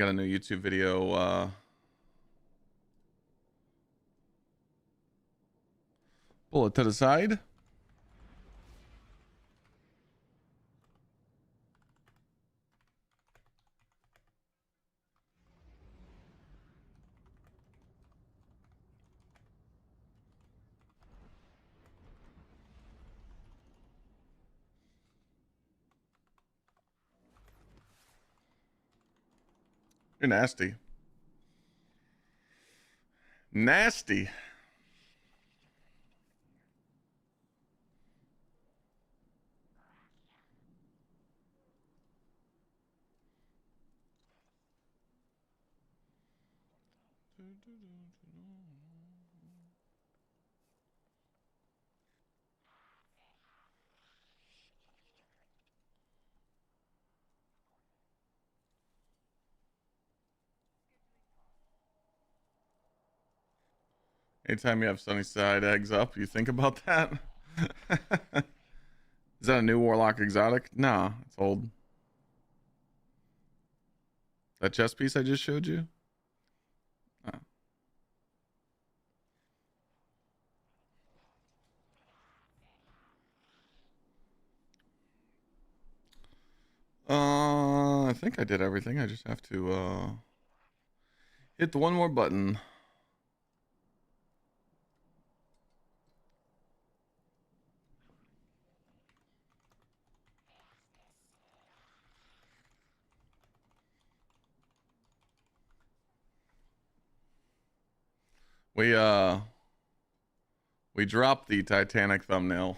got a new YouTube video pull it to the side. You're nasty. Nasty. Anytime you have sunny side eggs up, you think about that? Is that a new Warlock exotic? Nah, it's old. That chest piece I just showed you? I think I did everything. I just have to hit the one more button. We dropped the Titanic thumbnail.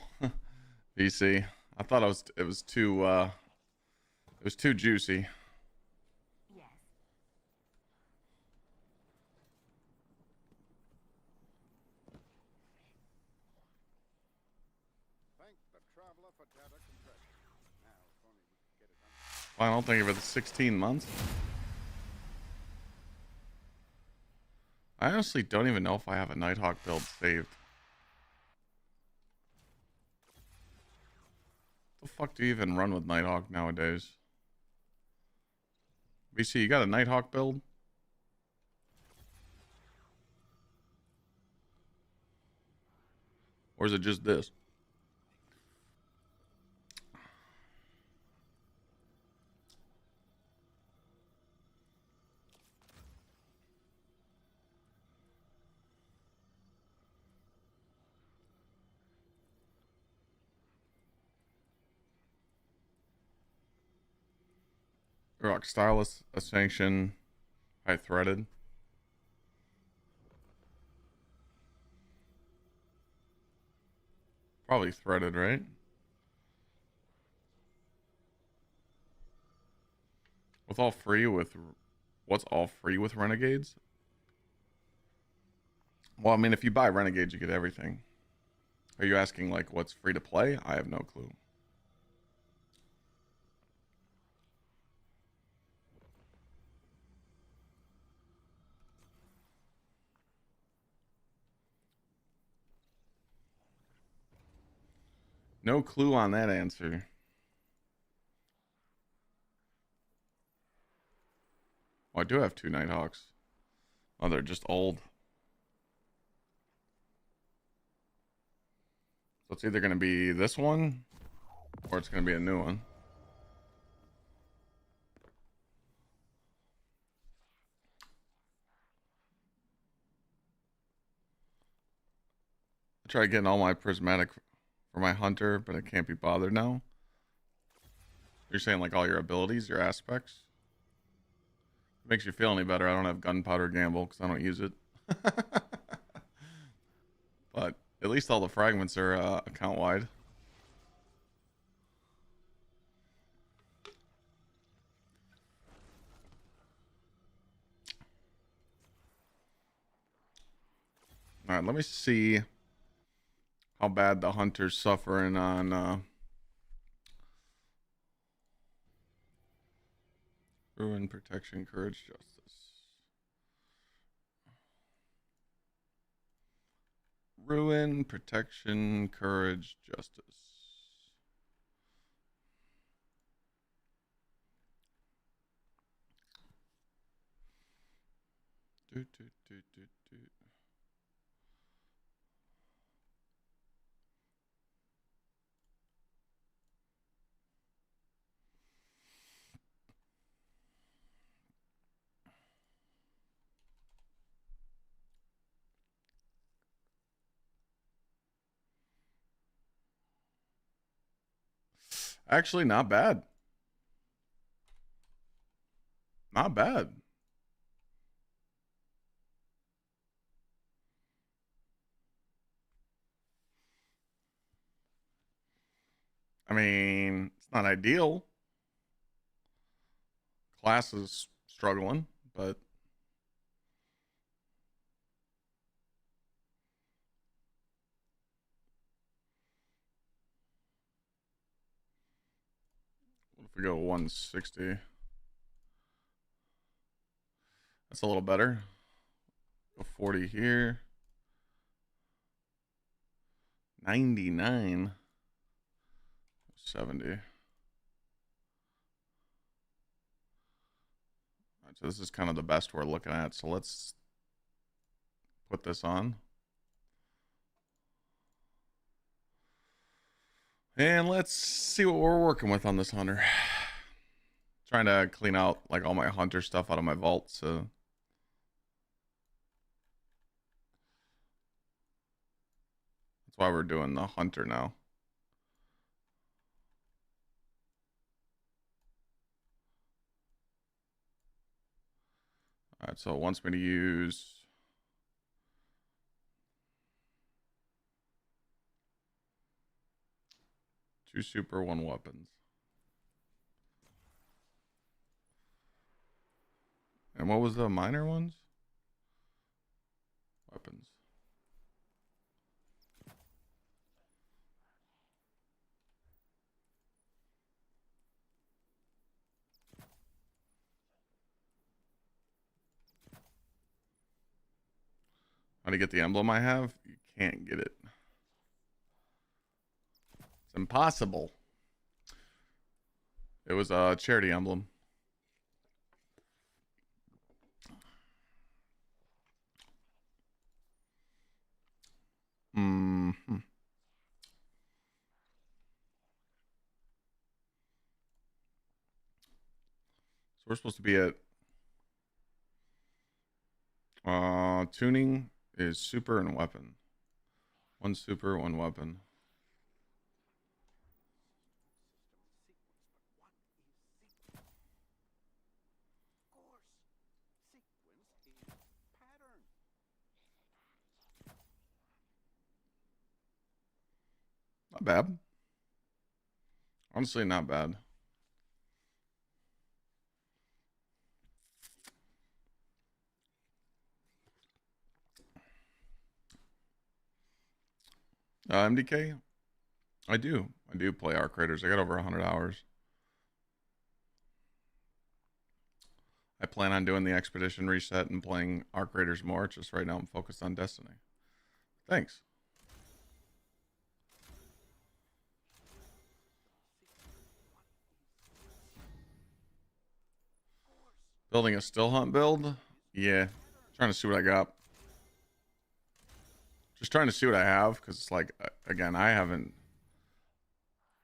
VC. I thought it was too juicy. Yes. Thank the traveler for data compression. Now, if only we could get it done. Final thing for the 16 months. I honestly don't even know if I have a Nighthawk build saved. What the fuck do you even run with Nighthawk nowadays? BC, you got a Nighthawk build? Or is it just this? Rock stylus, a sanction, high threaded. Probably threaded, right? What's all free with Renegades? Well, I mean, if you buy Renegades, you get everything. Are you asking like what's free to play? I have no clue. No clue on that answer. Well, I do have two Nighthawks. Oh, they're just old. So it's either going to be this one or it's going to be a new one. I tried getting all my prismatic for my hunter, but I can't be bothered now. You're saying like all your abilities, your aspects? If it makes you feel any better, I don't have gunpowder gamble because I don't use it. But at least all the fragments are account wide. All right, let me see how bad the hunter's suffering on ruin, protection, courage, justice. Ruin, protection, courage, justice. Do, do, do, do, do. Actually, not bad. Not bad. I mean, it's not ideal. Class is struggling, but what if we go 160? That's a little better. Go 40 here. 99. 70. All right, so this is kind of the best we're looking at. So let's put this on. And let's see what we're working with on this hunter. Trying to clean out like all my hunter stuff out of my vault, so that's why we're doing the hunter now. All right, so it wants me to use 2 super, 1 weapons. And what was the minor ones? Weapons. How to get the emblem I have? You can't get it. It's impossible. It was a charity emblem. Mm-hmm. So we're supposed to be at tuning is super and weapon. 1 super, 1 weapon. Not bad. Honestly, not bad. MDK? I do play Arc Raiders. I got over 100 hours. I plan on doing the expedition reset and playing Arc Raiders more. Just right now I'm focused on Destiny. Thanks. Building a still hunt build? Yeah. Trying to see what I got. Just trying to see what I have, because it's like, again, I haven't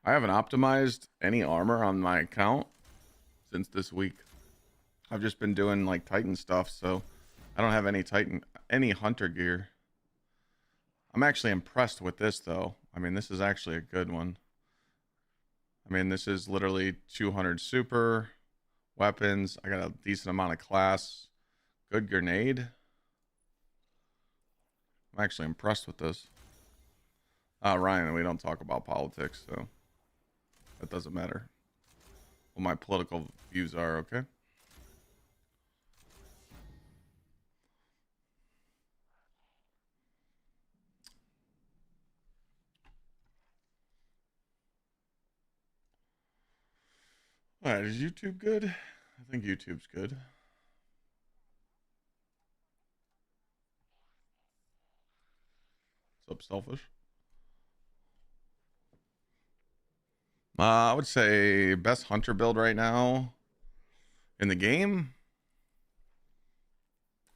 optimized any armor on my account since this week. I've just been doing like Titan stuff, so I don't have any hunter gear. I'm actually impressed with this though. I mean, this is actually a good one. I mean, this is literally 200 super weapons. I got a decent amount of class. Good grenade. I'm actually impressed with this. Ryan, we don't talk about politics, so that doesn't matter. What my political views are, okay? All right, is YouTube good? I think YouTube's good. What's up, Selfish? I would say best hunter build right now in the game.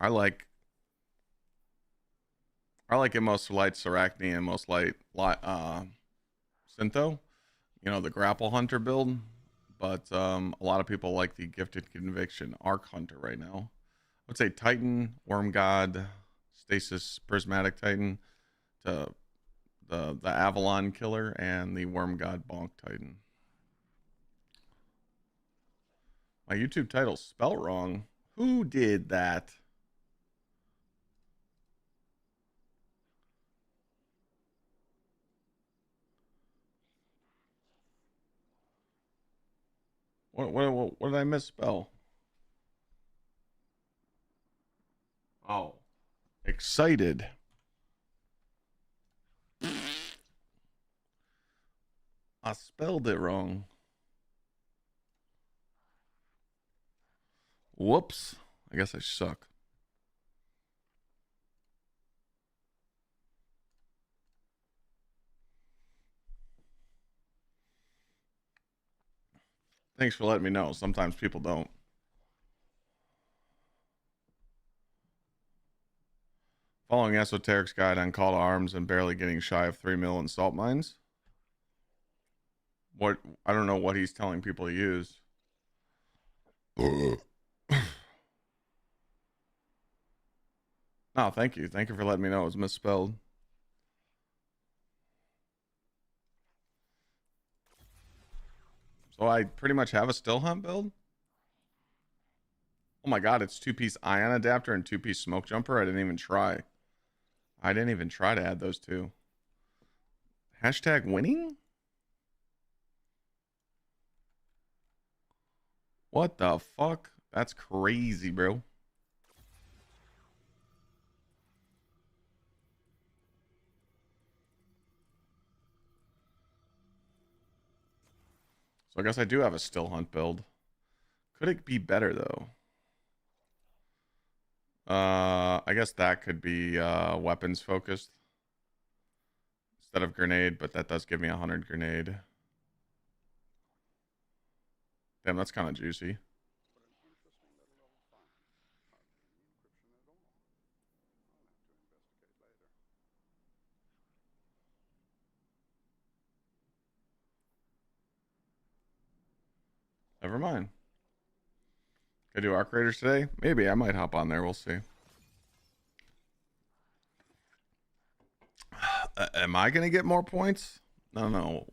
I like it most light Sarachne and most light Syntho. You know, the grapple hunter build. But a lot of people like the gifted conviction arc hunter right now. I would say Titan, Worm God, Stasis, Prismatic Titan, to the Avalon Killer, and the Worm God Bonk Titan. My YouTube title's spelt wrong. Who did that? What did I misspell? Oh, excited. I spelled it wrong. Whoops. I guess I suck. Thanks for letting me know. Sometimes people don't. Following Esoteric's guide on call to arms and barely getting shy of 3 mil in salt mines. What? I don't know what he's telling people to use. No, thank you. Thank you for letting me know it was misspelled. So I pretty much have a still hunt build. Oh my god, it's 2-piece ion adapter and 2-piece smoke jumper. I didn't even try. To add those two. Hashtag winning? What the fuck? That's crazy, bro. So I guess I do have a still hunt build. Could it be better though? I guess that could be weapons focused instead of grenade, but that does give me 100 grenade. Damn, that's kind of juicy. Never mind. Can I do arc raiders today? Maybe. I might hop on there. We'll see. Am I going to get more points? No.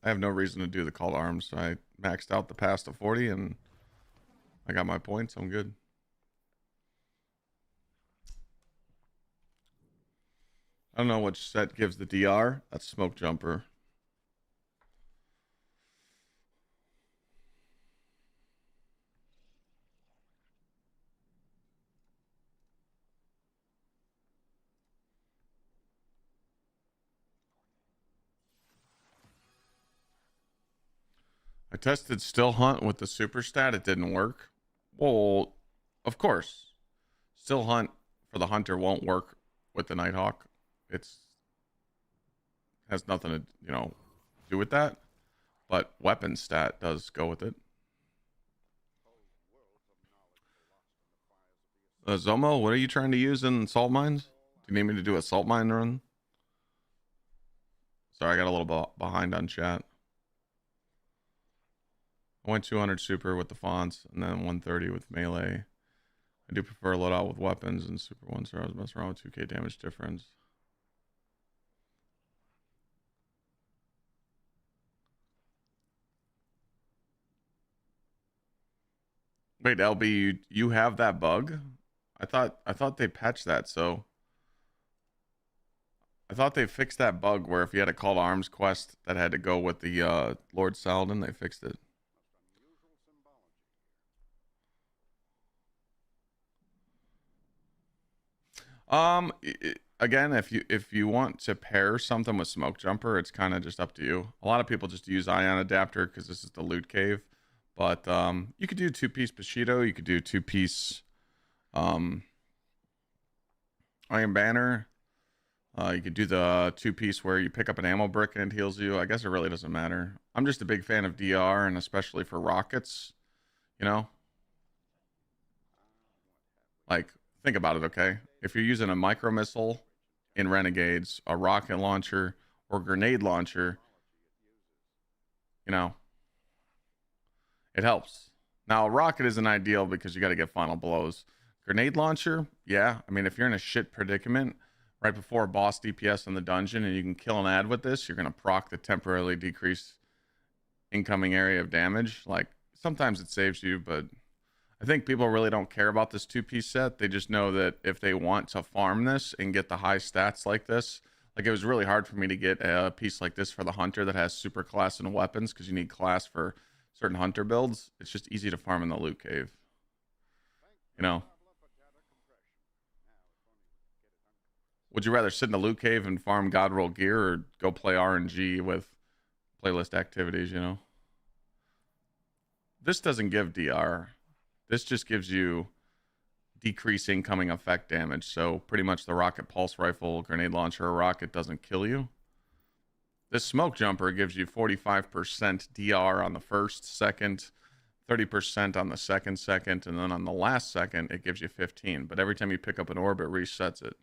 I have no reason to do the call to arms. I maxed out the pass to 40 and I got my points. I'm good. I don't know which set gives the DR. That's smoke jumper. I tested still hunt with the super stat. It didn't work. Well, of course. Still hunt for the hunter won't work with the Nighthawk. It's has nothing to, do with that. But weapon stat does go with it. Zomo, what are you trying to use in salt mines? Do you need me to do a salt mine run? Sorry, I got a little behind on chat. I went 200 super with the fonts and then 130 with melee. I do prefer loadout with weapons and super ones, so I was messing around with 2k damage difference. Wait, LB, you have that bug? I thought they patched that, so I thought they fixed that bug where if you had a call to arms quest that had to go with the Lord Saladin, they fixed it. Again, if you want to pair something with smoke jumper, it's kind of just up to you. A lot of people just use ion adapter because this is the loot cave, but you could do 2-piece Bushido, you could do 2-piece Iron Banner. You could do the 2-piece where you pick up an ammo brick and it heals you. I guess it really doesn't matter. I'm just a big fan of DR, and especially for rockets, like think about it, okay? If you're using a micro missile in Renegades, a rocket launcher, or grenade launcher, you know, it helps. Now, a rocket isn't ideal because you got to get final blows. Grenade launcher, yeah. I mean, if you're in a shit predicament right before a boss DPS in the dungeon and you can kill an ad with this, you're going to proc the temporarily decreased incoming area of damage. Like, sometimes it saves you, but I think people really don't care about this two-piece set. They just know that if they want to farm this and get the high stats like this, like it was really hard for me to get a piece like this for the hunter that has super class and weapons because you need class for certain hunter builds. It's just easy to farm in the loot cave. You know? Would you rather sit in a loot cave and farm god roll gear or go play RNG with playlist activities, you know? This doesn't give DR. This just gives you decrease incoming effect damage. So pretty much the rocket pulse rifle, grenade launcher, or rocket doesn't kill you. This smoke jumper gives you 45% DR on the first, second, 30% on the second, and then on the last second, it gives you 15. But every time you pick up an orb, it resets it.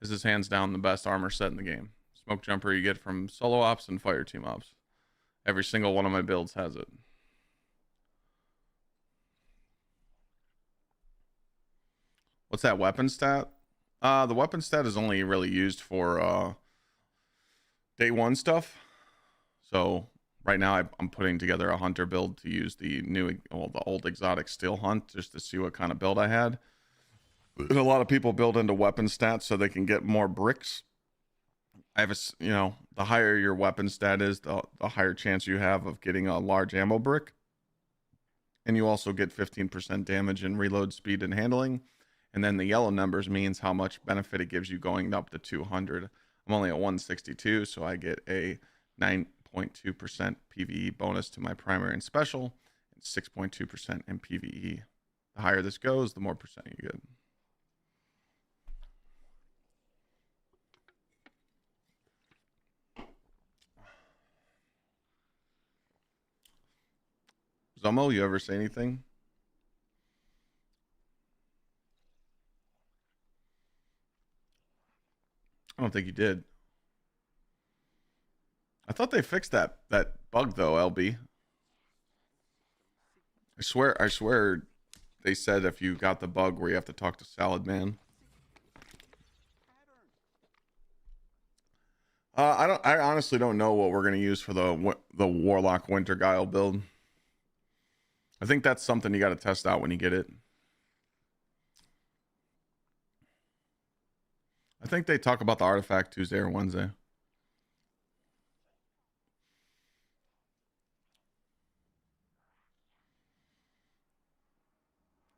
This is hands down the best armor set in the game. Smoke jumper you get from solo ops and fire team ops. Every single one of my builds has it. What's that weapon stat? The weapon stat is only really used for day one stuff. So right now I'm putting together a hunter build to use the old exotic steel hunt just to see what kind of build I had. And a lot of people build into weapon stats so they can get more bricks. I have the higher your weapon stat is, the higher chance you have of getting a large ammo brick. And you also get 15% damage in reload speed and handling. And then the yellow numbers means how much benefit it gives you going up to 200. I'm only at 162, so I get a 9.2% PvE bonus to my primary and special, and 6.2% in PvE. The higher this goes, the more percent you get. Zomo, you ever say anything? I don't think you did. I thought they fixed that bug though, LB. I swear they said if you got the bug where you have to talk to Salad Man. I honestly don't know what we're gonna use for the Warlock Winter Guile build. I think that's something you got to test out when you get it. I think they talk about the artifact Tuesday or Wednesday.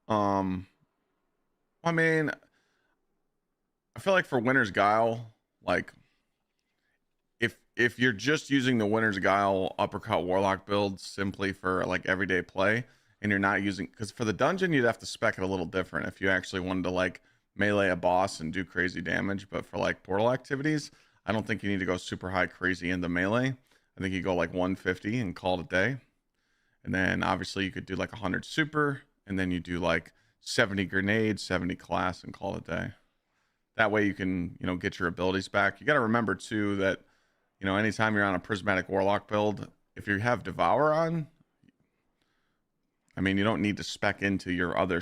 I mean, I feel like for Winter's Guile, like if you're just using the Winter's Guile uppercut Warlock build simply for like everyday play, and you're not using, because for the dungeon you'd have to spec it a little different if you actually wanted to like melee a boss and do crazy damage. But for like portal activities, I don't think you need to go super high crazy into melee. I think you go like 150 and call it a day. And then obviously you could do like 100 super, and then you do like 70 grenades, 70 class, and call it a day. That way you can, get your abilities back. You got to remember too that, anytime you're on a prismatic Warlock build, if you have Devour on, I mean, you don't need to spec into your other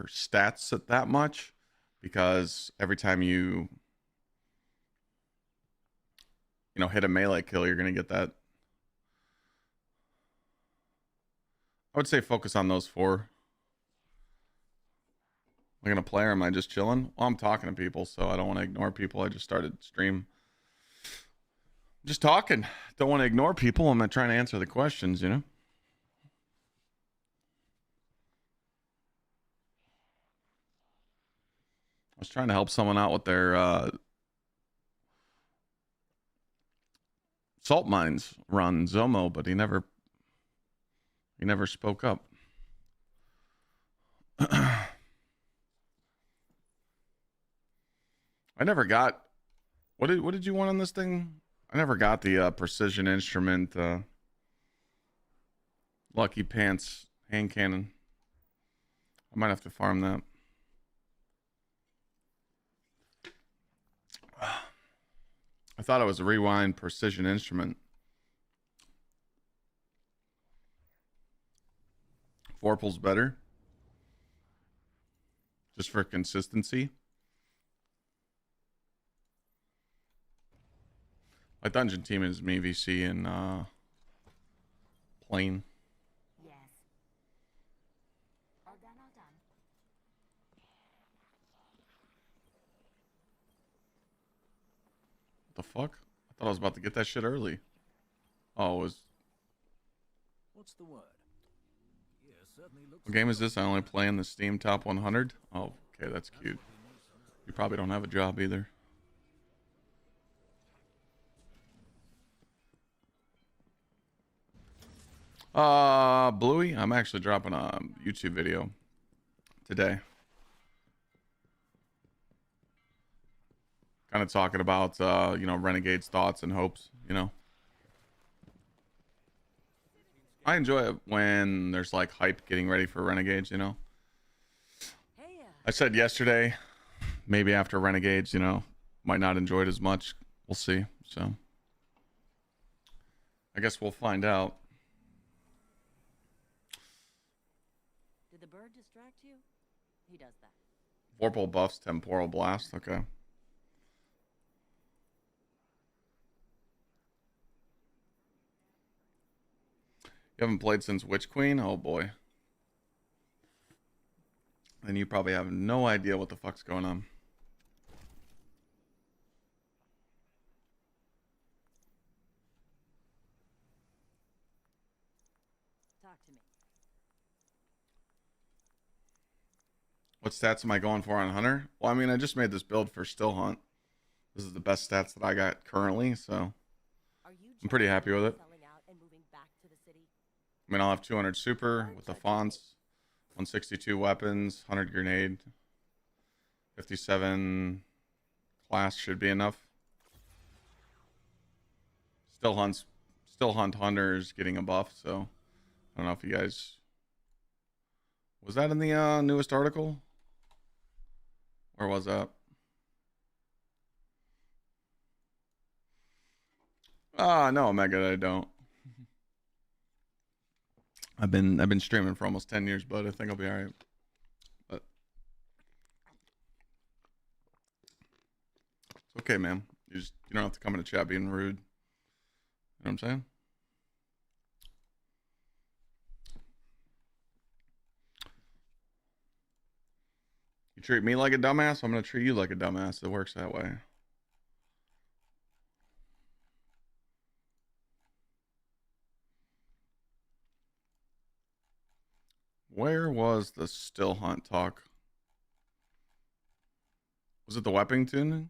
stats that much, because every time you hit a melee kill, you're going to get that. I would say focus on those four. Am I going to play or am I just chilling? Well, I'm talking to people, so I don't want to ignore people. I just started stream. Just talking. Don't want to ignore people. I'm not trying to answer the questions, I was trying to help someone out with their salt mines run, Zomo, but he never spoke up. I never got, what did you want on this thing? I never got the precision instrument Lucky Pants hand cannon. I might have to farm that. I thought it was a rewind precision instrument. Vorpal's better. Just for consistency. My dungeon team is me, VC, and Plane. Yes. All done, all done. What the fuck? I thought I was about to get that shit early. Oh, it was... What's the word? Yeah, certainly looks. What game is this? I only play in the Steam Top 100? Oh, okay, that's cute. You probably don't have a job either. Bluey, I'm actually dropping a YouTube video today. Kind of talking about, you know, Renegades' thoughts and hopes, you know. I enjoy it when there's like hype getting ready for Renegades, you know. I said yesterday, maybe after Renegades, you know, might not enjoy it as much. We'll see. So I guess we'll find out. Did the bird distract you? He does that. Vorpal buffs Temporal Blast. Okay. You haven't played since Witch Queen? Oh boy. Then you probably have no idea what the fuck's going on. Talk to me. What stats am I going for on Hunter? Well, I mean, I just made this build for Still Hunt. This is the best stats that I got currently, so I'm pretty happy with it. I mean, I'll have 200 super with the fonts, 162 weapons, 100 grenade, 57 class should be enough. Still Hunt Hunter's getting a buff, so I don't know if you guys... Was that in the newest article? Where was that? No, Omega, I don't. I've been streaming for almost 10 years, but I think I'll be alright. But it's okay, man. You don't have to come in the chat being rude. You know what I'm saying? You treat me like a dumbass, I'm gonna treat you like a dumbass. It works that way. Where was the Still Hunt talk? Was it the weapon tuning?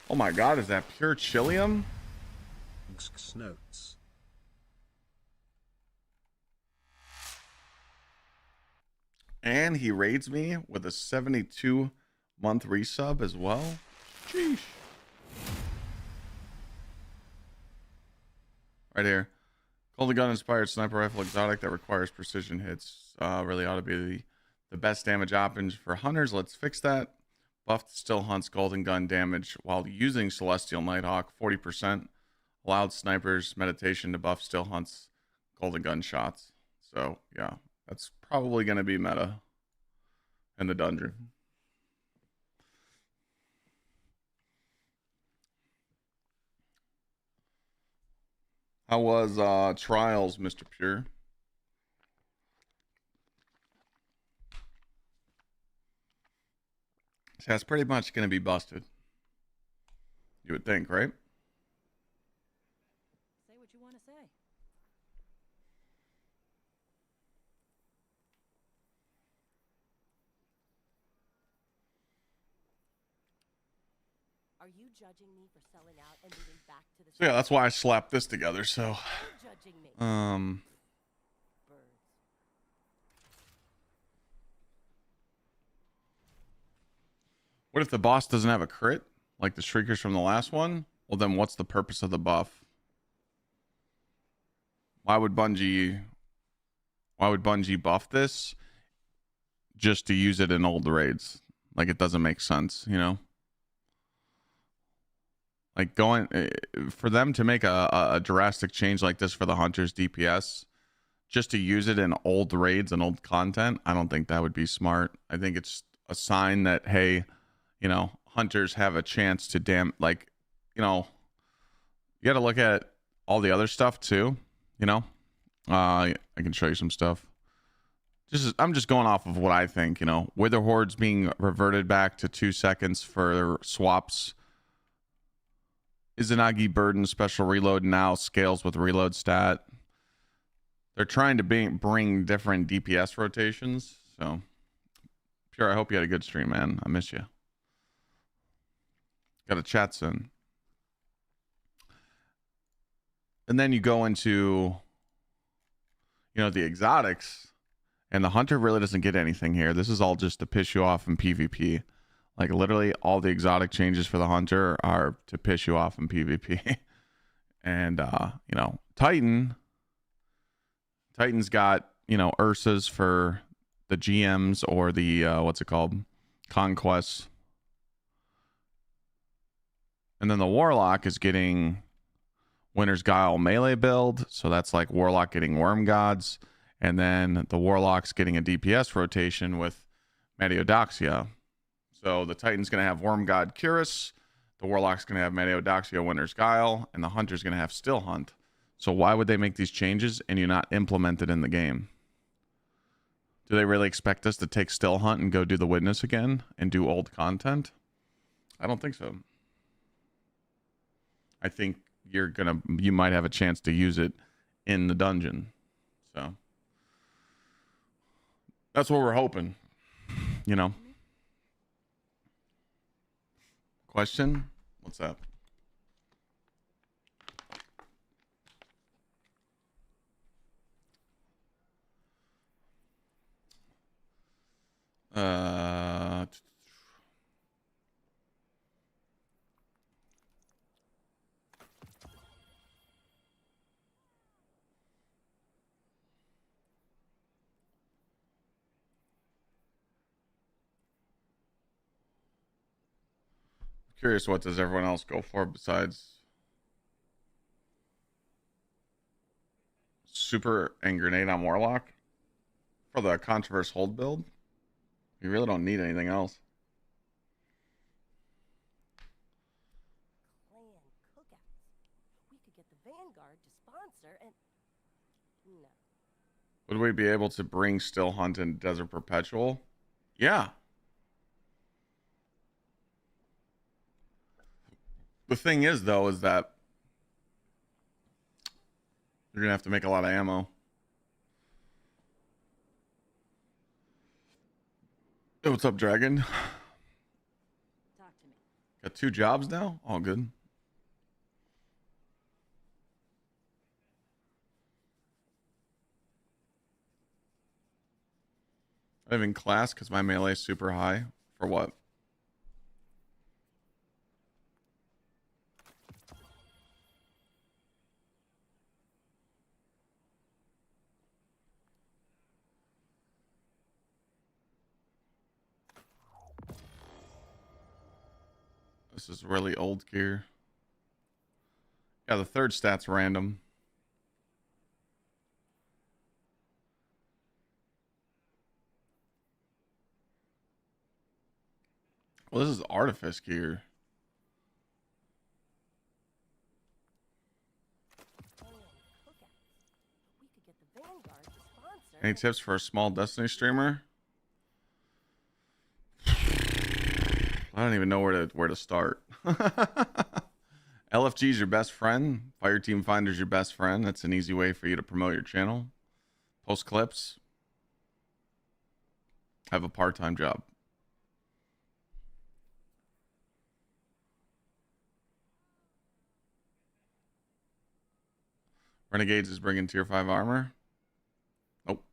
Oh my god, is that pure Chilium? Gsxrclyde notes. And he raids me with a 72-month resub as well. Sheesh. Right here. Golden Gun inspired sniper rifle exotic that requires precision hits. Really ought to be the best damage options for hunters. Let's fix that. Buffed Still Hunt's Golden Gun damage while using Celestial Nighthawk 40%. Allowed snipers meditation to buff Still Hunt's Golden Gun shots. So yeah, that's probably going to be meta in the dungeon. How was Trials, Mr. Pure? So that's pretty much going to be busted. You would think, right? Say what you want to say. Are you judging me for selling out and moving back to the... So yeah, that's why I slapped this together. So, judging me. Birds. What if the boss doesn't have a crit, like the Shriekers from the last one? Well, then what's the purpose of the buff? Why would Bungie Why would Bungie buff this just to use it in old raids? Like, it doesn't make sense, you know? Like, going for them to make a drastic change like this for the Hunter's DPS just to use it in old raids and old content, I don't think that would be smart. I think it's a sign that, hey, you know, Hunters have a chance to like, you know, you got to look at all the other stuff too, you know? I can show you some stuff. I'm just going off of what I think, you know. Wither Hordes being reverted back to 2 seconds for swaps. Izanagi Burden special reload now scales with reload stat. They're trying to bring different DPS rotations. So, Pure, I hope you had a good stream, man. I miss you. Got to chat soon. And then you go into, you know, the exotics, and the Hunter really doesn't get anything here. This is all just to piss you off in PvP. Like, literally, all the exotic changes for the Hunter are to piss you off in PvP. And, you know, Titan's got, you know, Ursas for the GMs or the, what's it called? Conquests. And then the Warlock is getting Winter's Guile melee build. So that's like Warlock getting Worm Gods. And then the Warlock's getting a DPS rotation with Mediodoxia. So the Titan's going to have Worm God Curus. The Warlock's going to have Mediodoxia Winter's Guile. And the Hunter's going to have Still Hunt. So why would they make these changes and you not implement it in the game? Do they really expect us to take Still Hunt and go do the Witness again and do old content? I don't think so. I think you might have a chance to use it in the dungeon. So that's what we're hoping, you know. Question? What's up? Curious, what does everyone else go for besides super and grenade on Warlock for the controverse hold build? You really don't need anything else. Clan cookouts. We could get the Vanguard to sponsor and... No. Would we be able to bring Still Hunt and Desert Perpetual? Yeah. The thing is, though, is that you're going to have to make a lot of ammo. Hey, what's up, Dragon? Talk to me. Got 2 jobs now? All good. I have in class because my melee is super high. For what? This is really old gear. Yeah, the third stat's random. Well, this is artifice gear. Clan cookouts. We could get the Vanguard to sponsor... Any tips for a small Destiny streamer? I don't even know where to start. LFG is your best friend. Fireteam Finder is your best friend. That's an easy way for you to promote your channel. Post clips. Have a part-time job. Renegades is bringing tier 5 armor. Nope.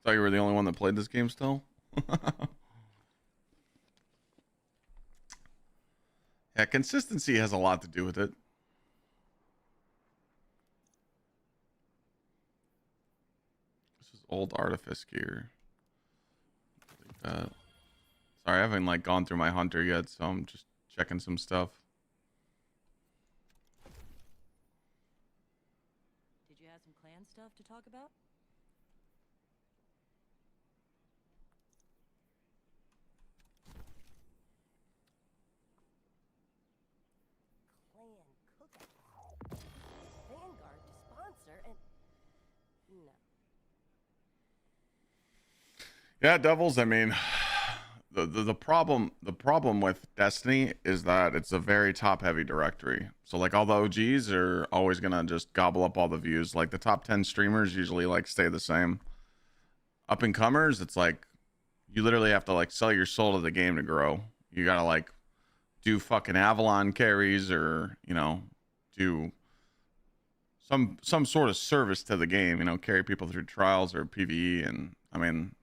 Thought you were the only one that played this game still. Yeah, consistency has a lot to do with it. old artifice gear. Delete that. Sorry, I haven't like gone through my hunter yet, so I'm just checking some stuff. Did you have some clan stuff to talk about? Clan cookout. Vanguard to sponsor and no. Yeah, Devils. I mean, the problem with Destiny is that it's a very top heavy directory. So like all the OGs are always gonna just gobble up all the views. Like the top 10 streamers usually like stay the same. Up and comers, it's like you literally have to like sell your soul to the game to grow. You gotta like do fucking Avalon carries, or you know, do some sort of service to the game, you know, carry people through trials or PvE. And I mean,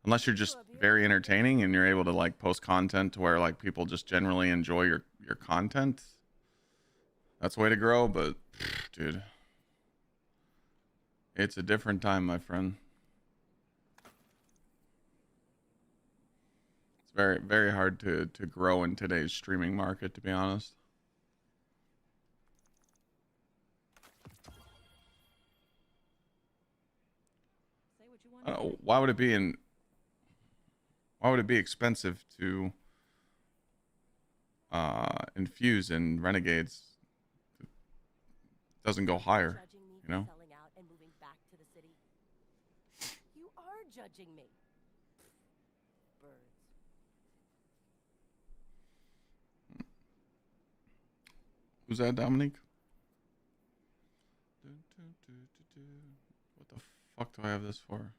unless you're just very entertaining and you're able to like post content to where like people just generally enjoy your content, that's the way to grow. But dude, it's a different time, my friend. It's very, very hard to grow in today's streaming market, to be honest. Say what you want I to don't know, say. why would it be expensive to infuse in Renegades? It doesn't go higher, Judging me you know? for selling out and moving back to the city. You are judging me. Birds. Who's that, Dominique? What the fuck do I have this for?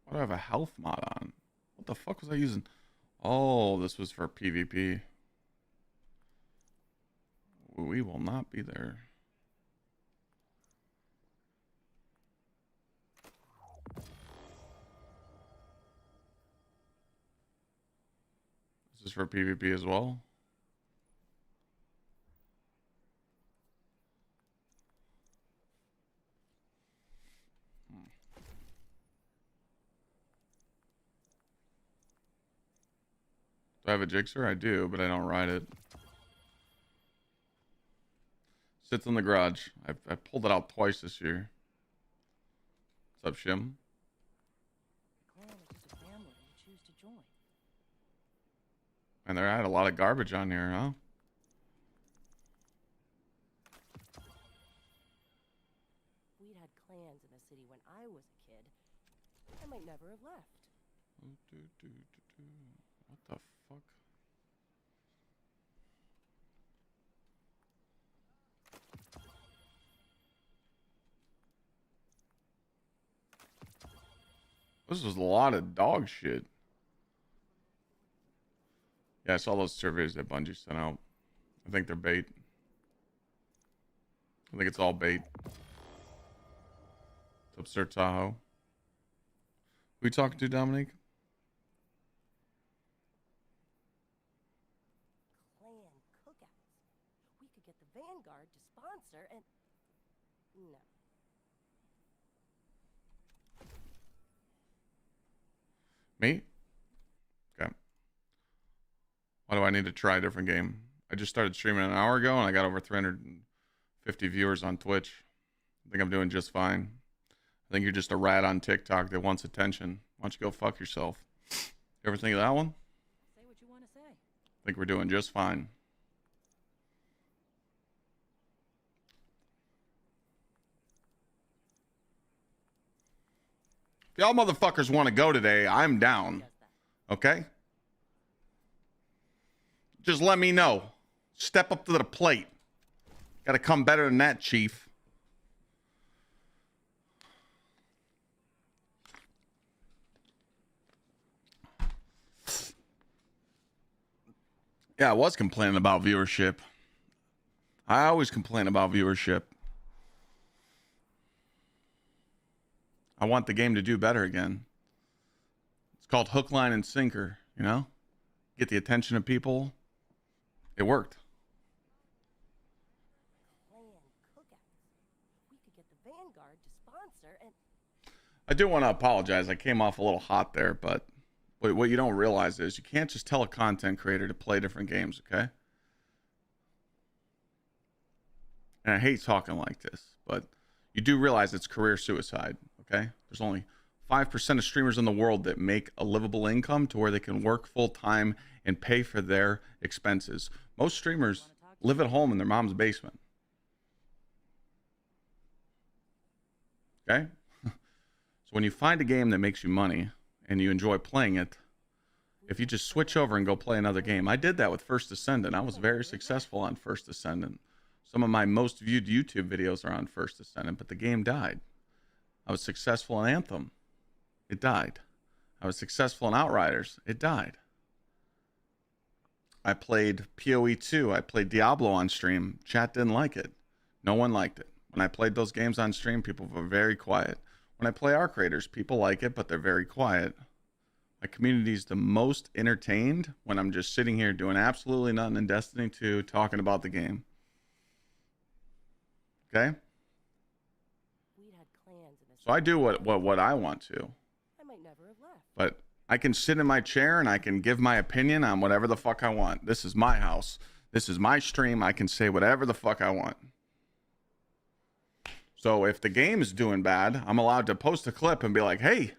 Why do I have a health mod on? What the fuck was I using? Oh, this was for PvP. We will not be there. This is for PvP as well. Do I have a Gsxr? I do, but I don't ride it. Sits in the garage. I pulled it out twice this year. What's up, Shim? Clan is just a family you choose to join. And there, I had a lot of garbage on here, huh? We'd had clans in the city when I was a kid. I might never have left. What the fuck? This was a lot of dog shit. Yeah, I saw those surveys that Bungie sent out. I think they're bait. I think it's all bait. What's up, Sir Tahoe? Who you talking to, Dominique? Clan cookouts. We could get the Vanguard to sponsor and no. Me? Okay. Why do I need to try a different game? I just started streaming an hour ago and I got over 350 viewers on Twitch. I think I'm doing just fine. I think you're just a rat on TikTok that wants attention. Why don't you go fuck yourself? You ever think of that one? Say what you want to say. I think we're doing just fine. If y'all motherfuckers want to go today, I'm down. Does that. Okay? Just let me know. Step up to the plate. Gotta come better than that, Chief. Yeah, I was complaining about viewership. I always complain about viewership. I want the game to do better again. It's called hook, line, and sinker, you know? Get the attention of people. It worked. Clan cookouts. We could get the Vanguard to sponsor I do want to apologize. I came off a little hot there, but what you don't realize is you can't just tell a content creator to play different games, okay? And I hate talking like this, but you do realize it's career suicide, okay? There's only 5% of streamers in the world that make a livable income to where they can work full time and pay for their expenses. Most streamers live at home in their mom's basement. Okay? So when you find a game that makes you money and you enjoy playing it, if you just switch over and go play another game. I did that with First Descendant. I was very successful on First Descendant. Some of my most viewed YouTube videos are on First Descendant, but the game died. I was successful in Anthem. It died. I was successful in Outriders. It died. I played PoE 2. I played Diablo on stream. Chat didn't like it. No one liked it. When I played those games on stream, people were very quiet. When I play Arc Raiders, people like it, but they're very quiet. My community is the most entertained when I'm just sitting here doing absolutely nothing in Destiny 2, talking about the game. Okay? We'd had clans in this So I do what I want to. I might never have left. But I can sit in my chair and I can give my opinion on whatever the fuck I want. This is my house. This is my stream. I can say whatever the fuck I want. So if the game is doing bad, I'm allowed to post a clip and be like, hey,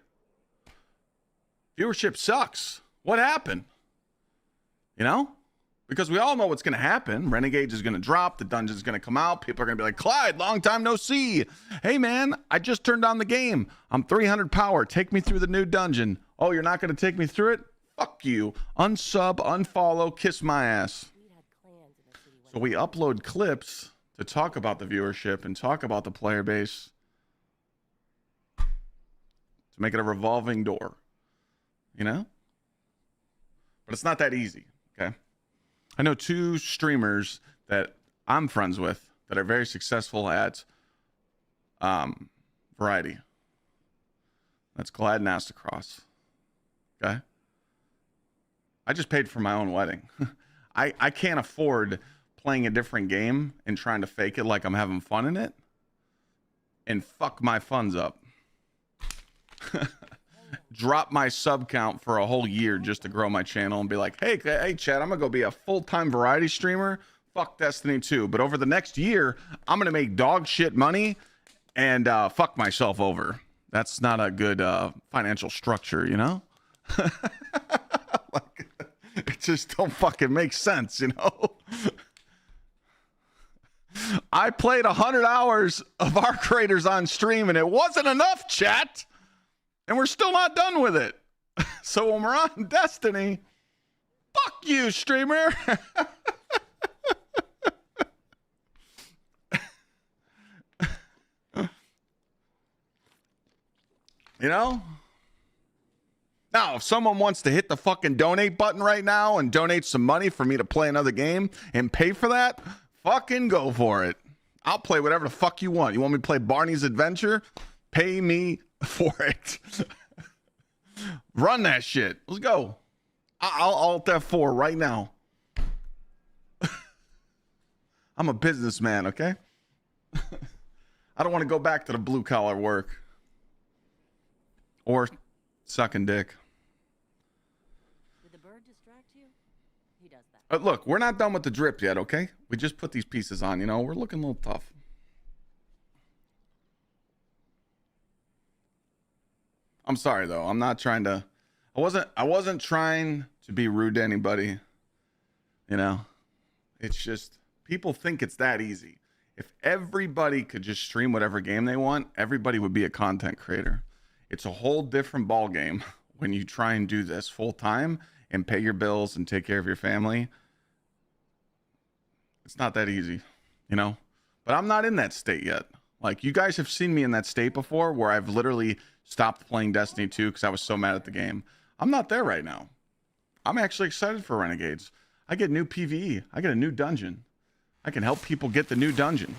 viewership sucks. What happened? You know? Because we all know what's going to happen. Renegades is going to drop. The dungeon is going to come out. People are going to be like, Clyde, long time no see. Hey, man, I just turned on the game. I'm 300 power. Take me through the new dungeon. Oh, you're not going to take me through it? Fuck you. Unsub, unfollow, kiss my ass. We'd had clans in the city. So we upload clips to talk about the viewership and talk about the player base to make it a revolving door. You know? But it's not that easy, okay? I know 2 streamers that I'm friends with that are very successful at variety. That's Glad and Astacross. Okay? I just paid for my own wedding. I can't afford playing a different game and trying to fake it like I'm having fun in it and fuck my funds up. Drop my sub count for a whole year just to grow my channel and be like, hey, Chad, I'm gonna go be a full-time variety streamer. Fuck Destiny 2. But over the next year, I'm gonna make dog shit money and fuck myself over. That's not a good financial structure, you know? Like, it just don't fucking make sense, you know? I played 100 hours of Arc Raiders on stream and it wasn't enough, chat. And we're still not done with it. So when we're on Destiny, fuck you, streamer. You know? Now, if someone wants to hit the fucking donate button right now and donate some money for me to play another game and pay for that, fucking go for it. I'll play whatever the fuck you want. You want me to play Barney's Adventure? Pay me for it. Run that shit. Let's go. I'll alt F4 right now. I'm a businessman, okay? I don't want to go back to the blue collar work or sucking dick. Did the bird distract you? He does that. Look, we're not done with the drip yet, okay? We just put these pieces on, you know? We're looking a little tough. I'm sorry though. I'm not trying to I wasn't trying to be rude to anybody. You know? It's just people think it's that easy. If everybody could just stream whatever game they want, everybody would be a content creator. It's a whole different ball game when you try and do this full time and pay your bills and take care of your family. It's not that easy, you know? But I'm not in that state yet. Like, you guys have seen me in that state before where I've literally stopped playing Destiny 2 because I was so mad at the game. I'm not there right now. I'm actually excited for Renegades. I get new PvE. I get a new dungeon. I can help people get the new dungeon.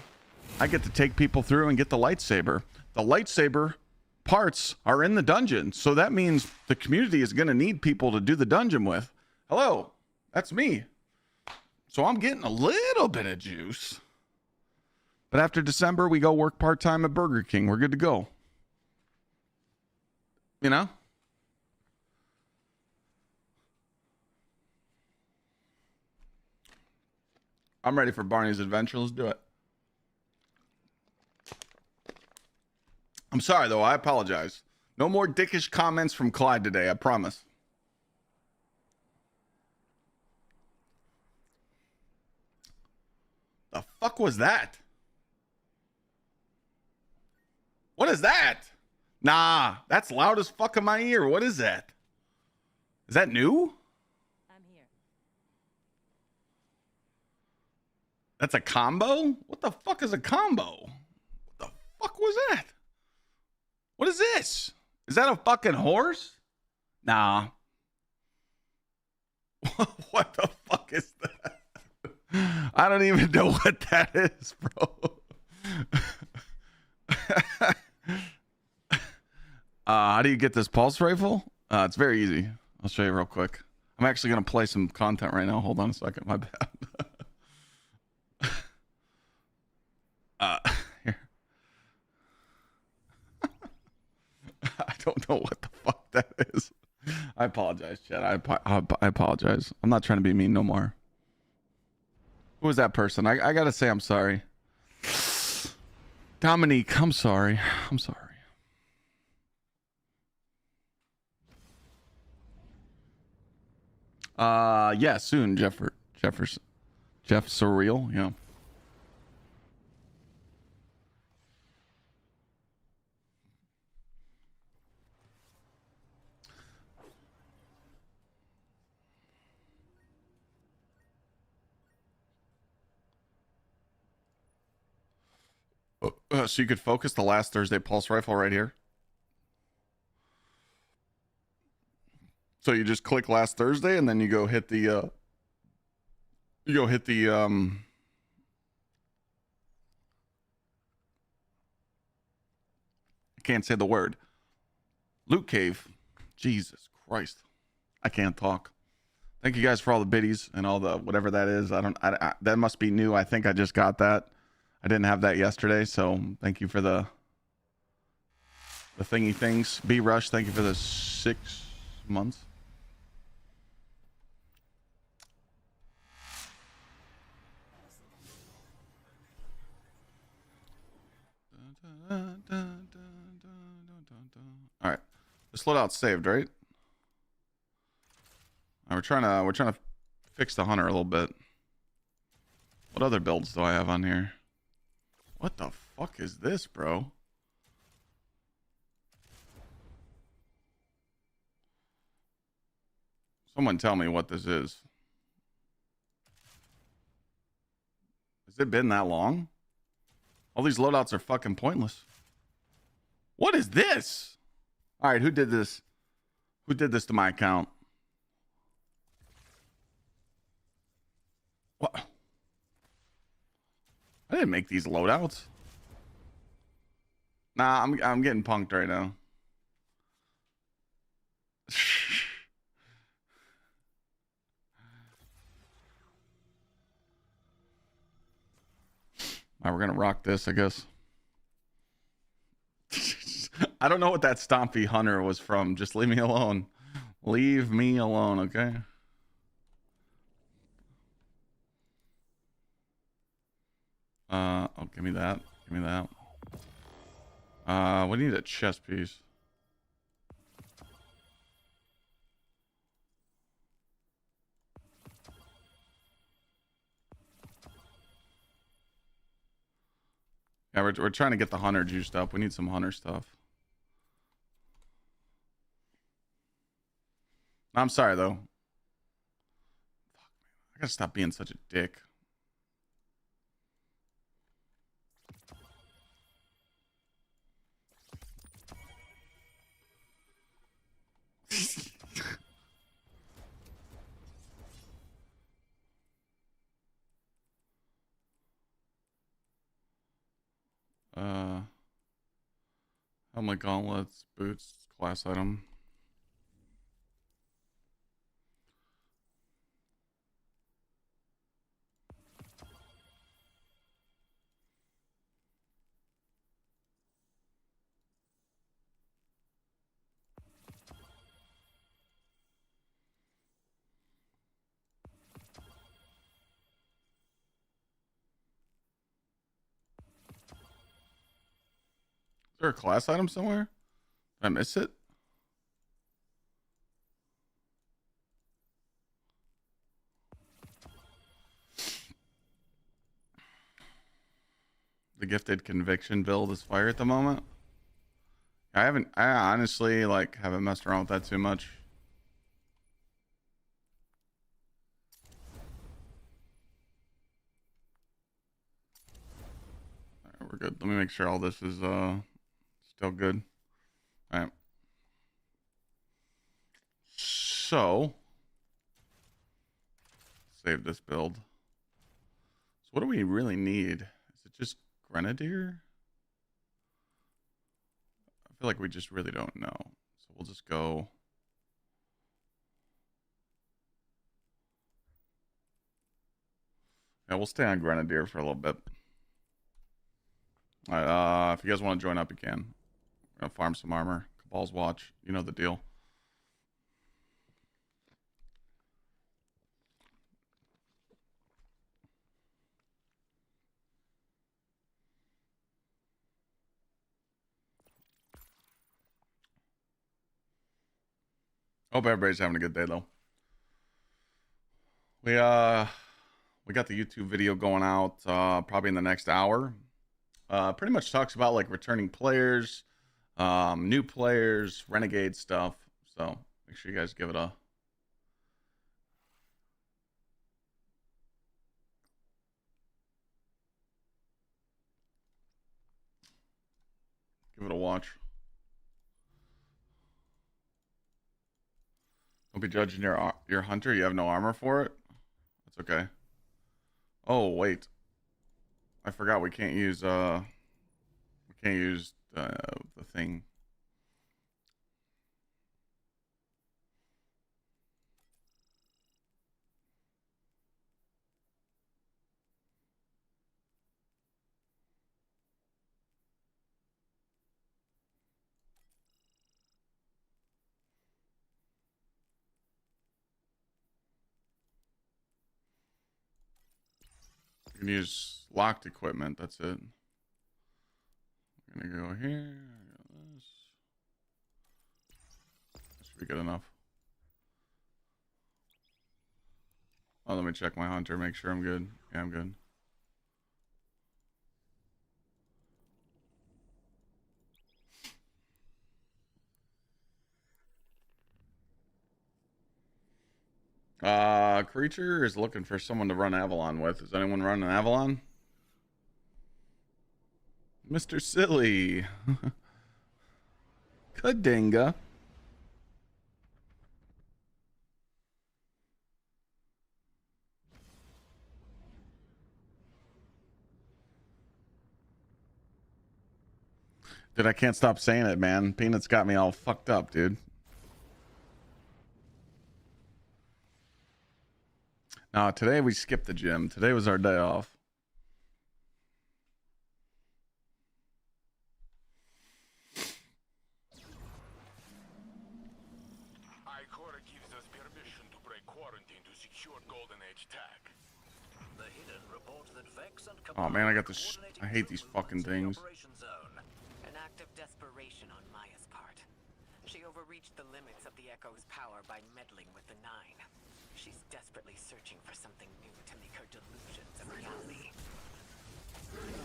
I get to take people through and get the lightsaber. The lightsaber parts are in the dungeon. So that means the community is going to need people to do the dungeon with. Hello, that's me. So I'm getting a little bit of juice. But after December, we go work part-time at Burger King. We're good to go. You know? I'm ready for Barney's adventure. Let's do it. I'm sorry, though. I apologize. No more dickish comments from Clyde today. I promise. The fuck was that? What is that? Nah, that's loud as fuck in my ear. What is that? Is that new? I'm here. That's a combo? What the fuck is a combo? What the fuck was that? What is this? Is that a fucking horse? Nah. What the fuck is that? I don't even know what that is, bro. How do you get this pulse rifle? It's very easy. I'll show you real quick. I'm actually going to play some content right now. Hold on a second. My bad. Here. I don't know what the fuck that is. I apologize, Chad. I apologize. I'm not trying to be mean no more. Who was that person? I got to say I'm sorry. Dominique, I'm sorry. I'm sorry. Yeah, soon, Jefferson. Jeff Surreal, yeah. So you could focus the last Thursday pulse rifle right here. So you just click last Thursday and then you go hit the I can't say the word. Loot cave. Jesus Christ. I can't talk. Thank you guys for all the biddies and all the whatever that is. I that must be new. I think I just got that. I didn't have that yesterday, so thank you for the thingy things. B Rush, thank you for the 6 months. All right, this loadout saved, right? We're trying to fix the hunter a little bit. What other builds do I have on here? What the fuck is this, bro? Someone tell me what this is. Has it been that long? All these loadouts are fucking pointless. What is this? All right, who did this? Who did this to my account? What? I didn't make these loadouts. Nah, I'm getting punked right now. All right, we're gonna rock this, I guess. I don't know what that Stompy Hunter was from. Just leave me alone. Leave me alone, okay? Oh, give me that. Give me that. We need a chest piece. Yeah, we're trying to get the hunter juiced up. We need some hunter stuff. I'm sorry though. Fuck, man. I gotta stop being such a dick. Helmet, gauntlets, boots, class item. there a class item somewhere? Did I miss it? The gifted conviction build is fire at the moment. I honestly like haven't messed around with that too much. All right, we're good. Let me make sure all this is still good. All right. So save this build. So what do we really need? Is it just Grenadier? I feel like we just really don't know. So we'll just go. Yeah, we'll stay on Grenadier for a little bit. All right, if you guys want to join up, you can. We're gonna farm some armor. Cabal's watch. You know the deal. Hope everybody's having a good day though. We got the YouTube video going out probably in the next hour. Pretty much talks about like returning players, new players, renegade stuff. So make sure you guys give it a watch. Don't be judging your hunter. You have no armor for it. That's okay. Oh wait, I forgot we can't use the thing. You can use locked equipment. That's it. I'm gonna go here. This should be good enough. Oh, let me check my hunter. Make sure I'm good. Yeah, I'm good. Creature is looking for someone to run Avalon with. Is anyone running Avalon? Mr. Silly. Kadinga. Dude, I can't stop saying it, man. Peanut's got me all fucked up, dude. No, today we skipped the gym. Today was our day off. Ikora gives us permission to break quarantine to secure Golden Age tech. The Hidden report that Vex and Oh man, I got this. I hate these fucking things. An act of desperation on Maya's part. She overreached the limits of the Echo's power by meddling with the Nine. She's desperately searching for something new to make her delusions a reality.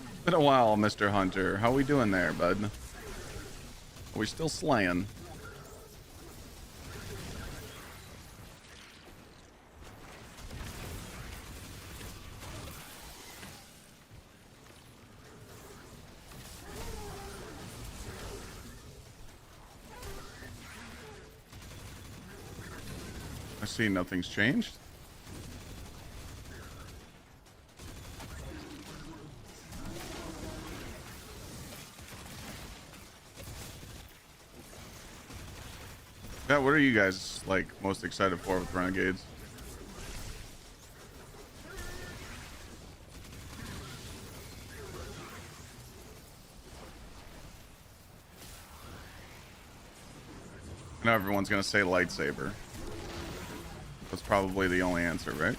It's been a while, Mr. Hunter. How we doing there, bud? Are we still slaying? I see nothing's changed. Yeah, what are you guys like most excited for with Renegades? I know everyone's gonna say lightsaber. That's probably the only answer, right?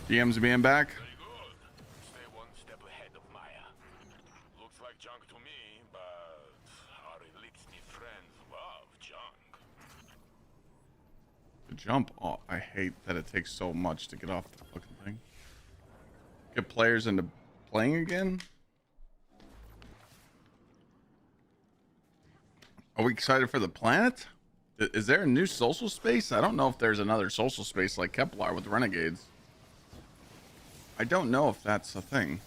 DM's being back. Very good. Stay one step ahead of Maya. Looks like junk to me, but our elixir friends love junk. The jump. Oh, I hate that it takes so much to get off the fucking thing. Get players into playing again. Are we excited for the planet? Is there a new social space? I don't know if there's another social space like Kepler with Renegades. I don't know if that's a thing.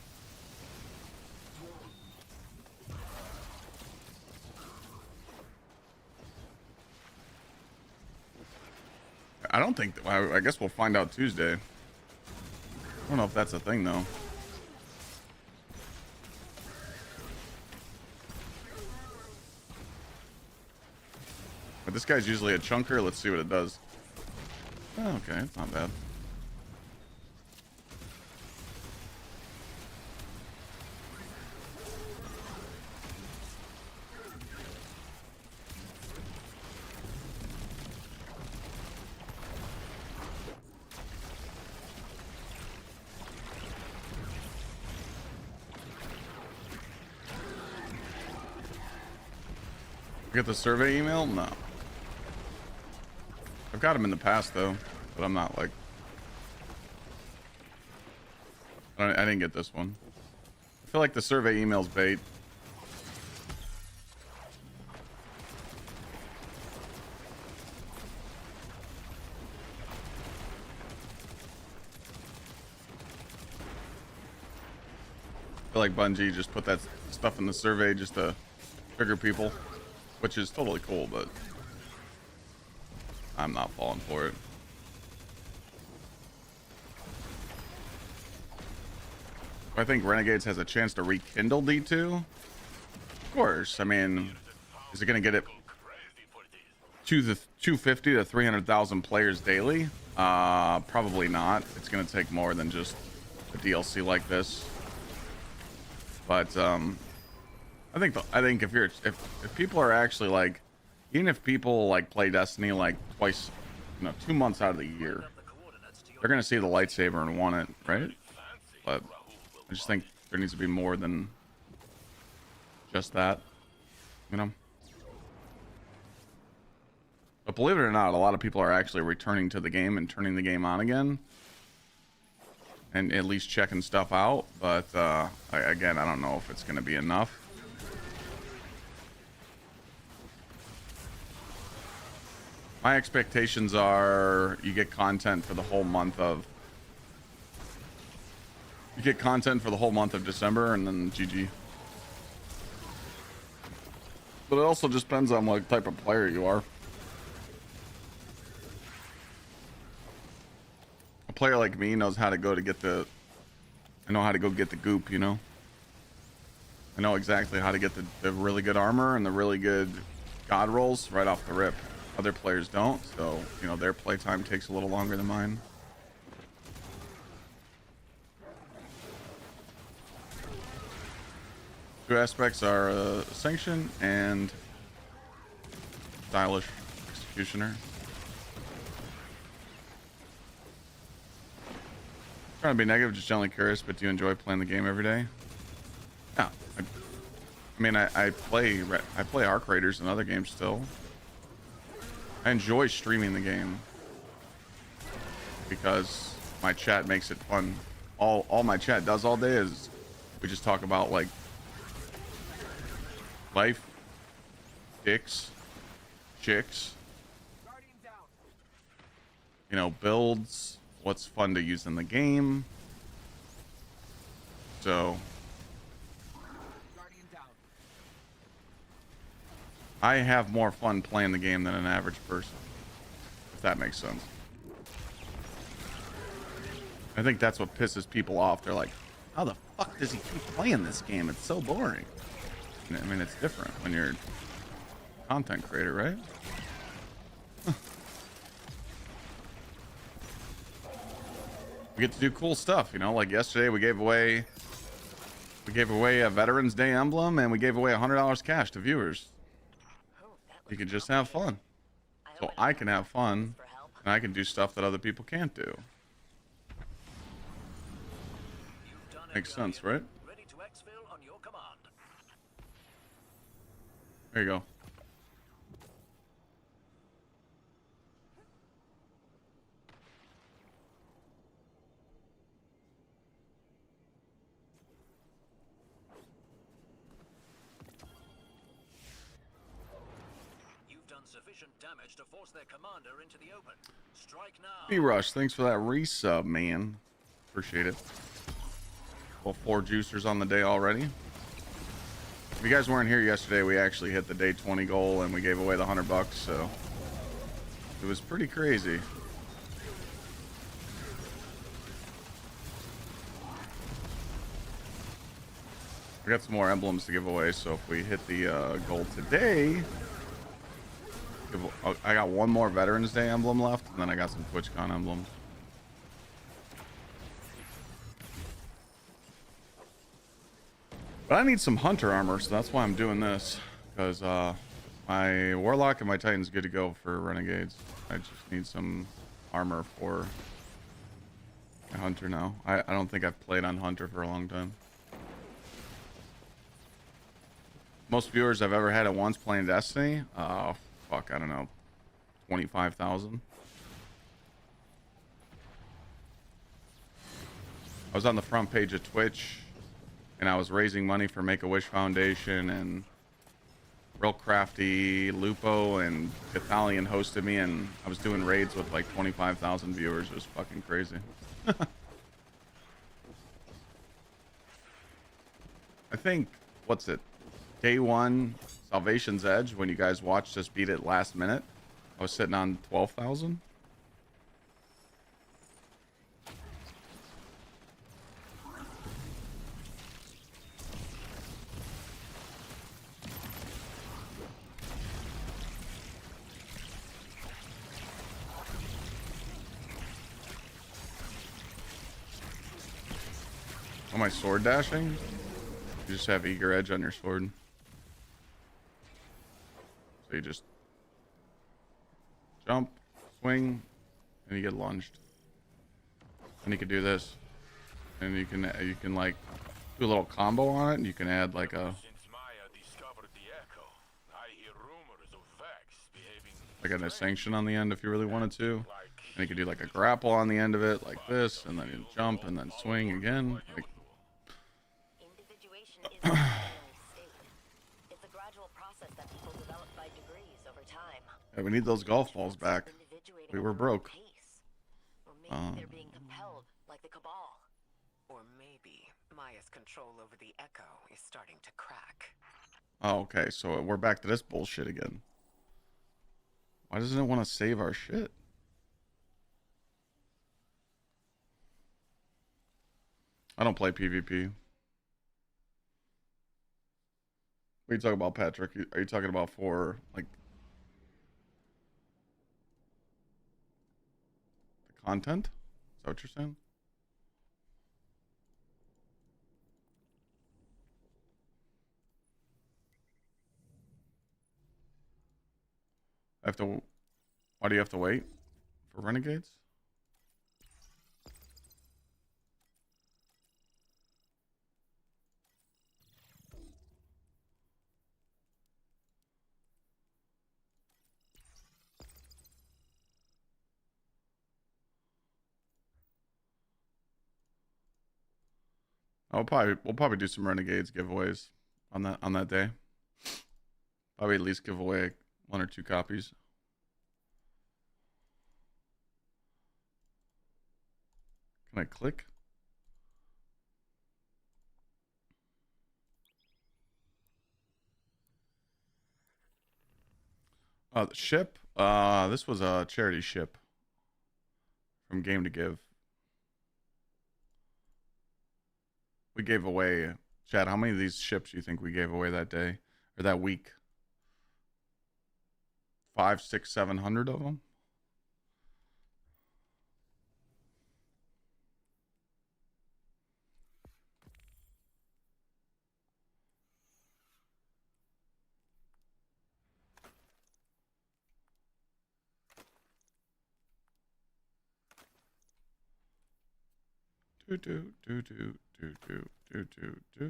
I don't think. I guess we'll find out Tuesday. I don't know if that's a thing though. But this guy's usually a chunker. Let's see what it does. Oh, okay, it's not bad. Get the survey email? No. I've got them in the past though, but I'm not like. I didn't get this one. I feel like the survey email's bait. I feel like Bungie just put that stuff in the survey just to trigger people, which is totally cool, but I'm not falling for it. I think Renegades has a chance to rekindle D2. Of course. I mean, is it going to get it to the 250 to 300,000 players daily? Probably not. It's going to take more than just a DLC like this. But I think if people are actually like, even if people like play Destiny like twice, 2 months out of the year, they're gonna see the lightsaber and want it, right? But I just think there needs to be more than just that, But believe it or not, a lot of people are actually returning to the game and turning the game on again, and at least checking stuff out. But again, I don't know if it's gonna be enough. My expectations are you get content for the whole month of December, and then GG. But it also just depends on what type of player you are. A player like me knows how to go to get the I know how to go get the goop, I know exactly how to get the really good armor and the really good god rolls right off the rip. Other players don't, so their playtime takes a little longer than mine. Two aspects are sanction and stylish executioner. Trying to be negative, just generally curious, but do you enjoy playing the game every day? Yeah, I play Arc Raiders and other games still. I enjoy streaming the game because my chat makes it fun. All my chat does all day is we just talk about like life, dicks, chicks, builds, what's fun to use in the game. So I have more fun playing the game than an average person, if that makes sense. I think that's what pisses people off. They're like, how the fuck does he keep playing this game? It's so boring. I mean, it's different when you're a content creator, right? We get to do cool stuff, like yesterday we gave away a Veterans Day emblem, and we gave away $100 cash to viewers. You can just have fun. So I can have fun, and I can do stuff that other people can't do. Makes sense, right? Ready to exfil on your command. There you go. You've done sufficient damage to force their commander into the open. Strike now. B-Rush, thanks for that resub, man. Appreciate it. Well, 4 juicers on the day already. If you guys weren't here yesterday, we actually hit the day 20 goal and we gave away the $100, so it was pretty crazy. We got some more emblems to give away, so if we hit the goal today, I got one more Veterans Day emblem left, and then I got some TwitchCon emblems. But I need some hunter armor, so that's why I'm doing this. Because my Warlock and my Titan's good to go for Renegades. I just need some armor for my hunter now. I don't think I've played on hunter for a long time. Most viewers I've ever had at once playing Destiny, fuck, I don't know, 25,000. I was on the front page of Twitch, and I was raising money for Make-A-Wish Foundation, and Real Crafty, Lupo, and Italian hosted me, and I was doing raids with like 25,000 viewers. It was fucking crazy. I think, what's it? Day 1, Salvation's Edge, when you guys watched us beat it last minute, I was sitting on 12,000. Am I sword dashing? You just have eager edge on your sword. So you just jump, swing, and you get lunged. And you can do this, and you can like do a little combo on it, and you can add like a Since Maya discovered the echo, I hear rumors of Vex behaving like a sanction on the end if you really wanted to. like And you could do like a grapple on the end of it, like this, and then you jump and then swing again. Like, Individuation is a necessary state. It's a gradual process that people develop by degrees over time. yeah, we need those golf balls back. Individuating We at were their own broke. pace. Or maybe they're being compelled, like the Cabal. Or maybe Maya's control over the Echo is starting to crack. Oh, okay, so we're back to this bullshit again. Why doesn't it want to save our shit? I don't play PvP. What are you talking about, Patrick? Are you talking about for, like, the content? Is that what you're saying? I have to... Why do you have to wait for Renegades? We'll probably do some Renegades giveaways on that day. Probably at least give away 1 or 2 copies. Can I click? The ship. This was a charity ship from Game to Give. We gave away, Chad, how many of these ships do you think we gave away that day or that week? 500, 600, 700 of them. Do do do do do do do do do do.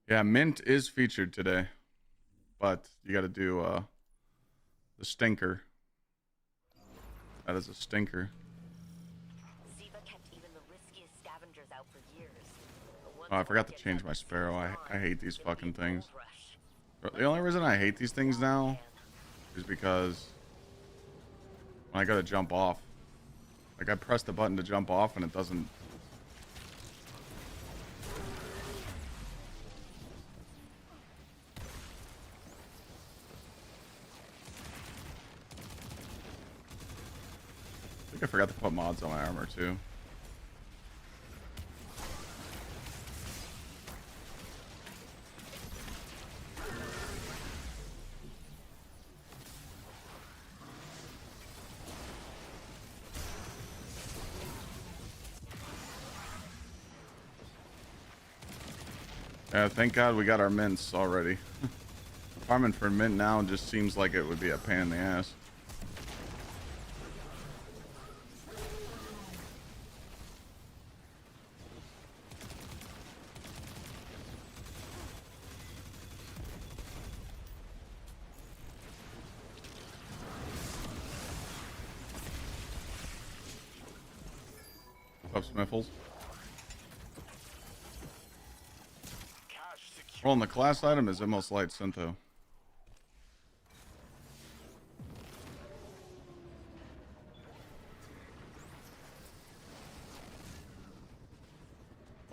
Yeah, mint is featured today, but you got to do the stinker. That is a stinker. Ziva kept even the riskiest scavengers out for years. Oh, I forgot to change my sparrow. I hate these fucking things. The only reason I hate these things now is because when I go to jump off, like I press the button to jump off and it doesn't. I think I forgot to put mods on my armor too. Yeah, thank God we got our mints already. Farming for mint now just seems like it would be a pain in the ass. Up Smiffles. Well, and the class item is Immol's Light Syntho.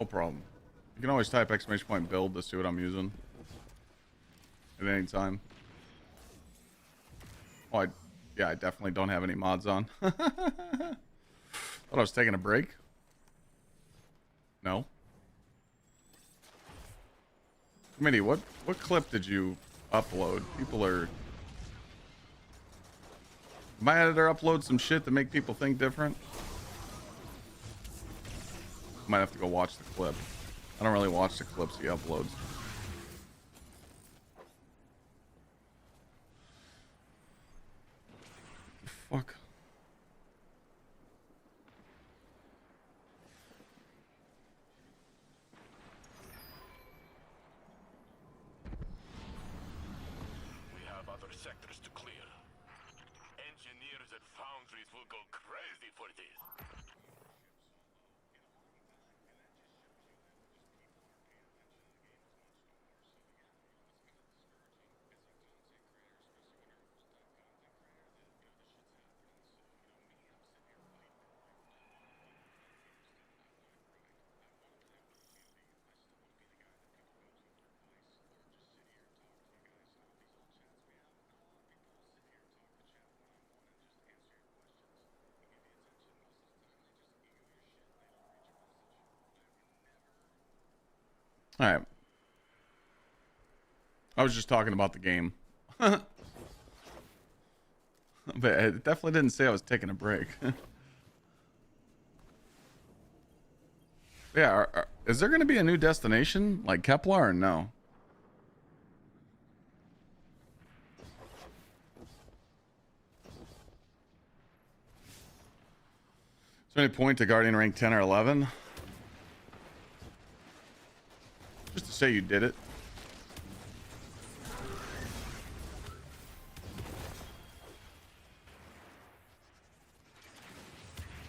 No problem. You can always type !point build to see what I'm using at any time. Oh, yeah, I definitely don't have any mods on. Thought I was taking a break. No. Committee, what clip did you upload? People are... My editor upload some shit to make people think different? Might have to go watch the clip. I don't really watch the clips he uploads. Fuck. Sectors to clear. Engineers at foundries will go crazy for this. All right. I was just talking about the game. But it definitely didn't say I was taking a break. Yeah, is there going to be a new destination like Kepler or no? Is there any point to Guardian rank 10 or 11? Just to say you did it.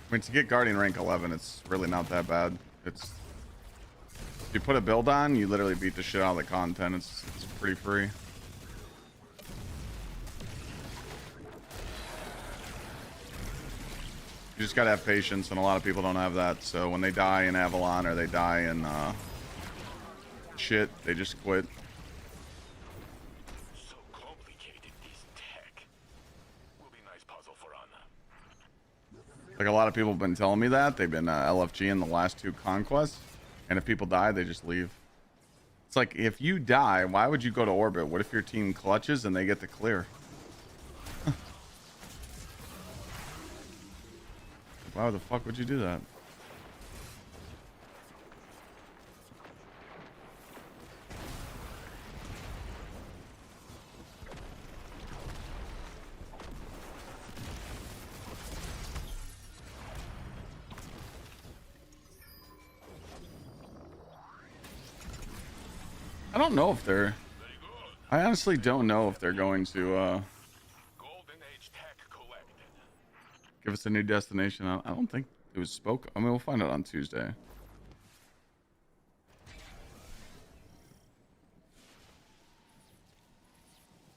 I mean, to get Guardian rank 11, it's really not that bad. It's... If you put a build on, you literally beat the shit out of the content. It's pretty free. You just gotta have patience, and a lot of people don't have that. So when they die in Avalon or they die in shit, they just quit. So complicated, this tech. Will be nice puzzle for Anna. Like a lot of people have been telling me that they've been LFG in the last 2 conquests, and if people die, they just leave. It's like, if you die, why would you go to orbit? What if your team clutches and they get to clear? why the fuck would you do that? I don't know if they're... I honestly don't know if they're going to Golden Age tech collected. give us a new destination. I don't think it was spoke. I mean, we'll find out on Tuesday.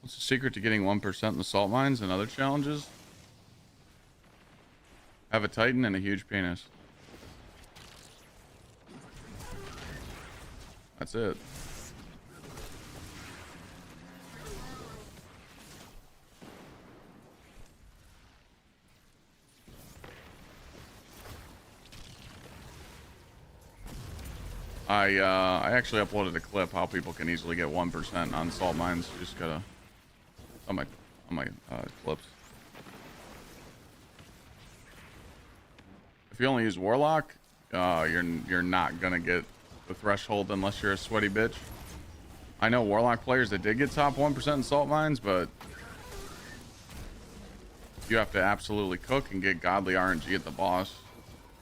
What's the secret to getting 1% in the salt mines and other challenges? Have a Titan and a huge penis. That's it. I actually uploaded a clip how people can easily get 1% on salt mines. You just gotta on my clips. If you only use Warlock, you're not gonna get the threshold unless you're a sweaty bitch. I know Warlock players that did get top 1% in salt mines, but you have to absolutely cook and get godly RNG at the boss.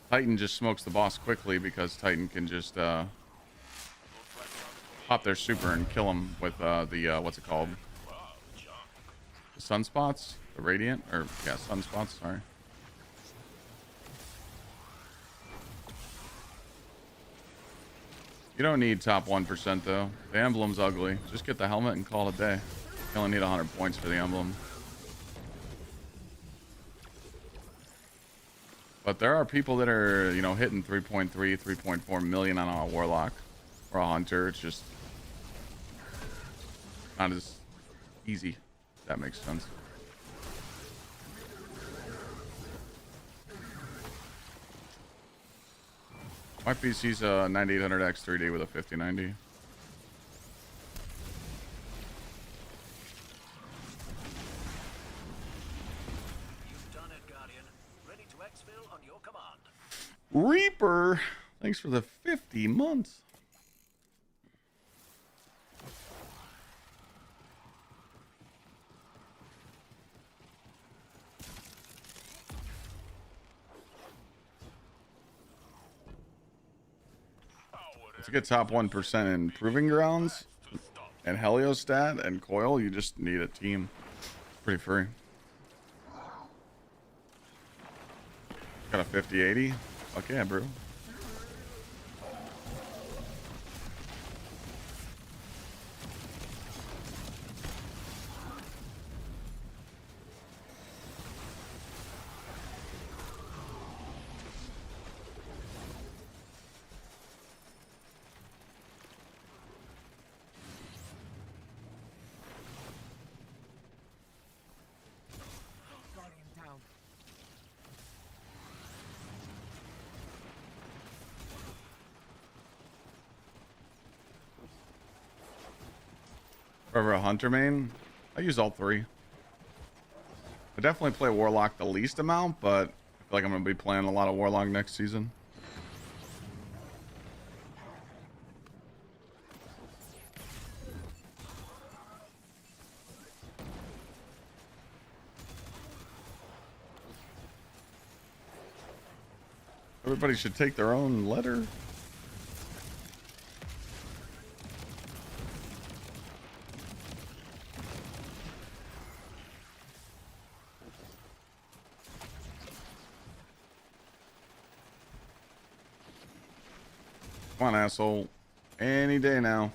Titan just smokes the boss quickly because Titan can just pop their super and kill him with the what's it called? The sunspots? The radiant? Or yeah, sunspots, sorry. You don't need top 1% though. The emblem's ugly. Just get the helmet and call it a day. You only need 100 points for the emblem. But there are people that are, you know, hitting 3.3, 3.4 million on a Warlock or a Hunter. It's just not as easy, if that makes sense. My PC's a 9800X 3D with a 5090. You've done it, Guardian. Ready to exfil on your command. Reaper, thanks for the 50 months. To get top 1% in Proving Grounds and Heliostat and Coil, you just need a team. Pretty free. Got a 5080. Fuck yeah, bro. For a Hunter main, I use all three. I definitely play Warlock the least amount, but I feel like I'm going to be playing a lot of Warlock next season. Everybody should take their own letter. Come on, asshole. Any day now.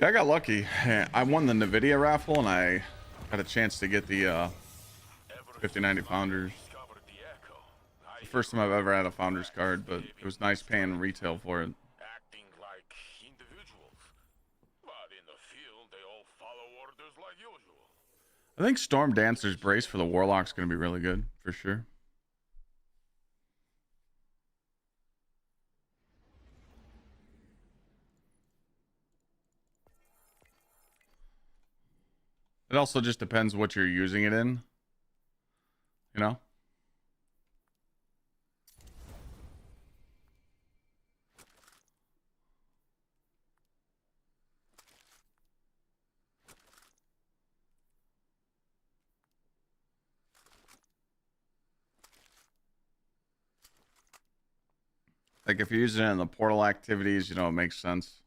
Yeah, I got lucky. I won the NVIDIA raffle, and I got a chance to get the 5090 pounders. first time I've ever had a founder's card, but it was nice paying retail for it. acting like individuals. But in the field, they all follow orders like usual. I think Storm Dancer's brace for the Warlock's going to be really good, for sure. It also just depends what you're using it in. You know? Like if you're using it in the portal activities, you know, it makes sense.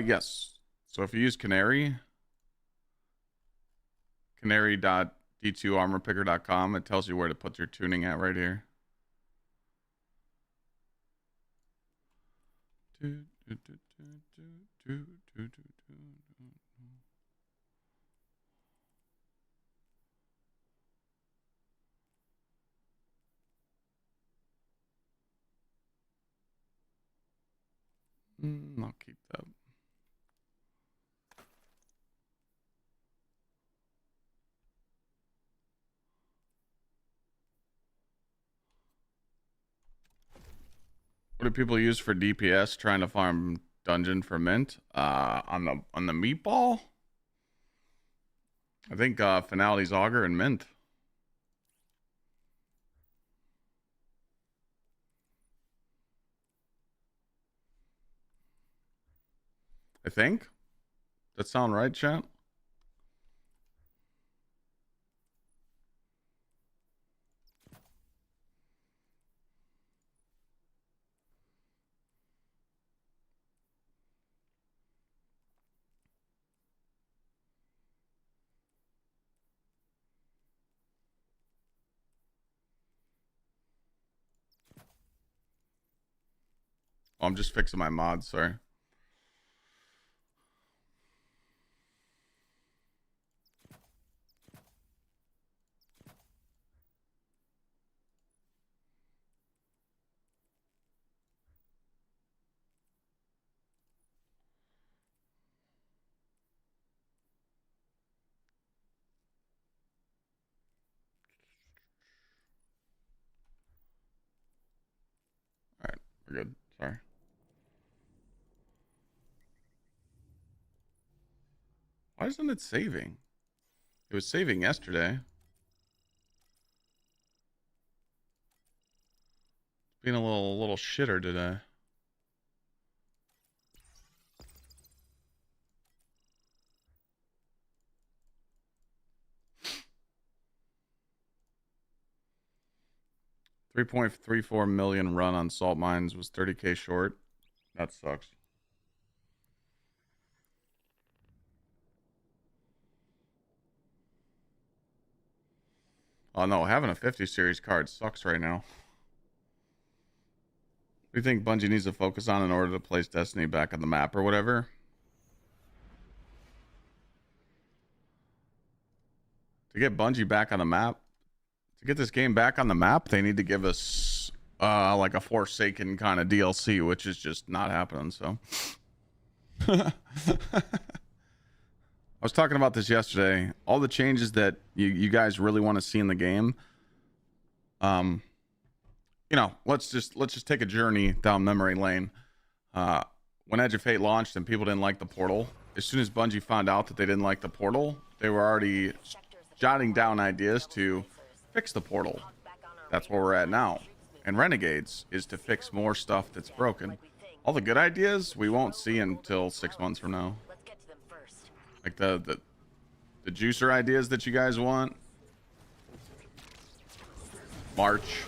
Yes. So if you use canary.d2armorpicker.com, it tells you where to put your tuning at right here. I'll keep that. What do people use for DPS trying to farm dungeon for mint? On the meatball? I think Finality's Augur and mint. I think. That sound right, chat? Oh, I'm just fixing my mods, sorry. All right, we're good. Sorry. Why isn't it saving? It was saving yesterday. Being a little shitter today. $3.34 million run on salt mines was 30K short. That sucks. Oh no, having a 50 series card sucks right now. What do you think Bungie needs to focus on in order to place Destiny back on the map or whatever? To get Bungie back on the map, to get this game back on the map, they need to give us like a Forsaken kind of DLC, which is just not happening. So I was talking about this yesterday. All the changes that you guys really want to see in the game. You know, let's just take a journey down memory lane. When Edge of Fate launched and people didn't like the portal, as soon as Bungie found out that they didn't like the portal, they were already jotting down ideas to fix the portal. That's where we're at now. And Renegades is to fix more stuff that's broken. All the good ideas we won't see until 6 months from now. Like the juicer ideas that you guys want. March.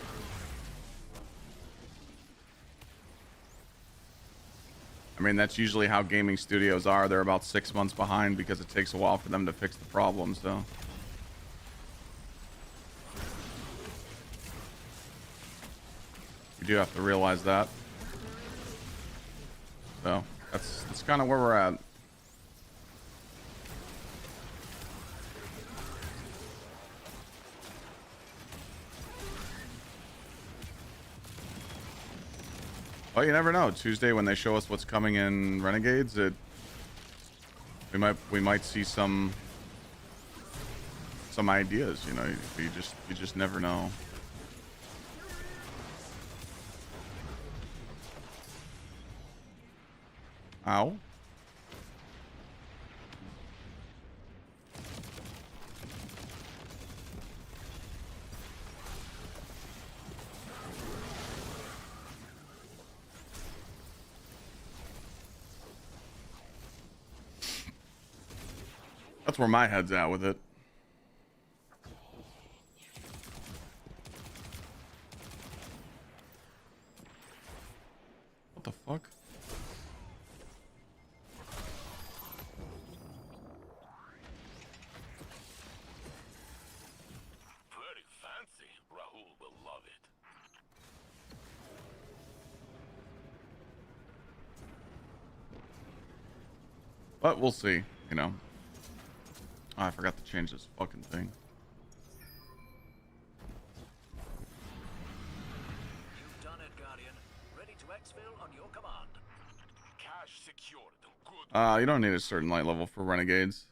I mean, that's usually how gaming studios are. They're about 6 months behind because it takes a while for them to fix the problems, though. do have to realize that. So that's kind of where we're at. Well, you never know. Tuesday when they show us what's coming in Renegades, we might see some ideas. You know, you just never know. Ow. That's where my head's at with it. What the fuck? Very fancy. Rahul will love it. But we'll see, you know. Oh, I forgot to change this fucking thing. You've done it, Guardian. Ready to exfil on your command. Cash secured. Good. You don't need a certain light level for Renegades.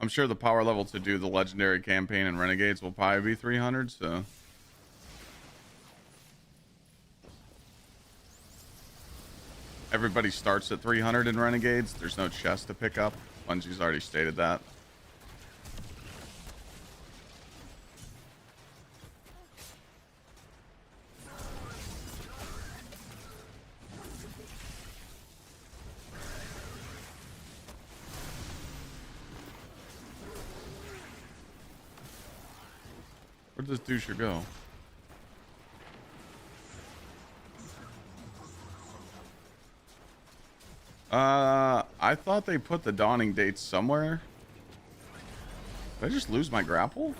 I'm sure the power level to do the legendary campaign in Renegades will probably be 300, so. Everybody starts at 300 in Renegades. There's no chest to pick up. Bungie's already stated that. Where'd this doucher go? I thought they put the dawning dates somewhere. Did I just lose my grapple?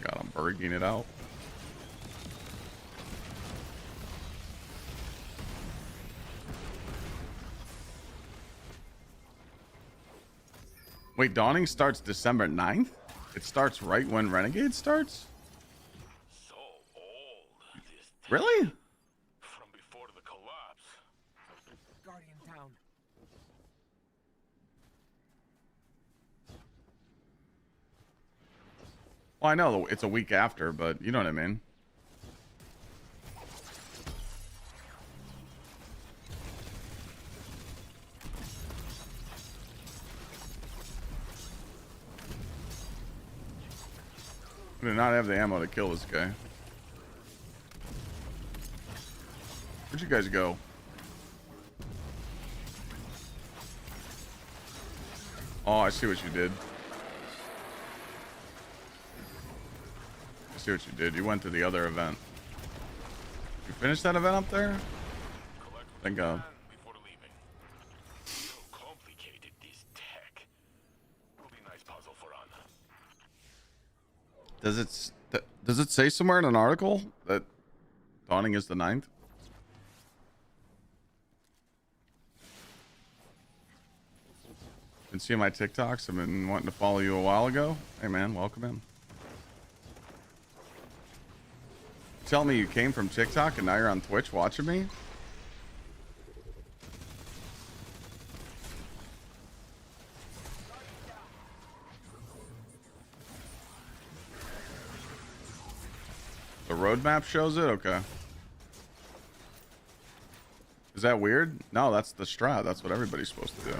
God, I'm burging it out. Wait, Dawning starts December 9th? It starts right when Renegade starts? So old. This Really? from before the collapse. Guardian down. Well, I know it's a week after, but you know what I mean. I do not have the ammo to kill this guy. Where'd you guys go? Oh, I see what you did. I see what you did. You went to the other event. You finished that event up there? Thank God. Before leaving. So complicated, this tech. Will be a nice puzzle for Anna. Does it say somewhere in an article that Dawning is the 9th? Been seeing my TikToks. I've been wanting to follow you a while ago. Hey man, welcome in. Tell me you came from TikTok and now you're on Twitch watching me? The roadmap shows it? Okay. Is that weird? No, that's the strat. That's what everybody's supposed to do.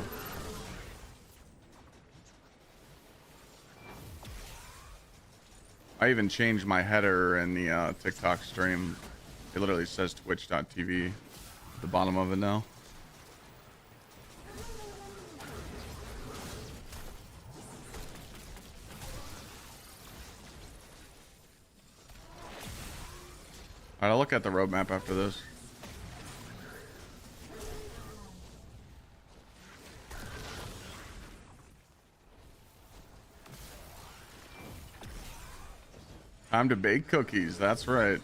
I even changed my header in the TikTok stream. It literally says twitch.tv at the bottom of it now. Alright, I'll look at the roadmap after this. Time to bake cookies, that's right.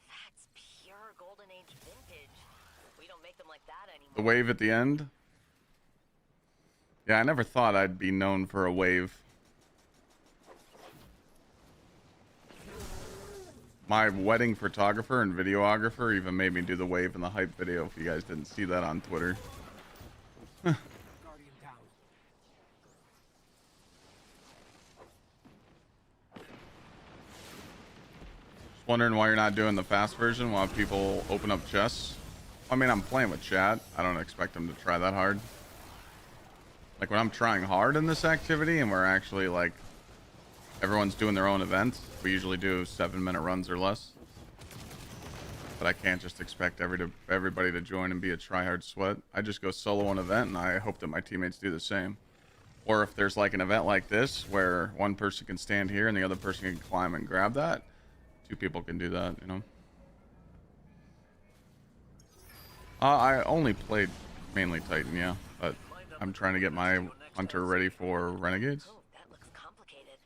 That's pure Golden Age vintage. We don't make them like that anymore. The wave at the end? Yeah, I never thought I'd be known for a wave. My wedding photographer and videographer even made me do the wave in the hype video, if you guys didn't see that on Twitter. Guardian down. Just wondering why you're not doing the fast version while people open up chests. I mean, I'm playing with chat. I don't expect them to try that hard. Like, when I'm trying hard in this activity and we're actually, like, everyone's doing their own events, we usually do 7-minute runs or less. But I can't just expect everybody to join and be a try-hard sweat. I just go solo an event, and I hope that my teammates do the same. Or if there's, like, an event like this where one person can stand here and the other person can climb and grab that, 2 people can do that, you know? I only played mainly Titan, yeah, but I'm trying to get my hunter ready for Renegades. Oh, that looks complicated.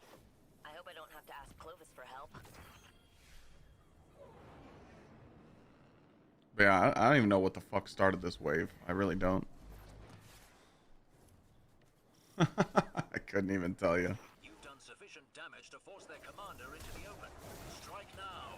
I hope I don't have to ask Clovis for help. But yeah, I don't even know what the fuck started this wave. I really don't. I couldn't even tell you. You've done sufficient damage to force their commander into the open. Strike now.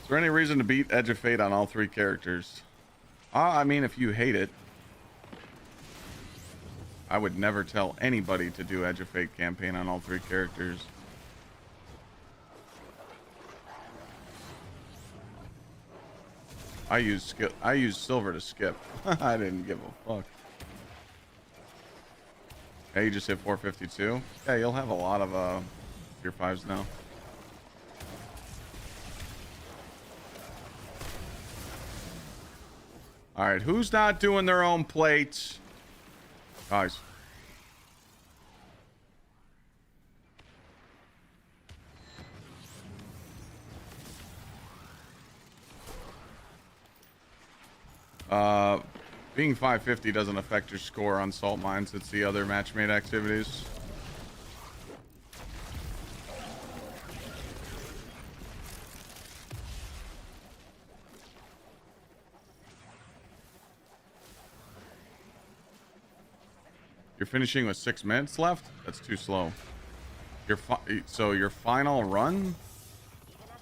Is there any reason to beat Edge of Fate on all 3 characters? I mean, if you hate it, I would never tell anybody to do Edge of Fate campaign on all 3 characters. I use silver to skip. I didn't give a fuck. Hey, you just hit 452. Yeah, you'll have a lot of tier 5s now. All right, who's not doing their own plates? Guys. Being 550 doesn't affect your score on salt mines. It's the other matchmade activities. You're finishing with 6 minutes left? That's too slow. So your final run,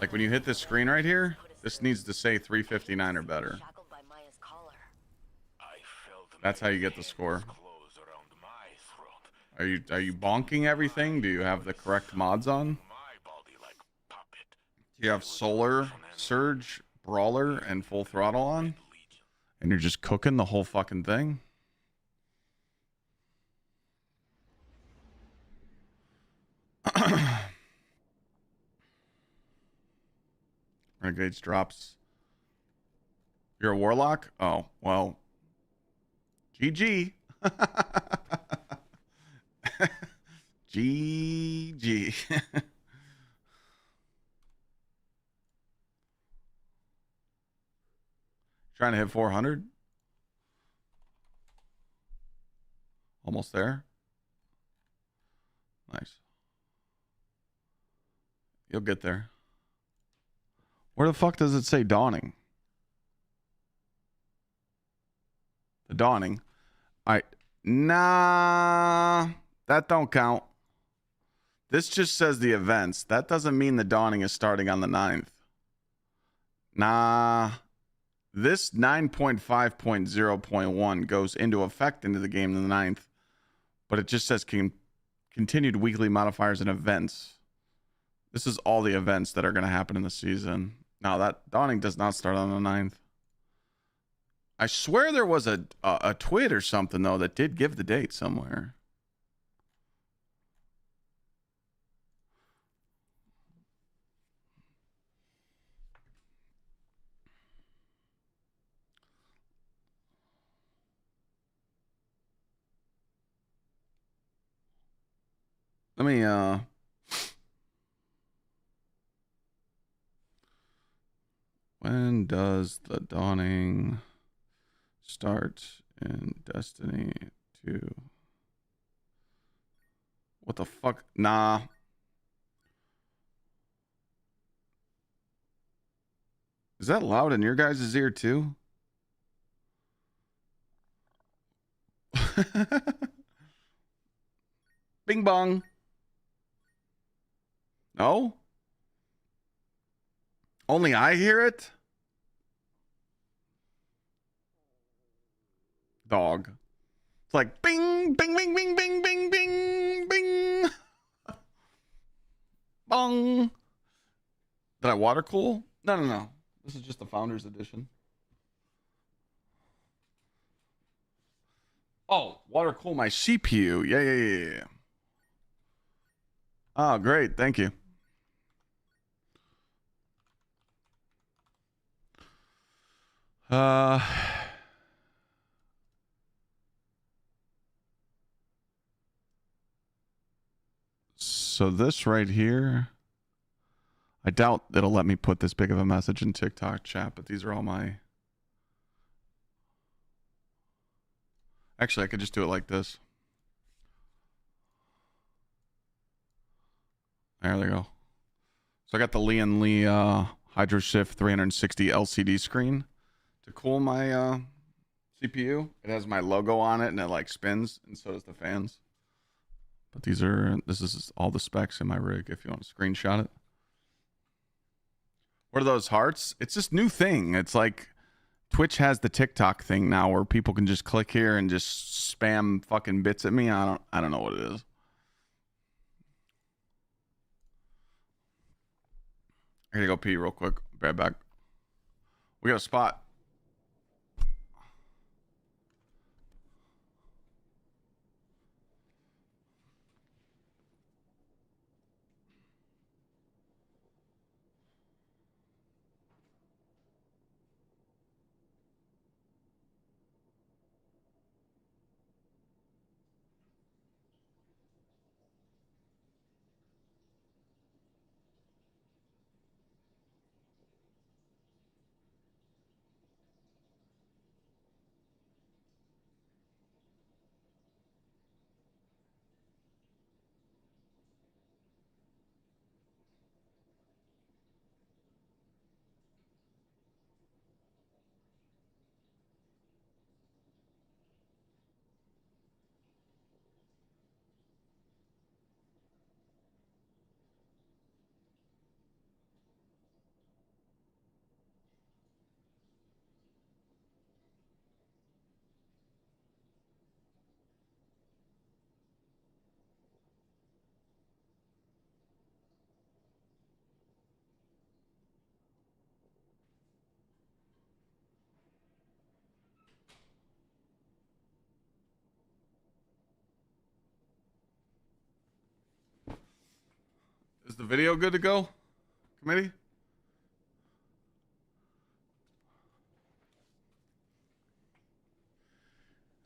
like when you hit this screen right here, this needs to say 359 or better. Shackled by Maya's collar. That's how you get the score. Are you bonking everything? Do you have the correct mods on? Do you have Solar, Surge, Brawler, and Full Throttle on? And you're just cooking the whole fucking thing? Renegades drops. You're a Warlock? Oh, well. GG. GG. Trying to hit 400? Almost there. Nice. You'll get there. Where the fuck does it say dawning? The dawning. Nah, that don't count. This just says the events. That doesn't mean the dawning is starting on the 9th. Nah. This 9.5.0.1 goes into effect into the game on the 9th, but it just says continued weekly modifiers and events. This is all the events that are going to happen in the season. Now, that dawning does not start on the 9th. I swear there was a tweet or something, though, that did give the date somewhere. Let me, when does the dawning start in Destiny 2? What the fuck? Nah. Is that loud in your guys' ear too? Bing bong. No? Only I hear it? Dog. It's like bing, bing, bing, bing, bing, bing, bing, bing. Bong. Did I water cool? No. This is just the Founders Edition. Oh, water cool my CPU. Yeah. Oh, great. Thank you. So this right here, I doubt it'll let me put this big of a message in TikTok chat, but these are all my... Actually, I could just do it like this. There they go. So I got the Lee Hydro Shift 360 LCD screen to cool my CPU. It has my logo on it and it like spins, and so does the fans. But this is all the specs in my rig if you want to screenshot it. What are those hearts? It's this new thing. It's like Twitch has the TikTok thing now where people can just click here and just spam fucking bits at me. I don't know what it is. I gotta go pee real quick. Be right back. We got a spot. Is the video good to go, committee?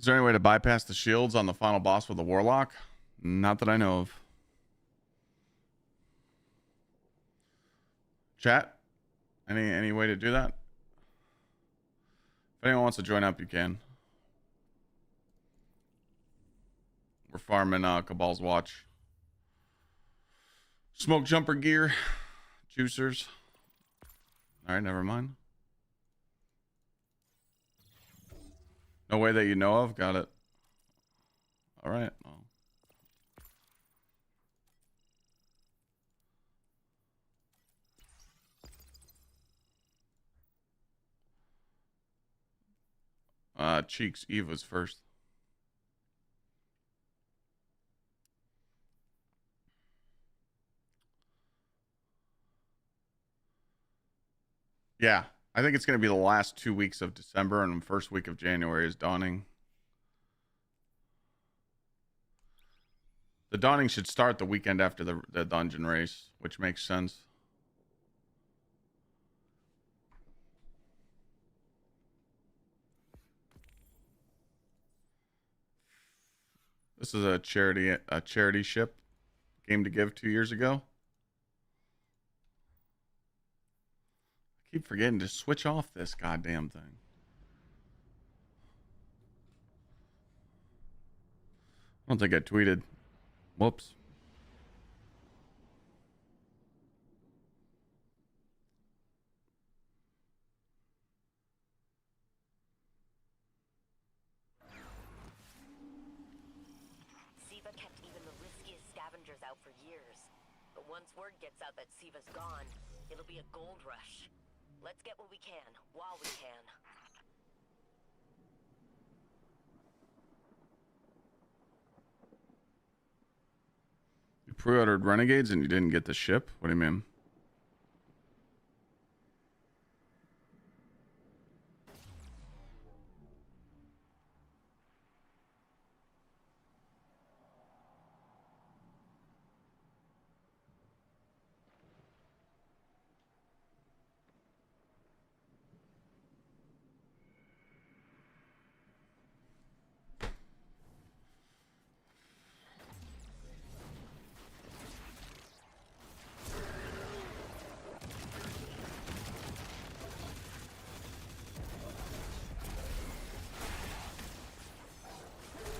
Is there any way to bypass the shields on the final boss with the Warlock? Not that I know of. Chat? Any way to do that? If anyone wants to join up, you can. We're farming Cabal's Watch. Smoke jumper gear. Juicers. Alright, never mind. No way that you know of? Got it. Alright. Well. Cheeks, Eva's first. Yeah, I think it's going to be the last 2 weeks of December and first week of January is dawning. The dawning should start the weekend after the dungeon race, which makes sense. This is a charity ship game to give 2 years ago. I keep forgetting to switch off this goddamn thing. I don't think I tweeted. Whoops. Siva kept even the riskiest scavengers out for years. But once word gets out that Siva's gone, it'll be a gold rush. Let's get what we can, while we can. You pre-ordered Renegades and you didn't get the ship? What do you mean?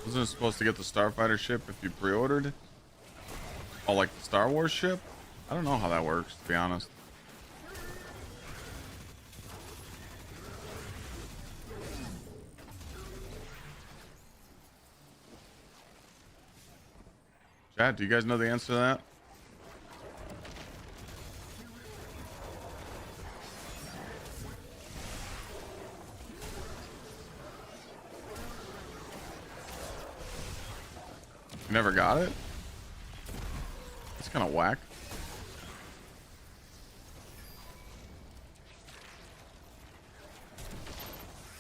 Wasn't it supposed to get the Starfighter ship if you pre-ordered? Oh, like the Star Wars ship? I don't know how that works, to be honest. Chat, do you guys know the answer to that? You never got it? It's kind of whack.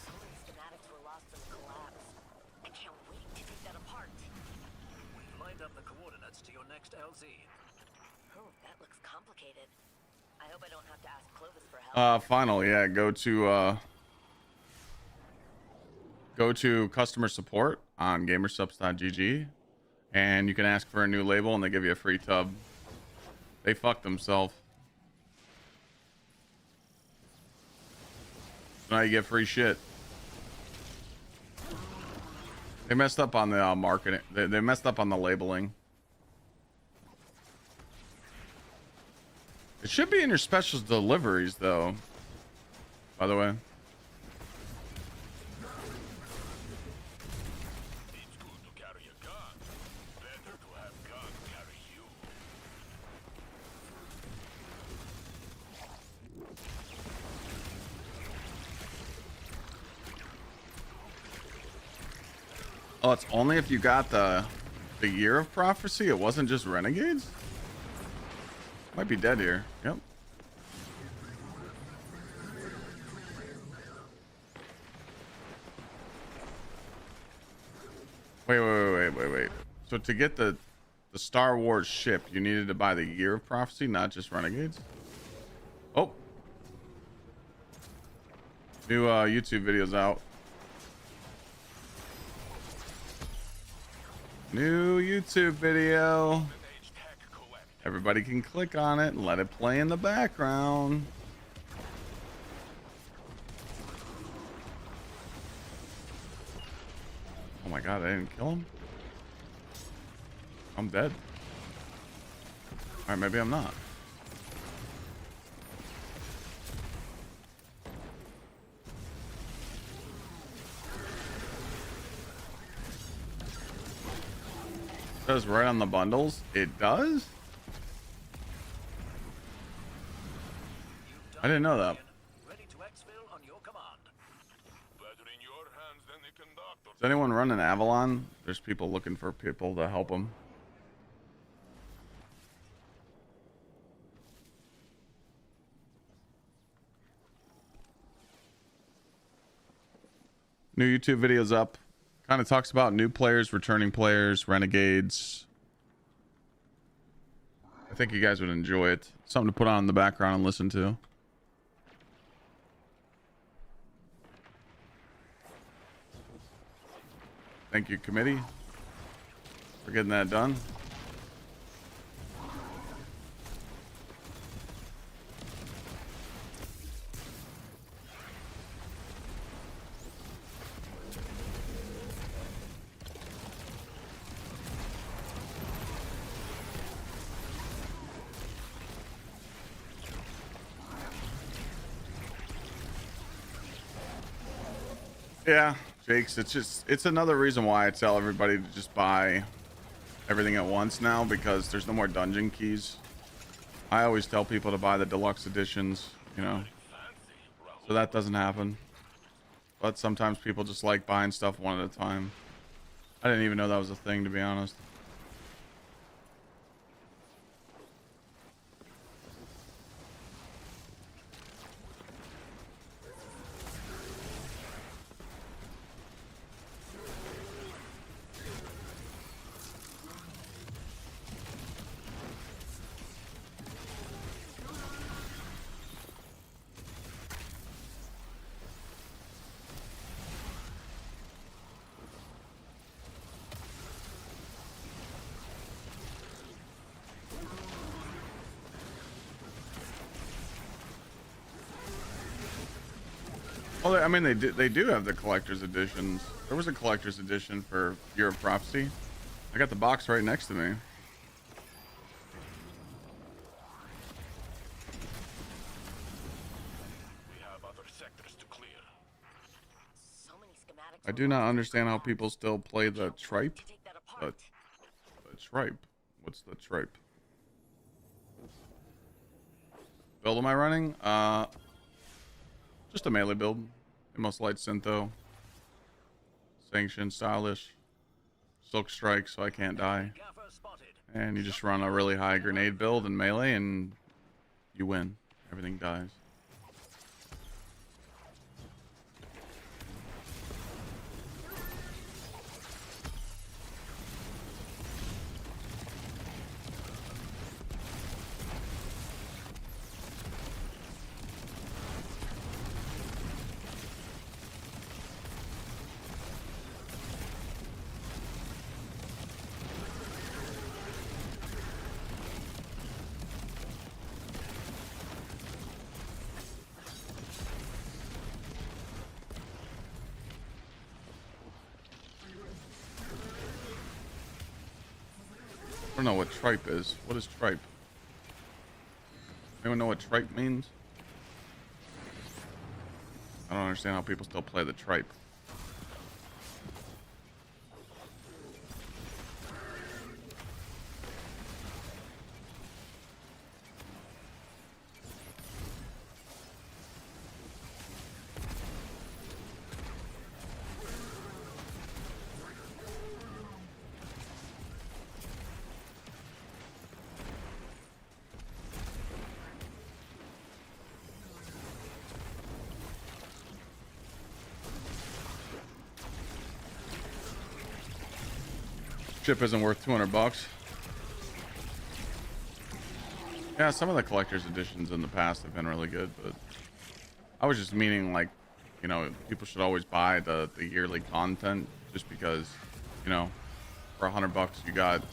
So many schematics were lost in the collapse. I can't wait to take that apart. We've lined up the coordinates to your next LZ. Oh, that looks complicated. I hope I don't have to ask Clovis for help. Finally, yeah, go to customer support on gamersubs.gg and you can ask for a new label and they give you a free tub. They fucked themselves. So now you get free shit. They messed up on the marketing. They messed up on the labeling. It should be in your special deliveries, though. By the way. It's good to carry a gun. Better to have guns carry you. Oh, it's only if you got the Year of Prophecy. It wasn't just Renegades. Might be dead here. Yep. Wait. So to get the Star Wars ship, you needed to buy the Year of Prophecy, not just Renegades? Oh. New YouTube videos out. New YouTube video. Everybody can click on it and let it play in the background. Oh my god, I didn't kill him? I'm dead. Alright, maybe I'm not. It does right on the bundles. It does? I didn't know that. Ready to exfil on your command. Better in your hands than the conductor. Does anyone run an Avalon? There's people looking for people to help them. New YouTube videos up. Kind of talks about new players, returning players, renegades. I think you guys would enjoy it. Something to put on in the background and listen to. Thank you, committee, for getting that done. Yeah, Jakes, it's another reason why I tell everybody to just buy everything at once now, because there's no more dungeon keys. I always tell people to buy the deluxe editions, you know, so that doesn't happen. But sometimes people just like buying stuff one at a time. I didn't even know that was a thing, to be honest. Well, I mean, they do have the collector's editions. There was a collector's edition for Year of Prophecy. I got the box right next to me. We have other sectors to clear. So many schematics. I do not understand how people still play the tripe. To take that apart. The tripe. What's the tripe? Build am I running? Just a melee build. Most light syntho. Sanction, stylish. Silk strike, so I can't die. Gaffer spotted. And you just run a really high grenade build in melee and you win. Everything dies. I don't know what tripe is. What is tripe? Anyone know what tripe means? I don't understand how people still play the tripe. Chip isn't worth 200 bucks. Yeah, some of the collector's editions in the past have been really good, but I was just meaning, like, you know, people should always buy the yearly content, just because, you know, for 100 bucks you got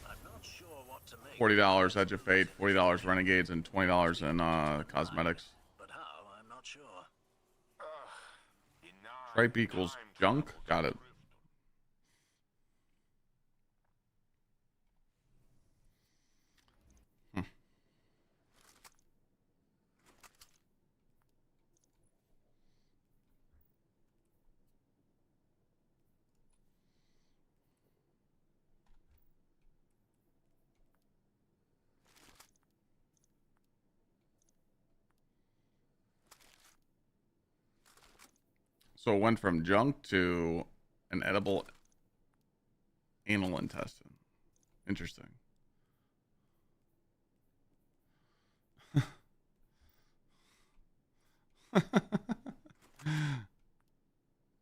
I'm not sure what to make. $40 Edge of Fate, $40 Renegades, and $20 in cosmetics. But how? I'm not sure. Tripe equals junk? Got it. So it went from junk to an edible anal intestine. Interesting.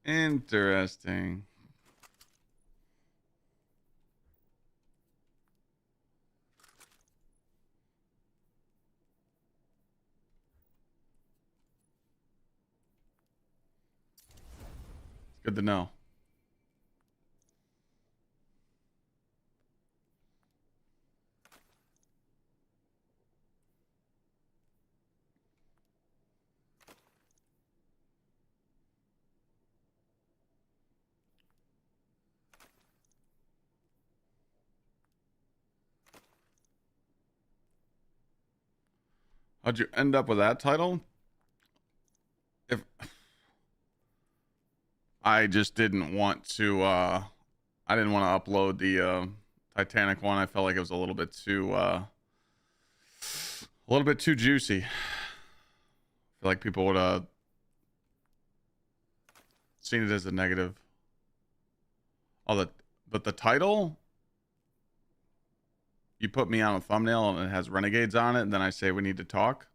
Interesting. It's good to know. How'd you end up with that title? If I just didn't want to, I didn't want to upload the Titanic one. I felt like it was a little bit too juicy. I feel like people would have seen it as a negative. But the title, you put me on a thumbnail and it has Renegades on it, and then I say we need to talk.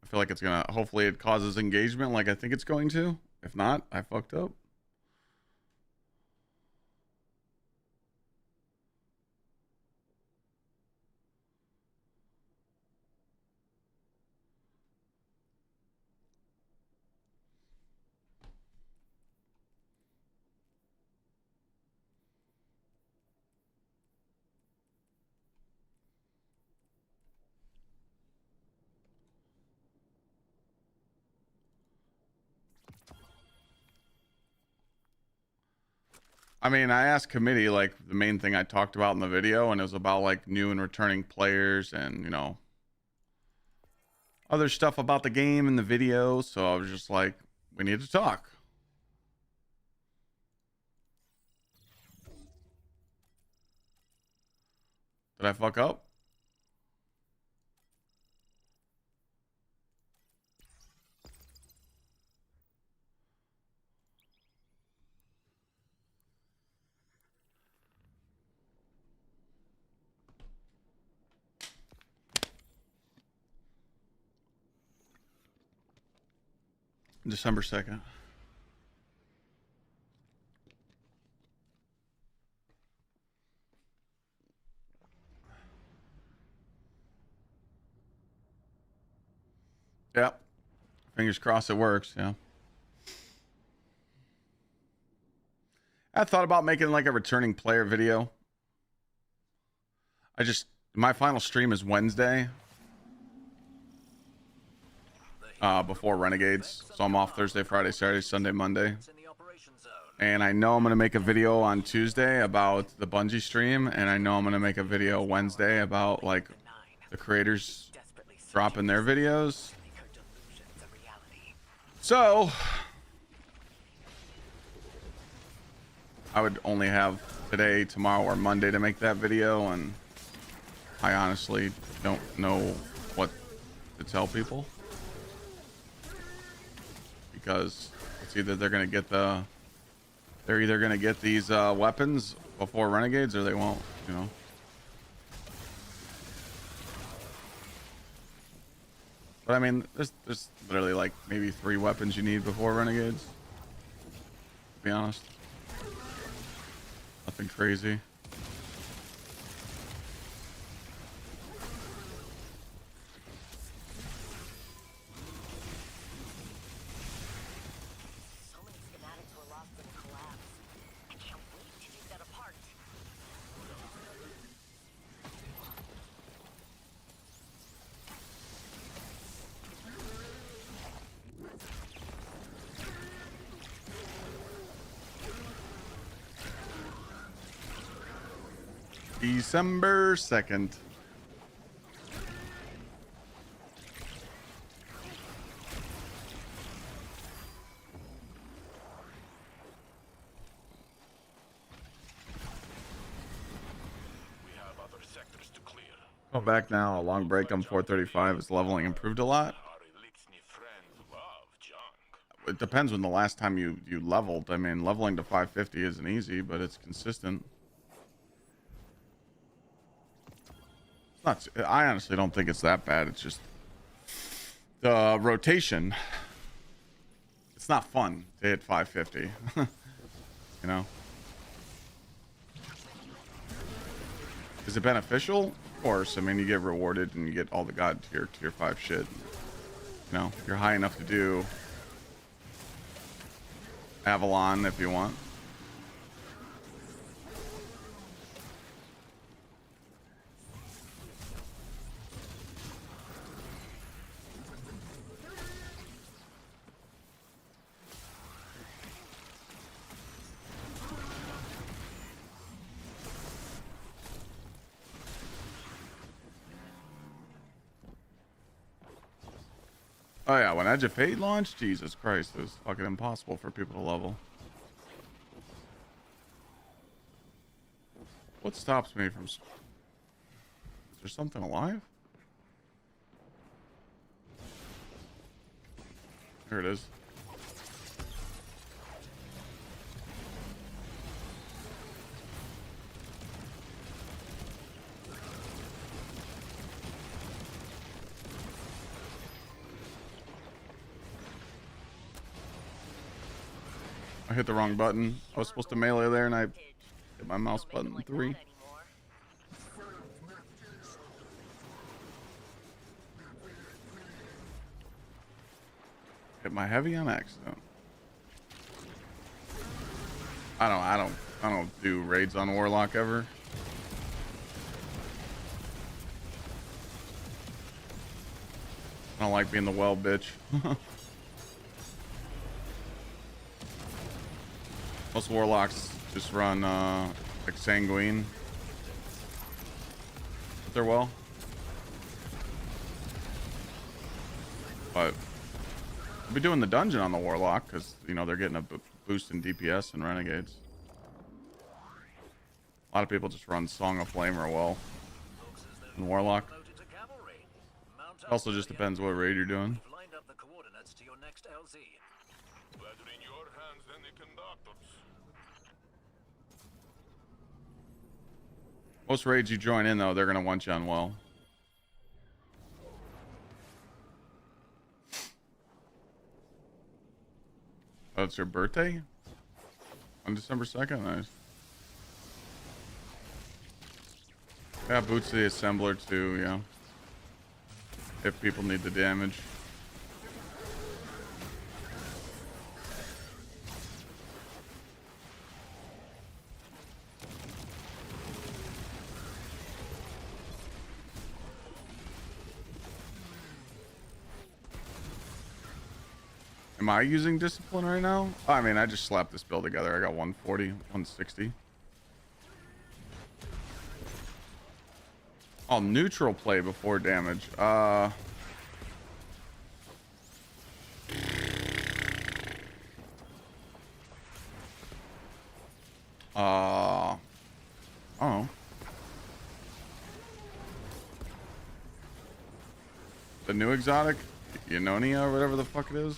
I feel like it's gonna, hopefully it causes engagement like I think it's going to. If not, I fucked up. I mean, I asked committee like the main thing I talked about in the video, and it was about like new and returning players and, you know, other stuff about the game and the video. So I was just like, we need to talk. Did I fuck up? December 2nd. Yeah. Fingers crossed it works. Yeah. I thought about making like a returning player video. My final stream is Wednesday. Before Renegades. So I'm off Thursday, Friday, Saturday, Sunday, Monday. And I know I'm going to make a video on Tuesday about the Bungie stream. And I know I'm going to make a video Wednesday about like the creators dropping their videos. So I would only have today, tomorrow, or Monday to make that video. And I honestly don't know what to tell people. Because it's either they're either gonna get these weapons before Renegades, or they won't, you know. But I mean, there's literally like maybe 3 weapons you need before Renegades. To be honest, nothing crazy. December 2nd. Come back now. A long break. I'm 435. Is leveling improved a lot? It depends when the last time you leveled. I mean, leveling to 550 isn't easy, but it's consistent. It's not. I honestly don't think it's that bad. It's just The rotation. It's not fun to hit 550. You know? Is it beneficial? Of course. I mean, you get rewarded and you get all the god tier 5 shit. You know, you're high enough to do Avalon if you want. Oh yeah, when Edge of Fate launched, Jesus Christ, it was fucking impossible for people to level. What stops me from... Is there something alive? There it is. I hit the wrong button. I was supposed to melee there and I hit my mouse button 3. Hit my heavy on accident. I don't do raids on Warlock ever. I don't like being the well bitch. Most Warlocks just run like Sanguine. But they're well. But I'll be doing the dungeon on the Warlock because, you know, they're getting a boost in DPS and Renegades. A lot of people just run Song of Flame or well in Warlock. It also just depends what raid you're doing. Lined up the coordinates to your next LZ. Better in your hands than the conductors. Most raids you join in, though, they're going to want you on well. Oh, it's your birthday? On December 2nd? Nice. Yeah, boots the assembler too, yeah. If people need the damage. Am I using discipline right now? I mean, I just slapped this build together. I got 140, 160. Oh, neutral play before damage. I don't know. The new exotic, Iononia or whatever the fuck it is.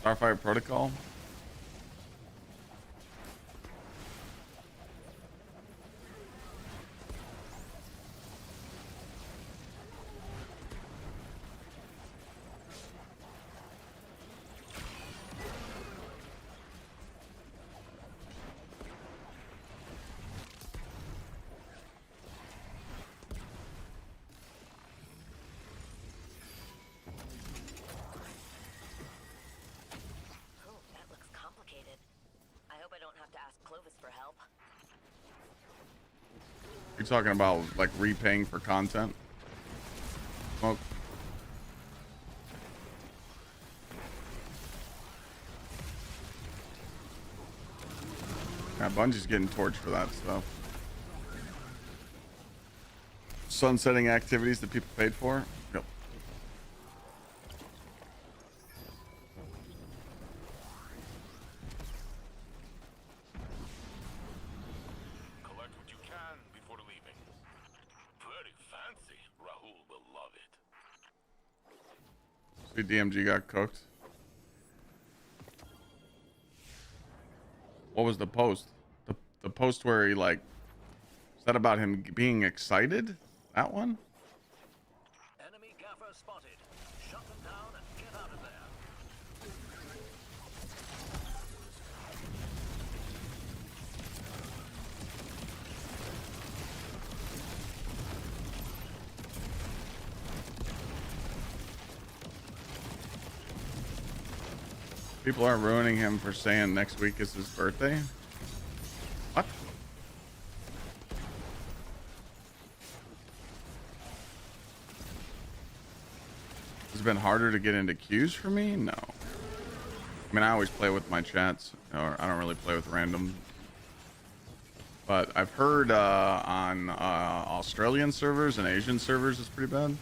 Starfire Protocol. You're talking about like repaying for content? Smoke. Yeah, Bungie's getting torched for that stuff. Sunsetting activities that people paid for. Yep. Collect what you can before leaving. Very fancy. Rahul will love it. See, DMG got cooked. What was the post? The post where he like, is that about him being excited? That one? Enemy gaffer spotted. Shut them down and get out of there. People aren't ruining him for saying next week is his birthday. What? It's been harder to get into queues for me? No. I mean, I always play with my chats, or I don't really play with random. But I've heard on Australian servers and Asian servers it's pretty bad.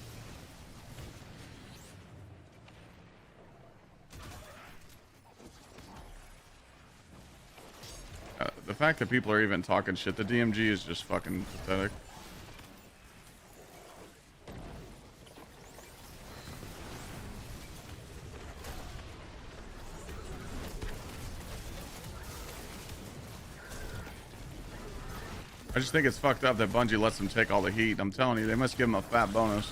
The fact that people are even talking shit to DMG is just fucking pathetic. I just think it's fucked up that Bungie lets them take all the heat. I'm telling you, they must give them a fat bonus.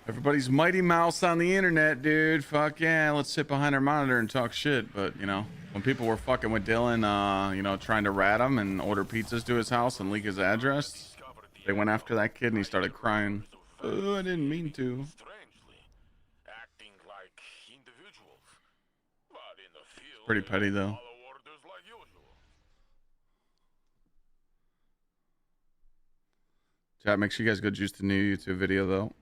Everybody's Mighty Mouse on the internet, dude. Fuck yeah, let's sit behind our monitor and talk shit. But, you know, when people were fucking with Dylan, you know, trying to rat him and order pizzas to his house and leak his address, they went after that kid and he started crying. Oh, I didn't mean to. Strangely, acting like individuals. But in the field, Pretty petty, though. follow orders like usual. Chat, make sure you guys go juice the new YouTube video, though.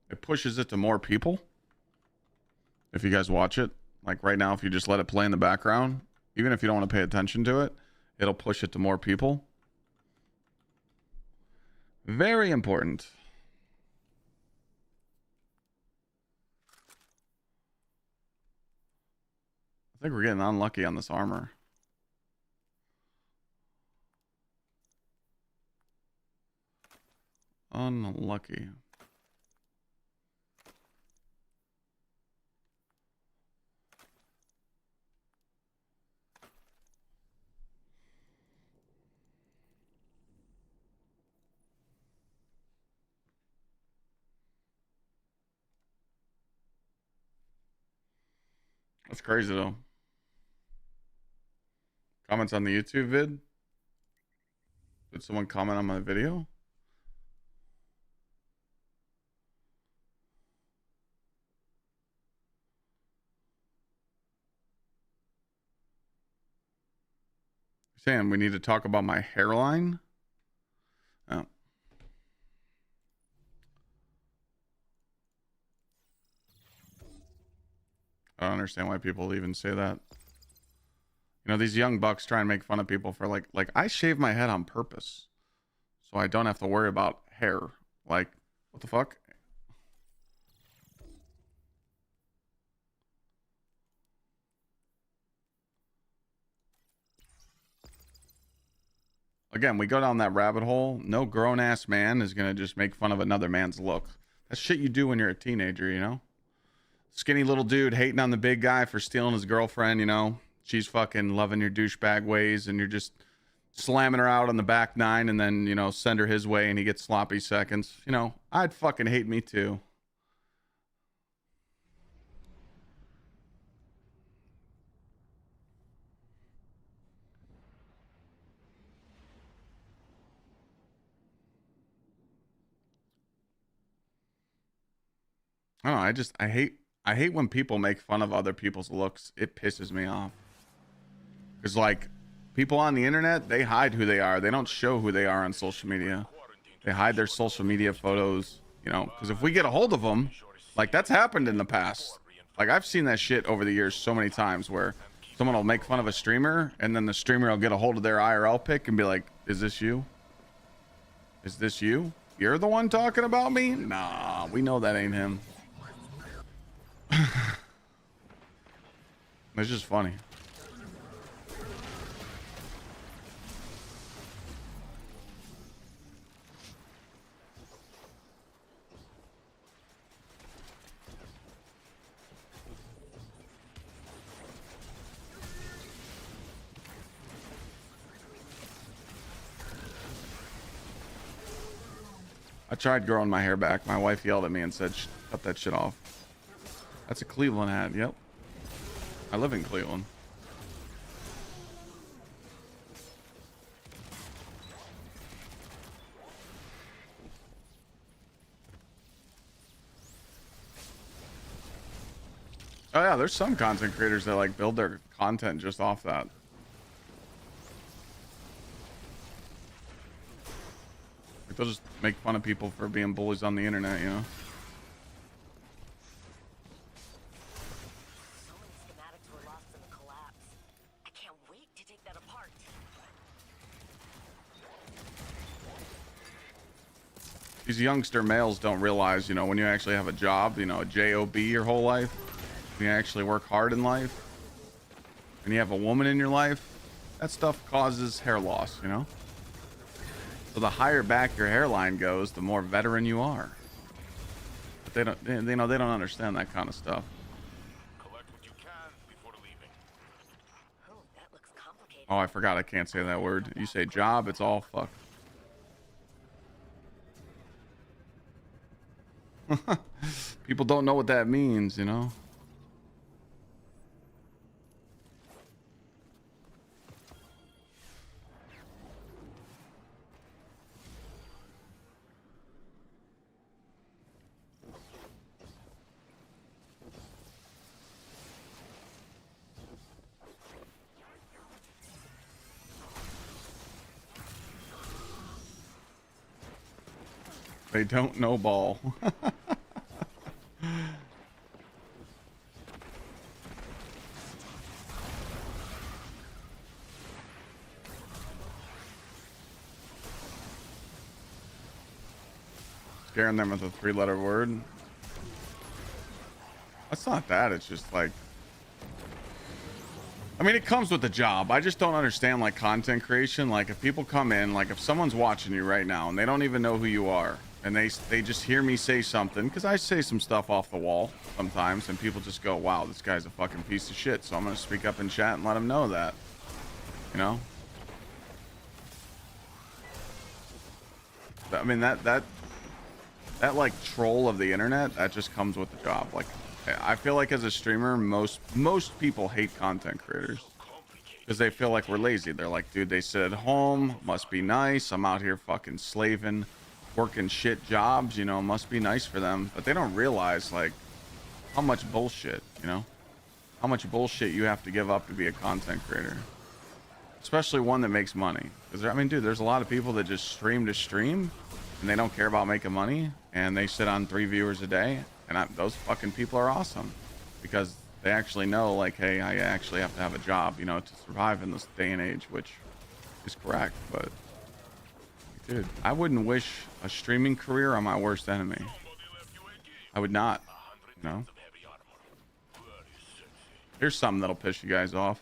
It pushes it to more people. If you guys watch it, like right now, if you just let it play in the background, even if you don't want to pay attention to it, it'll push it to more people. Very important. I think we're getting unlucky on this armor. Unlucky. That's crazy though. Comments on the YouTube vid? Did someone comment on my video? Saying we need to talk about my hairline? Oh. I don't understand why people even say that. You know, these young bucks try and make fun of people for like I shave my head on purpose so I don't have to worry about hair. Like, what the fuck? Again, we go down that rabbit hole. No grown-ass man is going to just make fun of another man's look. That's shit you do when you're a teenager, you know? Skinny little dude hating on the big guy for stealing his girlfriend, you know? She's fucking loving your douchebag ways, and you're just slamming her out on the back nine, and then, you know, send her his way, and he gets sloppy seconds. You know, I'd fucking hate me too. I don't know, I hate when people make fun of other people's looks. It pisses me off. Because, like, people on the internet, they hide who they are. They don't show who they are on social media. They hide their social media photos, you know, because if we get a hold of them, like, that's happened in the past. Like, I've seen that shit over the years so many times where someone will make fun of a streamer, and then the streamer will get a hold of their IRL pic and be like, is this you? Is this you? You're the one talking about me? Nah, we know that ain't him. It's just funny. I tried growing my hair back. My wife yelled at me and said, cut that shit off. That's a Cleveland hat. Yep. I live in Cleveland. Oh yeah, there's some content creators that like build their content just off that. Like, they'll just make fun of people for being bullies on the internet, you know? So many schematics were lost in the collapse. I can't wait to take that apart. These youngster males don't realize, you know, when you actually have a job, you know, a job your whole life, when you actually work hard in life, and you have a woman in your life, that stuff causes hair loss, you know? So the higher back your hairline goes, the more veteran you are. But they don't understand that kind of stuff. Collect what you can before leaving. Oh, that looks complicated. Oh, I forgot I can't say that word. You say job, it's all fuck. People don't know what that means, you know? They don't know ball. Scaring them with a 3-letter word. That's not that. It's just like, I mean, it comes with the job. I just don't understand like content creation. Like if people come in, like if someone's watching you right now and they don't even know who you are, and they just hear me say something, because I say some stuff off the wall sometimes, and people just go, wow, this guy's a fucking piece of shit. So I'm going to speak up in chat and let them know that, you know? I mean, that like troll of the internet, that just comes with the job. Like, I feel like as a streamer, most people hate content creators because they feel like we're lazy. They're like, dude, they sit at home, must be nice. I'm out here fucking slaving, working shit jobs, you know, must be nice for them. But they don't realize like how much bullshit, you know, how much bullshit you have to give up to be a content creator, especially one that makes money. Because I mean, dude, there's a lot of people that just stream to stream and they don't care about making money, and they sit on 3 viewers a day. And those fucking people are awesome because they actually know, like, hey, I actually have to have a job, you know, to survive in this day and age, which is correct. But, dude, I wouldn't wish a streaming career on my worst enemy. I would not, you know. Here's something that'll piss you guys off.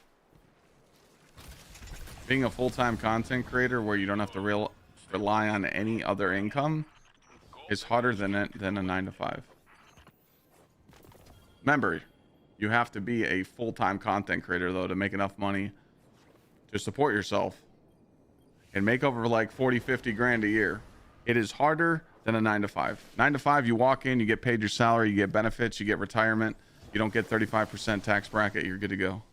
Being a full-time content creator where you don't have to rely on any other income is harder than a 9-to-5. Remember, you have to be a full-time content creator, though, to make enough money to support yourself and make over like 40-50 grand a year. It is harder than a 9-to-5. 9-to-5, you walk in, you get paid your salary, you get benefits, you get retirement, you don't get 35% tax bracket, you're good to go.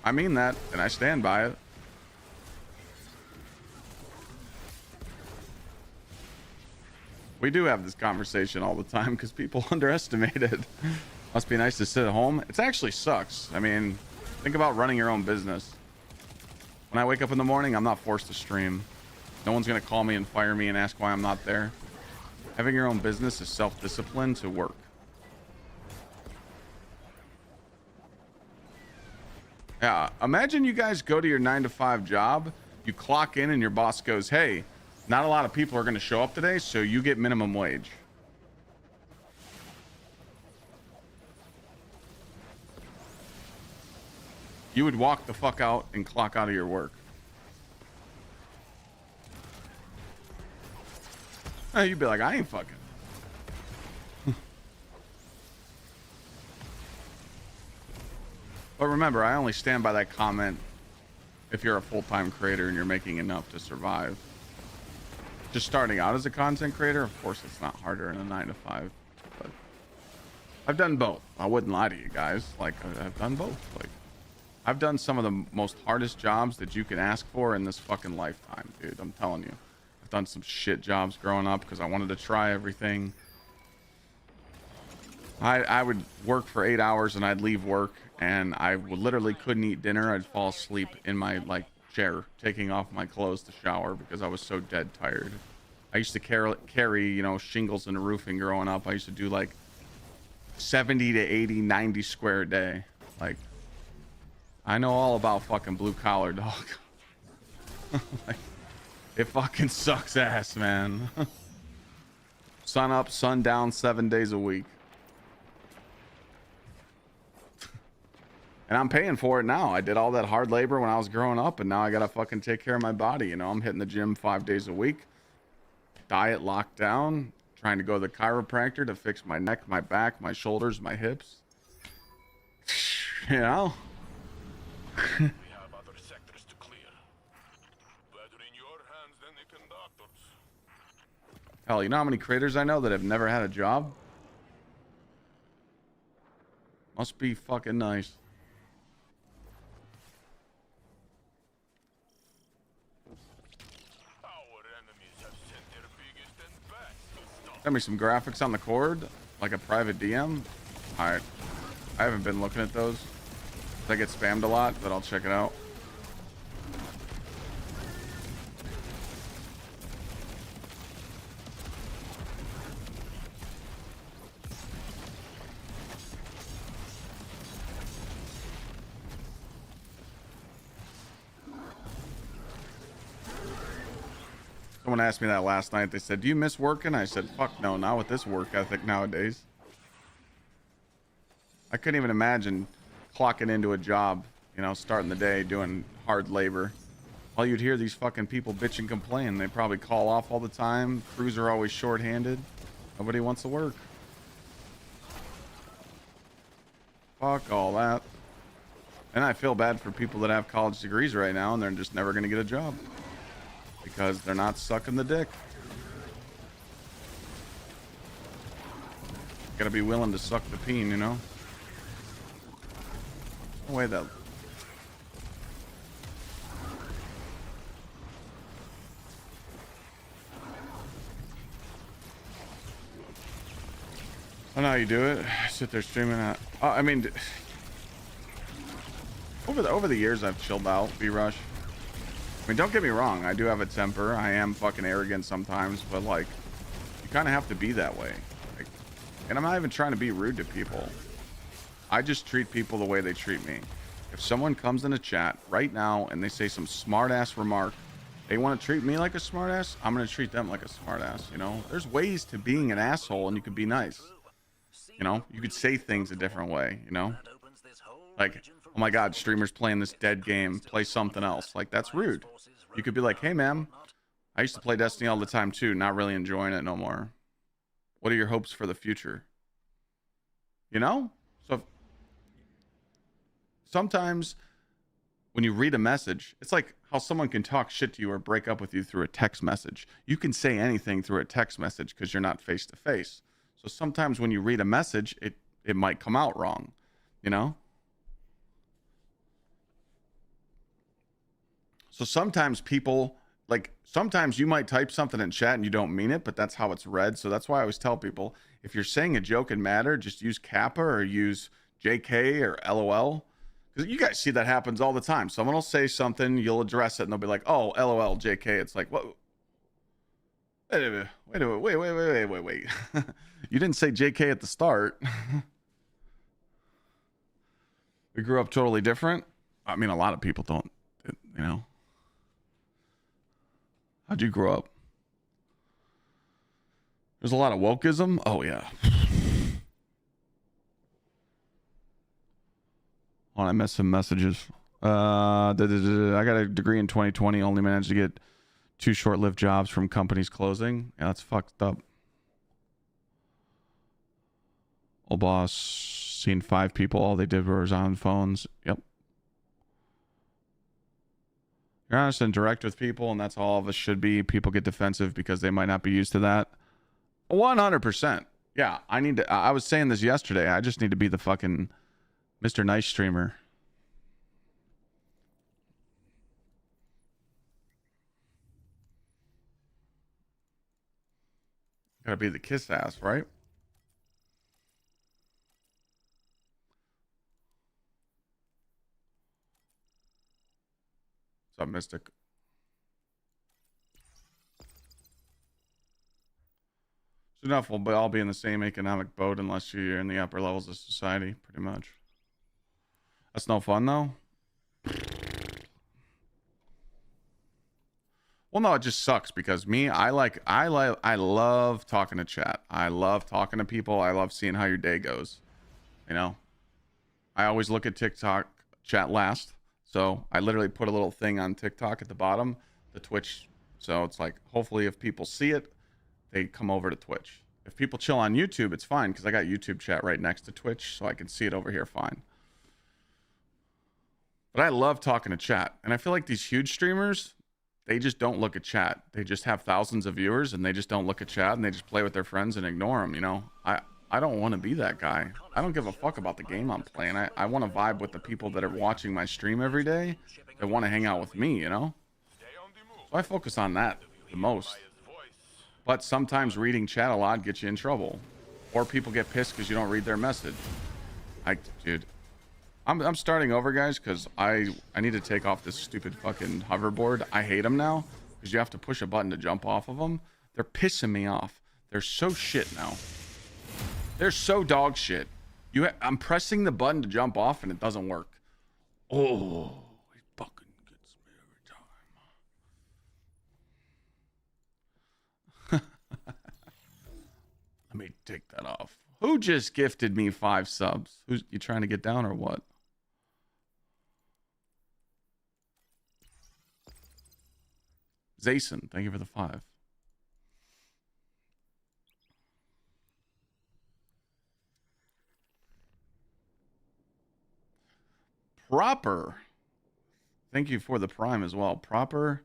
I mean that, and I stand by it. We do have this conversation all the time because people underestimate it. Must be nice to sit at home. It actually sucks. I mean, think about running your own business. When I wake up in the morning, I'm not forced to stream. No one's going to call me and fire me and ask why I'm not there. Having your own business is self-discipline to work. Yeah, imagine you guys go to your 9-to-5 job, you clock in and your boss goes, hey, not a lot of people are going to show up today, so you get minimum wage. You would walk the fuck out and clock out of your work. You'd be like, I ain't fucking. But remember, I only stand by that comment if you're a full-time creator and you're making enough to survive. Just starting out as a content creator, of course, it's not harder in a 9 to 5. But I've done both. I wouldn't lie to you guys. Like, I've done both. Like, I've done some of the most hardest jobs that you can ask for in this fucking lifetime, dude. I'm telling you. I've done some shit jobs growing up because I wanted to try everything. I would work for 8 hours and I'd leave work and I would literally couldn't eat dinner. I'd fall asleep in my like chair, taking off my clothes to shower because I was so dead tired. I used to carry, you know, shingles and roofing growing up. I used to do like 70 to 80, 90 square a day. Like, I know all about fucking blue collar, dog. Like, it fucking sucks ass, man. Sun up, sun down, 7 days a week. And I'm paying for it now. I did all that hard labor when I was growing up, and now I gotta fucking take care of my body. You know, I'm hitting the gym 5 days a week. Diet locked down. Trying to go to the chiropractor to fix my neck, my back, my shoulders, my hips. You know? We have other sectors to clear. Better in your hands than the conductors. Hell, you know how many creators I know that have never had a job? Must be fucking nice. Send me some graphics on the cord, like a private DM. Alright. I haven't been looking at those. I get spammed a lot, but I'll check it out. Someone asked me that last night. They said, do you miss working? I said, fuck no, not with this work ethic nowadays. I couldn't even imagine clocking into a job, you know, starting the day doing hard labor. All you'd hear these fucking people bitch and complain. They probably call off all the time. Crews are always short-handed. Nobody wants to work. Fuck all that. And I feel bad for people that have college degrees right now and they're just never going to get a job. Because they're not sucking the dick. Gotta be willing to suck the peen, you know? No way that... I know how you do it. Sit there streaming at... I mean... Over the years, I've chilled out, B-Rush. I mean, don't get me wrong. I do have a temper. I am fucking arrogant sometimes, but like, you kind of have to be that way. Like, and I'm not even trying to be rude to people. I just treat people the way they treat me. If someone comes in a chat right now and they say some smart ass remark, they want to treat me like a smart ass, I'm going to treat them like a smart ass. You know, there's ways to being an asshole and you can be nice. You know, you could say things a different way, you know, like, oh my God, streamers playing this dead game, play something else. Like, that's rude. You could be like, hey, man, I used to play Destiny all the time, too. Not really enjoying it no more. What are your hopes for the future? You know? So sometimes when you read a message, it's like how someone can talk shit to you or break up with you through a text message. You can say anything through a text message because you're not face to face. So sometimes when you read a message, it might come out wrong, you know? So sometimes people, like, sometimes you might type something in chat and you don't mean it, but that's how it's read. So that's why I always tell people, if you're saying a joke and matter, just use Kappa or use JK or LOL. Because you guys see that happens all the time. Someone will say something, you'll address it, and they'll be like, oh, LOL, JK. It's like, what? Wait. You didn't say JK at the start. We grew up totally different. I mean, a lot of people don't, you know. How'd you grow up? There's a lot of wokeism. Oh, yeah. Oh, I missed some messages. I got a degree in 2020. Only managed to get 2 short-lived jobs from companies closing. Yeah, that's fucked up. Old boss seen 5 people. All they did was on phones. Yep. You're honest and direct with people, and that's how all of us should be. People get defensive because they might not be used to that. 100%. Yeah, I need to. I was saying this yesterday. I just need to be the fucking Mr. Nice streamer. Gotta be the kiss ass, right? What's up, Mystic? Soon enough, we'll all be in the same economic boat unless you're in the upper levels of society, pretty much. That's no fun, though. Well, no, it just sucks because I love talking to chat. I love talking to people. I love seeing how your day goes. You know, I always look at TikTok chat last. So I literally put a little thing on TikTok at the bottom, the Twitch. So it's like, hopefully if people see it, they come over to Twitch. If people chill on YouTube, it's fine because I got YouTube chat right next to Twitch, so I can see it over here fine. But I love talking to chat. And I feel like these huge streamers, they just don't look at chat. They just have thousands of viewers and they just don't look at chat and they just play with their friends and ignore them, you know? I don't want to be that guy. I don't give a fuck about the game I'm playing. I want to vibe with the people that are watching my stream every day that want to hang out with me, you know? So I focus on that the most. But sometimes reading chat a lot gets you in trouble. Or people get pissed because you don't read their message. Dude. I'm starting over, guys, because I need to take off this stupid fucking hoverboard. I hate them now because you have to push a button to jump off of them. They're pissing me off. They're so shit now. They're so dog shit. I'm pressing the button to jump off and it doesn't work. Oh, it fucking gets me every time. Let me take that off. Who just gifted me 5 subs? Who's you trying to get down or what? Zason, thank you for the 5. Proper. Thank you for the prime as well. Proper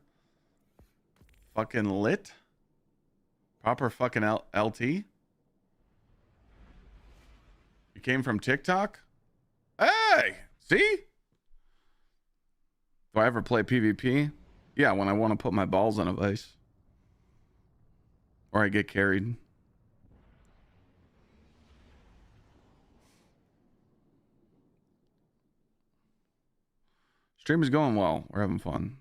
fucking lit. Proper fucking LT. You came from TikTok? Hey, see? Do I ever play PvP? Yeah, when I want to put my balls on a vise. Or I get carried. Stream is going well. We're having fun.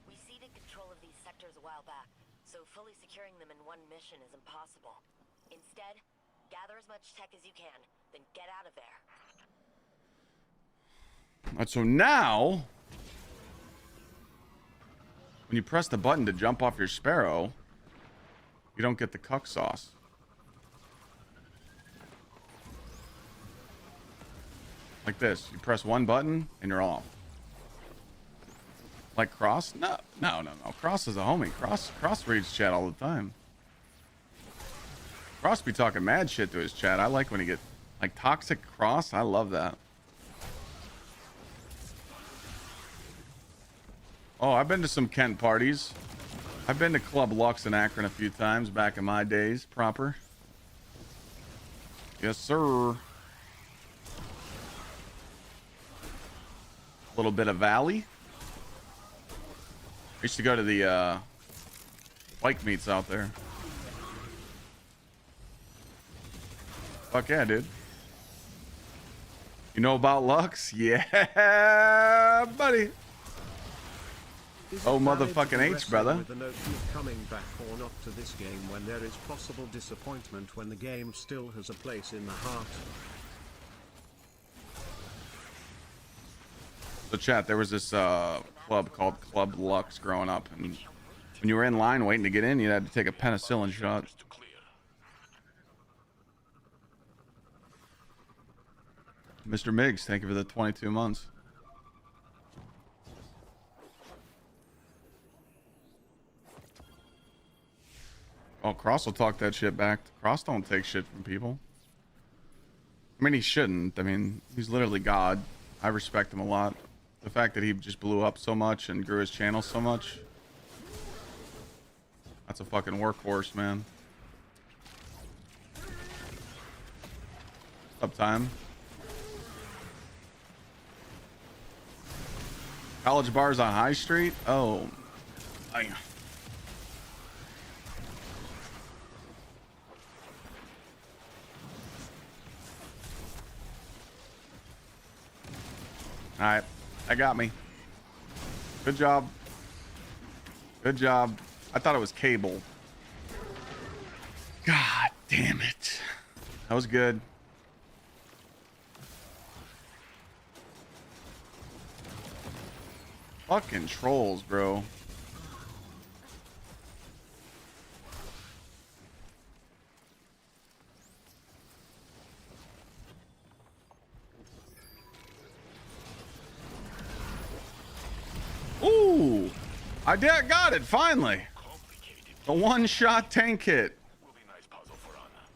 We ceded control of these sectors a while back, so fully securing them in one mission is impossible. Instead, gather as much tech as you can, then get out of there. Alright, so now, when you press the button to jump off your sparrow, you don't get the cuck sauce. Like this. You press one button and you're off. Like Cross? No. Cross is a homie. Cross reads chat all the time. Cross be talking mad shit to his chat. I like when he get like toxic Cross. I love that. Oh, I've been to some Kent parties. I've been to Club Lux in Akron a few times back in my days proper. Yes, sir. A little bit of Valley. I used to go to the bike meets out there. Fuck yeah, dude. You know about Lux? Yeah, buddy. Oh, motherfucking H, brother. With the notion of coming back or not to this game when there is possible disappointment when the game still has a place in the heart. So chat, there was this club called Club Lux growing up, and when you were in line waiting to get in, you had to take a penicillin shot. Mr. Miggs, thank you for the 22 months. Oh, Cross will talk that shit back. Cross don't take shit from people. I mean, he shouldn't. I mean, he's literally God. I respect him a lot. The fact that he just blew up so much and grew his channel so much. That's a fucking workhorse, man. Uptime. College bars on High Street? Oh. Alright. That got me. Good job. Good job. I thought it was cable. God damn it. That was good. Fucking trolls, bro. Ooh, got it finally. The one-shot tank hit. Will be nice puzzle for Anna.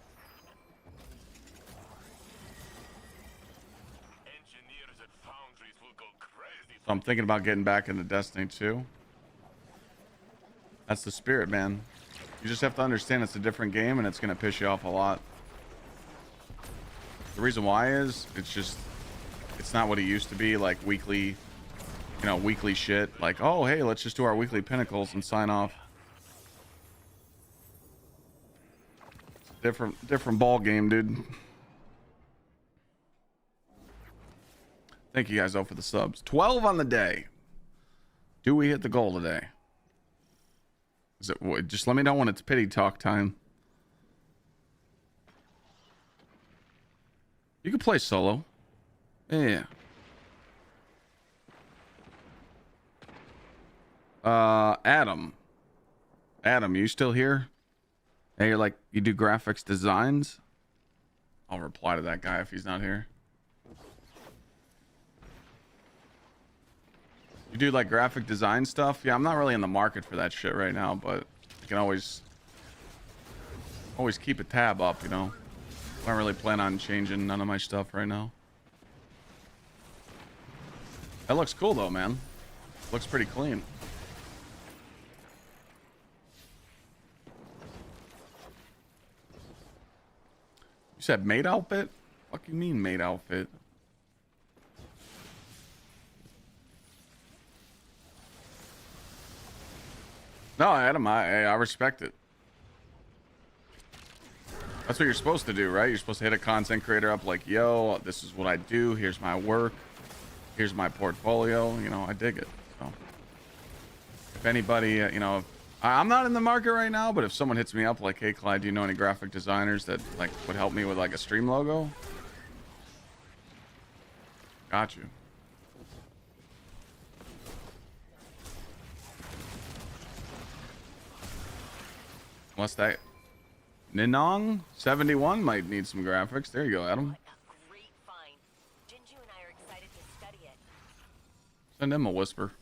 Engineers at foundries will go crazy. So I'm thinking about getting back into Destiny 2. That's the spirit, man. You just have to understand it's a different game and it's gonna piss you off a lot. The reason why is it's not what it used to be, like weekly, weekly shit. Like, oh hey, let's just do our weekly pinnacles and sign off. Different ball game, dude. Thank you guys though for the subs. 12 on the day. Do we hit the goal today? Is it, just let me know when it's pity talk time. You can play solo. Yeah. Adam, you still here? Hey, you're like, you do graphics designs? I'll reply to that guy if he's not here. You do like graphic design stuff? Yeah, I'm not really in the market for that shit right now, but you can always keep a tab up, I don't really plan on changing none of my stuff right now. That looks cool though, man. Looks pretty clean. You said maid outfit? What do you mean maid outfit? No, Adam, I respect it. That's what you're supposed to do, right? You're supposed to hit a content creator up like, yo, this is what I do. Here's my work. Here's my portfolio. I dig it. So, if anybody, I'm not in the market right now, but if someone hits me up like, hey, Clyde, do you know any graphic designers that like would help me with like a stream logo? Got you. Unless that Ninong 71 might need some graphics. There you go, Adam. What a great find. Jinju and I are excited to study it. Send him a whisper.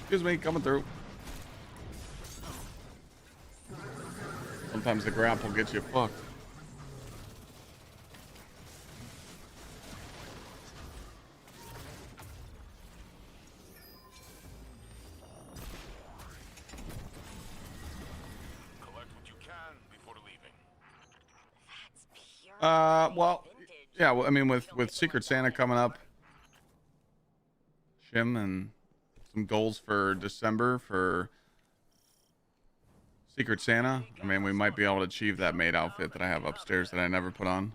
Excuse me, coming through. Sometimes the grapple gets you fucked. Collect what you can before leaving. That's pure Well, vintage. yeah, well, I mean, with Secret Santa coming up, Shim, and some goals for December for Secret Santa. I mean, we might be able to achieve that maid outfit that I have upstairs that I never put on.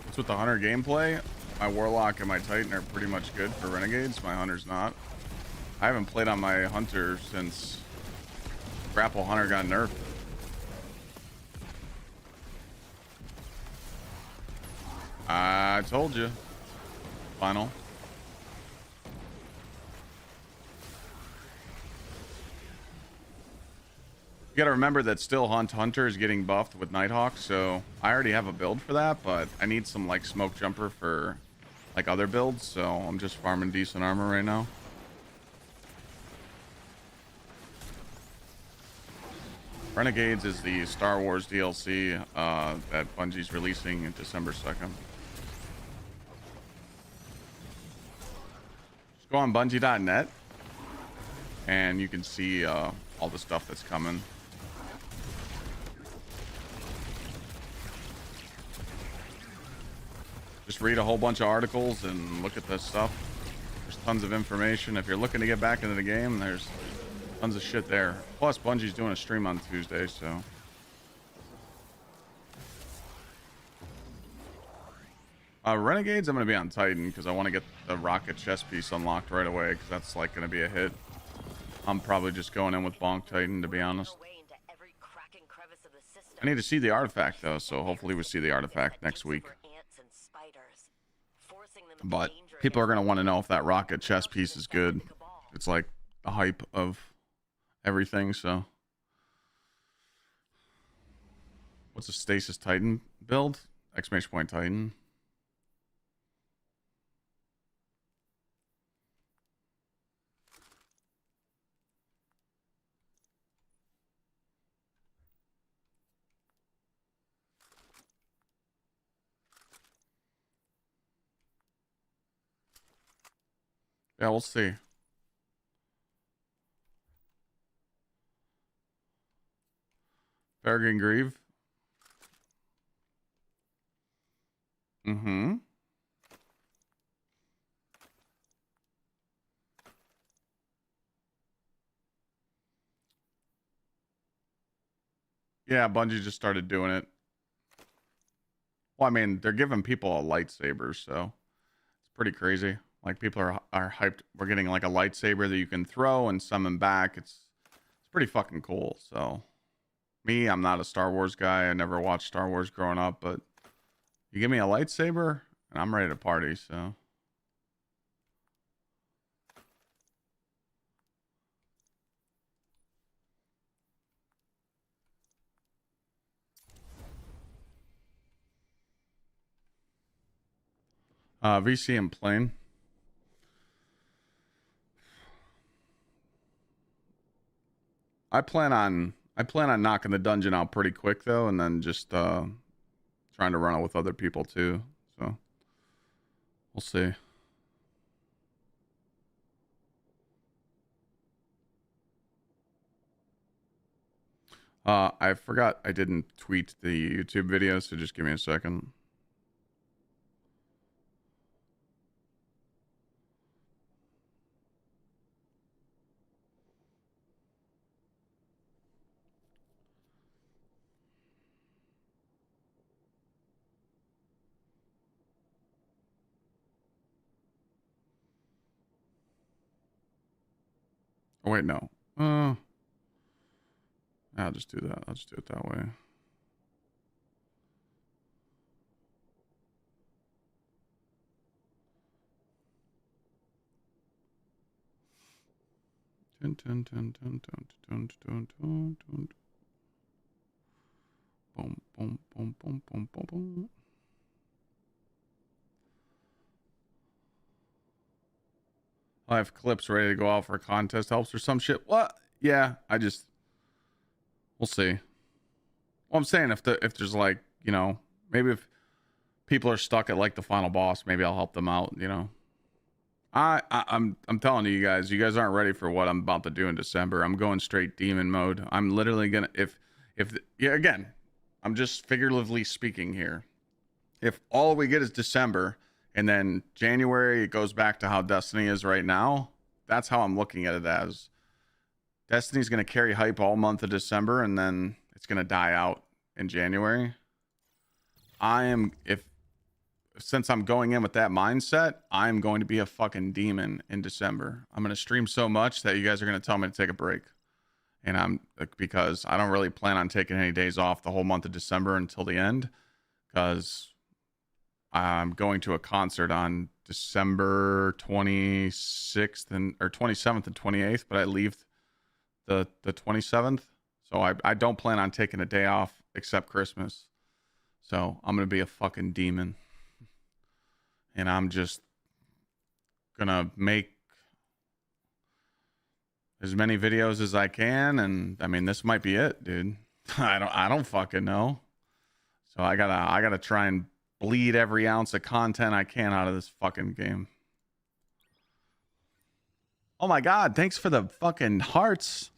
What's with the hunter gameplay? My Warlock and my Titan are pretty much good for Renegades. My Hunter's not. I haven't played on my Hunter since Grapple Hunter got nerfed. I told you. Final. You gotta remember that still Hunter is getting buffed with Nighthawk, so I already have a build for that, but I need some like smoke jumper for like other builds, so I'm just farming decent armor right now. Renegades is the Star Wars DLC that Bungie's releasing in December 2nd. Just go on Bungie.net and you can see all the stuff that's coming. Just read a whole bunch of articles and look at this stuff. There's tons of information. If you're looking to get back into the game, there's tons of shit there. Plus, Bungie's doing a stream on Tuesday, so. Renegades, I'm going to be on Titan because I want to get the rocket chest piece unlocked right away because that's like going to be a hit. I'm probably just going in with Bonk Titan, to be honest. I need to see the artifact, though, so hopefully we see the artifact next week. But people are going to want to know if that rocket chest piece is good. It's like the hype of everything, so. What's a Stasis Titan build? Exclamation point Titan. Yeah, we'll see. Peregrine Grieve. Mm-hmm. Yeah, Bungie just started doing it. Well, I mean, they're giving people a lightsaber, so it's pretty crazy. Like, people are hyped. We're getting like a lightsaber that you can throw and summon back. It's pretty fucking cool. So, me, I'm not a Star Wars guy. I never watched Star Wars growing up, but you give me a lightsaber and I'm ready to party, so. VC and plane. I plan on knocking the dungeon out pretty quick though, and then just trying to run it with other people too. So we'll see. I forgot I didn't tweet the YouTube video, so just give me a second. Oh wait, no. I'll just do that. I'll just do it that way. Boom, boom, boom, boom, boom, boom, boom. I have clips ready to go out for contest helps or some shit. What? Yeah, we'll see. Well, I'm saying if there's like, you know, maybe if people are stuck at like the final boss, maybe I'll help them out, you know. I'm telling you guys aren't ready for what I'm about to do in December. I'm going straight demon mode. I'm literally gonna yeah, again, I'm just figuratively speaking here. If all we get is December and then January it goes back to how Destiny is right now, that's how I'm looking at it as. Destiny's gonna carry hype all month of December and then it's gonna die out in January. If since I'm going in with that mindset, I'm going to be a fucking demon in December. I'm going to stream so much that you guys are going to tell me to take a break. And because I don't really plan on taking any days off the whole month of December until the end, because I'm going to a concert on December 26th or 27th and 28th, but I leave the 27th. So I don't plan on taking a day off except Christmas. So I'm going to be a fucking demon. And I'm just gonna make as many videos as I can, and I mean this might be it, dude. I don't fucking know. So I gotta try and bleed every ounce of content I can out of this fucking game. Oh my god, thanks for the fucking hearts.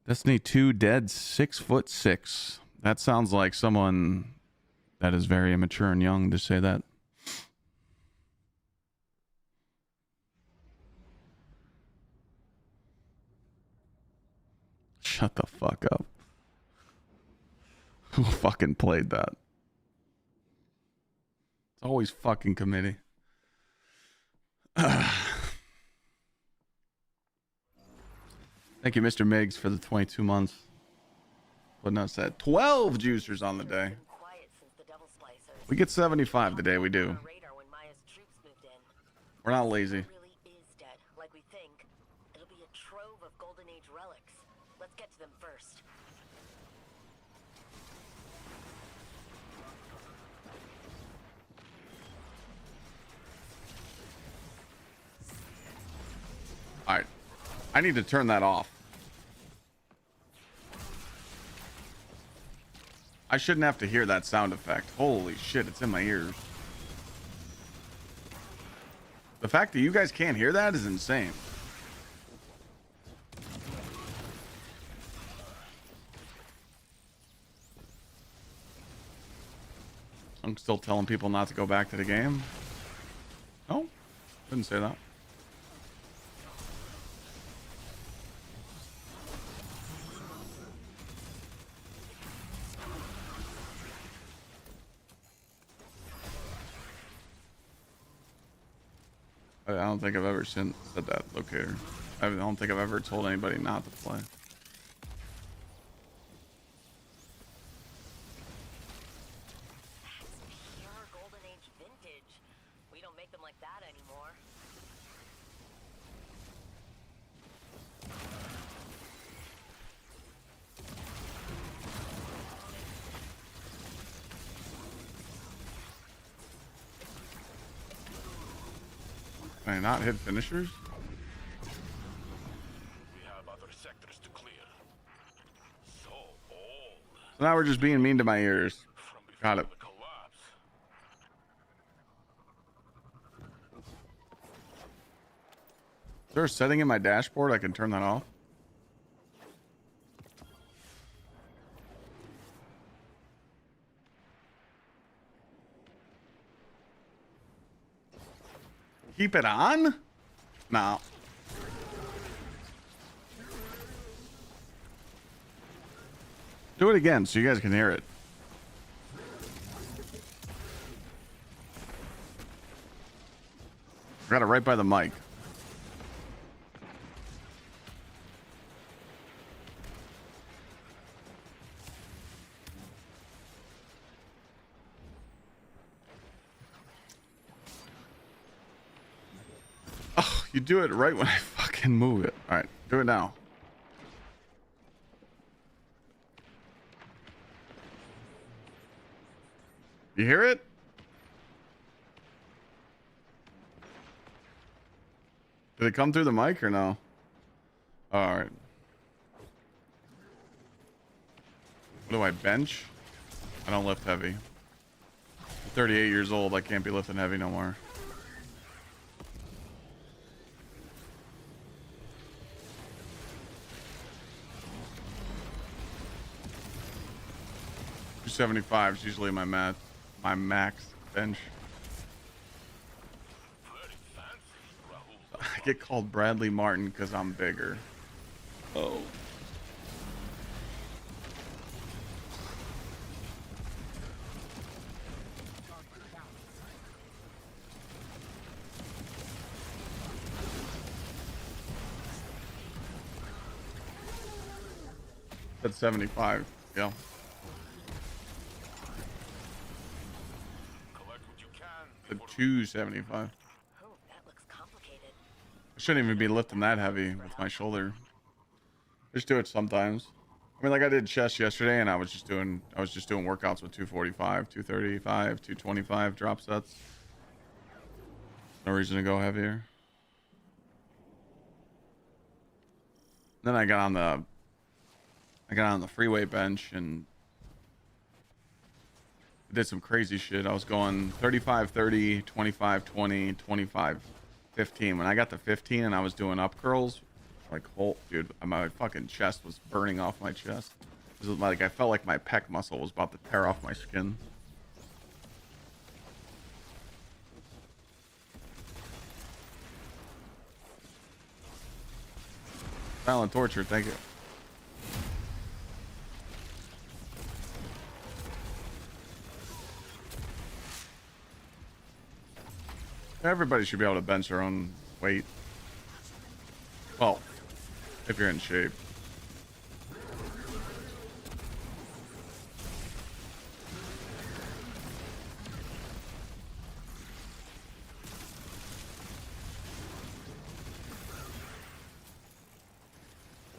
Destiny 2 dead 6'6". That sounds like someone that is very immature and young to say that. Shut the fuck up. Who fucking played that? It's always fucking committee. Thank you, Mr. Miggs, for the 22 months. But no, said 12 juicers on the day. We get 75 today, we do. We're not lazy. Like we think. It'll be a trove of Golden Age relics. Let's get to them first. Alright. I need to turn that off. I shouldn't have to hear that sound effect. Holy shit, it's in my ears. The fact that you guys can't hear that is insane. I'm still telling people not to go back to the game. No, didn't say that. I don't think I've ever said that locator. I don't think I've ever told anybody not to play. That's pure Golden Age vintage. We don't make them like that anymore. Can I not hit finishers? We have other sectors to clear. So old. So now we're just being mean to my ears. From before Got it. the collapse. Is there a setting in my dashboard I can turn that off? Keep it on? No. Do it again so you guys can hear it. I got it right by the mic. Oh, you do it right when I fucking move it. All right, do it now. You hear it? Did it come through the mic or no? All right. What do I bench? I don't lift heavy. I'm 38 years old. I can't be lifting heavy no more. $275 is usually my max bench. I get called Bradley Martin because I'm bigger. Oh. That's 75. Yeah. Collect what you can The before 275. Oh, that looks complicated. I shouldn't even be lifting that heavy with my shoulder. Just do it sometimes. I mean, like I did chest yesterday, and I was just doing workouts with 245, 235, 225 drop sets. No reason to go heavier. Then I got on the freeway bench and did some crazy shit. I was going 35 30, 25 20, 25 15. When I got to 15 and I was doing up curls, like, whole dude, my fucking chest was burning off my chest. It was like I felt like my pec muscle was about to tear off my skin. Silent torture, thank you. Everybody should be able to bench their own weight. Well, if you're in shape.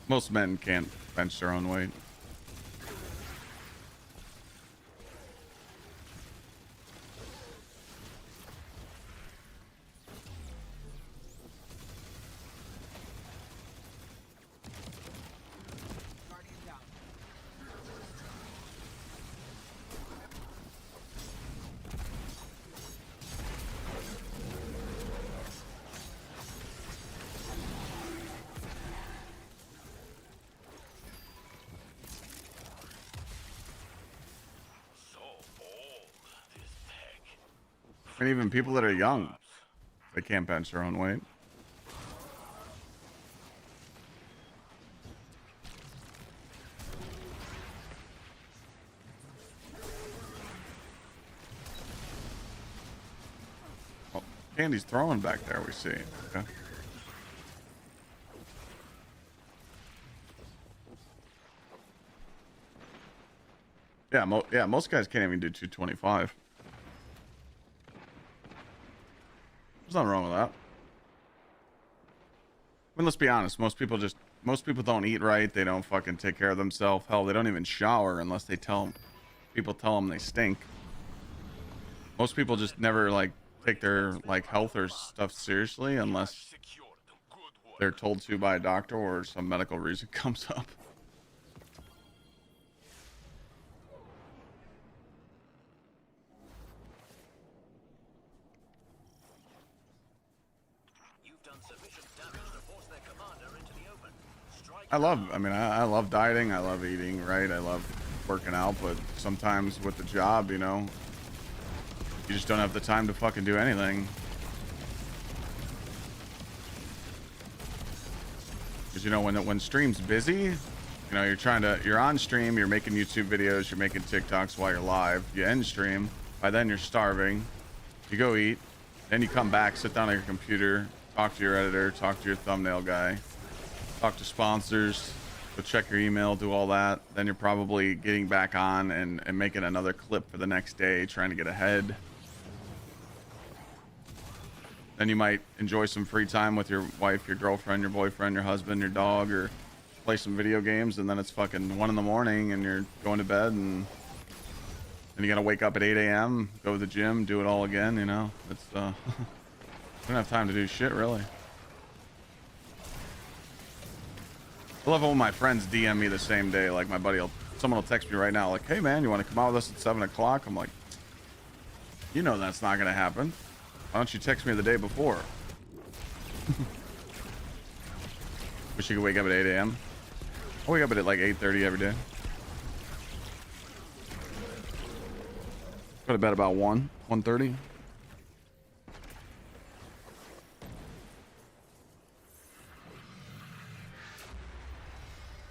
Most men can't bench their own weight. Guardian down. so old, this tech. And even people that are young, they can't bench their own weight. Oh, Candy's throwing back there, we see. Okay. Yeah, most guys can't even do 225. There's nothing wrong with that. I mean, let's be honest. Most people don't eat right. They don't fucking take care of themselves. Hell, they don't even shower unless people tell them they stink. Most people just never like take their like health or stuff seriously unless Secured. Good work. they're told to by a doctor or some medical reason comes up. You've done sufficient damage to force their commander into the open. Strike I love dieting. I love eating right. I love working out, but sometimes with the job, you know, you just don't have the time to fucking do anything. Because, you know, when stream's busy, you know, you're on stream, you're making YouTube videos, you're making TikToks while you're live, you end stream, by then you're starving, you go eat, then you come back, sit down on your computer, talk to your editor, talk to your thumbnail guy, talk to sponsors, go check your email, do all that. Then you're probably getting back on and making another clip for the next day, trying to get ahead. Then you might enjoy some free time with your wife, your girlfriend, your boyfriend, your husband, your dog, or play some video games. And then it's fucking 1 in the morning and you're going to bed, and you gotta wake up at 8 a.m., go to the gym, do it all again, you know? It's, we don't have time to do shit, really. I love it when my friends DM me the same day. Like, someone will text me right now, like, hey man, you want to come out with us at 7 o'clock? I'm like, you know that's not gonna happen. Why don't you text me the day before? Wish you could wake up at 8 a.m. I wake up at like 8:30 every day. Go to bed about 1:30.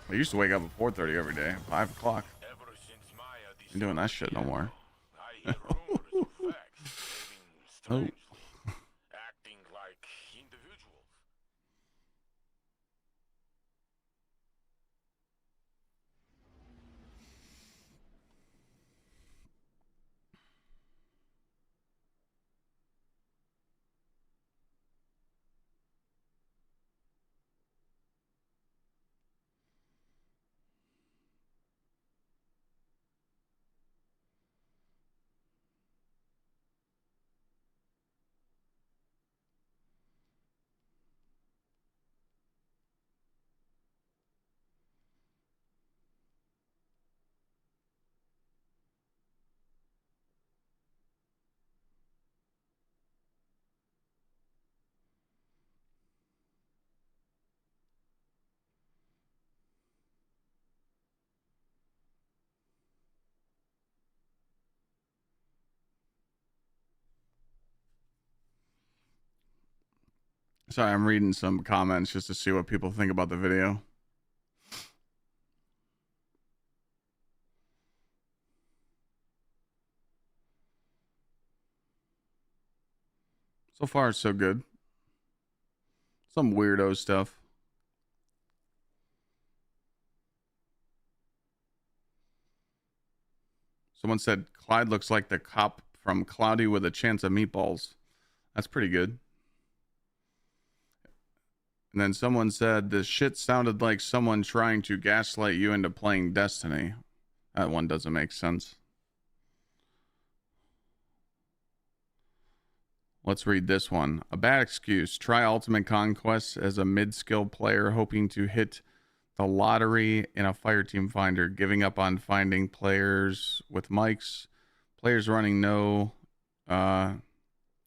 I used to wake up at 4:30 every day, 5 o'clock. Ever since Maya I'm doing that shit no more. I hear rumors of facts behaving strangely, acting like individuals. Sorry, I'm reading some comments just to see what people think about the video. So far, so good. Some weirdo stuff. Someone said Clyde looks like the cop from Cloudy with a Chance of Meatballs. That's pretty good. And then someone said this shit sounded like someone trying to gaslight you into playing Destiny. That one doesn't make sense. Let's read this one. A bad excuse. Try Ultimate Conquest as a mid-skill player hoping to hit the lottery in a Fireteam Finder, giving up on finding players with mics, players running no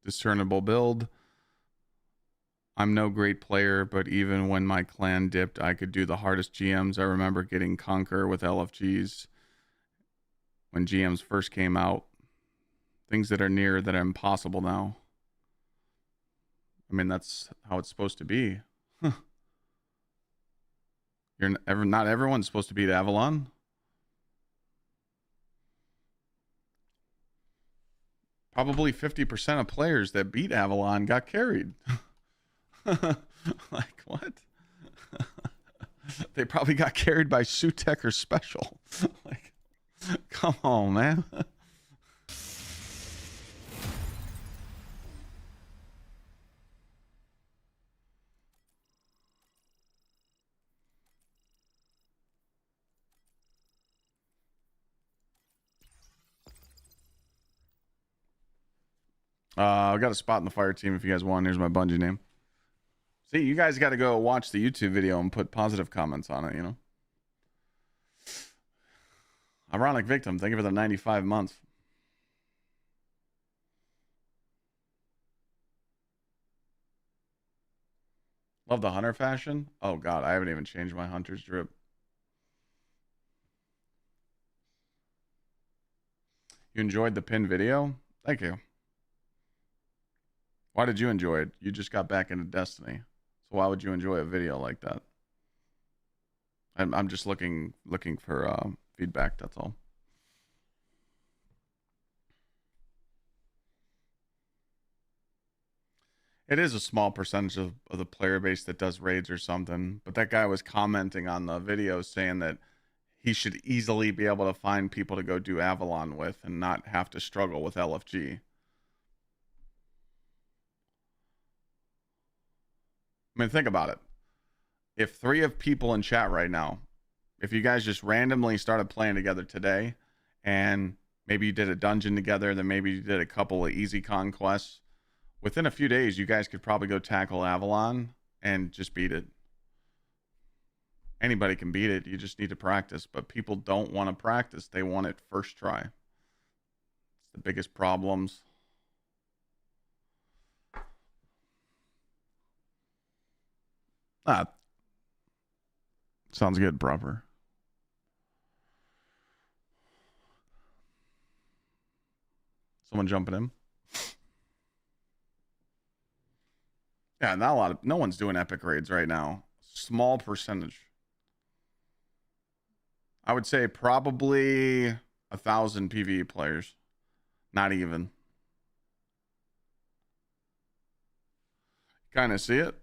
discernible build. I'm no great player, but even when my clan dipped, I could do the hardest GMs. I remember getting Conquer with LFGs when GMs first came out. Things that are near that are impossible now. I mean, that's how it's supposed to be. Not everyone's supposed to beat Avalon. Probably 50% of players that beat Avalon got carried. Like, what? They probably got carried by Sutek or Special. Like, come on, man. I got a spot in the fire team if you guys want. Here's my Bungie name. See, you guys got to go watch the YouTube video and put positive comments on it, you know? Ironic Victim, thank you for the 95 months. Love the hunter fashion. Oh, God, I haven't even changed my hunter's drip. You enjoyed the pin video? Thank you. Why did you enjoy it? You just got back into Destiny. So why would you enjoy a video like that? I'm just looking for feedback, that's all. It is a small percentage of the player base that does raids or something. But that guy was commenting on the video saying that he should easily be able to find people to go do Avalon with and not have to struggle with LFG. I mean, think about it. If 3 of people in chat right now, if you guys just randomly started playing together today, and maybe you did a dungeon together, then maybe you did a couple of easy conquests, within a few days, you guys could probably go tackle Avalon and just beat it. Anybody can beat it. You just need to practice. But people don't want to practice. They want it first try. It's the biggest problems. Sounds good, proper. Someone jumping in. Yeah, no one's doing epic raids right now. Small percentage. I would say probably 1,000 PvE players. Not even. Kind of see it.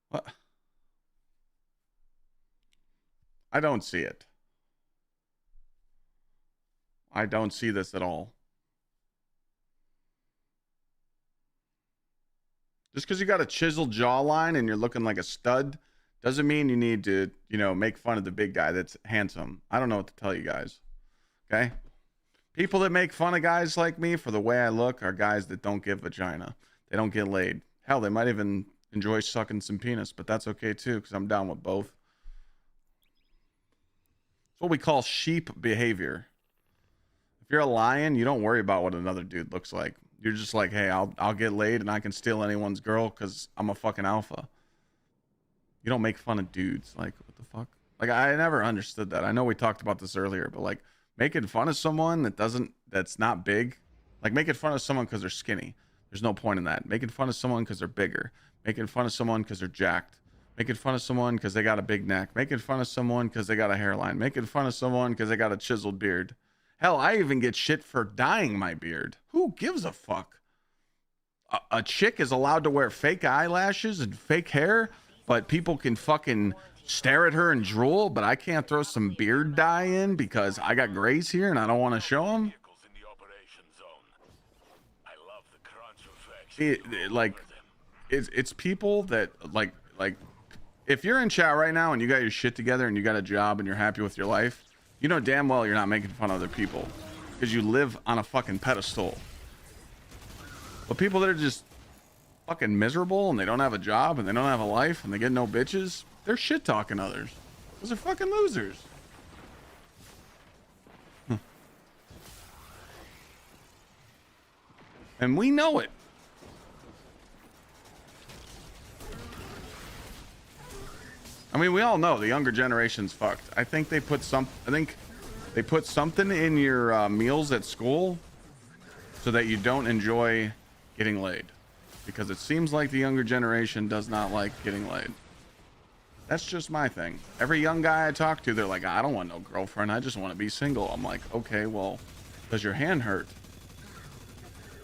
What? I don't see it. I don't see this at all. Just because you got a chiseled jawline and you're looking like a stud doesn't mean you need to, make fun of the big guy that's handsome. I don't know what to tell you guys. Okay? People that make fun of guys like me for the way I look are guys that don't get vagina. They don't get laid. Hell, they might even enjoy sucking some penis, but that's okay too, because I'm down with both. It's what we call sheep behavior. If you're a lion, you don't worry about what another dude looks like. You're just like, hey, I'll get laid and I can steal anyone's girl because I'm a fucking alpha. You don't make fun of dudes. Like, what the fuck? Like, I never understood that. I know we talked about this earlier, but like making fun of someone that's not big, like making fun of someone because they're skinny. There's no point in that. Making fun of someone because they're bigger. Making fun of someone because they're jacked. Making fun of someone because they got a big neck. Making fun of someone because they got a hairline. Making fun of someone because they got a chiseled beard. Hell, I even get shit for dyeing my beard. Who gives a fuck? A chick is allowed to wear fake eyelashes and fake hair, but people can fucking stare at her and drool, but I can't throw some beard dye in because I got grays here and I don't want to show them. Vehicles in the operation zone. I love the crunch effects. It's people that like if you're in chat right now and you got your shit together and you got a job and you're happy with your life, you know damn well you're not making fun of other people because you live on a fucking pedestal. But people that are just fucking miserable and they don't have a job and they don't have a life and they get no bitches, they're shit talking others. Those are fucking losers. And we know it. I mean, we all know the younger generation's fucked. I think they put something in your meals at school so that you don't enjoy getting laid, because it seems like the younger generation does not like getting laid. That's just my thing. Every young guy I talk to, they're like, I don't want no girlfriend, I just want to be single. I'm like, okay, well, does your hand hurt?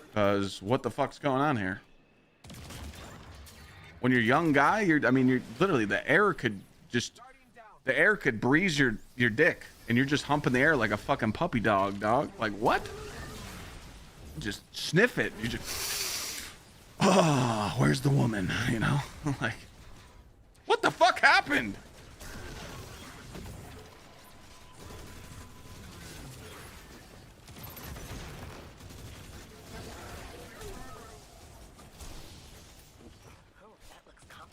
Because what the fuck's going on here? When you're a young guy, you're literally, the air could breeze your dick and you're just humping the air like a fucking puppy dog. Like, what? Just sniff it. You just, oh, where's the woman? You know, like, what the fuck happened?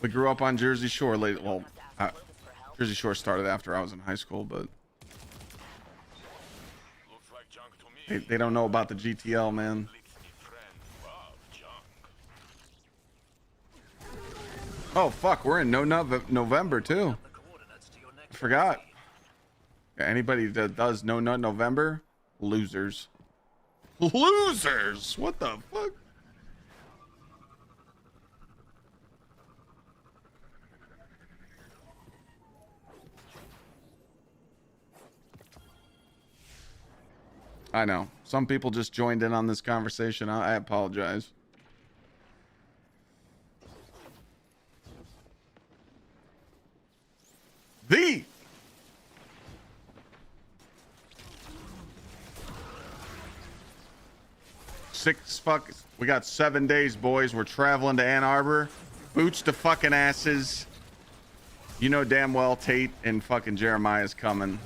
We grew up on Jersey Shore late. Well, Jersey Shore started after I was in high school, but they don't know about the GTL, man. Oh fuck, we're in November too. I forgot. Yeah, anybody that does No Nut November, losers. Losers. What the fuck? I know. Some people just joined in on this conversation. I apologize. The we got 7 days, boys. We're traveling to Ann Arbor. Boots to fucking asses. You know damn well Tate and fucking Jeremiah's coming.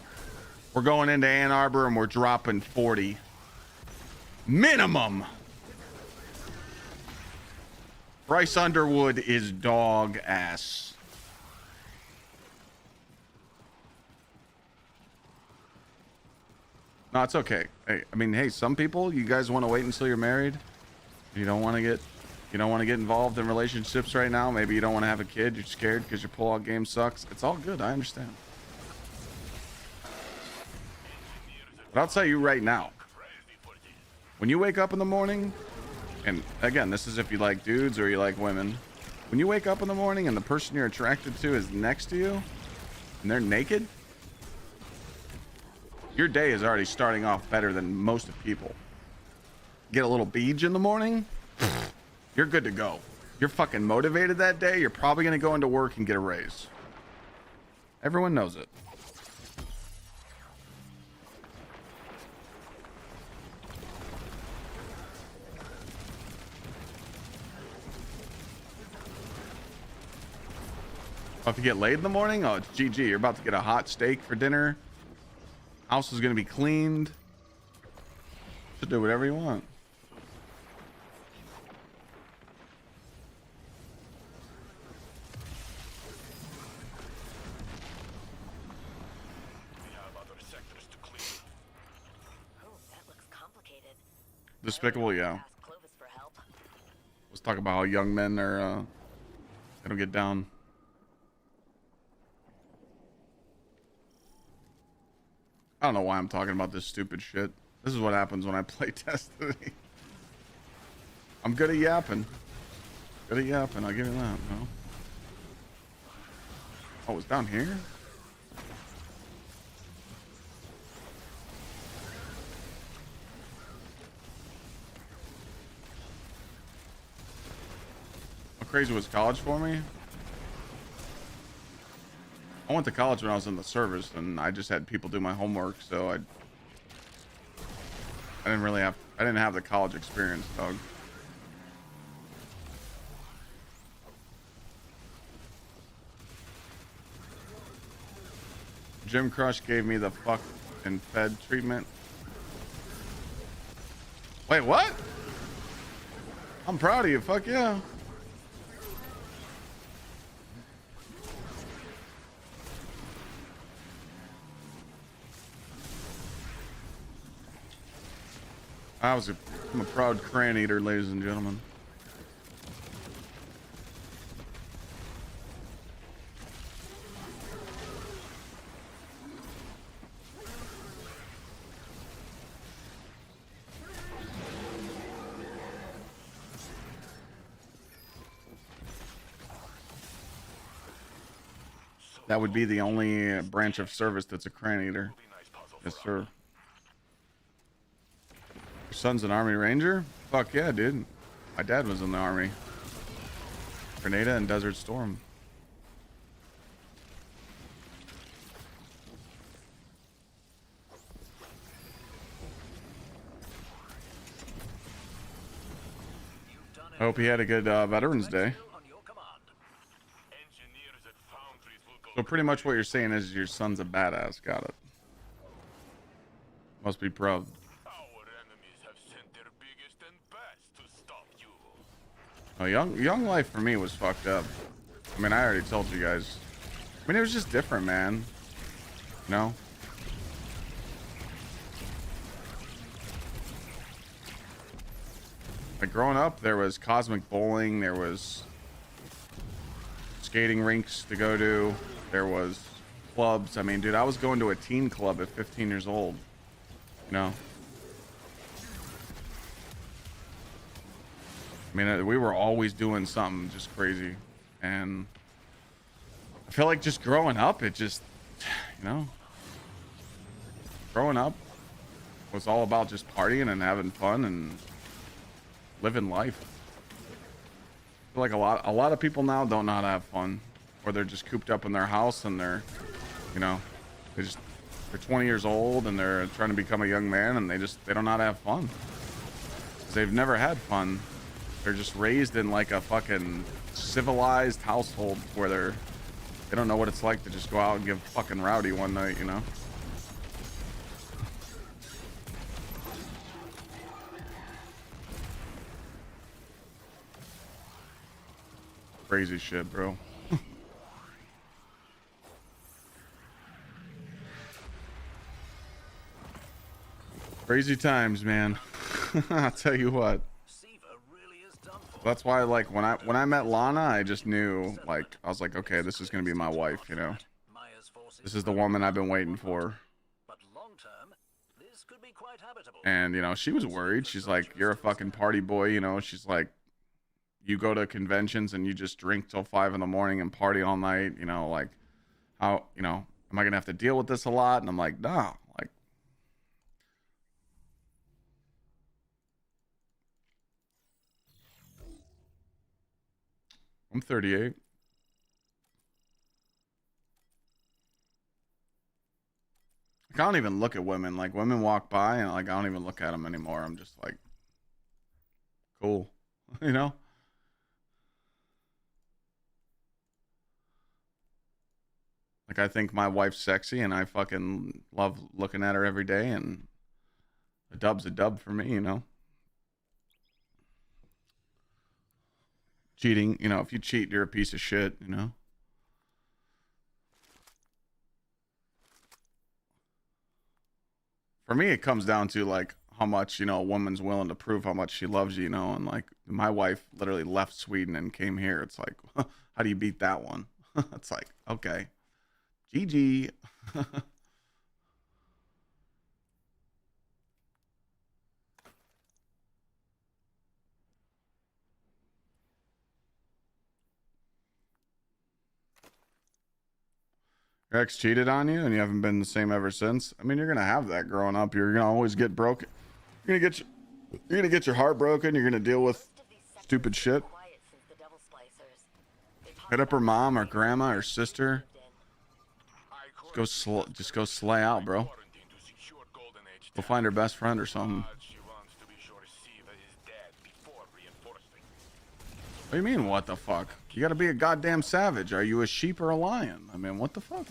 We're going into Ann Arbor and we're dropping 40. Minimum. Bryce Underwood is dog ass. No, it's okay. Hey, I mean, hey, some people, you guys want to wait until you're married. You don't want to get involved in relationships right now. Maybe you don't want to have a kid. You're scared because your pull-out game sucks. It's all good. I understand. But I'll tell you right now, when you wake up in the morning, and again, this is if you like dudes or you like women, when you wake up in the morning and the person you're attracted to is next to you and they're naked, your day is already starting off better than most of people. Get a little beach in the morning, you're good to go. You're fucking motivated that day. You're probably going to go into work and get a raise. Everyone knows it. About to get laid in the morning? Oh, it's GG. You're about to get a hot steak for dinner. House is going to be cleaned. Should do whatever you want. Despicable, yeah. Let's talk about how young men are, they don't get down. I don't know why I'm talking about this stupid shit. This is what happens when I play Destiny. I'm good at yapping. Good at yapping, I'll give you that, no? Oh, it's down here? How crazy was college for me? I went to college when I was in the service, and I just had people do my homework, so I didn't have the college experience, dog. Jim Crush gave me the fuck and fed treatment. Wait, what? I'm proud of you, fuck yeah. I'm a proud cran eater, ladies and gentlemen. That would be the only branch of service that's a cran eater. Yes, sir. Your son's an Army Ranger? Fuck yeah, dude. My dad was in the Army. Grenada and Desert Storm. I hope he had a good Veterans Day. So pretty much what you're saying is your son's a badass. Got it. Must be proud. Oh, young life for me was fucked up. I mean, I already told you guys. I mean, it was just different, man. You know? Like growing up, there was cosmic bowling, there was skating rinks to go to, there was clubs. I mean, dude, I was going to a teen club at 15 years old. You know? I mean, we were always doing something just crazy. And I feel like just growing up, it just, you know, growing up was all about just partying and having fun and living life. I feel like a lot of people now don't know how to have fun, or they're just cooped up in their house and they're, you know, they're 20 years old and they're trying to become a young man and they don't know how to have fun. 'Cause they've never had fun. They're just raised in like a fucking civilized household where they don't know what it's like to just go out and get fucking rowdy one night, you know? Crazy shit, bro. Crazy times, man. I'll tell you what. That's why, like, when I met Lana, I just knew, like, I was like, okay, this is gonna be my wife, you know. This is the woman I've been waiting for. And you know, she was worried. She's like, you're a fucking party boy, you know. She's like, you go to conventions and you just drink till 5 in the morning and party all night, you know, like, how, you know, am I gonna have to deal with this a lot? And I'm like, nah, like, I'm 38. I don't even look at women. Like, women walk by and like I don't even look at them anymore. I'm just like, cool, you know. Like, I think my wife's sexy and I fucking love looking at her every day, and a dub's a dub for me, you know. Cheating, you know, if you cheat, you're a piece of shit, you know. For me, it comes down to like how much, you know, a woman's willing to prove how much she loves you, you know. And like, my wife literally left Sweden and came here. It's like, how do you beat that one? It's like, okay, GG. Your ex cheated on you and you haven't been the same ever since. I mean, you're gonna have that growing up. You're gonna always get broken. You're gonna get your heart broken. You're gonna deal with stupid shit. Hit up her mom or grandma or sister. Just go slay out, bro. Go find her best friend or something. What do you mean, what the fuck? You gotta be a goddamn savage. Are you a sheep or a lion? I mean, what the fuck?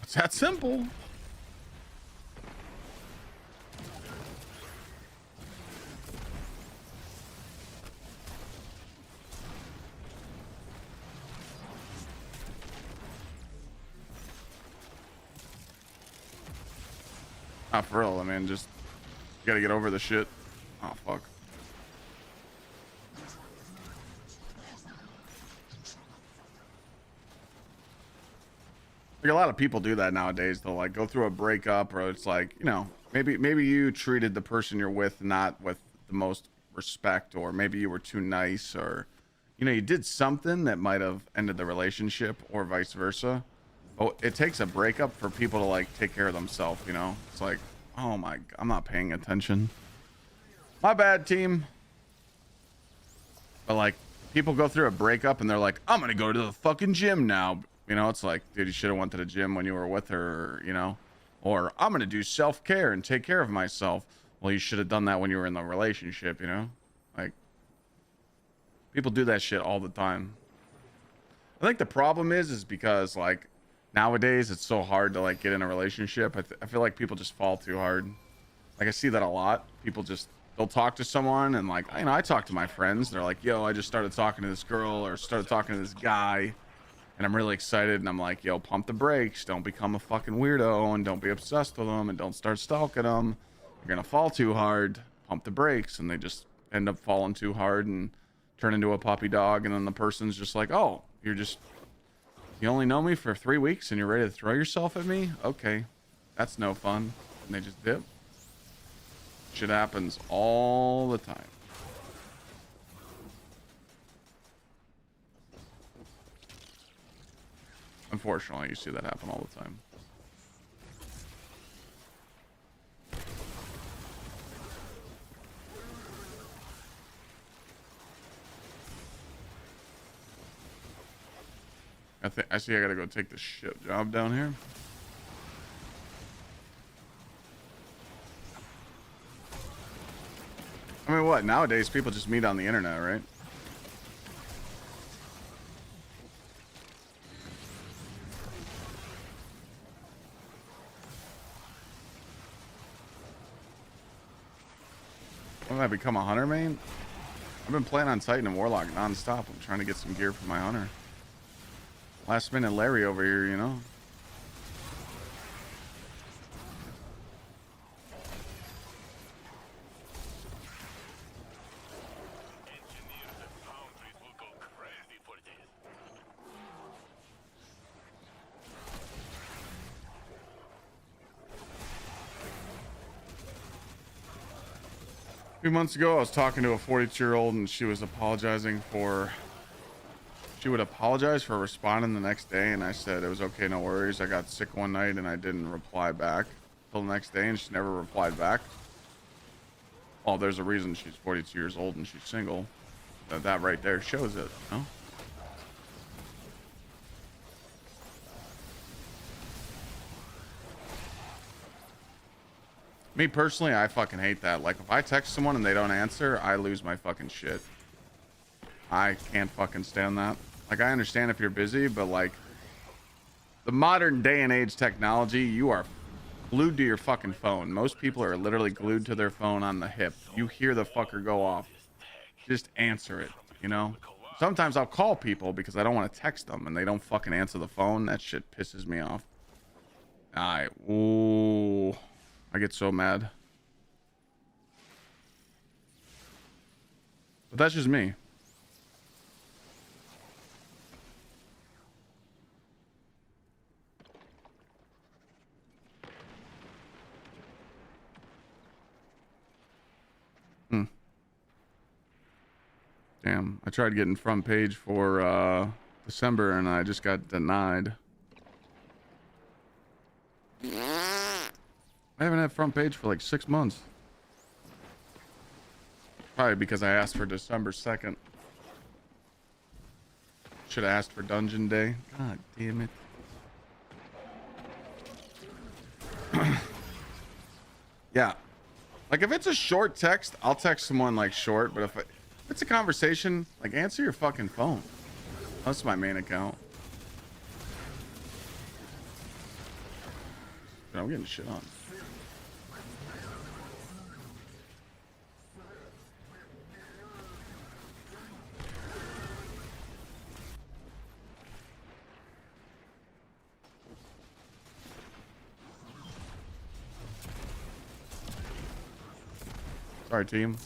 It's that simple. Not for real, I mean, just you gotta get over the shit. Oh fuck. Like a lot of people do that nowadays. They'll like go through a breakup, or it's like, you know, maybe you treated the person you're with not with the most respect, or maybe you were too nice, or you know, you did something that might have ended the relationship, or vice versa. Oh, it takes a breakup for people to like take care of themselves, you know? It's like, oh my, I'm not paying attention. My bad, team. But like, people go through a breakup and they're like, I'm gonna go to the fucking gym now. You know, it's like, dude, you should have went to the gym when you were with her, you know? Or I'm gonna do self-care and take care of myself. Well, you should have done that when you were in the relationship, you know? Like, people do that shit all the time. I think the problem is because like, nowadays it's so hard to like get in a relationship. I feel like people just fall too hard. Like I see that a lot. People just, they'll talk to someone and like, you know, I talk to my friends. They're like, yo, I just started talking to this girl or started talking to this guy and I'm really excited. And I'm like, yo, pump the brakes. Don't become a fucking weirdo and don't be obsessed with them and don't start stalking them. You're going to fall too hard. Pump the brakes. And they just end up falling too hard and turn into a puppy dog. And then the person's just like, oh, you only know me for 3 weeks and you're ready to throw yourself at me? Okay, that's no fun. And they just dip. Shit happens all the time. Unfortunately, you see that happen all the time. I see I gotta go take this shit job down here. I mean, what? Nowadays, people just meet on the internet, right? When did I become a hunter main? I've been playing on Titan and Warlock non-stop. I'm trying to get some gear for my hunter. Last minute Larry over here, you know? A few months ago, I was talking to a 42-year-old and she was apologizing for... She would apologize for responding the next day, and I said it was okay, no worries. I got sick one night and I didn't reply back till the next day, and she never replied back. Well, there's a reason she's 42 years old and she's single. That right there shows it, you know? Me personally, I fucking hate that. Like, if I text someone and they don't answer, I lose my fucking shit. I can't fucking stand that. Like, I understand if you're busy, but like, the modern day and age technology, you are glued to your fucking phone. Most people are literally glued to their phone on the hip. You hear the fucker go off, just answer it, you know? Sometimes I'll call people because I don't want to text them and they don't fucking answer the phone. That shit pisses me off. Alright, ooh, I get so mad. But that's just me. Damn, I tried getting front page for December and I just got denied. I haven't had front page for like 6 months. Probably because I asked for December 2nd. Should have asked for Dungeon Day. God damn it. Yeah. Like if it's a short text, I'll text someone like short, but if it's a conversation, like answer your fucking phone. That's my main account. Dude, I'm getting shit on. Sorry, team.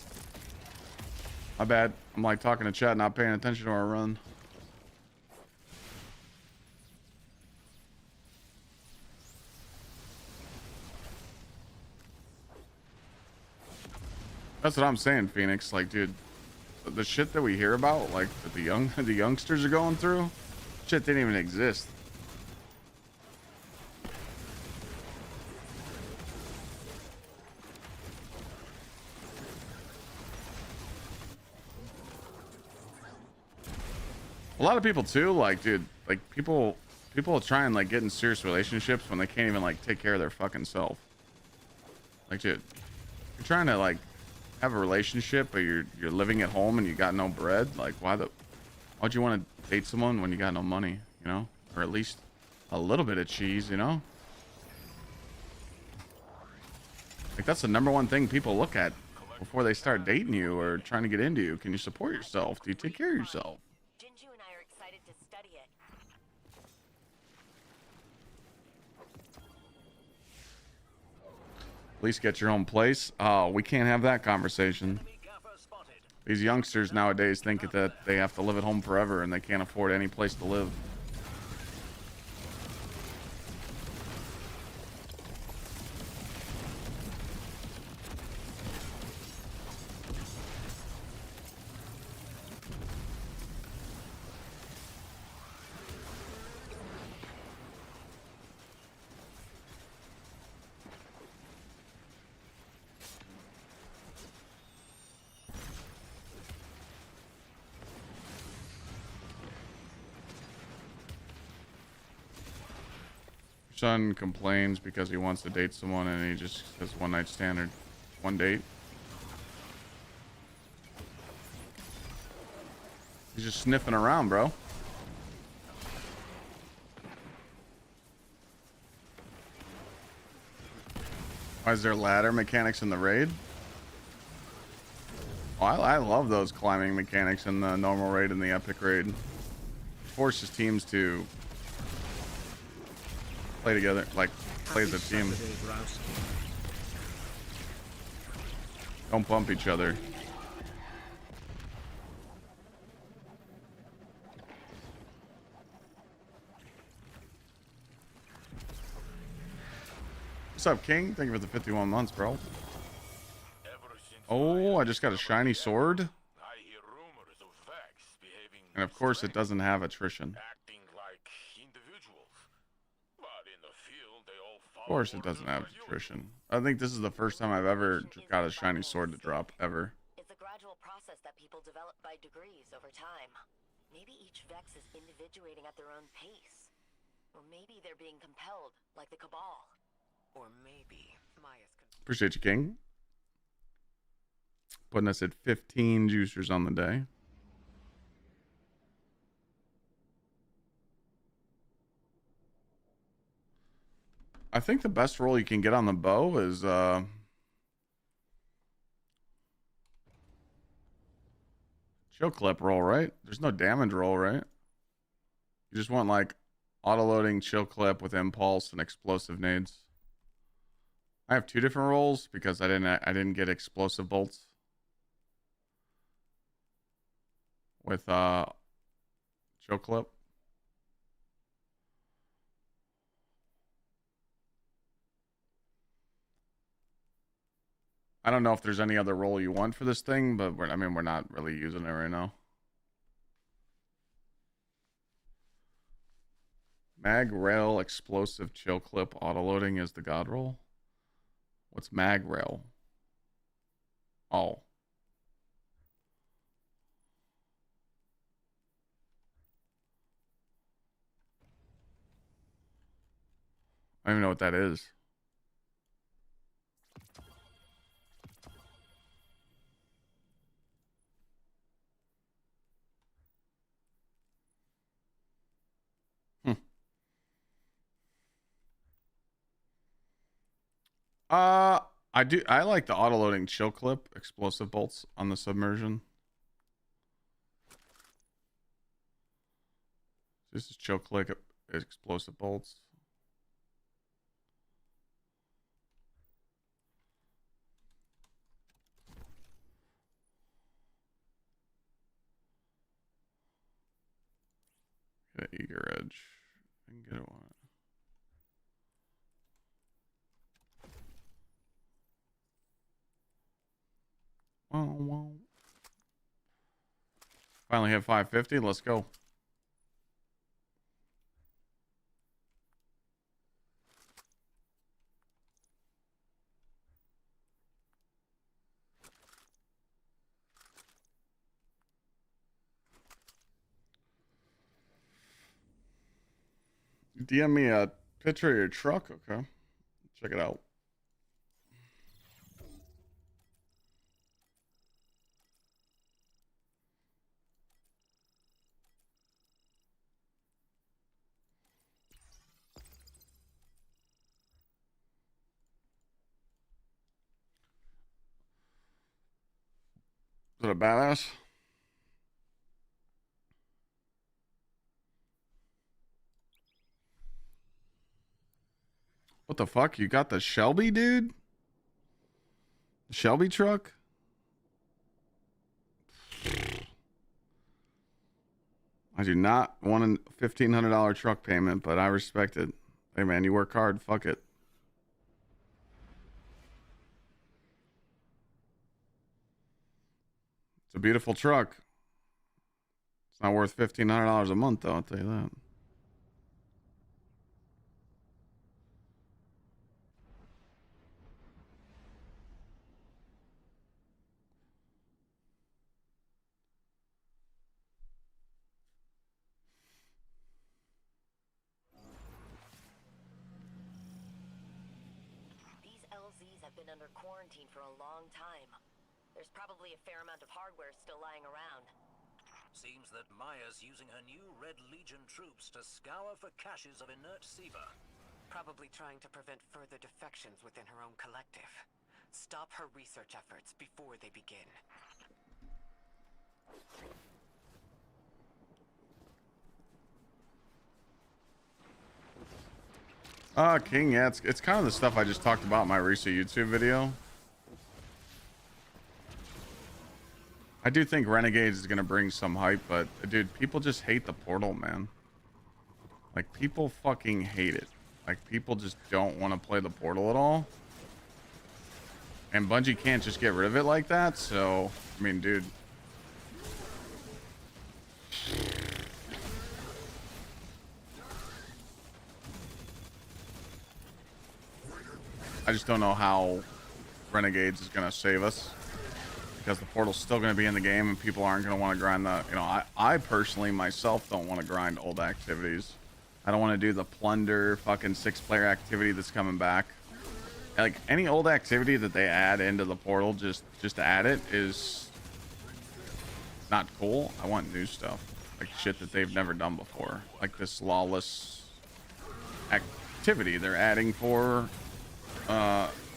My bad. I'm like talking to chat, not paying attention to our run. That's what I'm saying, Phoenix. Like, dude, the shit that we hear about, like that the youngsters are going through, shit didn't even exist. A lot of people too, like, dude, like people try and like get in serious relationships when they can't even like take care of their fucking self. Like, dude, you're trying to like have a relationship, but you're living at home and you got no bread. Like, why'd you want to date someone when you got no money, you know, or at least a little bit of cheese, you know? Like, that's the #1 thing people look at before they start dating you or trying to get into you. Can you support yourself? Do you take care of yourself? Jinju and I are excited to study it. At least get your own place. Oh, we can't have that conversation. Enemy gaffer spotted. These youngsters nowadays think that they have to live at home forever and they can't afford any place to live. Son complains because he wants to date someone and he just has one night stand or one date. He's just sniffing around, bro. Why is there ladder mechanics in the raid? Oh, I love those climbing mechanics in the normal raid and the epic raid. It forces teams to play together, like play as a team. Don't bump each other. What's up, King? Thank you for the 51 months, bro. Ever since Oh, I just got a shiny sword. I hear rumors of Vex behaving And of course it strange, doesn't have attrition. acting like individuals. But in the field, they all Of follow course it orders doesn't have per usual. attrition. I think this is the first time I've ever got a shiny sword to drop, ever. It's a gradual process that people develop by degrees over time. Maybe each Vex is individuating at their own pace. Or maybe they're being compelled, like the Cabal. Or maybe Maya's Appreciate you, King. Putting us at 15 juicers on the day. I think the best roll you can get on the bow is chill clip roll, right? There's no damage roll, right? You just want like auto loading chill clip with impulse and explosive nades. I have 2 different rolls because I didn't get explosive bolts with chill clip. I don't know if there's any other role you want for this thing, but we're not really using it right now. Mag rail explosive chill clip autoloading is the god roll. What's mag rail? Oh. I don't even know what that is. I like the autoloading chill clip explosive bolts on the submersion. This is chill clip explosive bolts. Get an eager edge. I can get it one. Whoa. Finally hit 550. Let's go. DM me a picture of your truck. Okay. Check it out. Is it a badass? What the fuck? You got the Shelby, dude? The Shelby truck? I do not want a $1,500 truck payment, but I respect it. Hey man, you work hard. Fuck it. It's a beautiful truck. It's not worth $1,500 a month, though. I'll tell you that. These LZs have been under quarantine for a long time. There's probably a fair amount of hardware still lying around. Seems that Maya's using her new Red Legion troops to scour for caches of inert SIVA. Probably trying to prevent further defections within her own collective. Stop her research efforts before they begin. King, yeah, it's kind of the stuff I just talked about in my recent YouTube video. I do think Renegades is gonna bring some hype, but dude, people just hate the portal, man. Like, people fucking hate it. Like, people just don't want to play the portal at all. And Bungie can't just get rid of it like that, so, I mean, dude. I just don't know how Renegades is going to save us. Because the portal's still going to be in the game and people aren't going to want to grind the... You know, I personally, myself, don't want to grind old activities. I don't want to do the plunder fucking 6-player activity that's coming back. Like, any old activity that they add into the portal just to add it is not cool. I want new stuff. Like, shit that they've never done before. Like this lawless activity they're adding for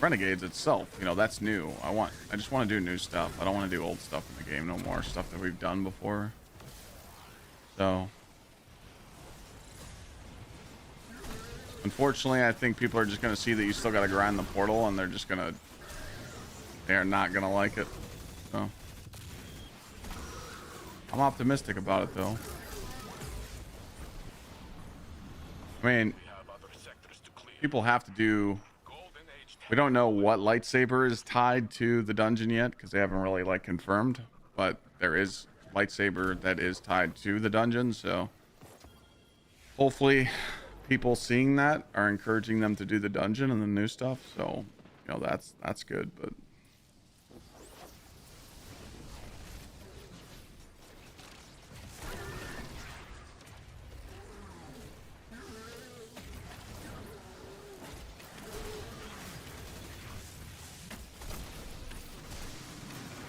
Renegades itself. You know, that's new. I just want to do new stuff. I don't want to do old stuff in the game no more. Stuff that we've done before. So... Unfortunately, I think people are just going to see that you still got to grind the portal, and they are not going to like it. So, I'm optimistic about it, though. I mean, people have to do... We don't know what lightsaber is tied to the dungeon yet, because they haven't really, like, confirmed. But there is lightsaber that is tied to the dungeon, so... Hopefully... people seeing that are encouraging them to do the dungeon and the new stuff. So, you know, that's good, but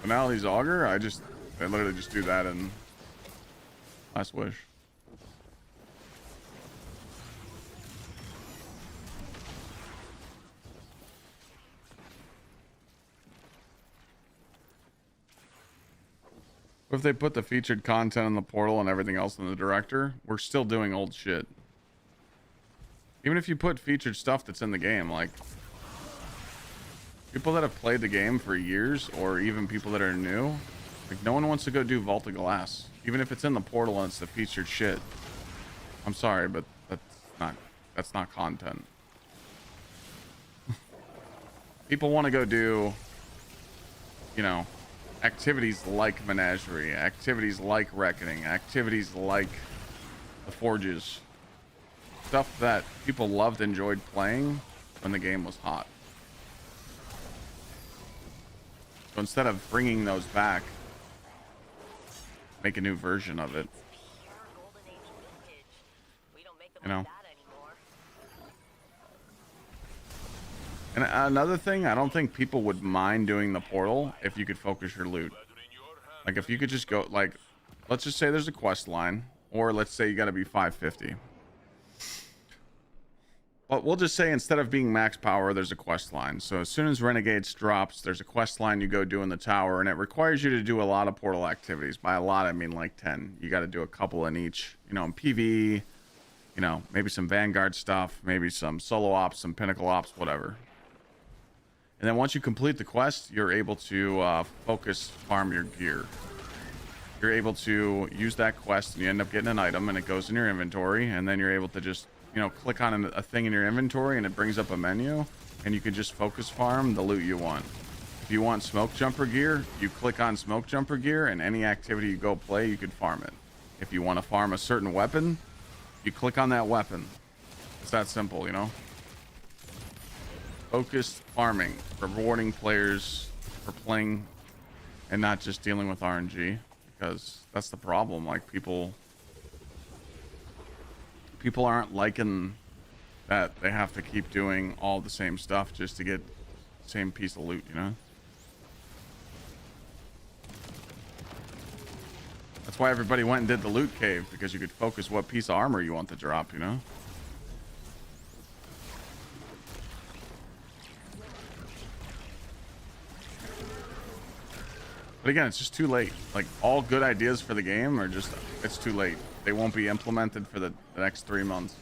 Finality's Augur, I literally just do that in Last Wish. If they put the featured content in the portal and everything else in the director, we're still doing old shit. Even if you put featured stuff that's in the game, like people that have played the game for years, or even people that are new, like no one wants to go do Vault of Glass, even if it's in the portal and it's the featured shit. I'm sorry, but that's not content. People want to go do, you know, activities like Menagerie, activities like Reckoning, activities like the Forges, stuff that people loved, enjoyed playing when the game was hot. So instead of bringing those back, make a new version of it. You know. And another thing, I don't think people would mind doing the portal if you could focus your loot. Like if you could just go, like, let's just say there's a quest line, or let's say you got to be 550. But we'll just say instead of being max power, there's a quest line. So as soon as Renegades drops, there's a quest line you go do in the tower, and it requires you to do a lot of portal activities. By a lot, I mean like 10. You got to do a couple in each, you know, in PvE, you know, maybe some Vanguard stuff, maybe some solo ops, some pinnacle ops, whatever. And then once you complete the quest, you're able to focus farm your gear. You're able to use that quest and you end up getting an item and it goes in your inventory, and then you're able to just, you know, click on a thing in your inventory and it brings up a menu and you can just focus farm the loot you want. If you want smoke jumper gear, you click on smoke jumper gear, and any activity you go play, you could farm it. If you want to farm a certain weapon, you click on that weapon. It's that simple, you know? Focused farming, rewarding players for playing and not just dealing with RNG, because that's the problem. Like people aren't liking that they have to keep doing all the same stuff just to get the same piece of loot, you know? That's why everybody went and did the loot cave, because you could focus what piece of armor you want to drop, you know? But again, it's just too late. Like, all good ideas for the game are just, it's too late. They won't be implemented for the next 3 months,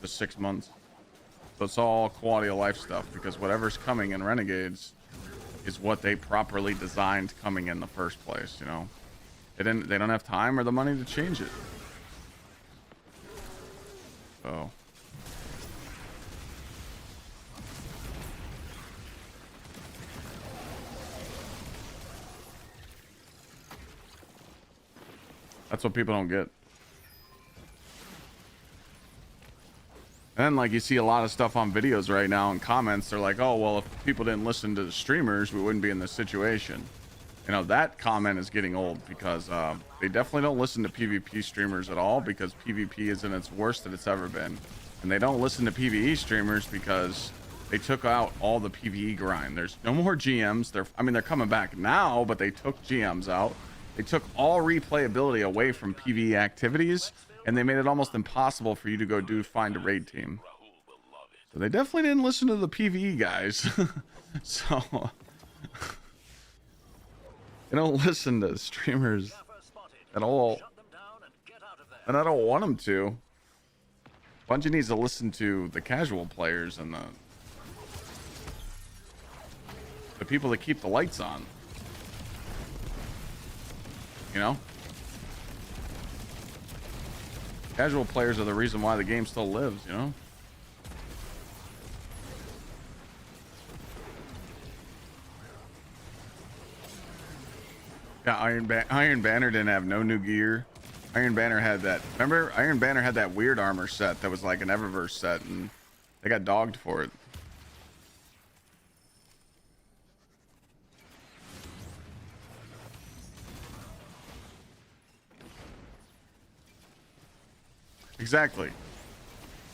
the 6 months. So it's all quality of life stuff, because whatever's coming in Renegades is what they properly designed coming in the first place, you know? They don't have time or the money to change it. So that's what people don't get. And then, like, you see a lot of stuff on videos right now and comments, they're like, oh, well, if people didn't listen to the streamers, we wouldn't be in this situation. You know, that comment is getting old, because they definitely don't listen to PvP streamers at all, because PvP is in its worst that it's ever been. And they don't listen to PvE streamers because they took out all the PvE grind. There's no more GMs. They're coming back now, but they took GMs out. They took all replayability away from PvE activities, and they made it almost impossible for you to go find a raid team. So they definitely didn't listen to the PvE guys. So they don't listen to streamers at all, and I don't want them to. Bungie needs to listen to the casual players and the people that keep the lights on. You know? Casual players are the reason why the game still lives, you know? Yeah, Iron Banner didn't have no new gear. Iron Banner had that. Remember, Iron Banner had that weird armor set that was like an Eververse set, and they got dogged for it. Exactly.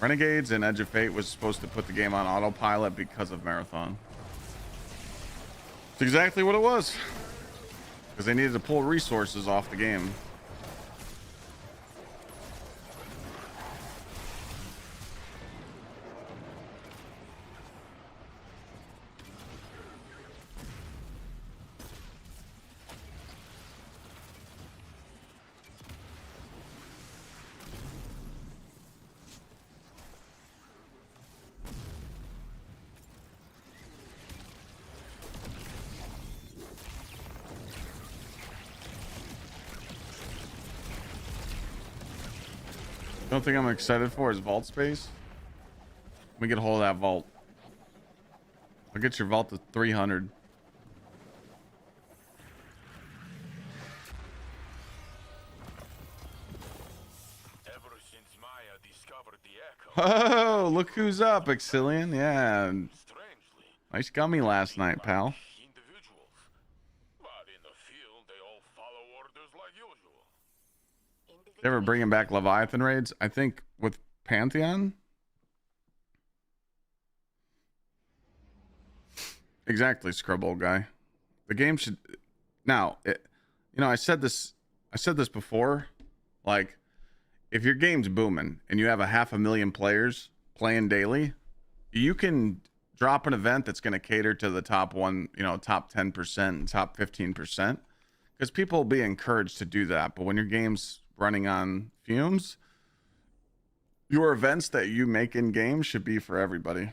Renegades and Edge of Fate was supposed to put the game on autopilot because of Marathon. It's exactly what it was. Because they needed to pull resources off the game. The only thing I'm excited for is vault space. Let me get a hold of that vault. I'll get your vault to 300. Ever since Maya discovered the echo, Oh, look who's up, Exilian. Yeah. strangely, Nice gummy last night, pal. individuals. But in the field, they all follow orders like usual. They were bringing back Leviathan raids. I think with Pantheon. Exactly, Scrub old guy. The game should now. I said this before. Like, if your game's booming and you have 500,000 players playing daily, you can drop an event that's going to cater to the top 10% and top 15%, because people will be encouraged to do that. But when your game's running on fumes, your events that you make in game should be for everybody.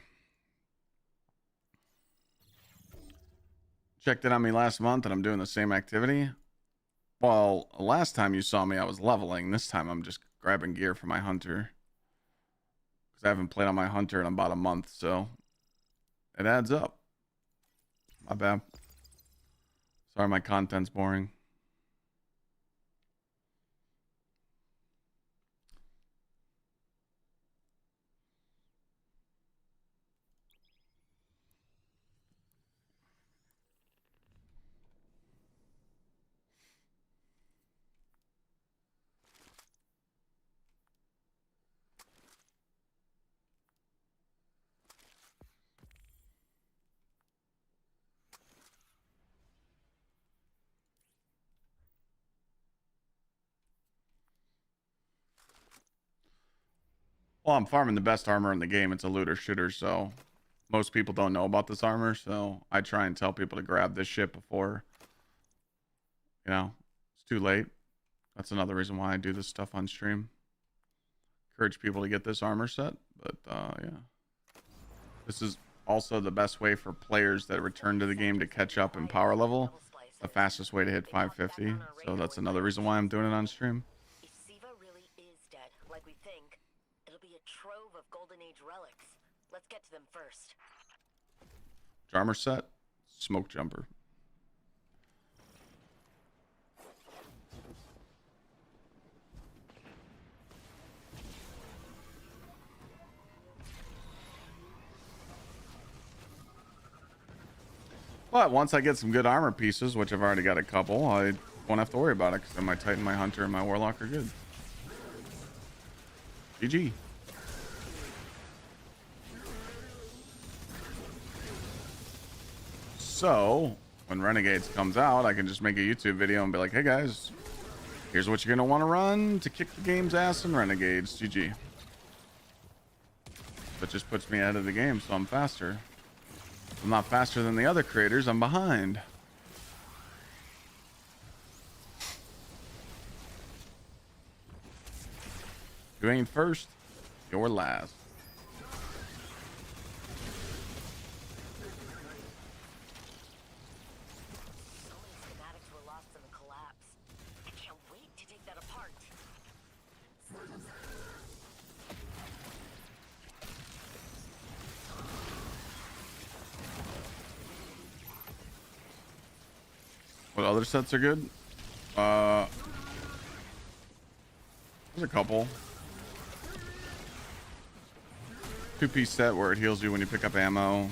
Checked in on me last month and I'm doing the same activity. Well, last time you saw me, I was leveling. This time I'm just grabbing gear for my hunter, because I haven't played on my hunter in about a month, so it adds up. My bad. Sorry, my content's boring. Well, I'm farming the best armor in the game. It's a looter shooter, so most people don't know about this armor, so I try and tell people to grab this shit before, it's too late. That's another reason why I do this stuff on stream. Encourage people to get this armor set, but yeah. This is also the best way for players that return to the game to catch up in power level. The fastest way to hit 550, so that's another reason why I'm doing it on stream. If Siva really is dead, like we think, it'll be a trove of Golden Age relics. Let's get to them first. Armor set, smoke jumper. But once I get some good armor pieces, which I've already got a couple, I won't have to worry about it, because then my Titan, my Hunter, and my Warlock are good. GG. So, when Renegades comes out, I can just make a YouTube video and be like, hey guys, here's what you're going to want to run to kick the game's ass in Renegades. GG. That just puts me ahead of the game, so I'm faster. I'm not faster than the other creators, I'm behind. You ain't first, you're last. So many schematics were lost in the collapse. I can't wait to take that apart. What other sets are good? There's a couple. 2-piece set where it heals you when you pick up ammo.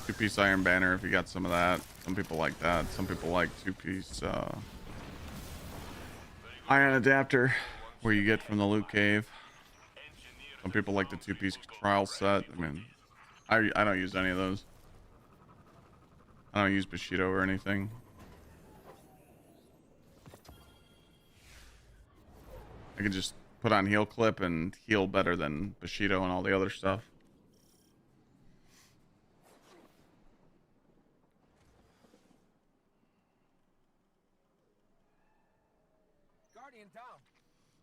2-piece iron banner if you got some of that. Some people like that. Some people like 2-piece iron adapter where you get from the loot cave. Some people like the 2-piece trial set. I mean, I don't use any of those. I don't use Bushido or anything. I could just put on heal clip and heal better than Bushido and all the other stuff. Guardian down.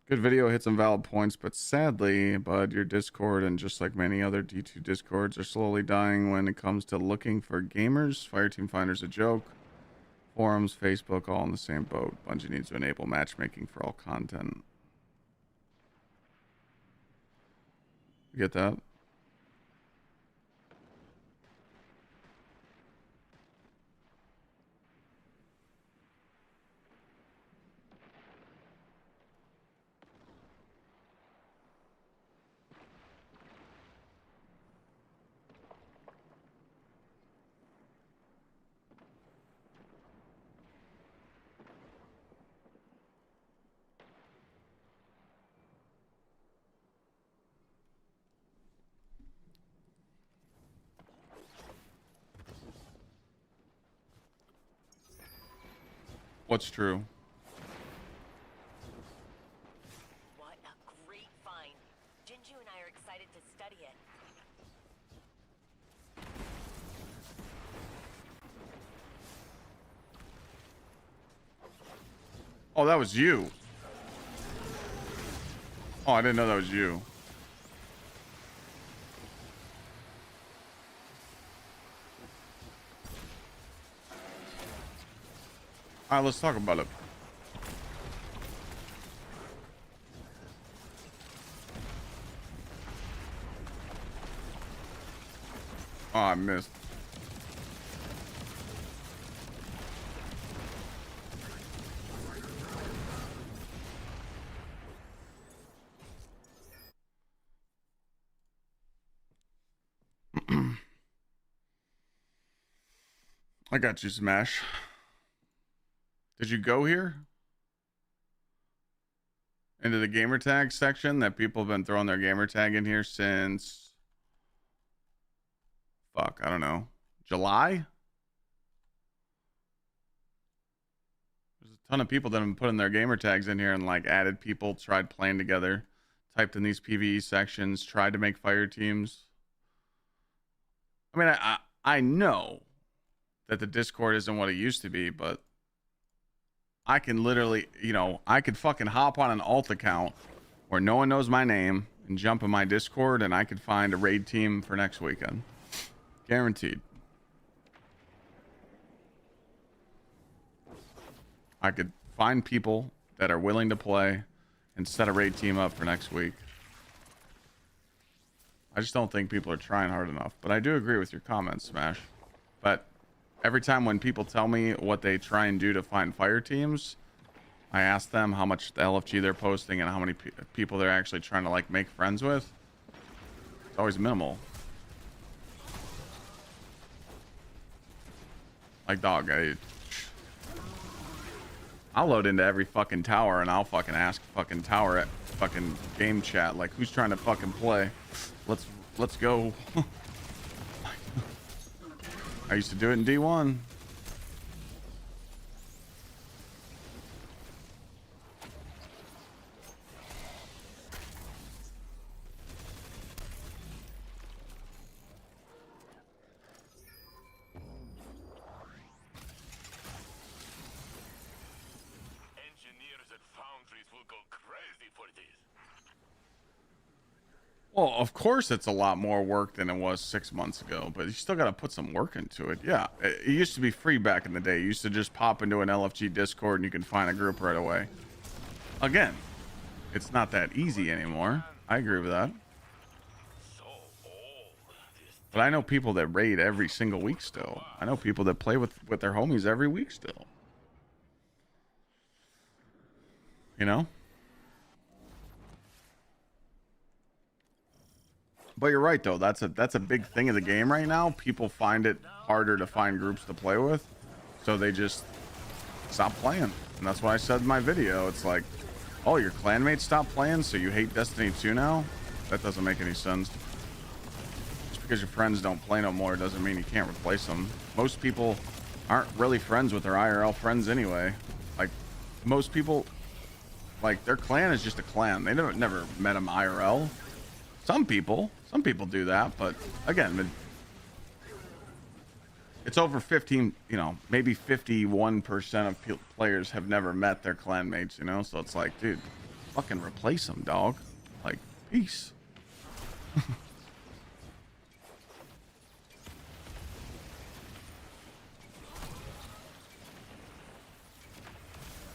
Good video, hit some valid points, but sadly, bud, your Discord and just like many other D2 Discords are slowly dying when it comes to looking for gamers. Fireteam Finder's a joke. Forums, Facebook, all in the same boat. Bungie needs to enable matchmaking for all content. You get that? What's true? What a great find. Jinju and I are excited to study it. Oh, that was you. Oh, I didn't know that was you. All right, let's talk about it. Oh, I missed. I got you, Smash. Did you go here? Into the gamer tag section that people have been throwing their gamer tag in here since... Fuck, I don't know. July? There's a ton of people that have been putting their gamer tags in here and like added people, tried playing together, typed in these PvE sections, tried to make fire teams. I mean, I know that the Discord isn't what it used to be, but I can literally, you know, I could fucking hop on an alt account where no one knows my name and jump in my Discord and I could find a raid team for next weekend. Guaranteed. I could find people that are willing to play and set a raid team up for next week. I just don't think people are trying hard enough. But I do agree with your comments, Smash. But every time when people tell me what they try and do to find fire teams, I ask them how much the LFG they're posting and how many people they're actually trying to like make friends with. It's always minimal. Like, dog, I'll load into every fucking tower and I'll fucking ask fucking tower at fucking game chat, like, who's trying to fucking play? Let's go. I used to do it in D1. Well, of course it's a lot more work than it was 6 months ago, but you still got to put some work into it. Yeah, it used to be free back in the day. You used to just pop into an LFG Discord and you can find a group right away. Again, it's not that easy anymore. I agree with that. But I know people that raid every single week still. I know people that play with their homies every week still. You know? But you're right though. That's a big thing of the game right now. People find it harder to find groups to play with, so they just stop playing. And that's what I said in my video. It's like, oh, your clanmates stopped playing, so you hate Destiny 2 now? That doesn't make any sense. Just because your friends don't play no more doesn't mean you can't replace them. Most people aren't really friends with their IRL friends anyway. Like, most people, like, their clan is just a clan. They never met them IRL. Some people do that, but again, it's over 15, you know, maybe 51% of players have never met their clanmates, you know? So it's like, dude, fucking replace them, dog. Like, peace.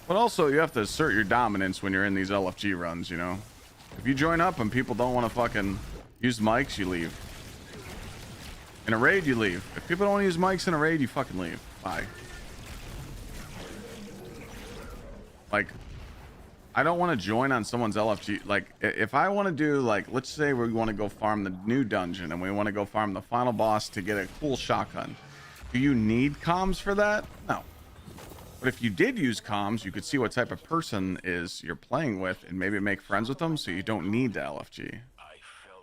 But also, you have to assert your dominance when you're in these LFG runs, you know? If you join up and people don't want to fucking use mics, you leave. In a raid, you leave. If people don't want to use mics in a raid, you fucking leave. Bye. Like, I don't want to join on someone's LFG. Like, if I want to do, like, let's say we want to go farm the new dungeon and we want to go farm the final boss to get a cool shotgun. Do you need comms for that? No. But if you did use comms, you could see what type of person is you're playing with and maybe make friends with them, so you don't need the LFG.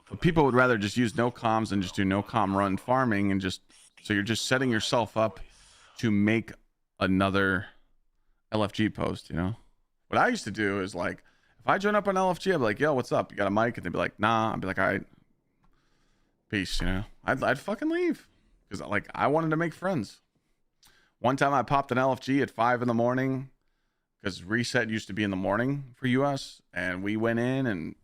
But people would rather just use no comms and just do no comm run farming, and just so you're just setting yourself up to make another LFG post, you know? What I used to do is, like, if I join up on LFG, I'd be like, yo, what's up? You got a mic? And they'd be like, nah. I'd be like, all right, peace, you know? I'd fucking leave because, like, I wanted to make friends. One time I popped an LFG at 5 in the morning because reset used to be in the morning for US, and we went in and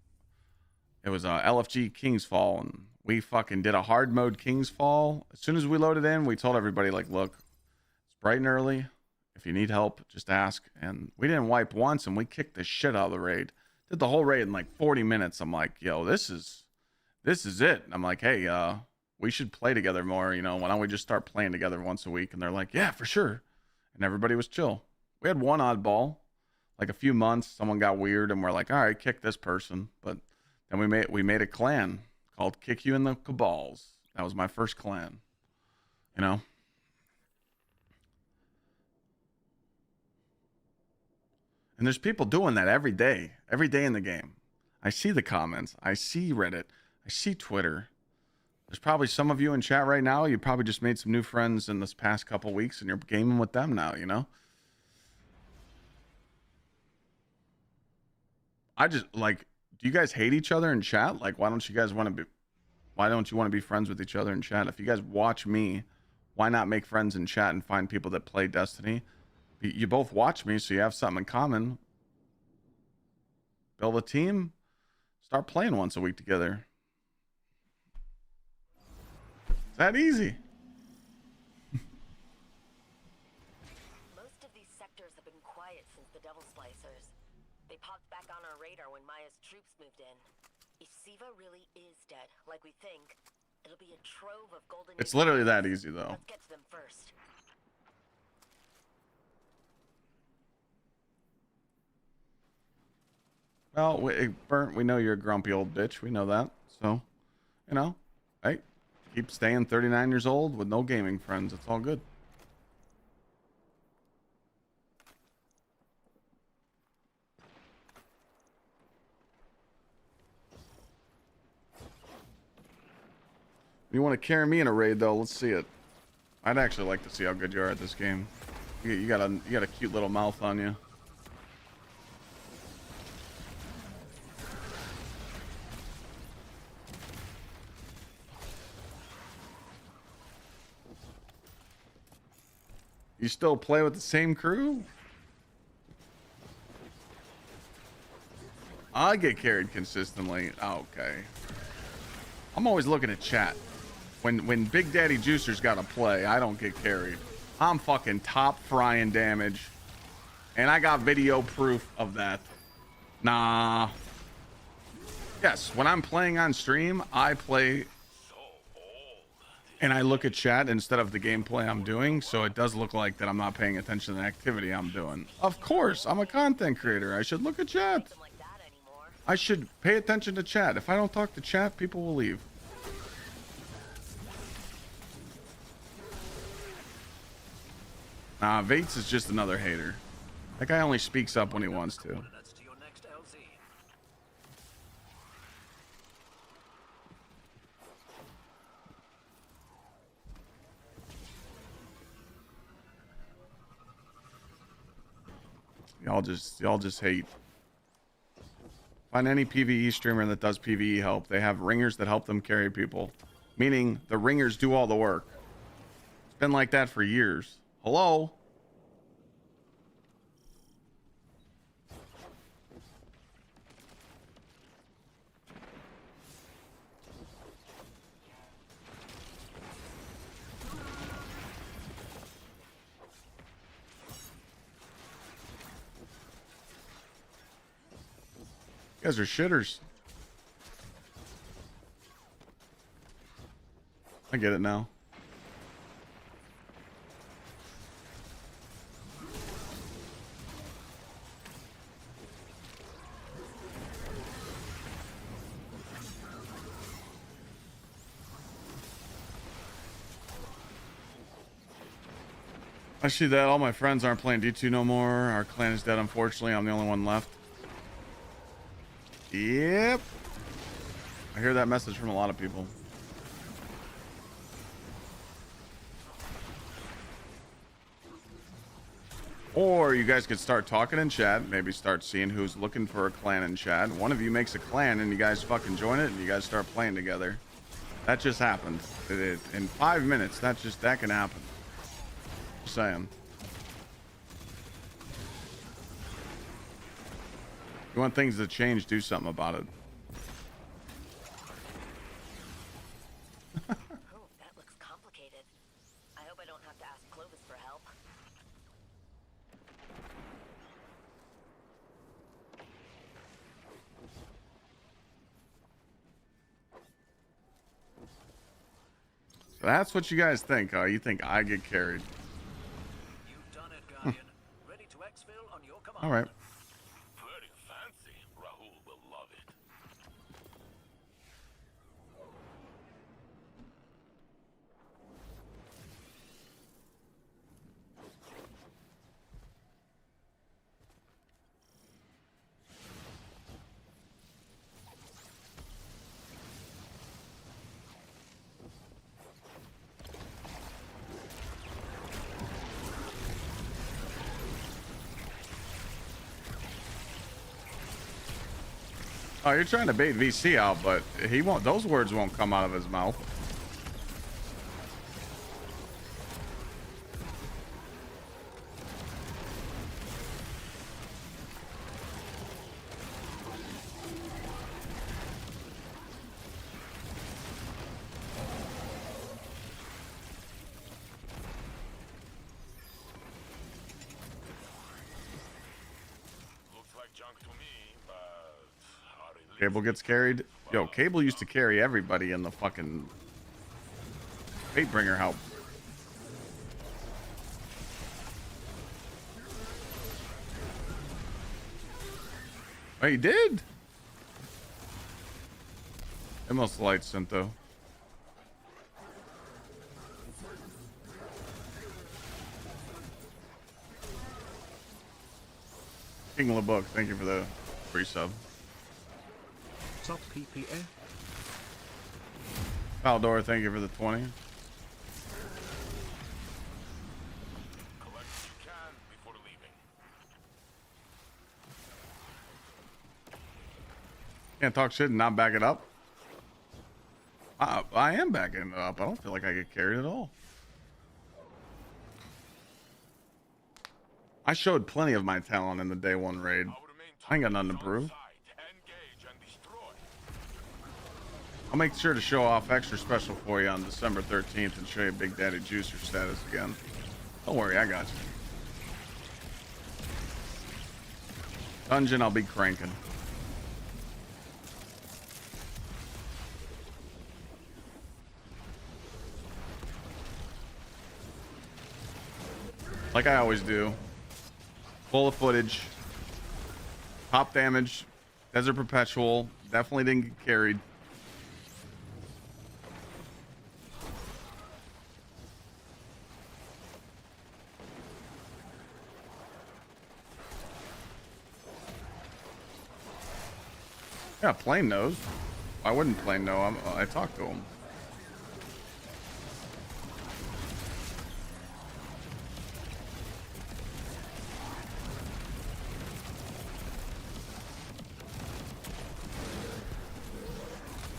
it was a LFG King's Fall, and we fucking did a hard mode King's Fall. As soon as we loaded in, we told everybody, like, look, it's bright and early. If you need help, just ask. And we didn't wipe once, and we kicked the shit out of the raid. Did the whole raid in like 40 minutes. I'm like, yo, this is it. And I'm like, hey, we should play together more, you know, why don't we just start playing together once a week? And they're like, yeah, for sure. And everybody was chill. We had one oddball, like a few months, someone got weird and we're like, all right, kick this person. But then we made a clan called Kick You in the Cabals. That was my first clan, you know? And there's people doing that every day in the game. I see the comments. I see Reddit. I see Twitter. There's probably some of you in chat right now. You probably just made some new friends in this past couple weeks and you're gaming with them now, you know? I just, like, do you guys hate each other in chat? Like, why don't you want to be friends with each other in chat? If you guys watch me, why not make friends in chat and find people that play Destiny? You both watch me, so you have something in common. Build a team. Start playing once a week together. It's that easy. Most of these sectors have been quiet since the Devil Splicers. They popped back on our radar when Maya's troops moved in. If Siva really is dead, like we think, it'll be a trove of golden... It's literally that easy, though. Let's get to them first. Well, Burnt, we know you're a grumpy old bitch. We know that. So, you know, hey, keep staying 39 years old with no gaming friends. It's all good. You want to carry me in a raid, though? Let's see it. I'd actually like to see how good you are at this game. You got a cute little mouth on you. You still play with the same crew? I get carried consistently. Oh, okay. I'm always looking at chat. When Big Daddy Juicer's got to play, I don't get carried. I'm fucking top frying damage. And I got video proof of that. Nah. Yes, when I'm playing on stream, I play and I look at chat instead of the gameplay I'm doing, so it does look like that I'm not paying attention to the activity I'm doing. Of course, I'm a content creator. I should look at chat. Them like that anymore. I should pay attention to chat. If I don't talk to chat, people will leave. Vates is just another hater. That guy only speaks up when he wants to. Coordinates to your next LZ. Y'all just hate. Find any PvE streamer that does PvE help. They have ringers that help them carry people. Meaning the ringers do all the work. It's been like that for years. Hello? You guys are shitters. I get it now. I see that all my friends aren't playing D2 no more. Our clan is dead, unfortunately. I'm the only one left. Yep. I hear that message from a lot of people. Or you guys could start talking in chat, maybe start seeing who's looking for a clan in chat. One of you makes a clan and you guys fucking join it and you guys start playing together. That just happened. In 5 minutes, that can happen. Just saying. You want things to change, do something about it. Oh, that looks complicated. I hope I don't have to ask Clovis for help. So that's what you guys think, huh? You think I get carried. You've done it, Guardian. Ready to exfil on your command. All right. Very fancy. Rahul will love it. Oh, you're trying to bait VC out, but he won't. Those words won't come out of his mouth. Looks like junk to me, but Cable gets carried. Yo, Cable used to carry everybody in the fucking Fatebringer help. Oh, he did? It must light sent though. King LeBook, thank you for the free sub. Top PPF. Valdor, thank you for the 20. collect what you can before leaving. Can't talk shit and not back it up. I am backing it up. I don't feel like I get carried at all. I showed plenty of my talent in the day one raid. I ain't got nothing to prove. Engage and destroy. I'll make sure to show off extra special for you on December 13th and show you Big Daddy Juicer status again. Don't worry, I got you. Dungeon, I'll be cranking. Like I always do. Full of footage. Top damage. Desert Perpetual. Definitely didn't get carried. Yeah, Plane knows. I wouldn't Plane know. I talked to him.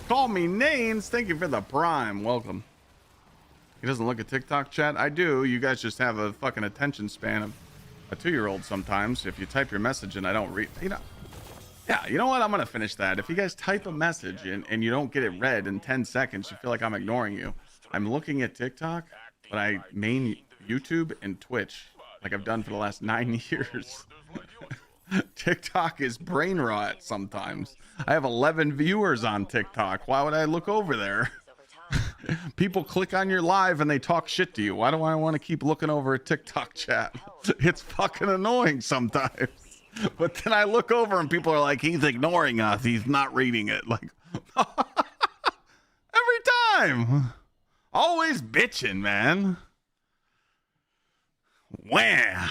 Call me names. Thank you for the prime. Welcome. He doesn't look at TikTok chat. I do. You guys just have a fucking attention span of a 2-year-old sometimes. If you type your message and I don't read, you know. Yeah, you know what? I'm going to finish that. If you guys type a message and you don't get it read in 10 seconds, you feel like I'm ignoring you. I'm looking at TikTok, but I main YouTube and Twitch like I've done for the last 9 years. TikTok is brain rot sometimes. I have 11 viewers on TikTok. Why would I look over there? People click on your live and they talk shit to you. Why do I want to keep looking over at TikTok chat? It's fucking annoying sometimes. But then I look over and people are like, he's ignoring us. He's not reading it. Like, every time. Always bitching, man. Wham.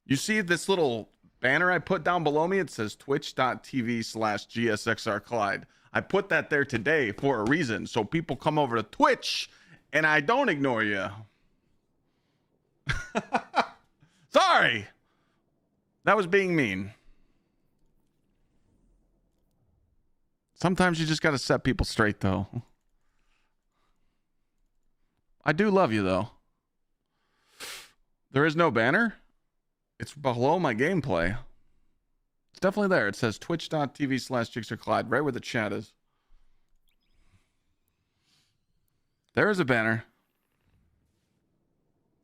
You see this little banner I put down below me? It says twitch.tv/Gsxrclyde. I put that there today for a reason. So people come over to Twitch and I don't ignore you. Sorry. That was being mean. Sometimes you just got to set people straight, though. I do love you, though. There is no banner. It's below my gameplay. It's definitely there. It says twitch.tv/Gsxrclyde, right where the chat is. There is a banner.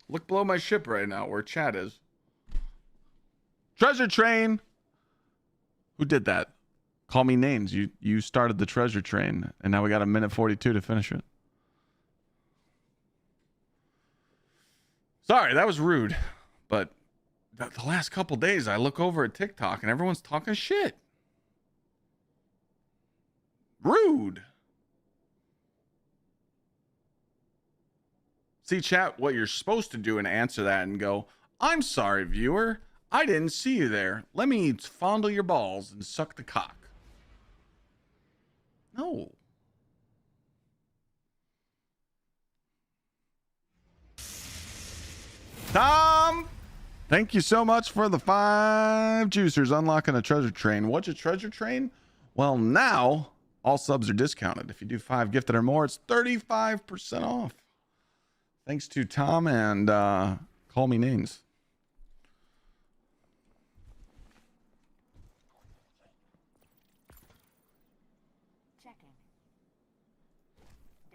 Look below my ship right now where chat is. Treasure train. Who did that? Call me names. You started the treasure train, and now we got a minute 42 to finish it. Sorry, that was rude, but the last couple days I look over at TikTok and everyone's talking shit. Rude. See, chat, what you're supposed to do and answer that and go, I'm sorry, viewer. I didn't see you there. Let me fondle your balls and suck the cock. No. Tom, thank you so much for the 5 juicers unlocking a treasure train. What's a treasure train? Well, now all subs are discounted. If you do 5 gifted or more, it's 35% off. Thanks to Tom and Call Me Names.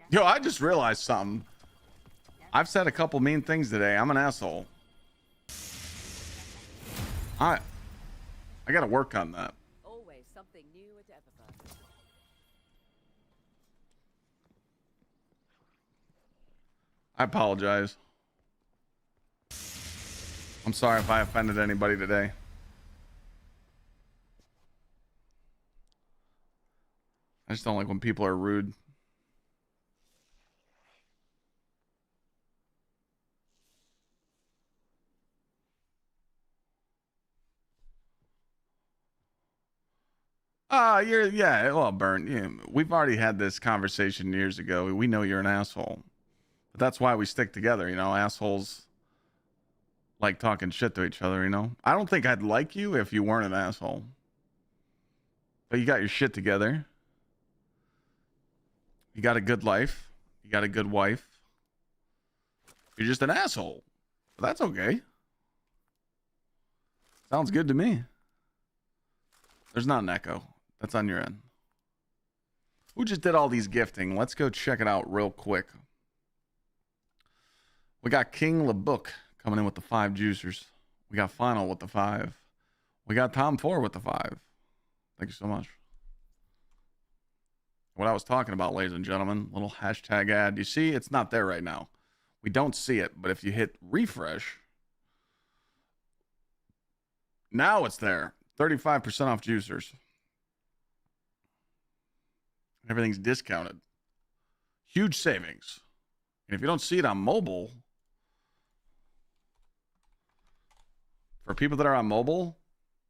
Yo, I just realized something. I've said a couple mean things today. I'm an asshole. I gotta work on that. Always something new at Everburn. I apologize. I'm sorry if I offended anybody today. I just don't like when people are rude. Yeah, well, Burn, yeah, we've already had this conversation years ago. We know you're an asshole. But that's why we stick together, you know? Assholes like talking shit to each other, you know? I don't think I'd like you if you weren't an asshole. But you got your shit together. You got a good life. You got a good wife. You're just an asshole. But that's okay. Sounds good to me. There's not an echo. That's on your end. Who just did all these gifting? Let's go check it out real quick. We got King LeBook coming in with the 5 juicers. We got Final with the 5. We got Tom 4 with the 5. Thank you so much. What I was talking about, ladies and gentlemen, little hashtag ad. You see, it's not there right now. We don't see it, but if you hit refresh, Now it's there. 35% off juicers. Everything's discounted. Huge savings. And if you don't see it on mobile, for people that are on mobile,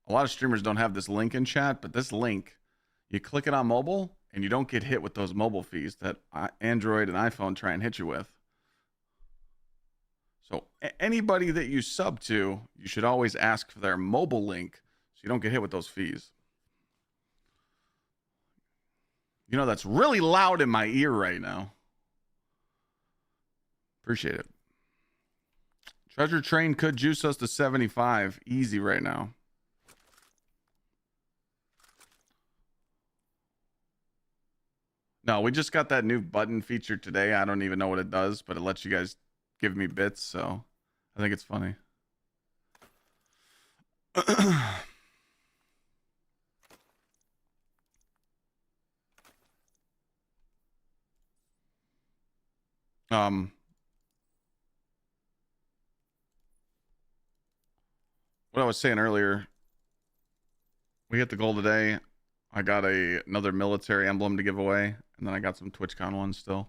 a lot of streamers don't have this link in chat, but this link, you click it on mobile and you don't get hit with those mobile fees that Android and iPhone try and hit you with. So anybody that you sub to, you should always ask for their mobile link so you don't get hit with those fees. You know, that's really loud in my ear right now. Appreciate it. Treasure Train could juice us to 75. Easy right now. No, we just got that new button feature today. I don't even know what it does, but it lets you guys give me bits, so I think it's funny. What I was saying earlier, we hit the goal today. I got another military emblem to give away, and then I got some TwitchCon ones still.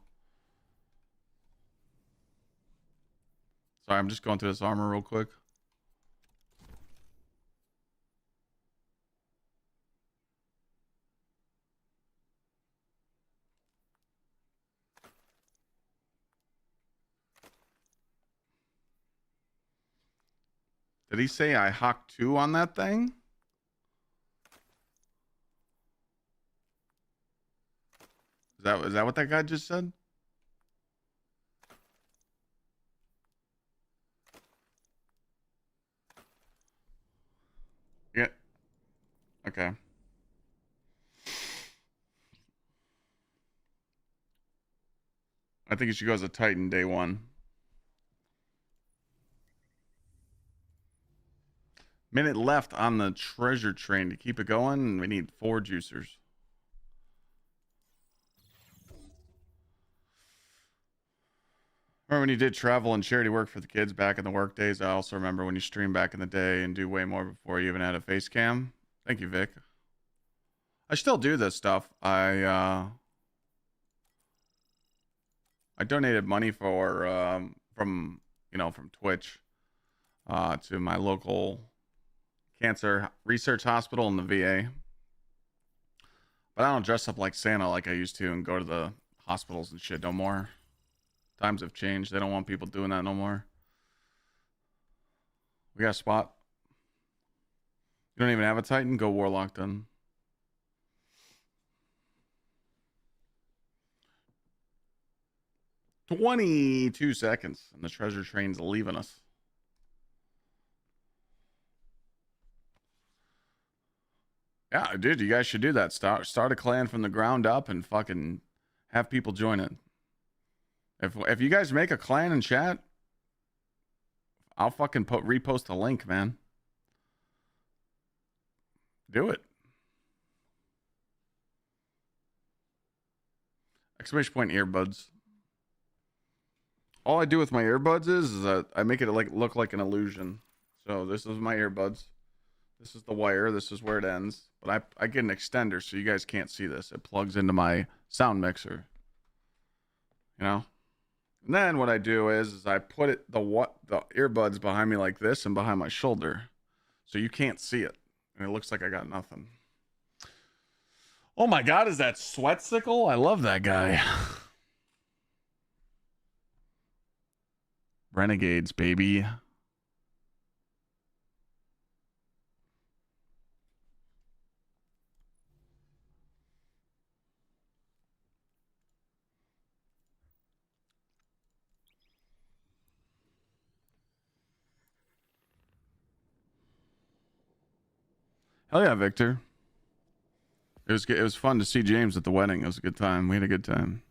Sorry, I'm just going through this armor real quick. Did he say I hocked 2 on that thing? Is that what that guy just said? Yeah. Okay. I think you should go as a Titan day 1. Minute left on the treasure train to keep it going. We need 4 juicers. Remember when you did travel and charity work for the kids back in the work days? I also remember when you streamed back in the day and do way more before you even had a face cam. Thank you, Vic. I still do this stuff. I donated money for from Twitch to my local cancer research hospital in the VA. But I don't dress up like Santa like I used to and go to the hospitals and shit no more. Times have changed. They don't want people doing that no more. We got a spot. You don't even have a Titan? Go Warlock then. "22 seconds and the treasure train's leaving us." Yeah, dude, you guys should do that. Start a clan from the ground up and fucking have people join it. If you guys make a clan in chat, I'll fucking repost a link, man. Do it. Exclamation point earbuds. All I do with my earbuds is that I make it look like an illusion. So this is my earbuds. This is the wire. This is where it ends. But I get an extender so you guys can't see this. It plugs into my sound mixer. You know? And then what I do is I put the earbuds behind me like this and behind my shoulder. So you can't see it. And it looks like I got nothing. Oh my god, is that Gsxrclyde? I love that guy. Renegades, baby. Hell yeah, Victor. It was fun to see James at the wedding. It was a good time. We had a good time.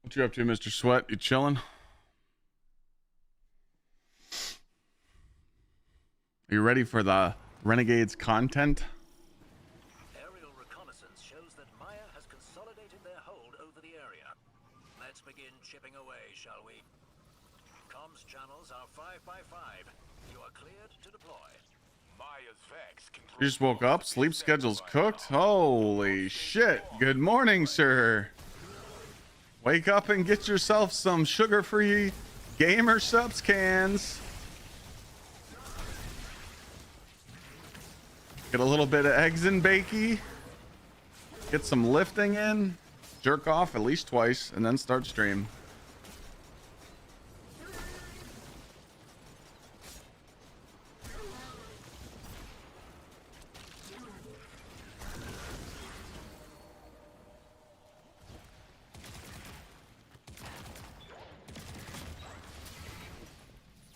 What you up to, Mr. Sweat? You chilling? Are you ready for the Renegades content? Aerial reconnaissance shows that Maya has consolidated their hold over the area. Let's begin chipping away, shall we? Comms channels are 5 by 5. You are cleared to deploy. Maya's Vex controls You just woke up? Sleep schedule's cooked? Holy shit. Good morning, sir. Wake up and get yourself some sugar-free gamer subs cans. Get a little bit of eggs and bakey. Get some lifting in. Jerk off at least twice and then start stream.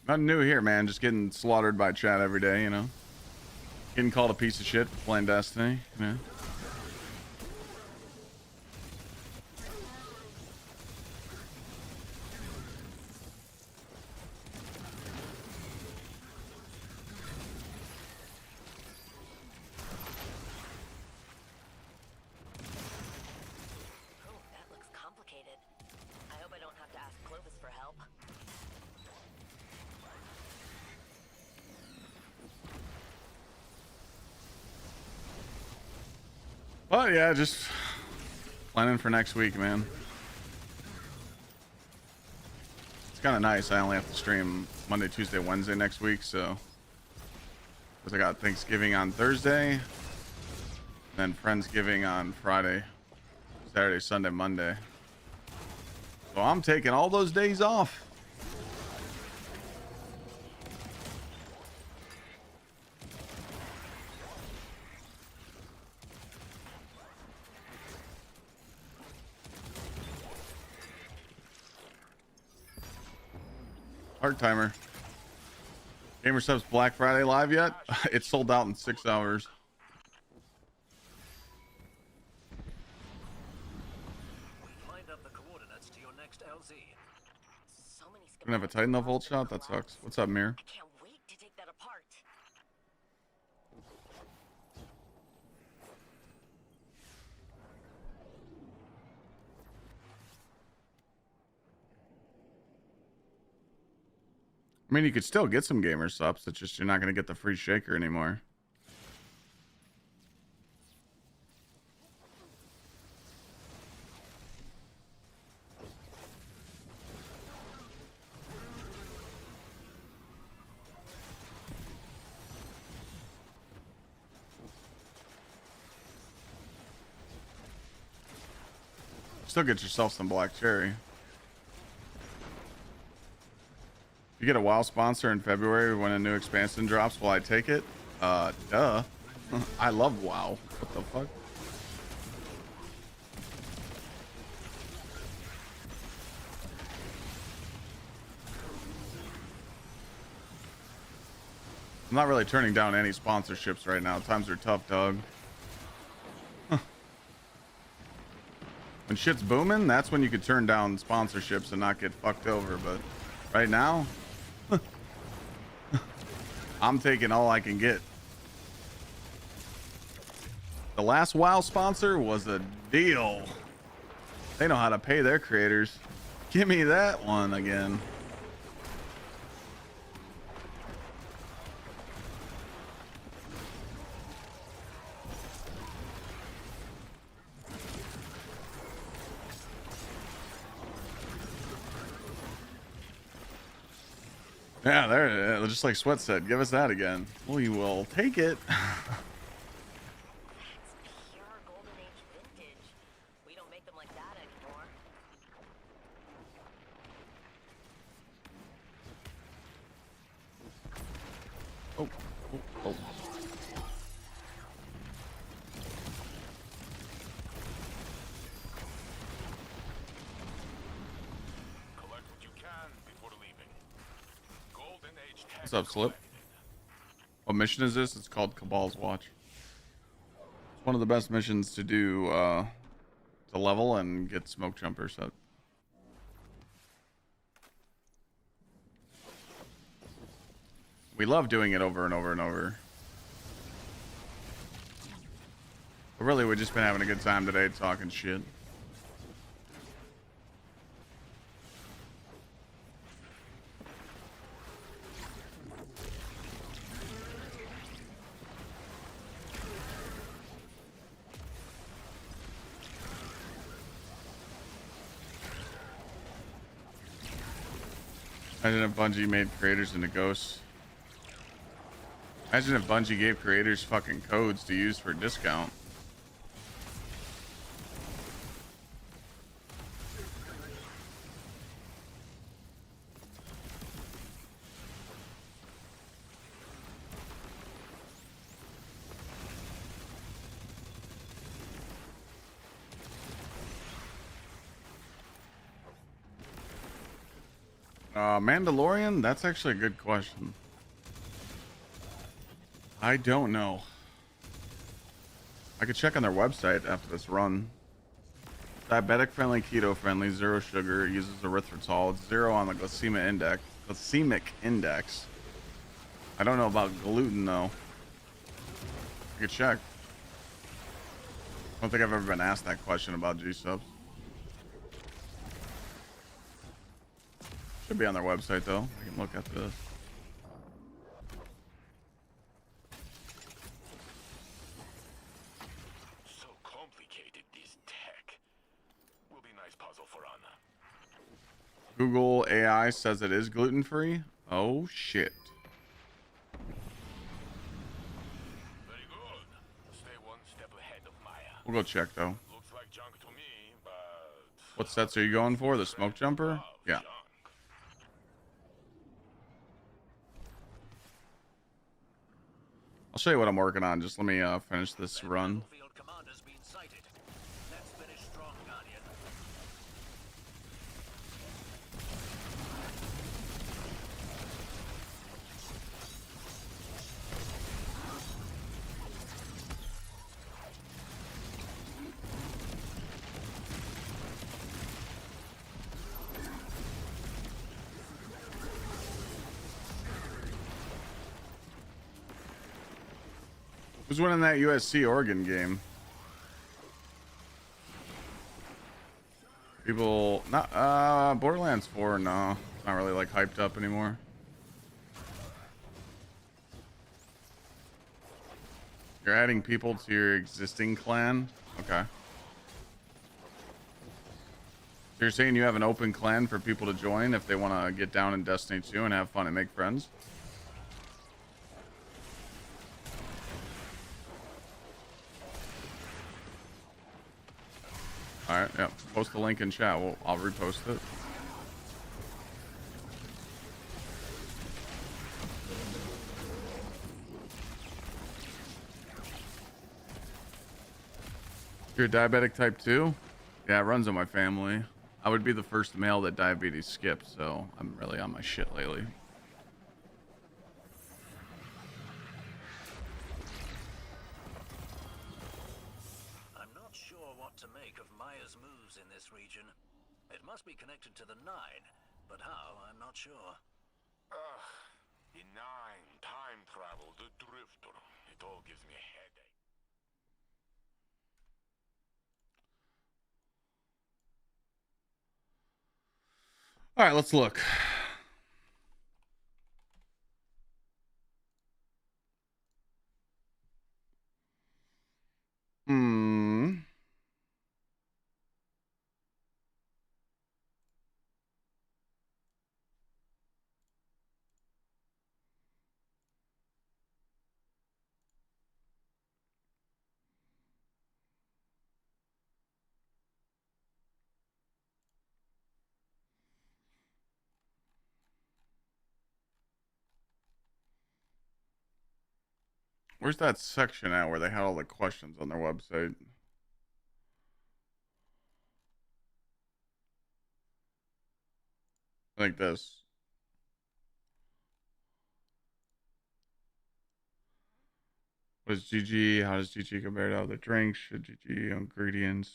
Nothing new here, man. Just getting slaughtered by chat every day, you know. Getting called a piece of shit for playing Destiny, you know. Oh, that looks complicated. I hope I don't have to ask Clovis for help. But yeah, just planning for next week, man. It's kind of nice. I only have to stream Monday, Tuesday, Wednesday next week, so because I got Thanksgiving on Thursday, then Friendsgiving on Friday, Saturday, Sunday, Monday. So I'm taking all those days off. Hard timer. Gamer subs Black Friday live yet? It's sold out in 6 hours. We've lined up the coordinates to your next LZ. So many Gonna have a Titan level ult shot? That sucks. What's up, Mir? I can't wait to take that apart. I mean, you could still get some gamer subs. It's just you're not gonna get the free shaker anymore. Still get yourself some black cherry. If you get a WoW sponsor in February when a new expansion drops, will I take it? Duh. I love WoW. What the fuck? I'm not really turning down any sponsorships right now. Times are tough, dog. When shit's booming, that's when you could turn down sponsorships and not get fucked over. But right now, I'm taking all I can get. The last WoW sponsor was a deal. They know how to pay their creators. Give me that one again. Yeah, there, just like Sweat said, give us that again. We will take it. That's pure Golden Age vintage. We don't make them like that anymore. Oh, oh, oh. Collect what you can before leaving. Golden Age tech What's up, Slip? What mission is this? It's called Cabal's Watch. It's one of the best missions to do, to level and get smoke jumper set. We love doing it over and over and over. But really, we've just been having a good time today talking shit. Imagine if Bungie made creators into ghosts. Imagine if Bungie gave creators fucking codes to use for discount. Mandalorian? That's actually a good question. I don't know. I could check on their website after this run. Diabetic friendly, keto friendly, 0 sugar, uses erythritol. It's 0 on the glycemic index. I don't know about gluten though. I could check. I don't think I've ever been asked that question about G-subs. Should be on their website though. I can look at this. So complicated, this tech. Will be nice puzzle for Anna. Google AI says it is gluten-free. Oh shit. Very good. Stay one step ahead of Maya. We'll go check though. Looks like junk to me, but What sets are you going for? The smoke jumper? Yeah. junk. I'll show you what I'm working on. Just let me finish this run. Battlefield commander's been sighted. Let's finish strong, Guardian. Who's winning that USC Oregon game? People, not Borderlands 4. No, it's not really like hyped up anymore. You're adding people to your existing clan. Okay. So you're saying you have an open clan for people to join if they want to get down in Destiny 2 and have fun and make friends? All right, yeah. Post the link in chat. I'll repost it. You're diabetic type 2? Yeah, it runs in my family. I would be the first male that diabetes skipped, so I'm really on my shit lately. I'm not sure what to make of Maya's moves in this region. It must be connected to the Nine, but how, I'm not sure. Ugh, the Nine, time travel, the drifter. It all gives me a headache. All right, let's look. Where's that section at where they had all the questions on their website? Like this. What is GG? How does GG compare to other drinks? Should GG ingredients?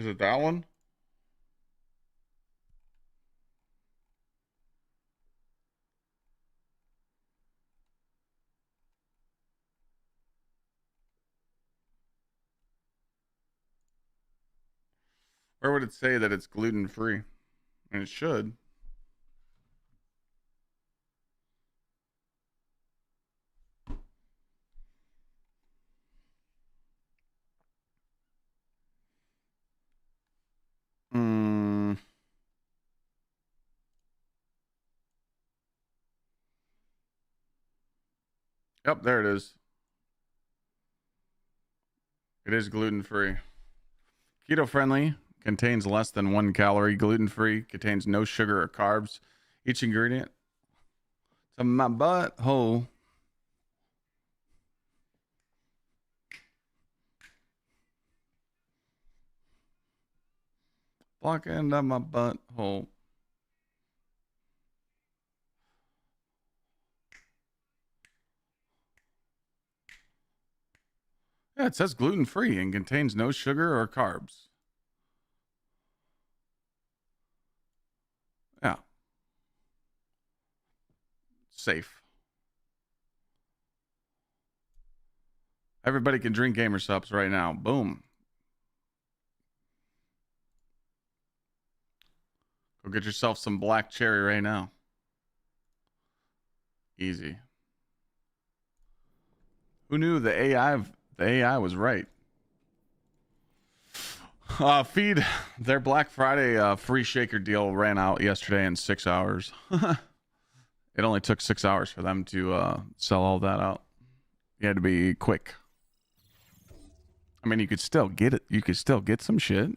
Is it that one? Or would it say that it's gluten free? And it should. Mm. Yep, there it is. It is gluten free. Keto friendly, contains less than 1 calorie, gluten free, contains no sugar or carbs. Each ingredient to my butthole. Walk into my butthole. Yeah, it says gluten free and contains no sugar or carbs. Yeah. Safe. Everybody can drink gamer subs right now. Boom. Go get yourself some black cherry right now. Easy. Who knew the AI was right? Feed their Black Friday free shaker deal ran out yesterday in 6 hours. It only took 6 hours for them to sell all that out. You had to be quick. I mean, you could still get it. You could still get some shit.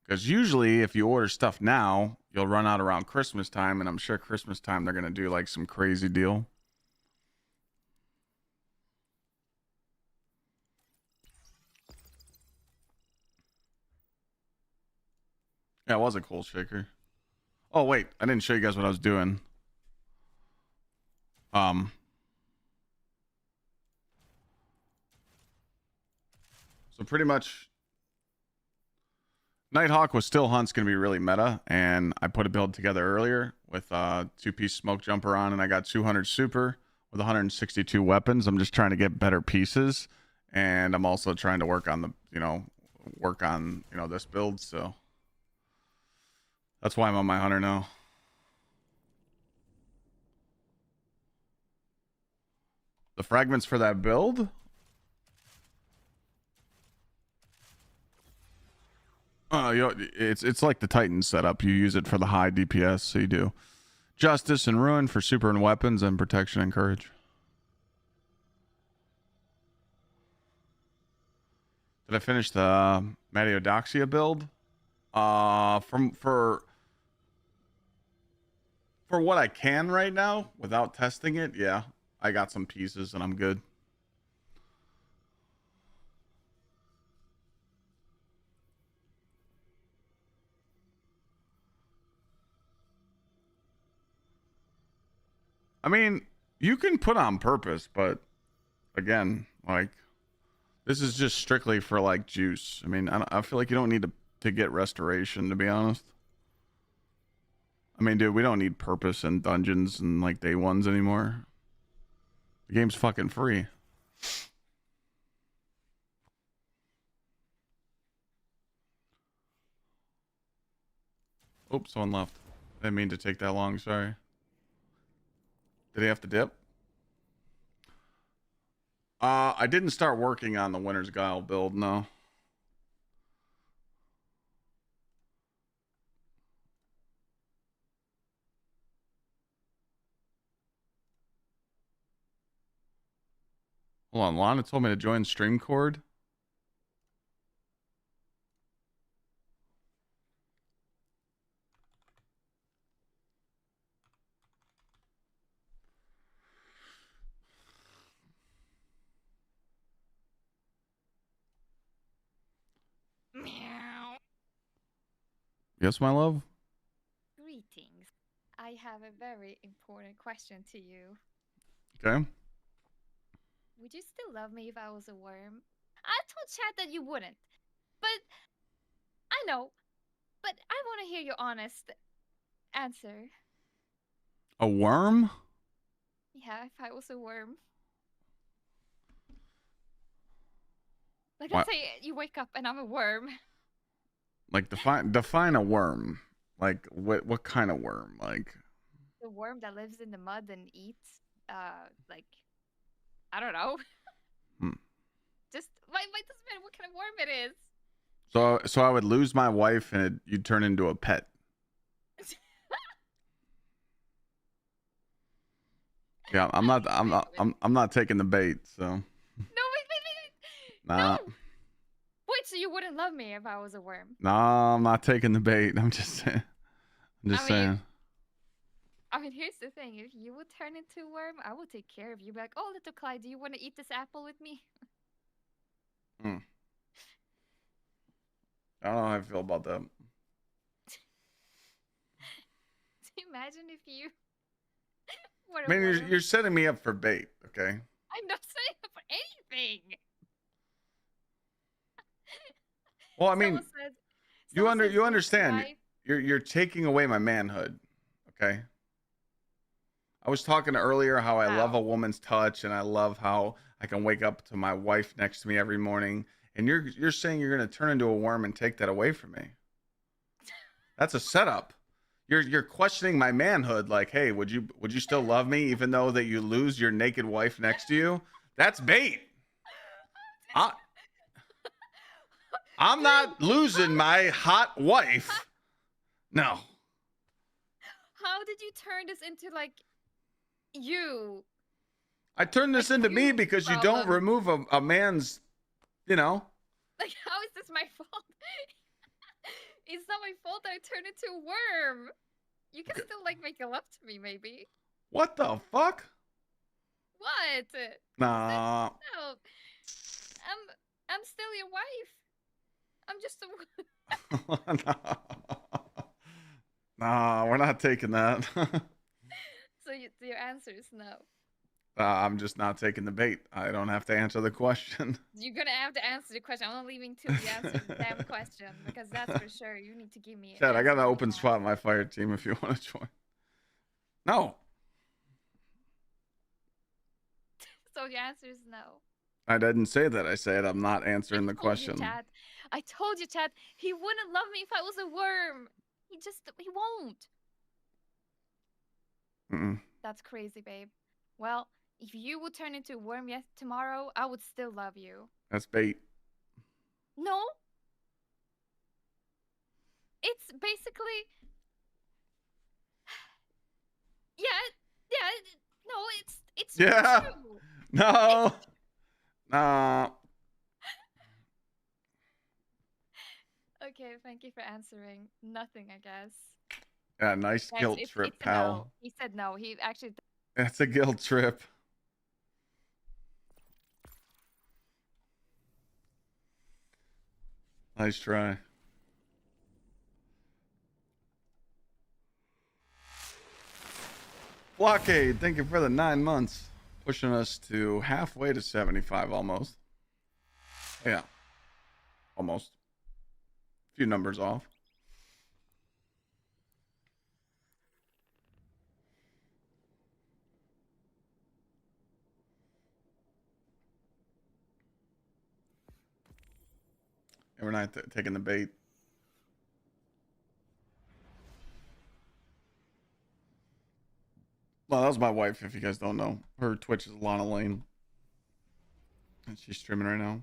Because usually, if you order stuff now, you'll run out around Christmas time, and I'm sure Christmas time they're gonna do like some crazy deal. Yeah, it was a cool shaker. Oh wait, I didn't show you guys what I was doing. So pretty much, Nighthawk was still Hunt's gonna be really meta, and I put a build together earlier with 2-piece smoke jumper on, and I got 200 super with 162 weapons. I'm just trying to get better pieces, and I'm also trying to work on this build. So that's why I'm on my hunter now. The fragments for that build? It's like the Titan setup. You use it for the high DPS, so you do Justice and Ruin for super and weapons, and Protection and Courage. Did I finish the Matiodoxia build? For what I can right now, without testing it, yeah. I got some pieces and I'm good. I mean, you can put on purpose, but again, like, this is just strictly for like juice. I mean, I feel like you don't need to get restoration, to be honest. I mean, dude, we don't need purpose in dungeons and like day ones anymore. The game's fucking free. Oops, someone left. I didn't mean to take that long, sorry. Did he have to dip? I didn't start working on the Winter's Guile build, no. Hold on, Lana told me to join Streamcord. Meow. Yes, my love? Greetings. I have a very important question to you. Okay. Would you still love me if I was a worm? I told Chad that you wouldn't. But I know. But I want to hear your honest answer. A worm? Yeah, if I was a worm. Like, What? let's say you wake up and I'm a worm. Like define a worm. Like what kind of worm? Like The worm that lives in the mud and eats, like, I don't know. Just, why doesn't matter what kind of worm it is. so I would lose my wife and you'd turn into a pet. Yeah, I'm not taking the bait, so. No, wait. Nah. No. Wait, so you wouldn't love me if I was a worm? Nah, I'm not taking the bait. I'm just saying. Saying. I mean, here's the thing. If you would turn into a worm, I would take care of you. Be like, oh, little Clyde, do you want to eat this apple with me? I don't know how I feel about that. Imagine if you were I mean, a worm. you're setting me up for bait, okay? I'm not saying it for anything. Well, I mean, you understand. You're taking away my manhood, okay? I was talking earlier how I love a woman's touch and I love how I can wake up to my wife next to me every morning, and you're saying you're going to turn into a worm and take that away from me. That's a setup. You're questioning my manhood, like, hey, would you still love me even though that you lose your naked wife next to you? That's bait. I'm not losing my hot wife. No. How did you turn this into, like, you? I turned this into me because you don't remove a man's, Like, how is this my fault? It's not my fault that I turned into a worm. You can still, like, make love to me, maybe. What the fuck? What? Nah. No. I'm still your wife. I'm just a Nah, we're not taking that. So your answer is no. I'm just not taking the bait. I don't have to answer the question. You're gonna have to answer the question. I'm not leaving till you answer the damn question, because that's for sure. You need to give me. Chad, I got an open spot in my fire team if you want to join. No. So your answer is no. I didn't say that. I said I'm not answering the question. I told you, Chad. He wouldn't love me if I was a worm. He won't. That's crazy, babe. Well, if you would turn into a worm tomorrow, I would still love you. That's bait. No. It's basically... Yeah, no, it's true. No. Nah. Okay, thank you for answering. Nothing, I guess. Yeah, nice guilt trip, pal. No. He said no. He actually... That's a guilt trip. Nice try. Blockade, thank you for the 9 months. Pushing us to halfway to 75 almost. Yeah. Almost. A few numbers off. And we're not taking the bait. Well, that was my wife, if you guys don't know. Her Twitch is Lana Lane. And she's streaming right now.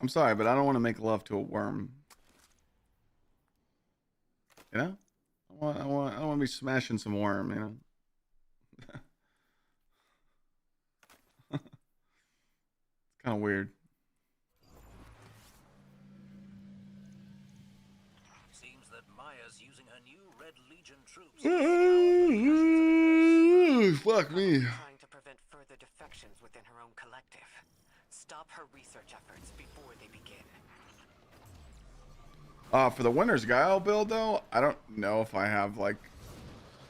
I'm sorry, but I don't want to make love to a worm. You know? I want to be smashing some worm, you know? It's kind of weird. Seems that Maya's using her new Red Legion troops. Fuck me. Trying to prevent further defections within her own collective. Stop her research efforts before they begin. For the Winter's Guile build, though, I don't know if I have, like,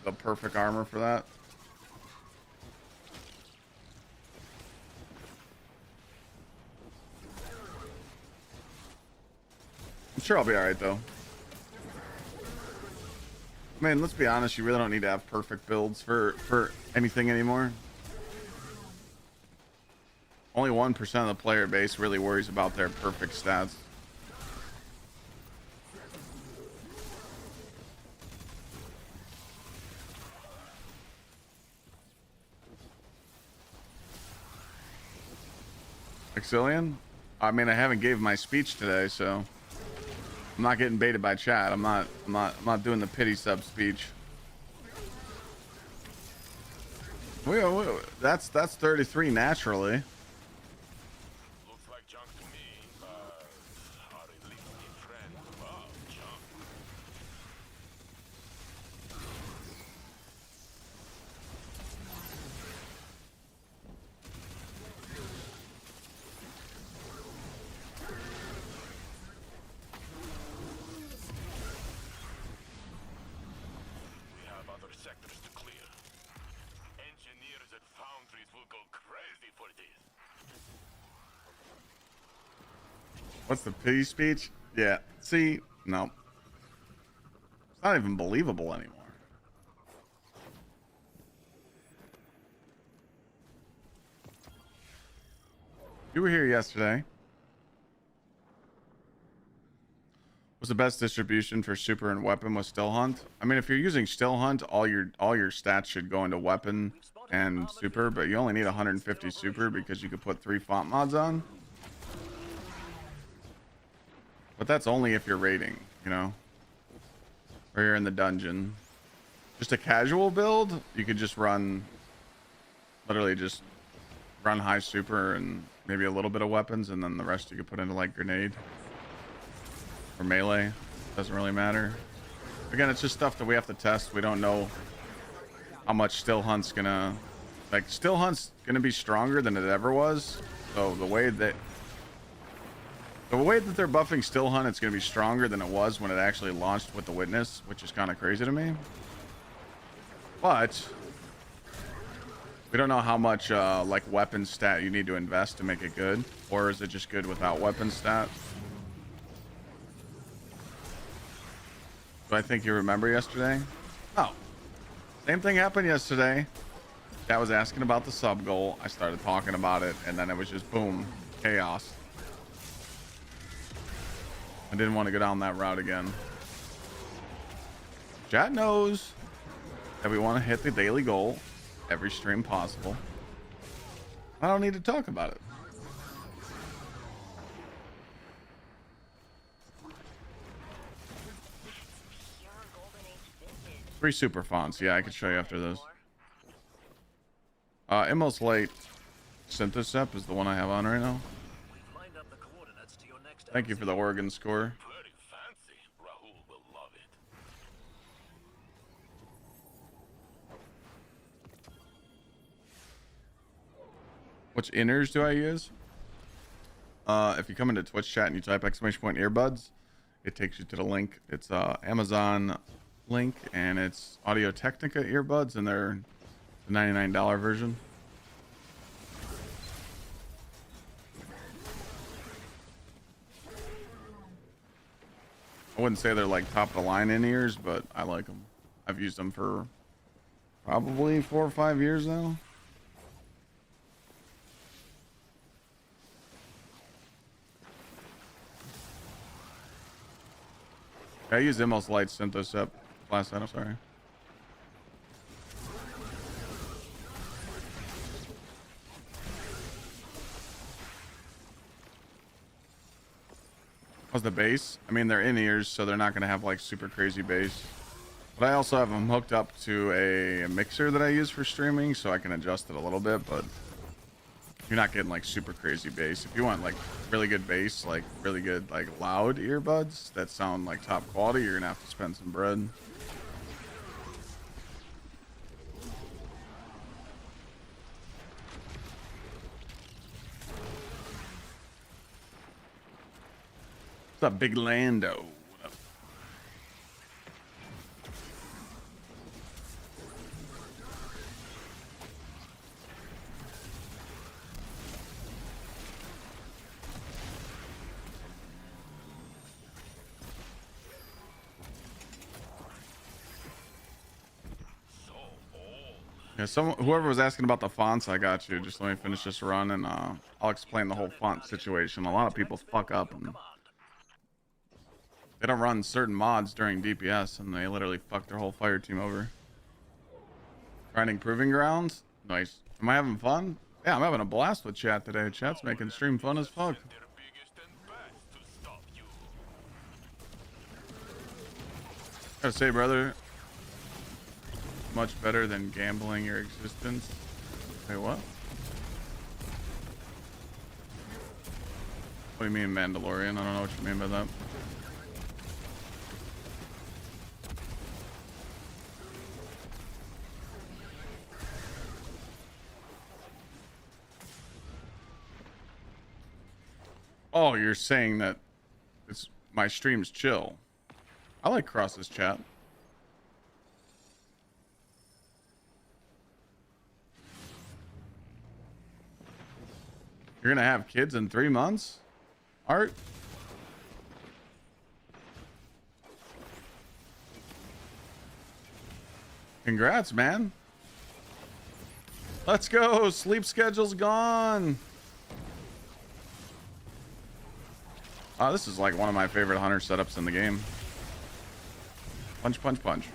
the perfect armor for that. I'm sure I'll be alright though. I mean, let's be honest, you really don't need to have perfect builds for anything anymore. Only 1% of the player base really worries about their perfect stats. Exilian? I mean, I haven't gave my speech today, so I'm not getting baited by chat. I'm not doing the pity sub speech. That's 33 naturally. Looks like junk to me, but our elite friends love junk. We have other sectors to clear. Engineers at foundries will go crazy for this. What's the pity speech? Yeah. See, no. It's not even believable anymore. You were here yesterday. Was the best distribution for super and weapon was still hunt? I mean, if you're using still hunt, all your stats should go into weapon and super, but you only need 150 super because you could put 3 font mods on. But that's only if you're raiding, you know, or you're in the dungeon. Just a casual build, you could just run, literally just run high super and maybe a little bit of weapons, and then the rest you could put into like grenade or melee. Doesn't really matter. Again, it's just stuff that we have to test. We don't know how much still hunt's gonna, like, still hunt's gonna be stronger than it ever was. So the way that they're buffing still hunt, it's gonna be stronger than it was when it actually launched with the witness, which is kind of crazy to me. But we don't know how much like weapon stat you need to invest to make it good, or is it just good without weapon stat? Do I think you remember yesterday? Oh, same thing happened yesterday. I was asking about the sub goal. I started talking about it, and then it was just boom, chaos. I didn't want to go down that route again. Chat knows that we want to hit the daily goal every stream possible. I don't need to talk about it. Pure golden age vintage. 3 super fonts. Yeah, I could show you after this. Immol's Late Synthesep is the one I have on right now. We've lined up the coordinates to your next Thank you for the Oregon score. Very fancy. Rahul will love it. Which inners do I use? If you come into Twitch chat and you type ! earbuds, it takes you to the link. It's Amazon link, and it's Audio Technica earbuds, and they're the $99 version. I wouldn't say they're like top of the line in ears, but I like them. I've used them for probably 4 or 5 years now. I used Immol's Light Synthesep last night, I'm sorry. How's the bass? I mean, they're in ears, so they're not going to have like super crazy bass. But I also have them hooked up to a mixer that I use for streaming, so I can adjust it a little bit, but you're not getting like super crazy bass. If you want like really good bass, like really good like loud earbuds that sound like top quality, you're gonna have to spend some bread. What's up, Big Lando? Yeah, whoever was asking about the fonts, I got you. Just let me finish this run and I'll explain the whole font situation. A lot of people fuck up and they don't run certain mods during DPS and they literally fuck their whole fire team over. Grinding Proving Grounds? Nice. Am I having fun? Yeah, I'm having a blast with chat today. Chat's making stream fun as fuck. Gotta say, brother, much better than gambling your existence. Hey, what? What do you mean, Mandalorian? I don't know what you mean by that. Oh, you're saying that it's my stream's chill. I like Cross's chat. You're gonna have kids in 3 months? Art? Congrats, man. Let's go. Sleep schedule's gone. This is like one of my favorite hunter setups in the game. Punch, punch, punch.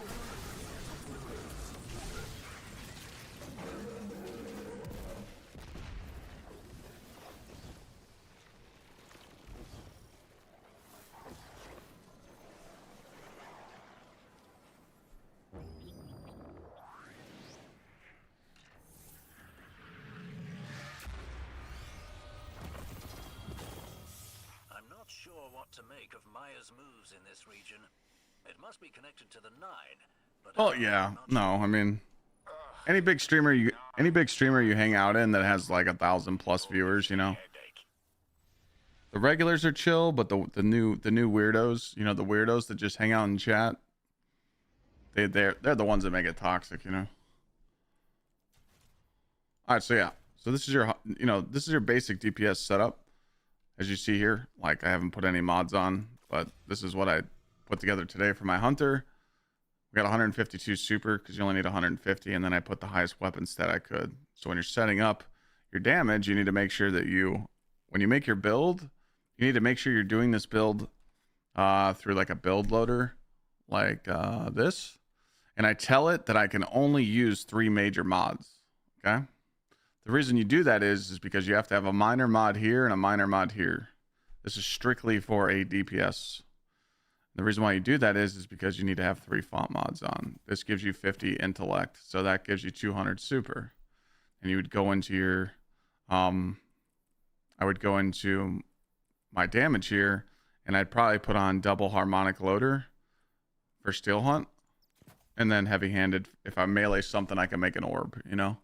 To make of Maya's moves in this region. It must be connected to the 9. But oh yeah, no, I mean, any big streamer you hang out in that has like 1,000+ viewers, you know, the regulars are chill, but the new weirdos, you know, the weirdos that just hang out in chat, they're the ones that make it toxic, you know. All right, so yeah, so this is your, you know, this is your basic DPS setup. As you see here, like I haven't put any mods on, but this is what I put together today for my hunter. We got 152 super because you only need 150, and then I put the highest weapon stat I could. So when you're setting up your damage, you need to make sure that when you make your build, you need to make sure you're doing this build through like a build loader like this. And I tell it that I can only use 3 major mods, okay? The reason you do that is because you have to have a minor mod here and a minor mod here. This is strictly for a DPS. The reason why you do that is because you need to have 3 font mods on. This gives you 50 intellect, so that gives you 200 super. And you would go into your, I would go into my damage here, and I'd probably put on double harmonic loader for steel hunt, and then heavy-handed. If I melee something, I can make an orb, you know.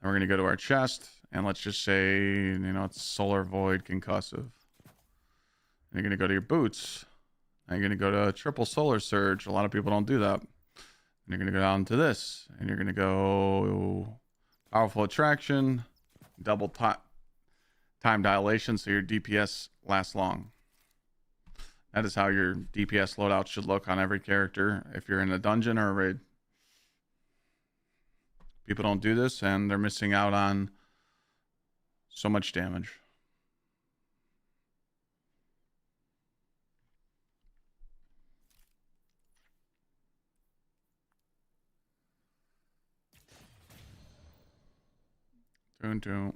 We're going to go to our chest, and let's just say, you know, it's Solar Void Concussive. And you're going to go to your boots. And you're going to go to Triple Solar Surge. A lot of people don't do that. And you're going to go down to this, and you're going to go Powerful Attraction, double time dilation, so your DPS lasts long. That is how your DPS loadout should look on every character if you're in a dungeon or a raid. People don't do this, and they're missing out on so much damage. Don't.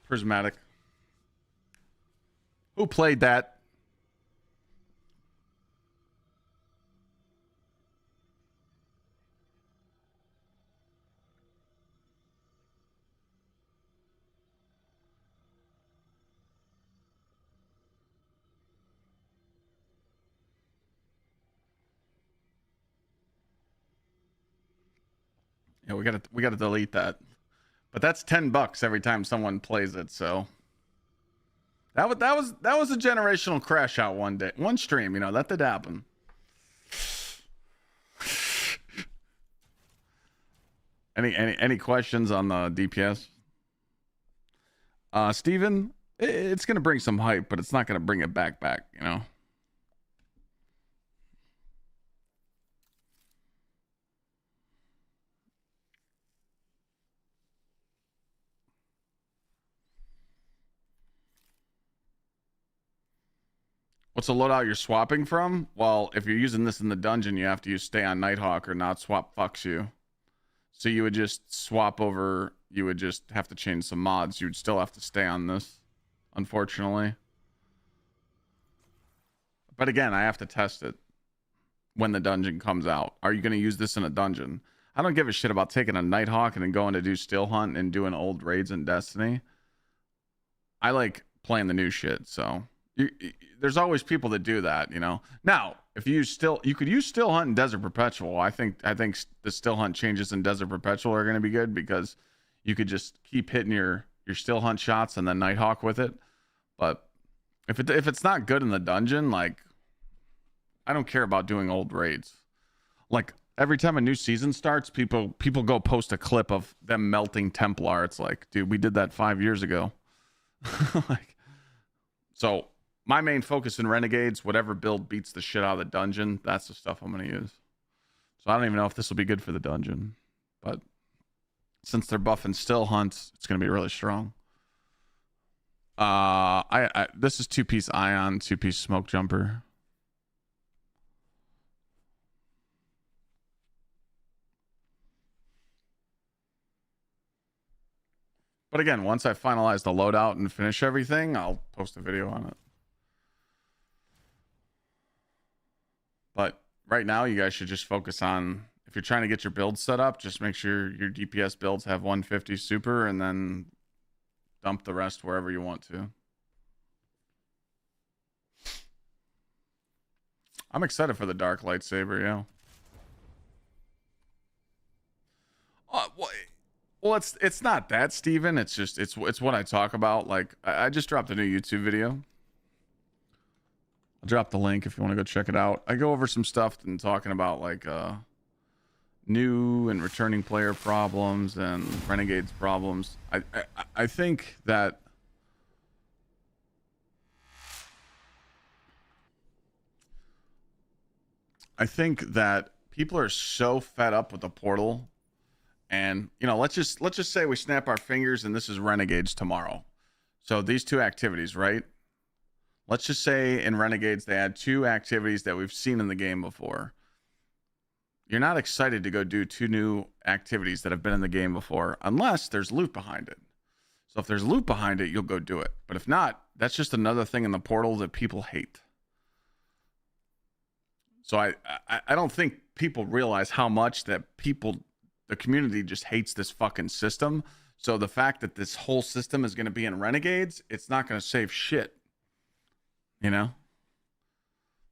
Prismatic. Who played that? Yeah, we gotta delete that. But that's $10 every time someone plays it, so that was a generational crash out one day. One stream, you know, that did happen. Any questions on the DPS? Steven, It's gonna bring some hype, but it's not gonna bring it back, you know. What's the loadout you're swapping from? Well, if you're using this in the dungeon, you have to use stay on Nighthawk or not swap fucks you. So you would just swap over, you would just have to change some mods. You would still have to stay on this, unfortunately. But again, I have to test it when the dungeon comes out. Are you going to use this in a dungeon? I don't give a shit about taking a Nighthawk and then going to do Still Hunt and doing old raids in Destiny. I like playing the new shit, so... there's always people that do that, you know. Now, if you could use Still Hunt in Desert Perpetual. I think the Still Hunt changes in Desert Perpetual are going to be good because you could just keep hitting your Still Hunt shots and then Nighthawk with it. But if it's not good in the dungeon, like I don't care about doing old raids. Like every time a new season starts, people go post a clip of them melting Templar. It's like, dude, we did that 5 years ago. Like, so. My main focus in Renegades, whatever build beats the shit out of the dungeon, that's the stuff I'm going to use. So I don't even know if this will be good for the dungeon. But since they're buffing Still Hunts, it's going to be really strong. This is 2-piece Ion, 2-piece Smoke Jumper. But again, once I finalize the loadout and finish everything, I'll post a video on it. But right now, you guys should just focus on, if you're trying to get your build set up, just make sure your DPS builds have 150 super and then dump the rest wherever you want to. I'm excited for the dark lightsaber, yeah. Well, it's not that, Steven. It's just, it's what I talk about. Like, I just dropped a new YouTube video. I'll drop the link if you want to go check it out. I go over some stuff and talking about like new and returning player problems and Renegades problems. I think that people are so fed up with the portal, and you know, let's just say we snap our fingers and this is Renegades tomorrow. So these two activities, right? Let's just say in Renegades, they had 2 activities that we've seen in the game before. You're not excited to go do 2 new activities that have been in the game before, unless there's loot behind it. So if there's loot behind it, you'll go do it. But if not, that's just another thing in the portal that people hate. So I don't think people realize how much that the community just hates this fucking system. So the fact that this whole system is going to be in Renegades, it's not going to save shit. You know,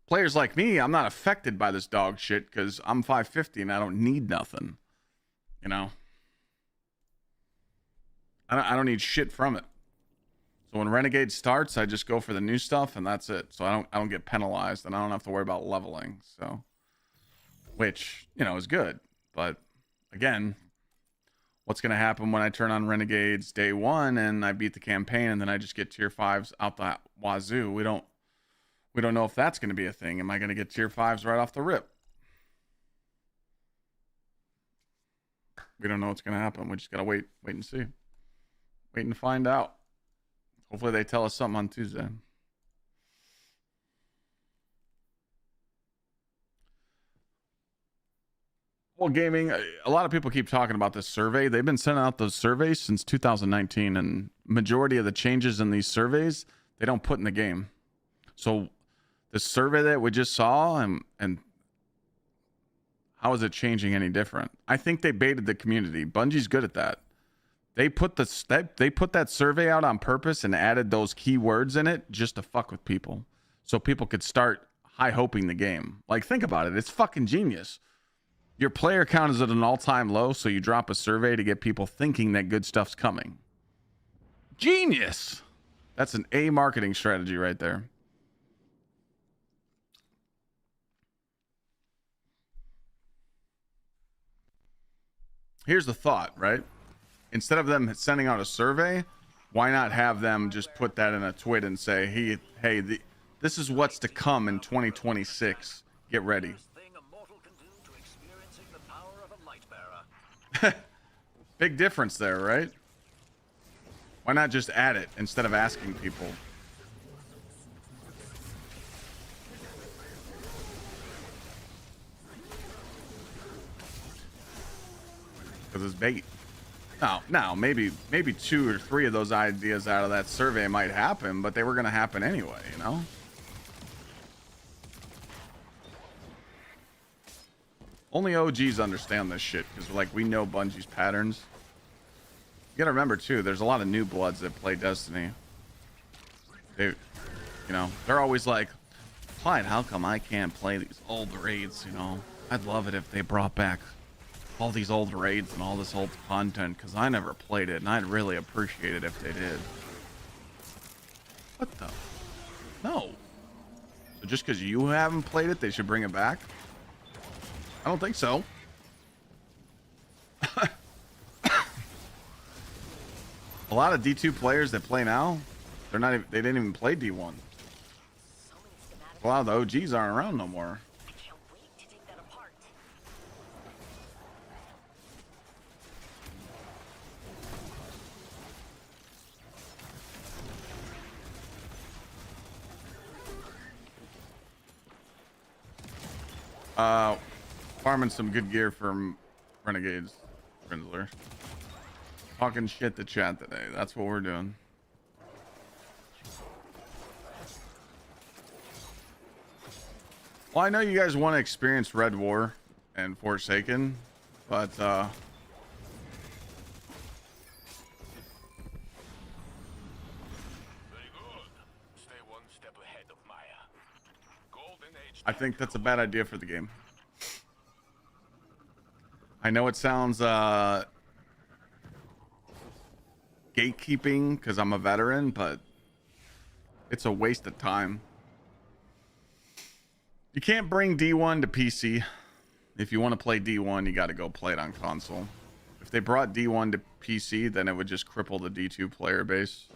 players like me, I'm not affected by this dog shit because I'm 550 and I don't need nothing. You know, I don't need shit from it. So when Renegade starts, I just go for the new stuff and that's it. So I don't get penalized and I don't have to worry about leveling. So, which, you know, is good. But again, what's going to happen when I turn on Renegades day 1 and I beat the campaign and then I just get tier 5s out the wazoo? We don't know if that's going to be a thing. Am I going to get tier 5s right off the rip? We don't know what's going to happen. We just got to wait and see. Wait and find out. Hopefully they tell us something on Tuesday. Well, gaming, a lot of people keep talking about this survey. They've been sending out those surveys since 2019, and majority of the changes in these surveys, they don't put in the game. So the survey that we just saw, and how is it changing any different? I think they baited the community. Bungie's good at that. They put that survey out on purpose and added those keywords in it just to fuck with people, so people could start high hoping the game. Like, think about it. It's fucking genius. Your player count is at an all-time low, so you drop a survey to get people thinking that good stuff's coming. Genius. That's an A marketing strategy right there. Here's the thought, right? Instead of them sending out a survey, Why not have them just put that in a tweet and say, hey, this is what's to come in 2026. Get ready. Thing a mortal can do to experiencing the power of a light bearer. Big difference there, right? Why not just add it instead of asking people? Because it's bait. Now, maybe 2 or 3 of those ideas out of that survey might happen, but they were going to happen anyway, you know? Only OGs understand this shit, because, like, we know Bungie's patterns. You gotta remember, too, there's a lot of new bloods that play Destiny. They, you know, they're always like, Clyde, how come I can't play these old raids, you know? I'd love it if they brought back all these old raids and all this old content, because I never played it, and I'd really appreciate it if they did. What the? No. So just because you haven't played it, they should bring it back? I don't think so. A lot of D2 players that play now, they didn't even play D1. A lot of the OGs aren't around no more. I can't wait to take that apart. Farming some good gear from Renegades, Rinsler. Talking shit to chat today. That's what we're doing. Well, I know you guys want to experience Red War and Forsaken, but Very good. Stay one step ahead of Maya. Golden Age. I think that's a bad idea for the game. I know it sounds gatekeeping because I'm a veteran, but it's a waste of time. You can't bring D1 to PC. If you want to play D1, you got to go play it on console. If they brought D1 to PC, then it would just cripple the D2 player base.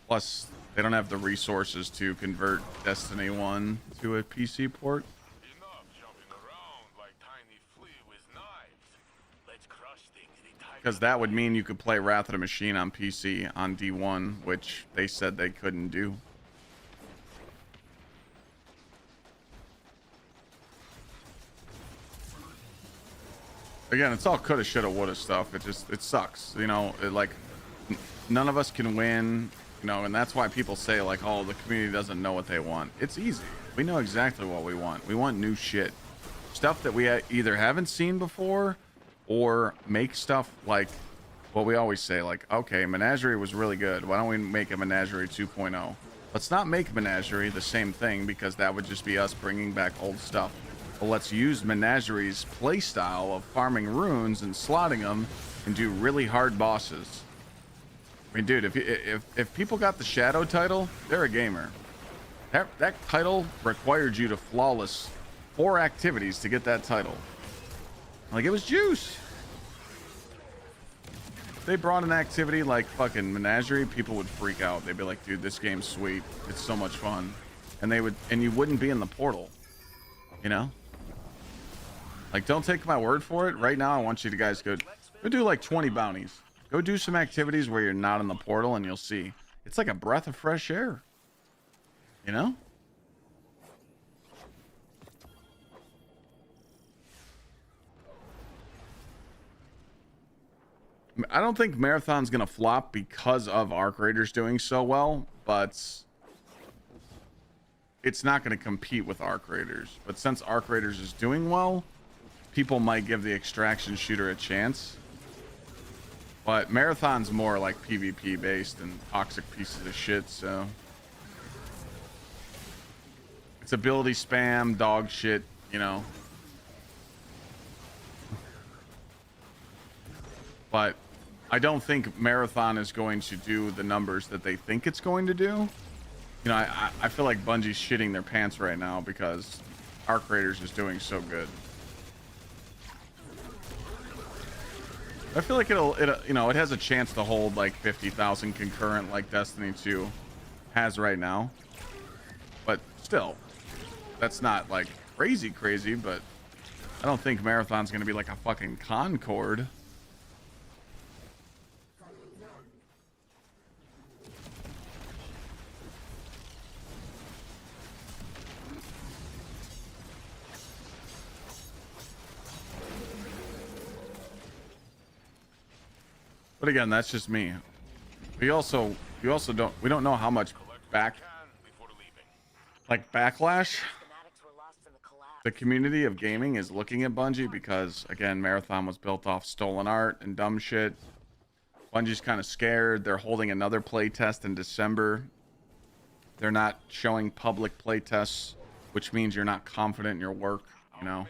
Plus, they don't have the resources to convert Destiny 1 to a PC port. Enough jumping around like tiny flea with knives. Let's crush things the time. Because that would mean you could play Wrath of the Machine on PC on D1, which they said they couldn't do. Again, it's all coulda, shoulda, woulda stuff. It sucks, you know. None of us can win, you know, and that's why people say like, oh, the community doesn't know what they want. It's easy. We know exactly what we want. We want new shit, stuff that we either haven't seen before, or make stuff like what we always say, like, okay, Menagerie was really good. Why don't we make a Menagerie 2.0? Let's not make Menagerie the same thing, because that would just be us bringing back old stuff. But let's use Menagerie's playstyle of farming runes and slotting them and do really hard bosses. I mean, dude, if people got the Shadow title, they're a gamer. That title required you to flawless 4 activities to get that title. Like, it was juice. If they brought an activity like fucking Menagerie, people would freak out. They'd be like, dude, this game's sweet. It's so much fun. And you wouldn't be in the portal. You know? Like, don't take my word for it. Right now, I want you to guys go do like 20 bounties. Go do some activities where you're not in the portal, and you'll see. It's like a breath of fresh air. You know? I don't think Marathon's going to flop because of Arc Raiders doing so well, but it's not going to compete with Arc Raiders. But since Arc Raiders is doing well, people might give the extraction shooter a chance. But Marathon's more like PvP based and toxic pieces of shit, so it's ability spam, dog shit, you know. But I don't think Marathon is going to do the numbers that they think it's going to do. You know, I feel like Bungie's shitting their pants right now because Arc Raiders is doing so good. I feel like it you know, it has a chance to hold like 50,000 concurrent like Destiny 2 has right now. But still, that's not like crazy, but I don't think Marathon's going to be like a fucking Concord. But again, that's just me. We also don't know how much backlash the community of gaming is looking at Bungie, because again, Marathon was built off stolen art and dumb shit. Bungie's kind of scared. They're holding another playtest in December. They're not showing public playtests, which means you're not confident in your work, you know.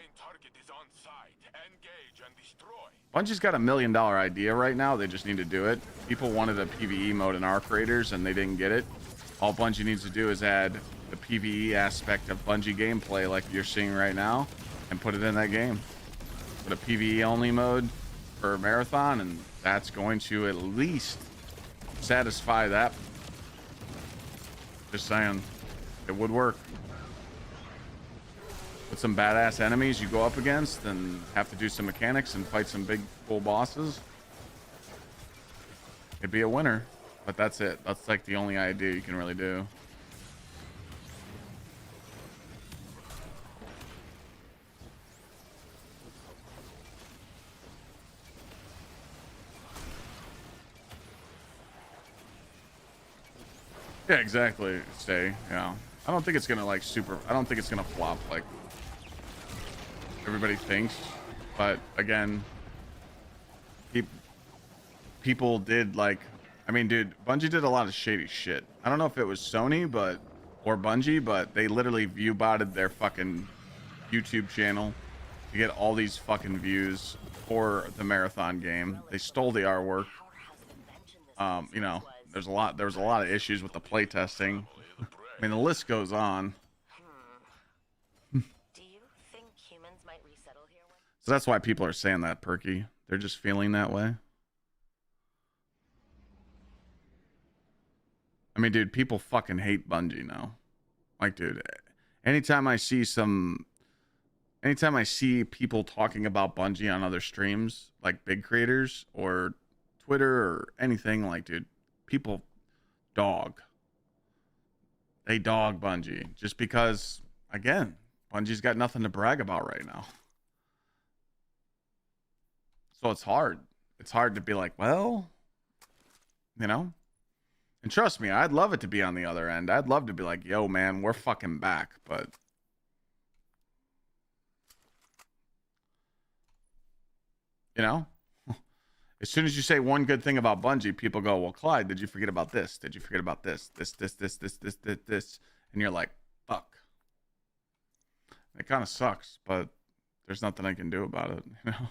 Bungie's got $1 million idea right now. They just need to do it. People wanted a PvE mode in Arc Raiders and they didn't get it. All Bungie needs to do is add the PvE aspect of Bungie gameplay like you're seeing right now and put it in that game. Put a PvE only mode for Marathon, and that's going to at least satisfy that. Just saying, it would work. With some badass enemies you go up against and have to do some mechanics and fight some big cool bosses. It'd be a winner, but that's it. That's like the only idea you can really do. Yeah, exactly. Stay. Yeah. I don't think it's gonna like I don't think it's gonna flop like everybody thinks, but again, people did like, I mean, dude, Bungie did a lot of shady shit. I don't know if it was Sony or Bungie, but they literally view botted their fucking YouTube channel to get all these fucking views for the Marathon game. They stole the artwork. You know, there was a lot of issues with the playtesting. I mean, the list goes on. So that's why people are saying that, Perky. They're just feeling that way. I mean, dude, people fucking hate Bungie now. Like, dude, anytime I see people talking about Bungie on other streams, like big creators or Twitter or anything, like, dude, people they dog Bungie just because, again, Bungie's got nothing to brag about right now. So it's hard. It's hard to be like, well, you know? And trust me, I'd love it to be on the other end. I'd love to be like, yo, man, we're fucking back. But, you know? As soon as you say one good thing about Bungie, people go, well, Clyde, did you forget about this? Did you forget about this? This. And you're like, fuck. It kind of sucks, but there's nothing I can do about it, you know?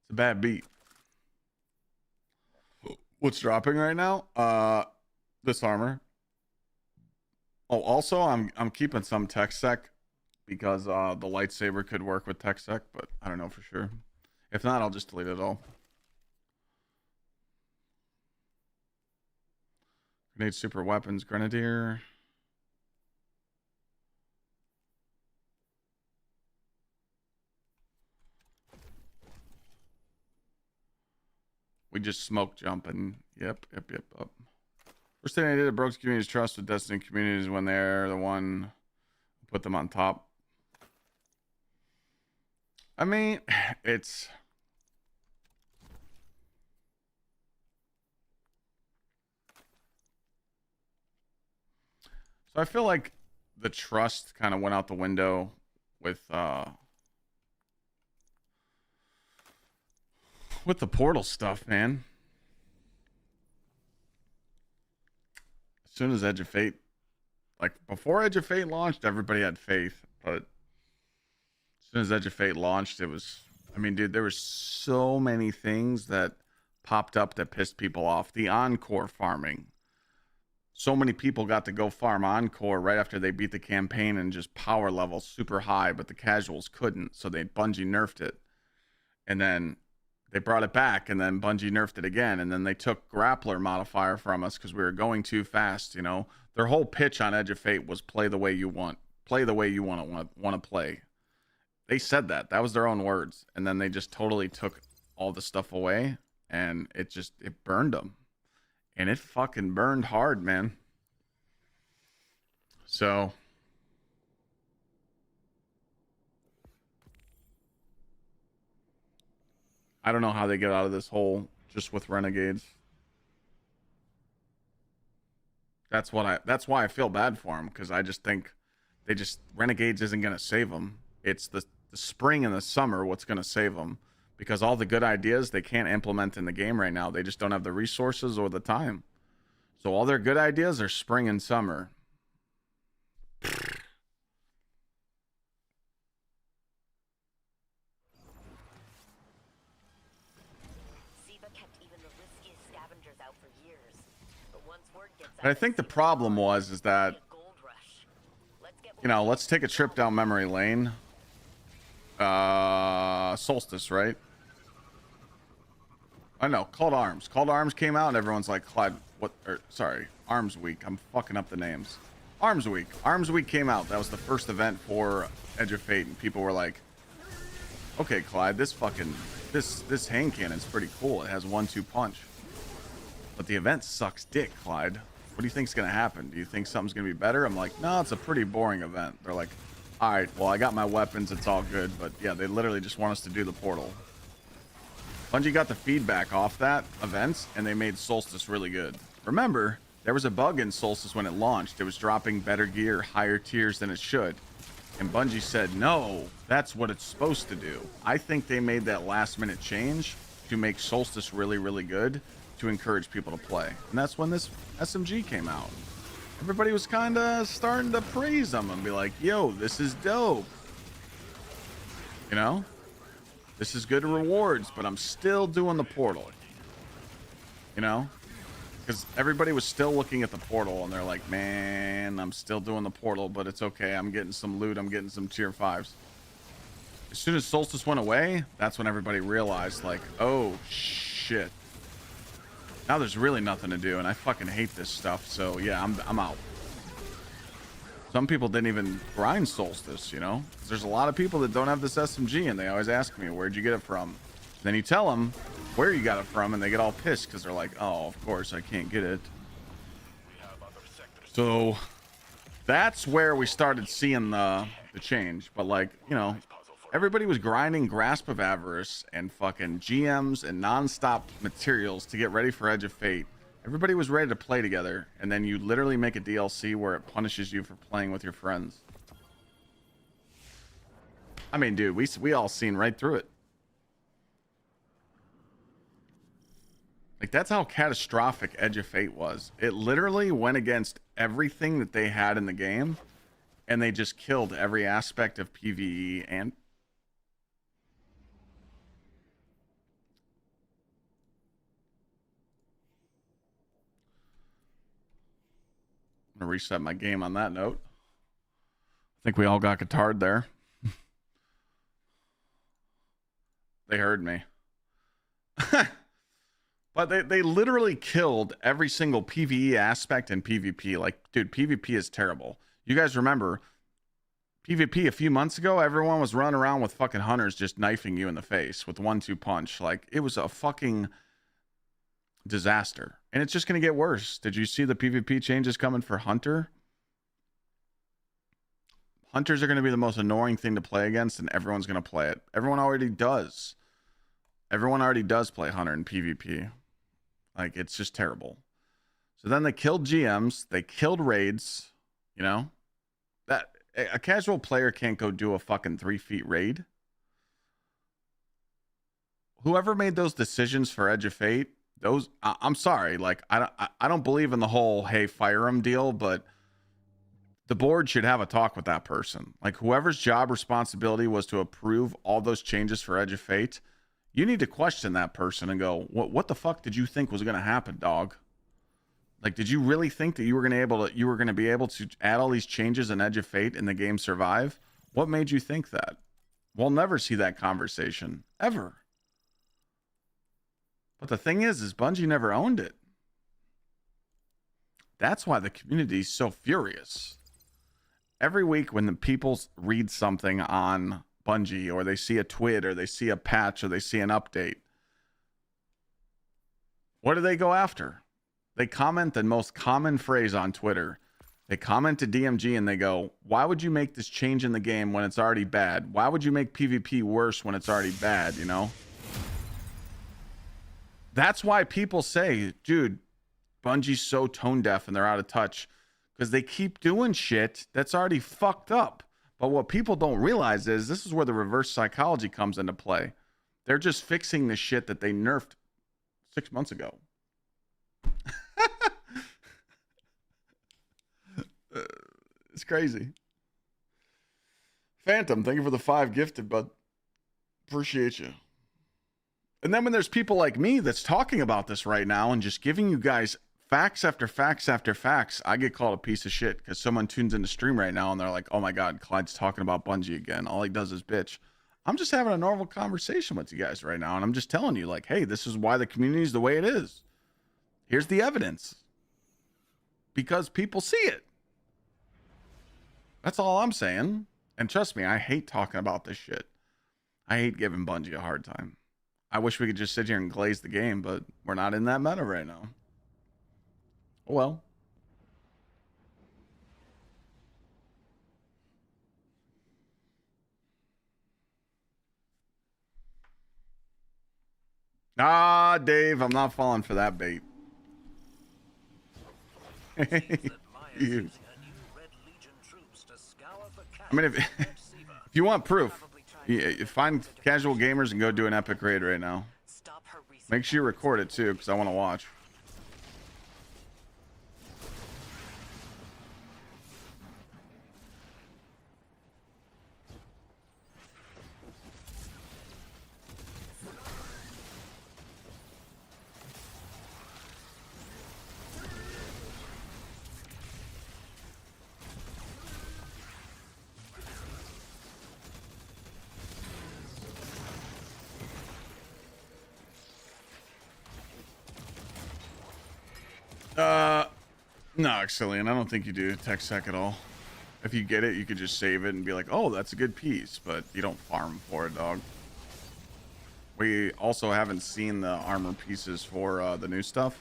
It's a bad beat. What's dropping right now? This armor. Oh, also, I'm keeping some tech sec because the lightsaber could work with tech sec, but I don't know for sure. If not, I'll just delete it all. Grenade super weapons, grenadier. We just smoke jumping. Yep. First thing I did, it broke community's trust with Destiny communities when they're the one who put them on top. I mean, it's... So I feel like the trust kind of went out the window with the portal stuff, man. As soon as Edge of Fate, like before Edge of Fate launched, everybody had faith, but as soon as Edge of Fate launched, it was, I mean, dude, there were so many things that popped up that pissed people off. The Encore farming. so many people got to go farm Encore right after they beat the campaign and just power level super high, but the casuals couldn't. So Bungie nerfed it. And then they brought it back, and then Bungie nerfed it again. And then they took grappler modifier from us because we were going too fast, you know. Their whole pitch on Edge of Fate was play the way you want. Play the way you want to play. They said that. That was their own words. And then they just totally took all the stuff away, and it burned them. And it fucking burned hard, man. So I don't know how they get out of this hole just with Renegades. That's why I feel bad for them, because I just think Renegades isn't going to save them. It's the spring and the summer what's going to save them, because all the good ideas they can't implement in the game right now. They just don't have the resources or the time. So all their good ideas are spring and summer. And I think the problem is that, you know, let's take a trip down memory lane. Solstice, right? I know, Called Arms. Called Arms came out and everyone's like, Clyde, what? Or, sorry, Arms Week. I'm fucking up the names. Arms Week. Arms Week came out. That was the first event for Edge of Fate, and people were like, okay, Clyde, this hand cannon's pretty cool. It has 1-2 punch. But the event sucks dick, Clyde. What do you think's gonna happen? Do you think something's gonna be better? I'm like, no, it's a pretty boring event. They're like, all right, well, I got my weapons, it's all good. But yeah, they literally just want us to do the portal. Bungie got the feedback off that event, and they made Solstice really good. Remember, there was a bug in Solstice when it launched. It was dropping better gear, higher tiers than it should. And Bungie said, no, that's what it's supposed to do. I think they made that last minute change to make Solstice really, really good, to encourage people to play. And that's when this SMG came out. Everybody was kind of starting to praise them and be like, yo, this is dope. You know? This is good rewards, but I'm still doing the portal. You know? Because everybody was still looking at the portal, and they're like, man, I'm still doing the portal, but it's okay. I'm getting some loot. I'm getting some tier 5s. As soon as Solstice went away, that's when everybody realized, like, oh, shit. Now there's really nothing to do, and I fucking hate this stuff. So yeah, I'm out. Some people didn't even grind Solstice, you know. There's a lot of people that don't have this SMG, and they always ask me, where'd you get it from? Then you tell them where you got it from, and they get all pissed because they're like, oh, of course I can't get it. So that's where we started seeing the change. But like, you know, everybody was grinding Grasp of Avarice and fucking GMs and non-stop materials to get ready for Edge of Fate. Everybody was ready to play together, and then you literally make a DLC where it punishes you for playing with your friends. I mean, dude, we all seen right through it. Like, that's how catastrophic Edge of Fate was. It literally went against everything that they had in the game, and they just killed every aspect of PvE and I'm gonna reset my game on that note. I think we all got guitarred there. They heard me. But they literally killed every single PvE aspect in PvP. Like, dude, PvP is terrible. You guys remember PvP a few months ago? Everyone was running around with fucking hunters just knifing you in the face with 1-2 punch. Like, it was a fucking disaster, and it's just going to get worse. Did you see the PvP changes coming for Hunter? Hunters are going to be the most annoying thing to play against, and everyone's going to play it. Everyone already does play Hunter in PvP. Like, it's just terrible. So then they killed GMs, they killed raids. You know, that a casual player can't go do a fucking 3 feet raid. Whoever made those decisions for Edge of Fate, those, I'm sorry, like, I don't believe in the whole, hey, fire him deal, but the board should have a talk with that person. Like, whoever's job responsibility was to approve all those changes for Edge of Fate, you need to question that person and go, what the fuck did you think was going to happen, dog? Like, did you really think that you were going to be able to add all these changes in Edge of Fate and the game survive? What made you think that? We'll never see that conversation ever. But the thing is Bungie never owned it. That's why the community is so furious. Every week when the people read something on Bungie, or they see a tweet, or they see a patch, or they see an update, what do they go after? They comment the most common phrase on Twitter. They comment to DMG and they go, why would you make this change in the game when it's already bad? Why would you make PvP worse when it's already bad, you know? That's why people say, dude, Bungie's so tone deaf and they're out of touch, because they keep doing shit that's already fucked up. But what people don't realize is this is where the reverse psychology comes into play. They're just fixing the shit that they nerfed 6 months ago. It's crazy. Phantom, thank you for the 5 gifted, bud. Appreciate you. And then when there's people like me that's talking about this right now and just giving you guys facts after facts after facts, I get called a piece of shit because someone tunes into stream right now and they're like, oh my God, Clyde's talking about Bungie again. All he does is bitch. I'm just having a normal conversation with you guys right now. And I'm just telling you, like, hey, this is why the community is the way it is. Here's the evidence. Because people see it. That's all I'm saying. And trust me, I hate talking about this shit. I hate giving Bungie a hard time. I wish we could just sit here and glaze the game, but we're not in that meta right now. Oh well. Ah, Dave, I'm not falling for that bait. You. I mean, if you want proof, you find casual gamers and go do an epic raid right now. Make sure you record it too, because I want to watch. No, Gsxrclyde, I don't think you do tech sec at all. If you get it, you could just save it and be like, oh, that's a good piece, but you don't farm for it, dog. We also haven't seen the armor pieces for the new stuff.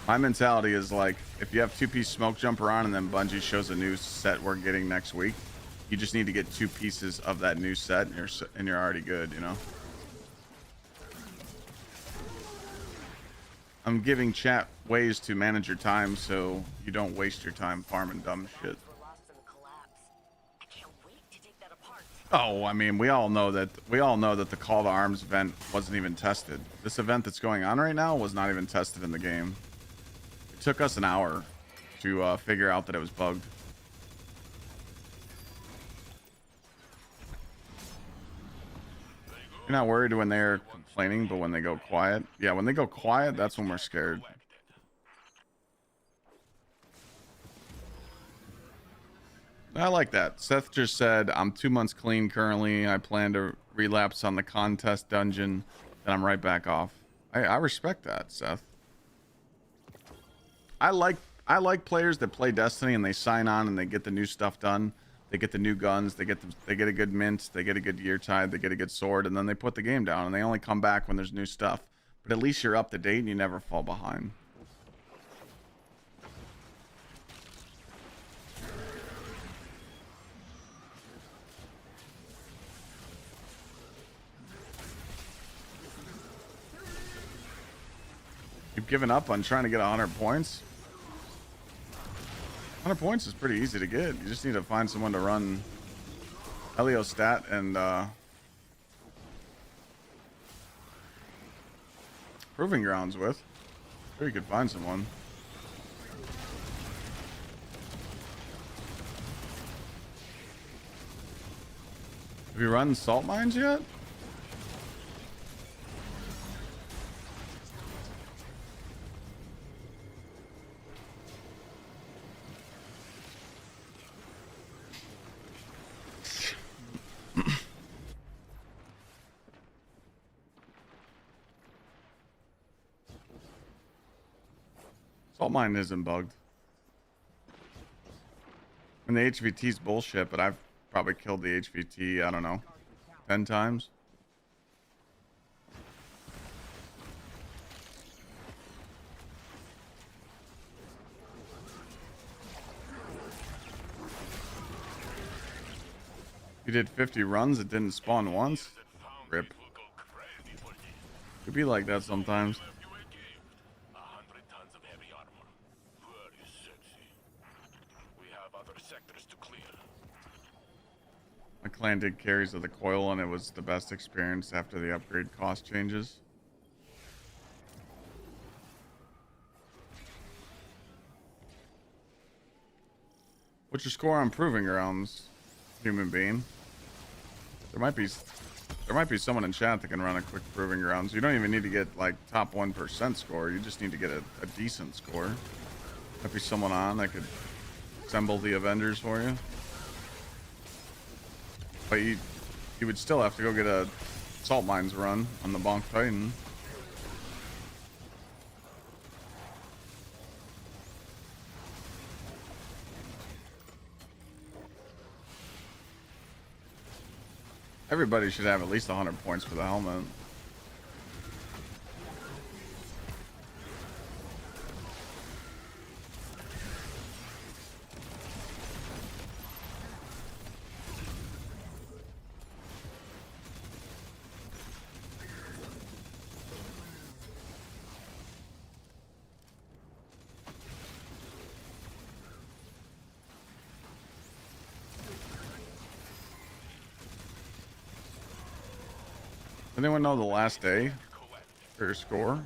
My mentality is like, if you have 2-piece smoke jumper on and then Bungie shows a new set we're getting next week, you just need to get 2 pieces of that new set and you're already good, you know? I'm giving chat ways to manage your time so you don't waste your time farming dumb shit. Oh, I mean, we all know that the Call to Arms event wasn't even tested. This event that's going on right now was not even tested in the game. It took us an hour to figure out that it was bugged. You're not worried when they're complaining, but when they go quiet? Yeah, when they go quiet, that's when we're scared. I like that. Seth just said, I'm 2 months clean currently. I plan to relapse on the contest dungeon, then I'm right back off. I respect that, Seth. I like players that play Destiny and they sign on and they get the new stuff done. They get the new guns, they get a good mint, they get a good gear tide, they get a good sword, and then they put the game down and they only come back when there's new stuff. But at least you're up to date and you never fall behind. You've given up on trying to get 100 points? 100 points is pretty easy to get. You just need to find someone to run Heliostat and Proving Grounds with. Sure, you could find someone. Have you run Salt Mines yet? Salt mine isn't bugged. And the HVT's bullshit, but I've probably killed the HVT, I don't know, 10 times. You did 50 runs, it didn't spawn once? Rip. Could be like that sometimes. 100 tons of heavy armor. Very sexy. We have other sectors to clear. My clan did carries of the coil and it was the best experience after the upgrade cost changes. What's your score on proving grounds, human being? There might be someone in chat that can run a quick proving grounds. You don't even need to get like top 1% score. You just need to get a decent score. Might be someone on that could assemble the Avengers for you. But you would still have to go get a salt mines run on the Bonk Titan. Everybody should have at least 100 points for the helmet. Anyone know the last day for your score?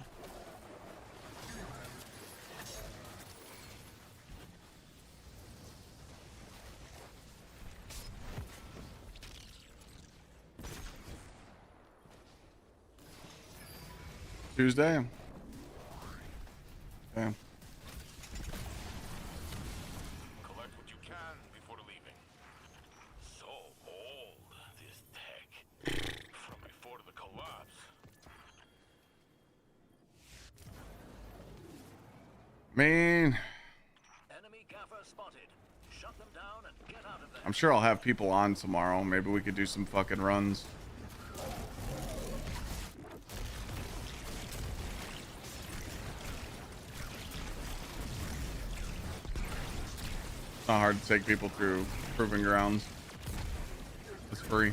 Tuesday? Yeah. Collect what you can before leaving. So old, this tech. From before the collapse. Man, Enemy gaffer spotted. Shut them down and get out of there. I'm sure I'll have people on tomorrow. Maybe we could do some fucking runs. It's not hard to take people through proving grounds. It's free.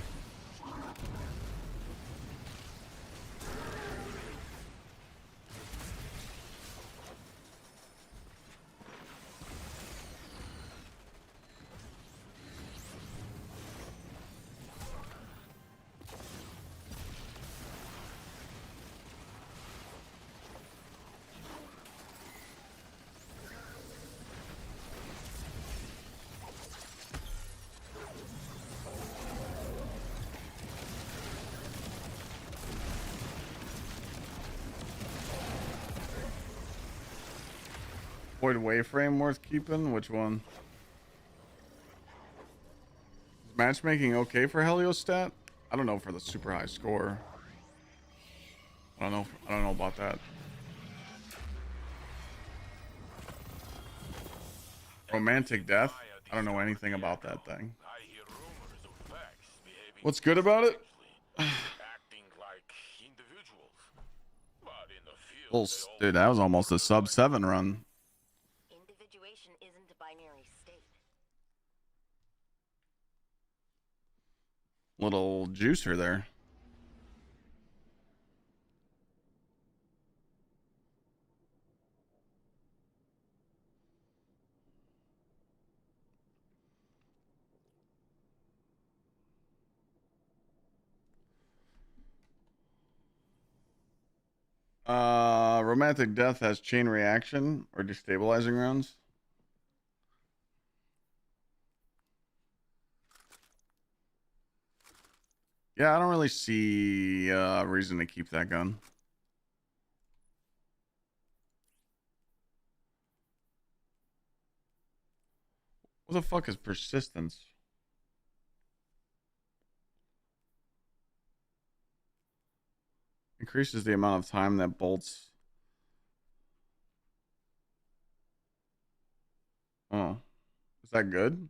Void Wayframe worth keeping? Which one? Is matchmaking okay for Heliostat? I don't know for the super high score. I don't know about that. Romantic Death? I don't know anything about that thing. I hear rumors of Vex behaving What's good about it? acting like individuals. But in the field, Well, dude, that was almost a sub 7 run. Individuation isn't a binary state. Little juicer there. Romantic Death has chain reaction or destabilizing rounds. Yeah, I don't really see a reason to keep that gun. What the fuck is persistence? Increases the amount of time that bolts. Is that good?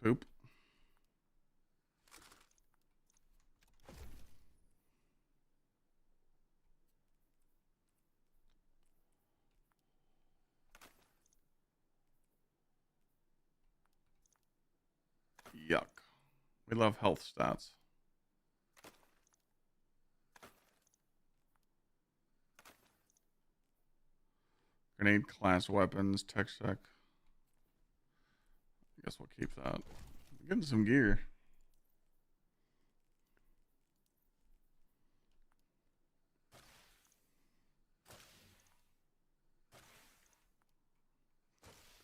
Poop. Yuck. We love health stats. Grenade class weapons, tech sec. I guess we'll keep that. Getting some gear.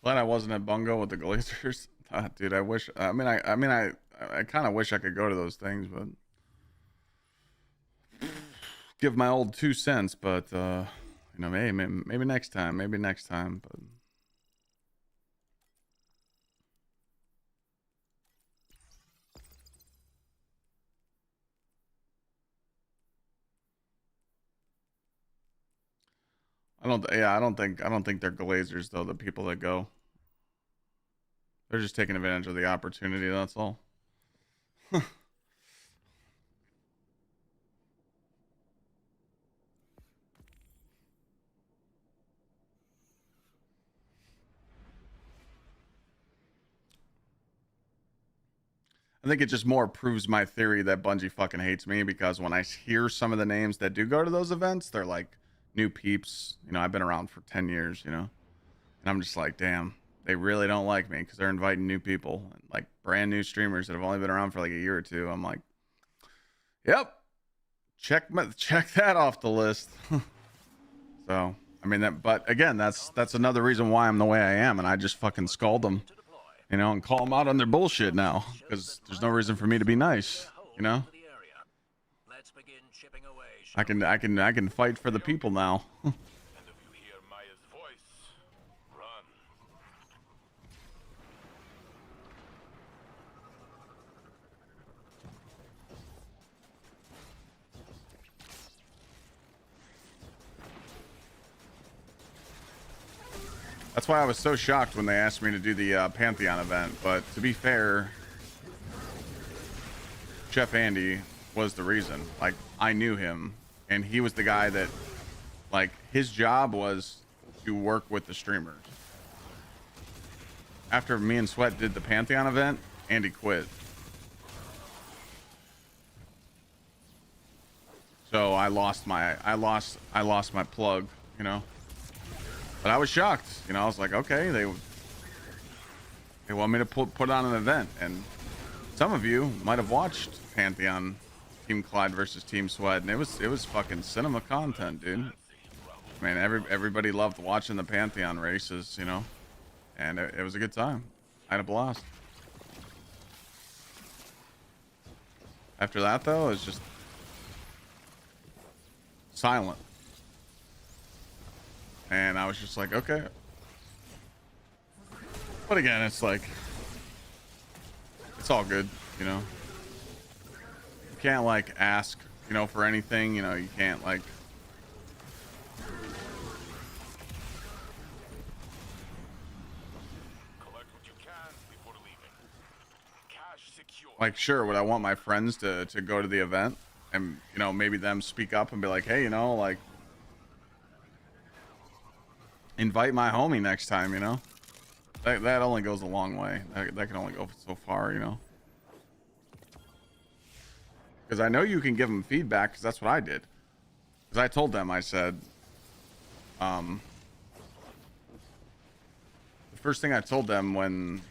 Glad I wasn't at Bungo with the Glazers. Dude, I wish. I kind of wish I could go to those things, but give my old 2 cents. But you know, maybe next time. Maybe next time. But I don't think they're Glazers though. The people that go, they're just taking advantage of the opportunity. That's all. I think it just more proves my theory that Bungie fucking hates me, because when I hear some of the names that do go to those events, they're like new peeps. You know, I've been around for 10 years, you know, and I'm just like, damn, they really don't like me because they're inviting new people, like brand new streamers that have only been around for like a year or two. I'm like, yep, check that off the list. So, I mean, but again, that's another reason why I'm the way I am, and I just fucking scold them, you know, and call them out on their bullshit now, because there's no reason for me to be nice, you know. I can fight for the people now. That's why I was so shocked when they asked me to do the Pantheon event. But to be fair, Chef Andy was the reason. Like, I knew him, and he was the guy that, like, his job was to work with the streamers. After me and Sweat did the Pantheon event, Andy quit. So I lost my plug, you know. But I was shocked, you know. I was like, okay, they want me to put on an event, and some of you might have watched Pantheon, Team Clyde versus Team Sweat, and it was fucking cinema content, dude. Man, everybody loved watching the Pantheon races, you know, and it was a good time. I had a blast. After that, though, it was just silent. And I was just like, okay. But again, it's like, it's all good, you know. You can't, like, ask, you know, for anything, you know. You can't, like, sure, would I want my friends to go to the event and, you know, maybe them speak up and be like, hey, you know, like, invite my homie next time, you know. That only goes a long way. That can only go so far, you know. Because I know you can give them feedback, because that's what I did. Because I told them, I said, the first thing I told them when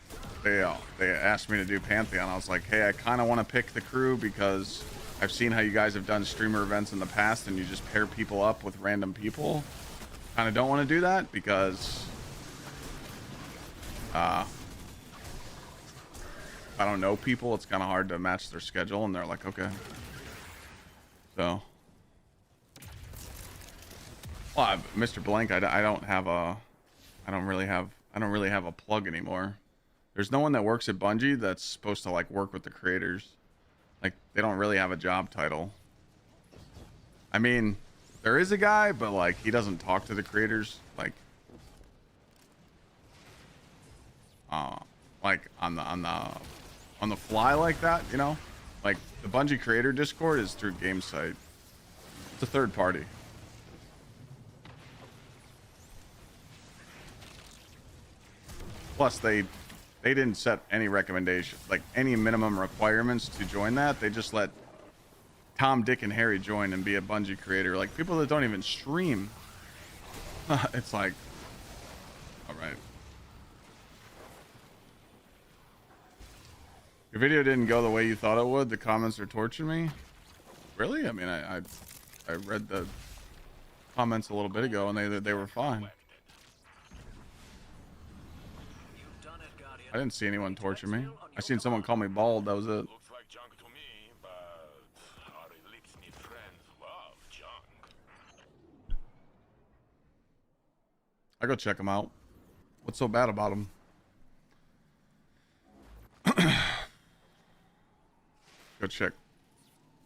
they asked me to do Pantheon, I was like, hey, I kind of want to pick the crew because I've seen how you guys have done streamer events in the past, and you just pair people up with random people. Kind of don't want to do that because if I don't know people, it's kind of hard to match their schedule. And they're like, okay. So, well, Mr. Blank, I don't really have a plug anymore. There's no one that works at Bungie that's supposed to, like, work with the creators. Like, they don't really have a job title. I mean, there is a guy, but like he doesn't talk to the creators like on the fly like that, you know? Like the Bungie creator Discord is through GameSite. It's a third party. Plus they didn't set any recommendation, like any minimum requirements to join that. They just let Tom, Dick, and Harry join and be a Bungie creator. Like people that don't even stream. It's like, all right. Your video didn't go the way you thought it would. The comments are torturing me. Really? I mean, I read the comments a little bit ago and they were fine. I didn't see anyone torture me. I seen someone call me bald. That was it. Looks like junk to me, but our elixir friends love junk. I go check them out. What's so bad about them? Go check.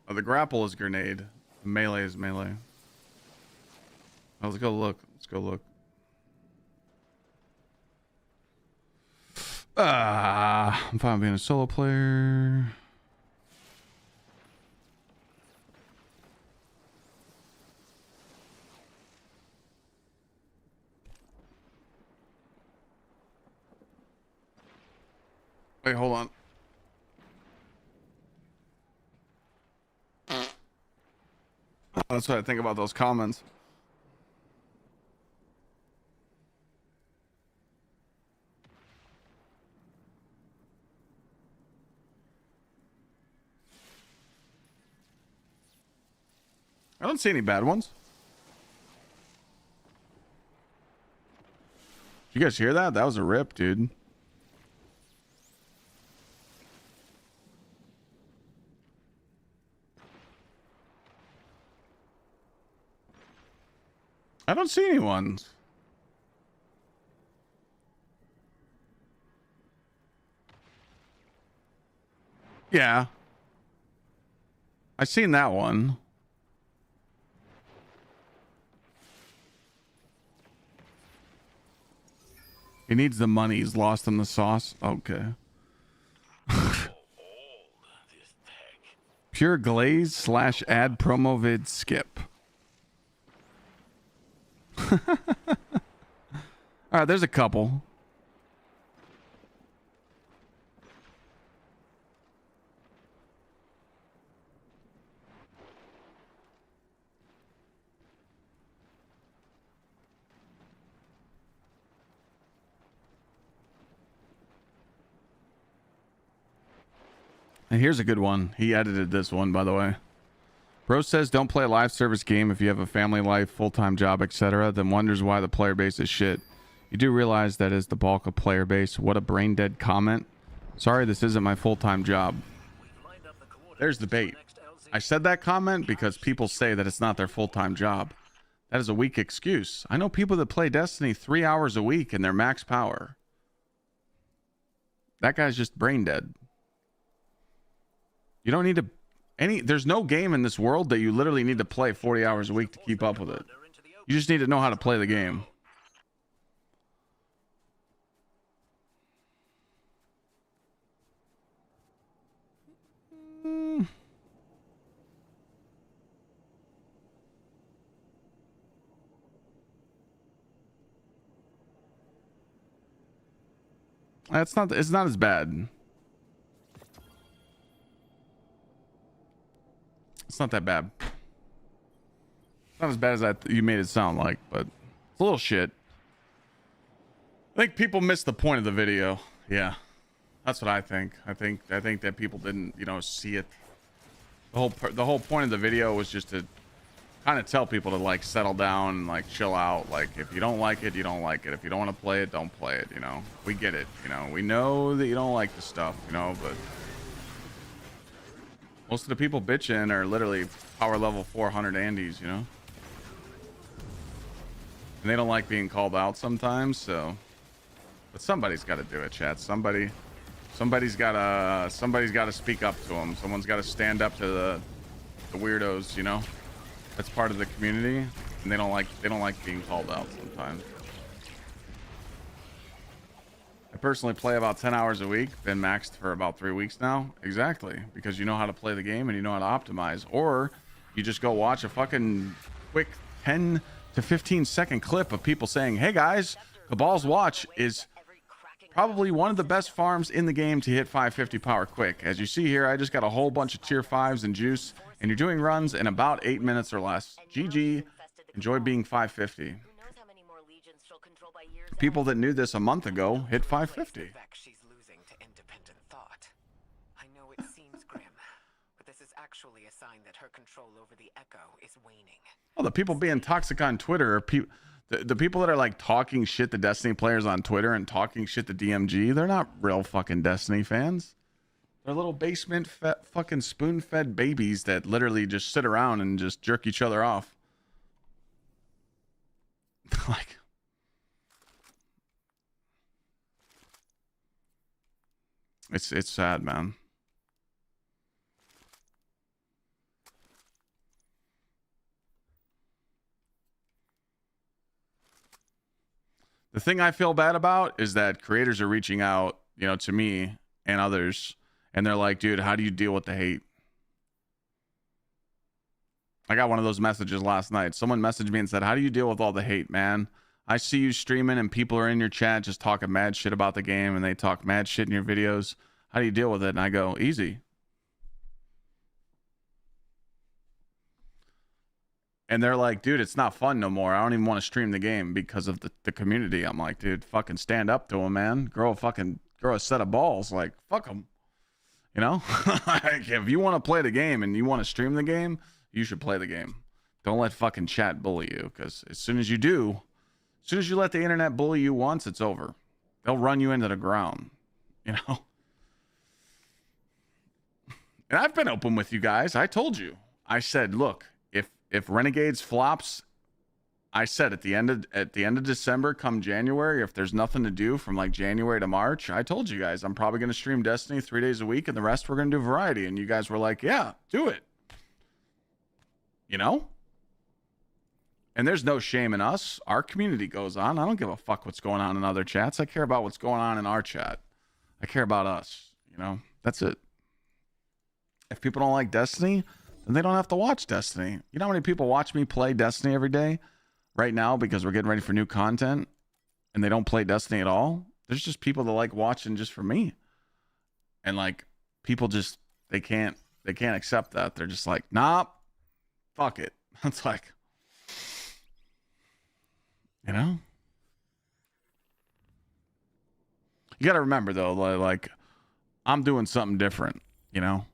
Oh, the grapple is grenade. The melee is melee. Oh, let's go look. Let's go look. I'm fine being a solo player. Wait, hold on. That's what I think about those comments. I don't see any bad ones. Did you guys hear that? That was a rip, dude. I don't see any ones. Yeah. I seen that one. He needs the money. He's lost in the sauce. Okay. Pure glaze / add promo vid skip. All right, there's a couple. And here's a good one. He edited this one, by the way. Bro says don't play a live service game if you have a family life, full-time job, etc. Then wonders why the player base is shit. You do realize that is the bulk of player base. What a brain dead comment. Sorry, this isn't my full-time job. There's the bait. I said that comment because people say that it's not their full-time job. That is a weak excuse. I know people that play Destiny 3 hours a week and they're max power. That guy's just brain dead. You don't need to there's no game in this world that you literally need to play 40 hours a week to keep up with it. You just need to know how to play the game. It's not as bad. It's not that bad. It's not as bad as you made it sound like, but it's a little shit. I think people missed the point of the video. Yeah, that's what I think. I think that people didn't, see it. The whole point of the video was just to kind of tell people to like settle down and like chill out. Like if you don't like it, you don't like it. If you don't want to play it, don't play it. We get it. We know that you don't like the stuff. But most of the people bitching are literally power level 400 Andes, and they don't like being called out sometimes. So, but somebody's got to do it, chat. Somebody's got to speak up to them. Someone's got to stand up to the weirdos, That's part of the community, and they don't like being called out sometimes. I personally play about 10 hours a week, been maxed for about 3 weeks now. Exactly, because you know how to play the game and you know how to optimize. Or you just go watch a fucking quick 10 to 15 second clip of people saying, hey guys, Cabal's Watch is probably one of the best farms in the game to hit 550 power quick. As you see here, I just got a whole bunch of tier 5s and juice, and you're doing runs in about 8 minutes or less. GG, enjoy being 550. People that knew this a month ago hit 550. She's losing to independent thought. I know it seems grim, but this is actually a sign that her control over the Echo is waning. Oh, the people being toxic on Twitter are the people that are like talking shit to Destiny players on Twitter and talking shit to DMG. They're not real fucking Destiny fans. They're little basement fucking spoon-fed babies that literally just sit around and just jerk each other off. Like, it's sad, man. The thing I feel bad about is that creators are reaching out, you know, to me and others, and they're like, dude, how do you deal with the hate? I got one of those messages last night. Someone messaged me and said, how do you deal with all the hate, man? I see you streaming and people are in your chat just talking mad shit about the game, and they talk mad shit in your videos. How do you deal with it? And I go, easy. And they're like, dude, it's not fun no more. I don't even want to stream the game because of the community. I'm like, dude, fucking stand up to them, man. Grow a set of balls. Like, fuck them. You know? Like, if you want to play the game and you want to stream the game, you should play the game. Don't let fucking chat bully you, because as soon as you do, as soon as you let the internet bully you once, it's over. They'll run you into the ground, you know? And I've been open with you guys. I told you. I said, look, if Renegades flops, I said at the end of December, come January, if there's nothing to do from like January to March, I told you guys I'm probably going to stream Destiny 3 days a week, and the rest we're going to do variety. And you guys were like, yeah, do it. You know? And there's no shame in us. Our community goes on. I don't give a fuck what's going on in other chats. I care about what's going on in our chat. I care about us. You know? That's it. If people don't like Destiny, then they don't have to watch Destiny. You know how many people watch me play Destiny every day right now because we're getting ready for new content, and they don't play Destiny at all? There's just people that like watching just for me. And like, people just, they can't accept that. They're just like, nah, fuck it. It's like, you know? You got to remember though, like, I'm doing something different, you know?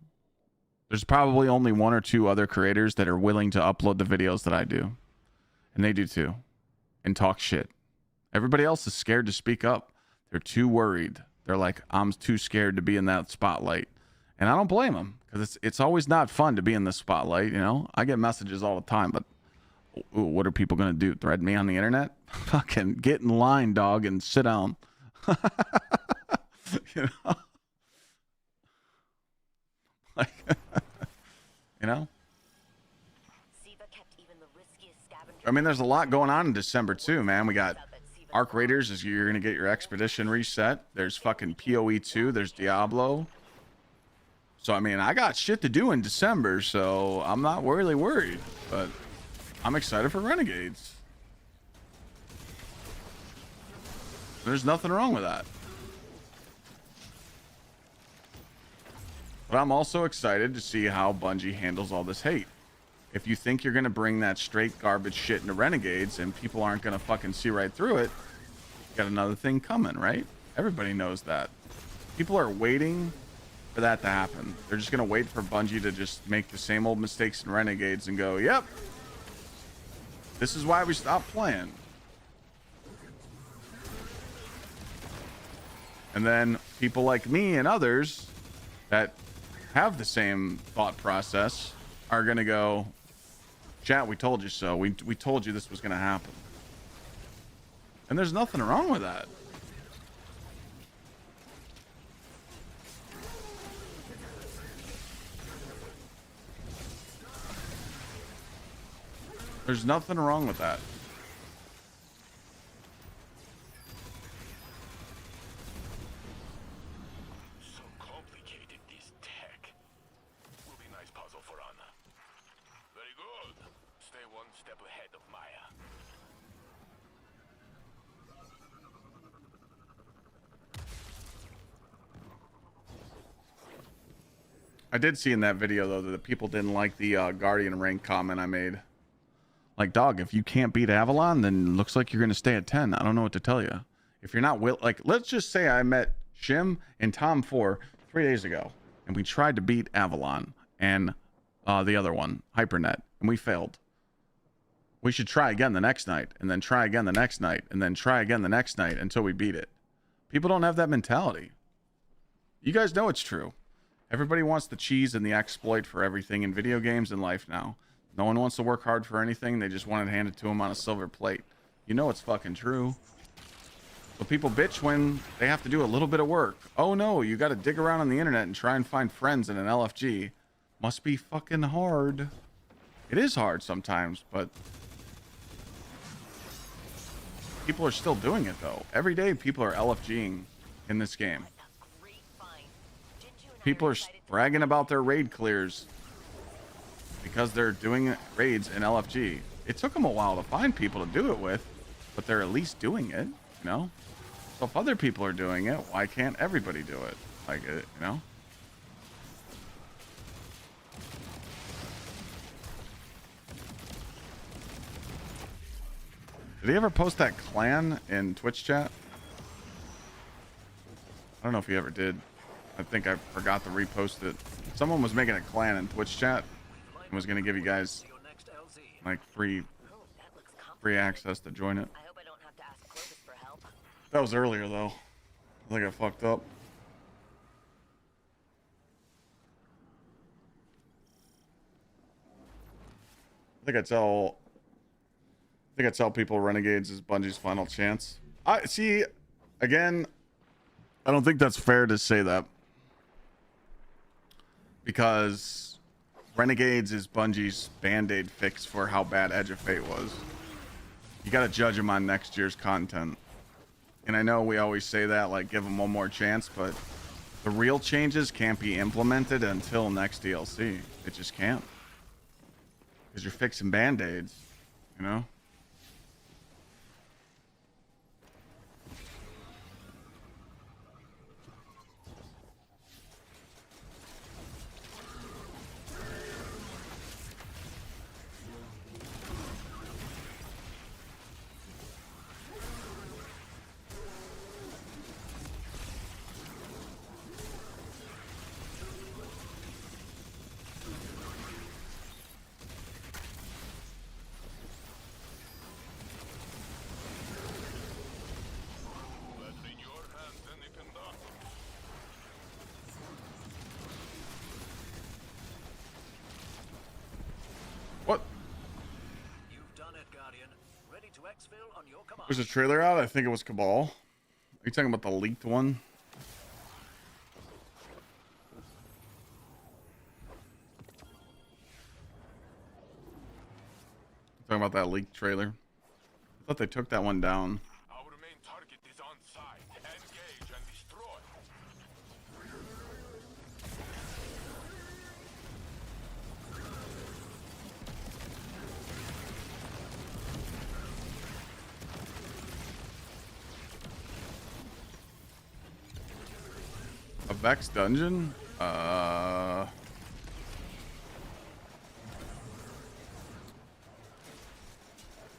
There's probably only 1 or 2 other creators that are willing to upload the videos that I do. And they do too. And talk shit. Everybody else is scared to speak up. They're too worried. They're like, I'm too scared to be in that spotlight. And I don't blame them, because it's always not fun to be in the spotlight, you know? I get messages all the time, but ooh, what are people going to do? Thread me on the internet? Fucking get in line, dog, and sit down. You know? Like, you know? I mean, there's a lot going on in December too, man. We got Arc Raiders, is you're gonna get your expedition reset. There's fucking PoE 2. There's Diablo. So I mean, I got shit to do in December, so I'm not really worried. But I'm excited for Renegades. There's nothing wrong with that. But I'm also excited to see how Bungie handles all this hate. If you think you're going to bring that straight garbage shit into Renegades and people aren't going to fucking see right through it, you got another thing coming, right? Everybody knows that. People are waiting for that to happen. They're just going to wait for Bungie to just make the same old mistakes in Renegades and go, yep, this is why we stopped playing. And then people like me and others that have the same thought process are going to go, chat, we told you so. We told you this was going to happen. And there's nothing wrong with that. There's nothing wrong with that. So complicated, this tech. Will be nice puzzle for Anna. Very good. Stay one step ahead of Maya. I did see in that video though that the people didn't like the Guardian rank comment I made. Like, dog, if you can't beat Avalon, then looks like you're gonna stay at 10. I don't know what to tell you. If you're not like, let's just say I met Shim and Tom 4 3 days ago, and we tried to beat Avalon and the other one, Hypernet, and we failed. We should try again the next night, and then try again the next night, and then try again the next night until we beat it. People don't have that mentality. You guys know it's true. Everybody wants the cheese and the exploit for everything in video games and life now. No one wants to work hard for anything. They just want it handed to them on a silver plate. You know it's fucking true. So people bitch when they have to do a little bit of work. Oh no, you got to dig around on the internet and try and find friends in an LFG. Must be fucking hard. It is hard sometimes, but people are still doing it though. Every day people are LFGing in this game. People are bragging about their raid clears because they're doing raids in LFG. It took them a while to find people to do it with, but they're at least doing it, you know? So if other people are doing it, why can't everybody do it? Like, you know? Did he ever post that clan in Twitch chat? I don't know if he ever did. I think I forgot to repost it. Someone was making a clan in Twitch chat and was going to give you guys like free access to join it. I hope I don't have to ask Clovis for help. That was earlier though. I think I fucked up. I think I tell people Renegades is Bungie's final chance. I see, again, I don't think that's fair to say that. Because Renegades is Bungie's band-aid fix for how bad Edge of Fate was. You gotta judge them on next year's content. And I know we always say that, like, give them one more chance, but the real changes can't be implemented until next DLC. It just can't. Because you're fixing band-aids, you know? There's a trailer out. I think it was Cabal. Are you talking about the leaked one? Talking about that leaked trailer. I thought they took that one down. Our main target is on site. Engage and destroy. A Vex dungeon? Trying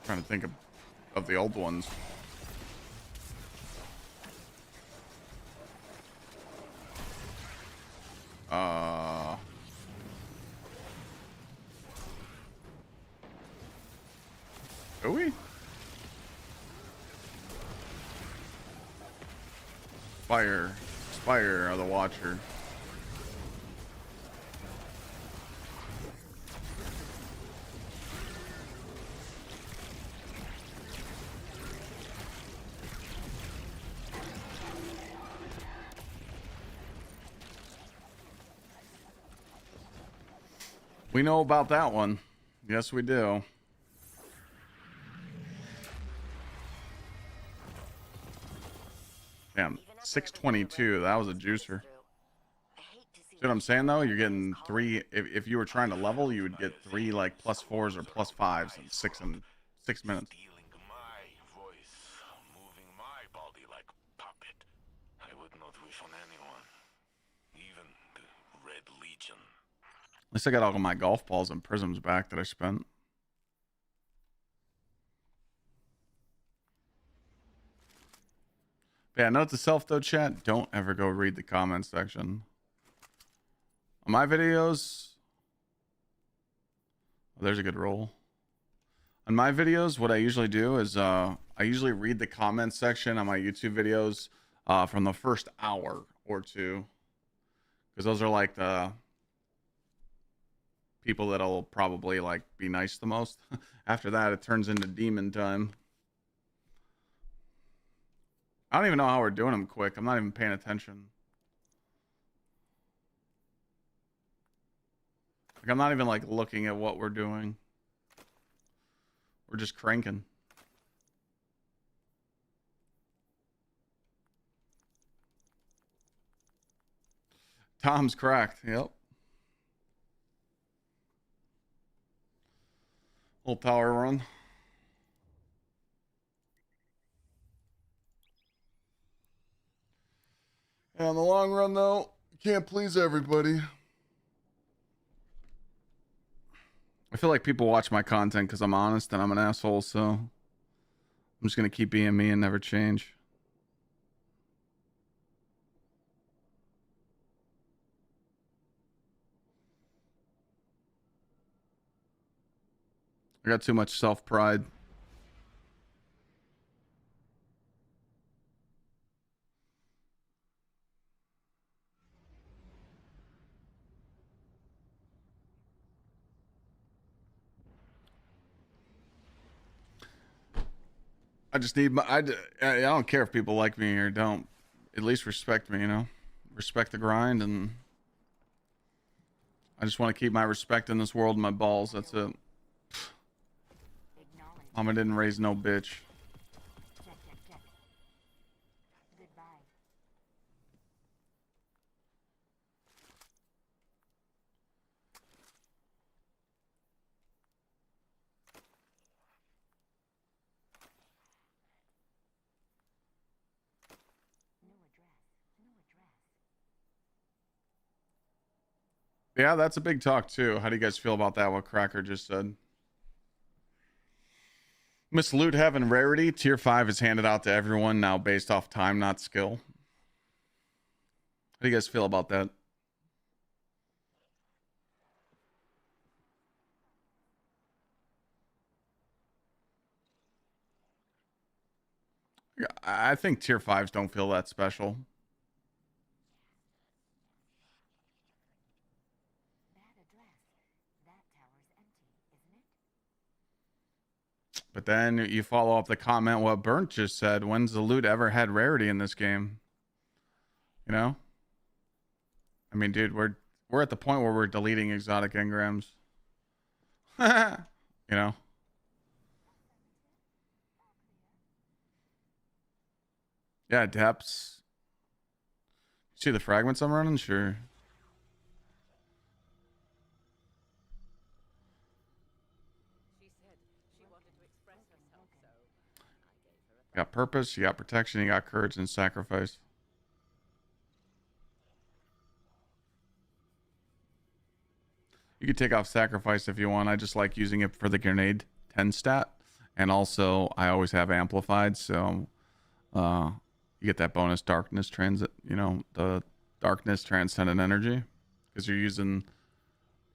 to think of the old ones. Are we? Spire or the Watcher. We know about that one. Yes, we do. Damn, Even after 622. That was a everything the juicer. Renegades through, I hate to see See what I'm the saying though? Empire You're getting lose all 3. If you were trying to level, you would get 3 like +4s or +5s in 6 minutes. Stealing my voice, moving my body like puppet. I would not wish on anyone, even the Red Legion. At least I got all of my golf balls and prisms back that I spent. But yeah, note to self though, chat. Don't ever go read the comment section. On my videos, oh, there's a good roll. On my videos, what I usually do is I usually read the comment section on my YouTube videos from the first hour or two. Because those are like the people that'll probably like be nice the most. After that, it turns into demon time. I don't even know how we're doing them quick. I'm not even paying attention. Like, I'm not even like looking at what we're doing. We're just cranking. Tom's cracked. Yep. Little tower run. Yeah, in the long run, though, you can't please everybody. I feel like people watch my content because I'm honest and I'm an asshole, so I'm just going to keep being me and never change. I got too much self-pride. I just need my. I don't care if people like me or don't. At least respect me, you know. Respect the grind, and I just want to keep my respect in this world and my balls. That's it. Mama didn't raise no bitch. Yeah, that's a big talk too. How do you guys feel about that? What Cracker just said. Miss Loot having rarity. Tier 5 is handed out to everyone now based off time, not skill. How do you guys feel about that? I think tier 5s don't feel that special. But then you follow up the comment what Burnt just said. When's the loot ever had rarity in this game? You know? I mean, dude, we're at the point where we're deleting exotic engrams. You know? Yeah, depths. See the fragments I'm running? Sure. You got purpose, you got protection, you got courage and sacrifice. You could take off sacrifice if you want. I just like using it for the grenade 10 stat. And also, I always have amplified, so you get that bonus darkness transit, you know, the darkness transcendent energy. Because you're using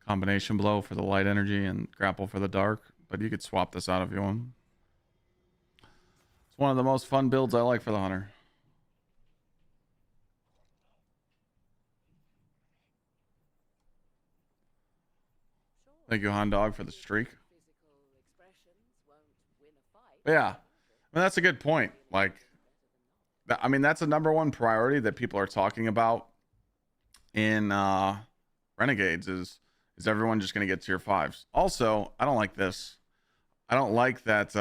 combination blow for the light energy and grapple for the dark. But you could swap this out if you want. It's one of the most fun builds I like for the hunter. Thank you, Han Dog, for the streak. But yeah, I mean, that's a good point. Like, I mean, that's a #1 priority that people are talking about in Renegades is everyone just going to get tier 5s? Also, I don't like this. I don't like that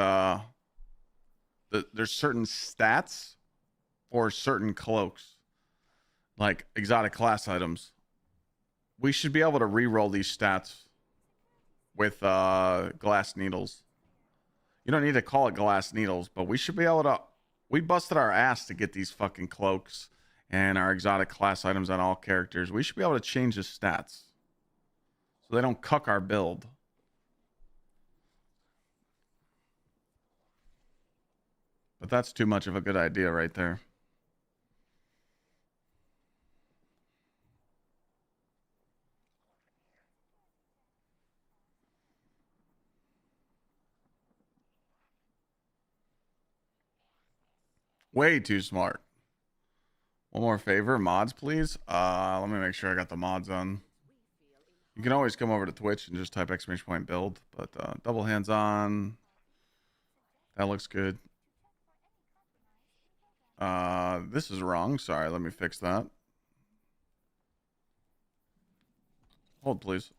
there's certain stats or certain cloaks, like exotic class items, we should be able to re-roll these stats with glass needles. You don't need to call it glass needles, but we should be able to. We busted our ass to get these fucking cloaks and our exotic class items on all characters. We should be able to change the stats so they don't cuck our build. But that's too much of a good idea right there. Way too smart. One more favor, mods, please. Let me make sure I got the mods on. You can always come over to Twitch and just type !build, but double hands on. That looks good. This is wrong. Sorry, let me fix that. Hold, please.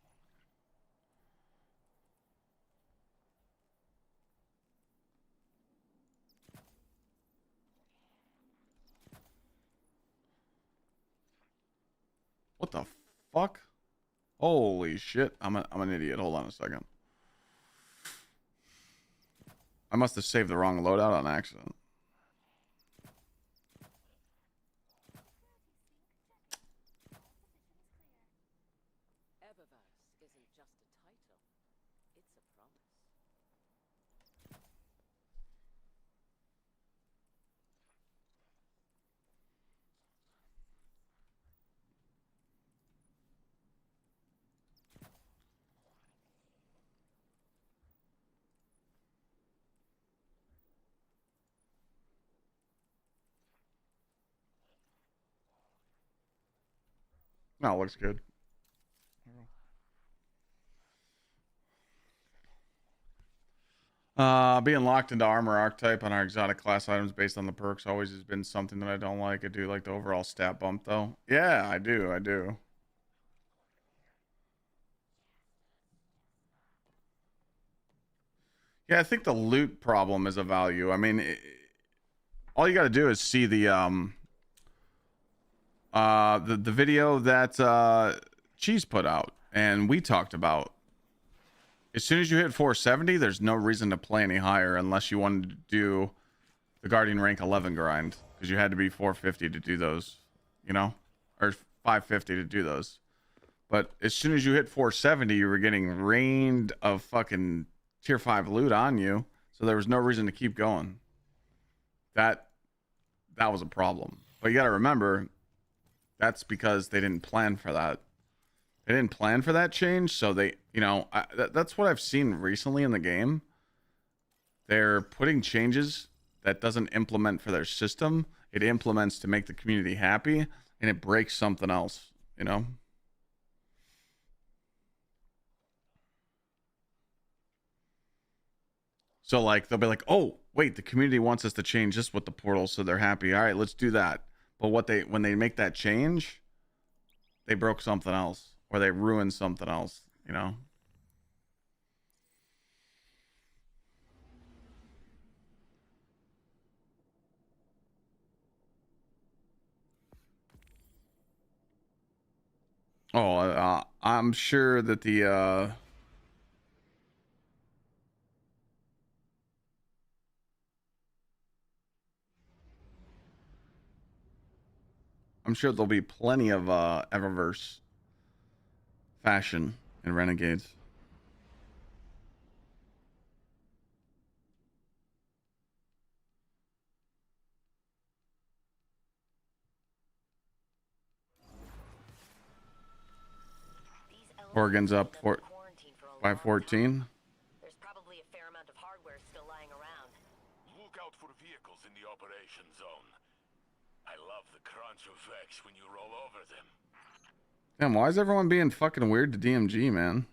What the fuck? Holy shit. I'm an idiot. Hold on a second. I must have saved the wrong loadout on accident. Eververse isn't just a title, it's a promise. No, it looks good. Being locked into armor archetype on our exotic class items based on the perks always has been something that I don't like. I do like the overall stat bump though. Yeah, I do. Yeah, I think the loot problem is a value. I mean, all you got to do is see the video that Cheese put out and we talked about. As soon as you hit 470, there's no reason to play any higher unless you wanted to do the Guardian rank 11 grind, because you had to be 450 to do those, you know, or 550 to do those. But as soon as you hit 470, you were getting rained of fucking tier 5 loot on you, so there was no reason to keep going. That was a problem. But you got to remember, that's because they didn't plan for that. They didn't plan for that change, so they, you know, that's what I've seen recently in the game. They're putting changes that doesn't implement for their system. It implements to make the community happy, and it breaks something else, you know? So, like, they'll be like, oh, wait, the community wants us to change this with the portal, so they're happy. All right, let's do that. But when they make that change, they broke something else. Or they ruin something else, you know? Oh, I'm sure that the I'm sure there'll be plenty of Eververse fashion in Renegades. Oregon's up for 514. There's probably a fair amount of hardware still lying around. Look out for vehicles in the operation zone. I love the crunch of Vex when you roll over them. Damn, why is everyone being fucking weird to DMG, man?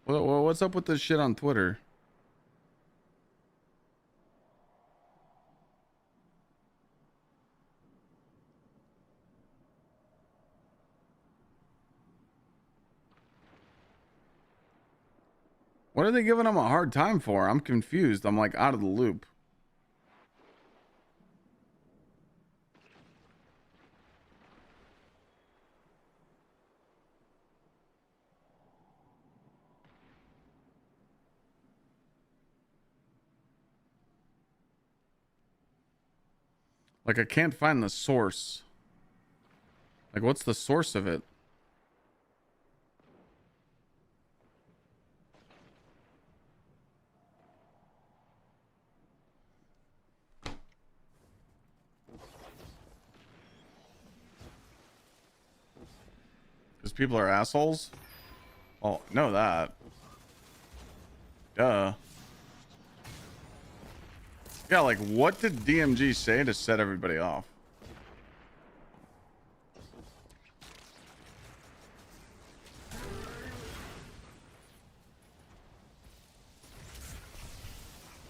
What's up with this shit on Twitter? What are they giving him a hard time for? I'm confused. I'm like out of the loop. Like, I can't find the source. Like, what's the source of it? Because people are assholes? Oh, know that. Duh. Yeah, like, what did DMG say to set everybody off?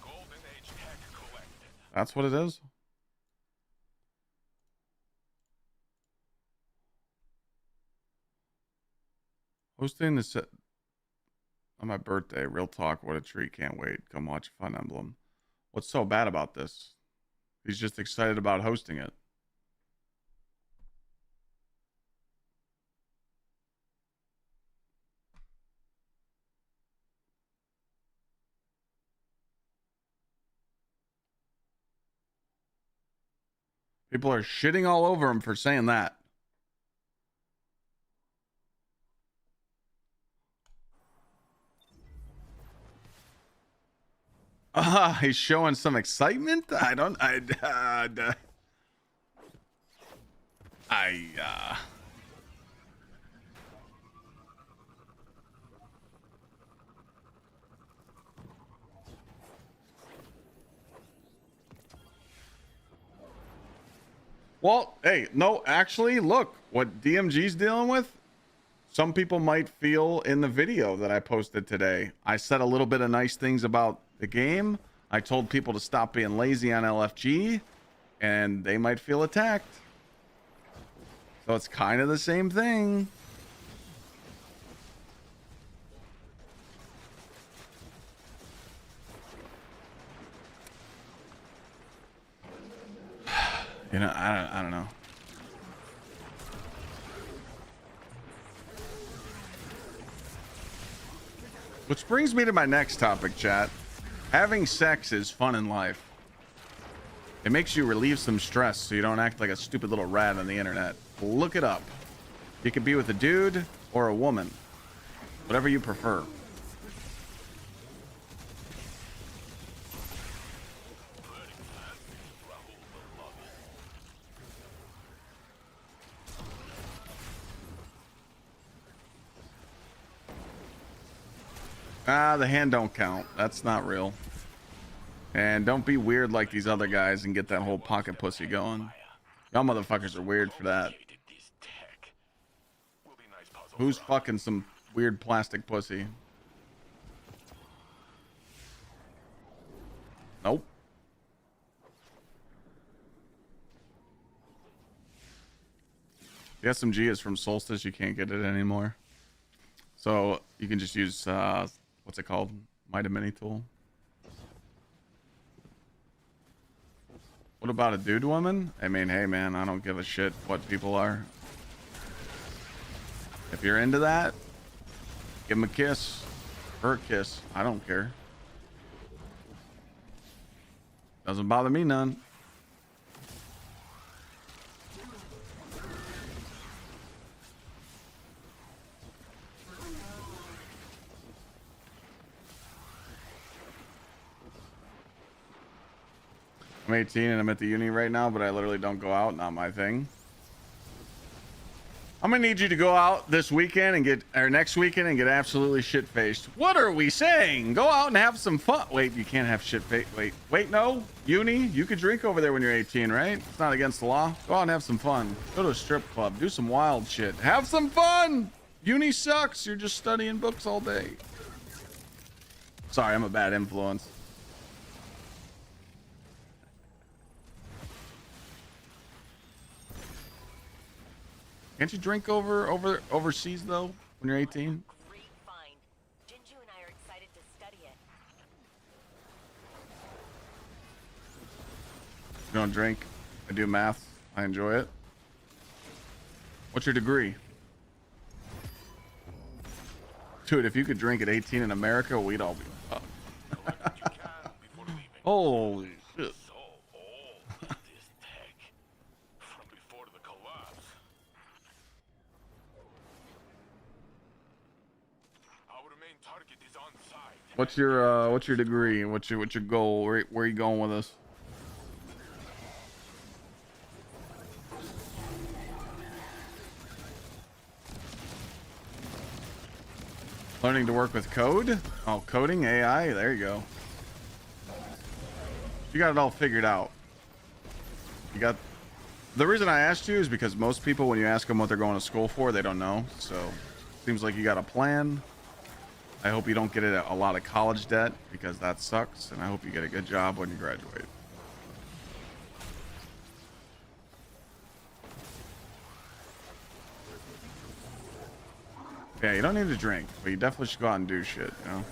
Golden Age tech collected. That's what it is? Hosting the set on my birthday. Real talk. What a treat. Can't wait. Come watch Fun Emblem. What's so bad about this? He's just excited about hosting it. People are shitting all over him for saying that. He's showing some excitement. Well, hey, no, actually, look, what DMG's dealing with, some people might feel in the video that I posted today. I said a little bit of nice things about the game. I told people to stop being lazy on LFG, and they might feel attacked. So it's kind of the same thing. You know, I don't know. Which brings me to my next topic, chat. Having sex is fun in life. It makes you relieve some stress so you don't act like a stupid little rat on the internet. Look it up. You could be with a dude or a woman. Whatever you prefer. The hand don't count. That's not real. And don't be weird like these other guys and get that whole pocket pussy going. Y'all motherfuckers are weird for that. Who's fucking some weird plastic pussy? Nope. The SMG is from Solstice. You can't get it anymore. So you can just use, what's it called? Might a Mini tool. What about a dude woman? I mean, hey man, I don't give a shit what people are. If you're into that, give him a kiss. Her a kiss. I don't care. Doesn't bother me none. I'm 18 and I'm at the uni right now, but I literally don't go out. Not my thing. I'm gonna need you to go out this weekend and next weekend and get absolutely shit faced. What are we saying? Go out and have some fun. Wait, you can't have shit faced. Wait, no. Uni, you could drink over there when you're 18, right? It's not against the law. Go out and have some fun. Go to a strip club. Do some wild shit. Have some fun. Uni sucks. You're just studying books all day. Sorry, I'm a bad influence. Can't you drink overseas though when you're 18? Great find. Jinju and I are excited to study it. You don't drink. I do math. I enjoy it. What's your degree? Dude, if you could drink at 18 in America, we'd all be fucked. Holy shit. target is on site. What's your degree? What's your goal? Where are you going with this? Learning to work with code? Oh, coding, AI. There you go. You got it all figured out. You got. The reason I asked you is because most people, when you ask them what they're going to school for, they don't know. So, seems like you got a plan. I hope you don't get a lot of college debt, because that sucks. And I hope you get a good job when you graduate. Yeah, you don't need to drink, but you definitely should go out and do shit, you know?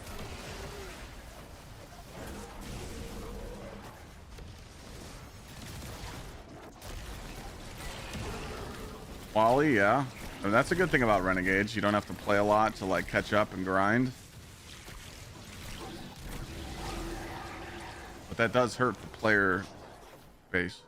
Wally, yeah. I mean, that's a good thing about Renegades. You don't have to play a lot to like catch up and grind. But that does hurt the player base.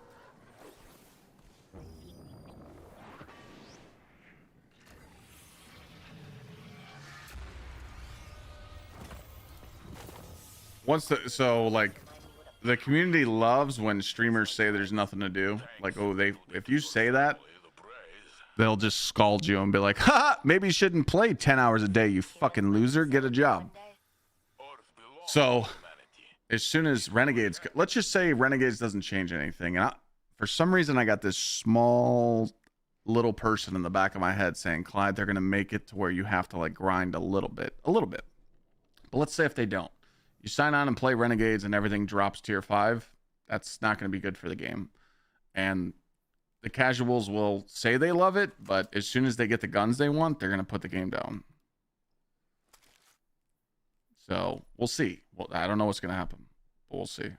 So like the community loves when streamers say there's nothing to do. Like, oh, if you say that, they'll just scald you and be like, ha, maybe you shouldn't play 10 hours a day, you fucking loser, get a job. So as soon as Renegades, let's just say Renegades doesn't change anything, and for some reason I got this small little person in the back of my head saying, Clyde, they're gonna make it to where you have to like grind a little bit. But let's say if they don't, you sign on and play Renegades and everything drops tier 5, that's not going to be good for the game. And the casuals will say they love it, but as soon as they get the guns they want, they're going to put the game down. So we'll see. Well, I don't know what's going to happen, but we'll see.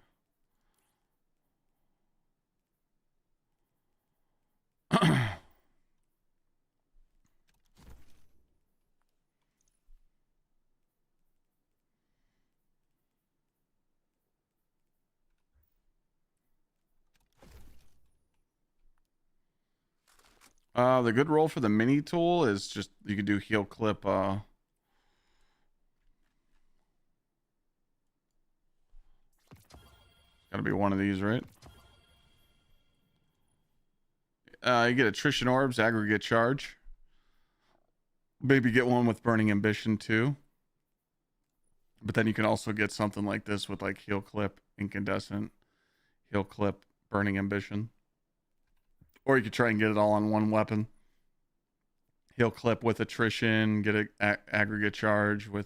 The good roll for the mini tool is just you can do heal clip. Gotta be one of these, right? You get attrition orbs, aggregate charge. Maybe get one with burning ambition too. But then you can also get something like this with like heal clip, incandescent, heal clip, burning ambition. Or you could try and get it all on one weapon. Heal clip with attrition, get an aggregate charge with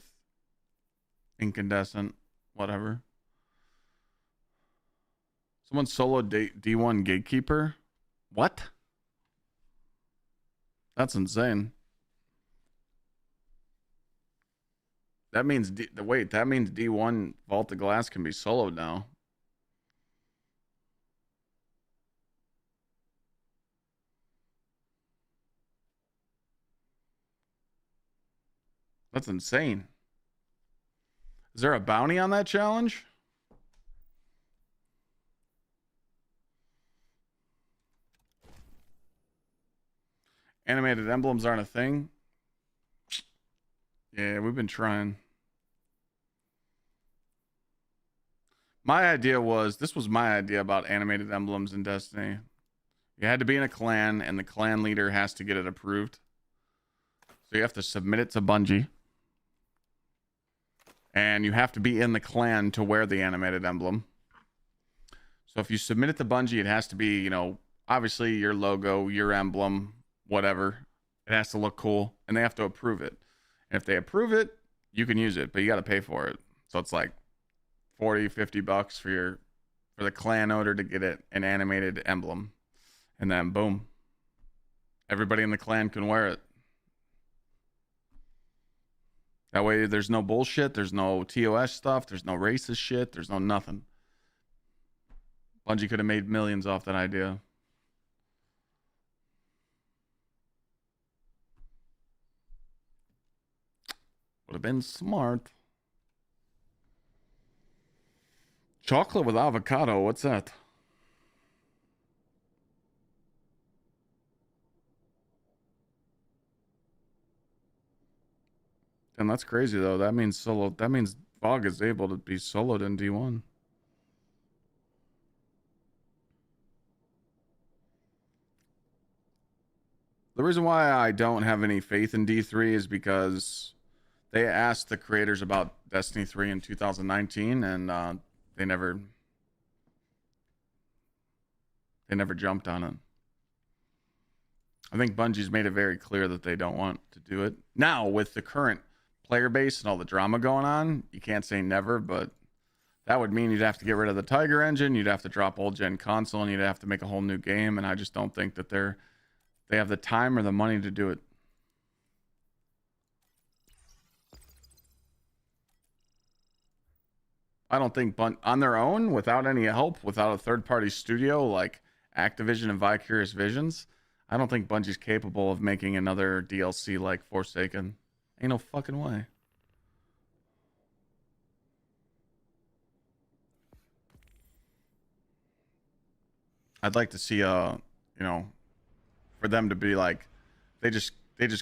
incandescent, whatever. Someone solo D1 Gatekeeper? What? That's insane. That means that means D1 Vault of Glass can be soloed now. That's insane. Is there a bounty on that challenge? Animated emblems aren't a thing. Yeah, we've been trying. This was my idea about animated emblems in Destiny. You had to be in a clan, and the clan leader has to get it approved. So you have to submit it to Bungie. And you have to be in the clan to wear the animated emblem. So if you submit it to Bungie, it has to be, you know, obviously your logo, your emblem, whatever. It has to look cool, and they have to approve it. And if they approve it, you can use it, but you got to pay for it. So it's like 40, 50 bucks for the clan owner to get an animated emblem. And then boom, everybody in the clan can wear it. That way there's no bullshit, there's no TOS stuff, there's no racist shit, there's no nothing. Bungie could have made millions off that idea. Would have been smart. Chocolate with avocado, what's that? And that's crazy though. That means solo. That means Fog is able to be soloed in D1. The reason why I don't have any faith in D3 is because they asked the creators about Destiny 3 in 2019, and they never jumped on it. I think Bungie's made it very clear that they don't want to do it. Now, with the current player base and all the drama going on, you can't say never, but that would mean you'd have to get rid of the Tiger engine, you'd have to drop old gen console, and you'd have to make a whole new game, and I just don't think that they have the time or the money to do it. I don't think on their own, without any help, without a third-party studio like Activision and Vicarious Visions, I don't think Bungie's capable of making another DLC like Forsaken. Ain't no fucking way. I'd like to see you know, for them to be like, they just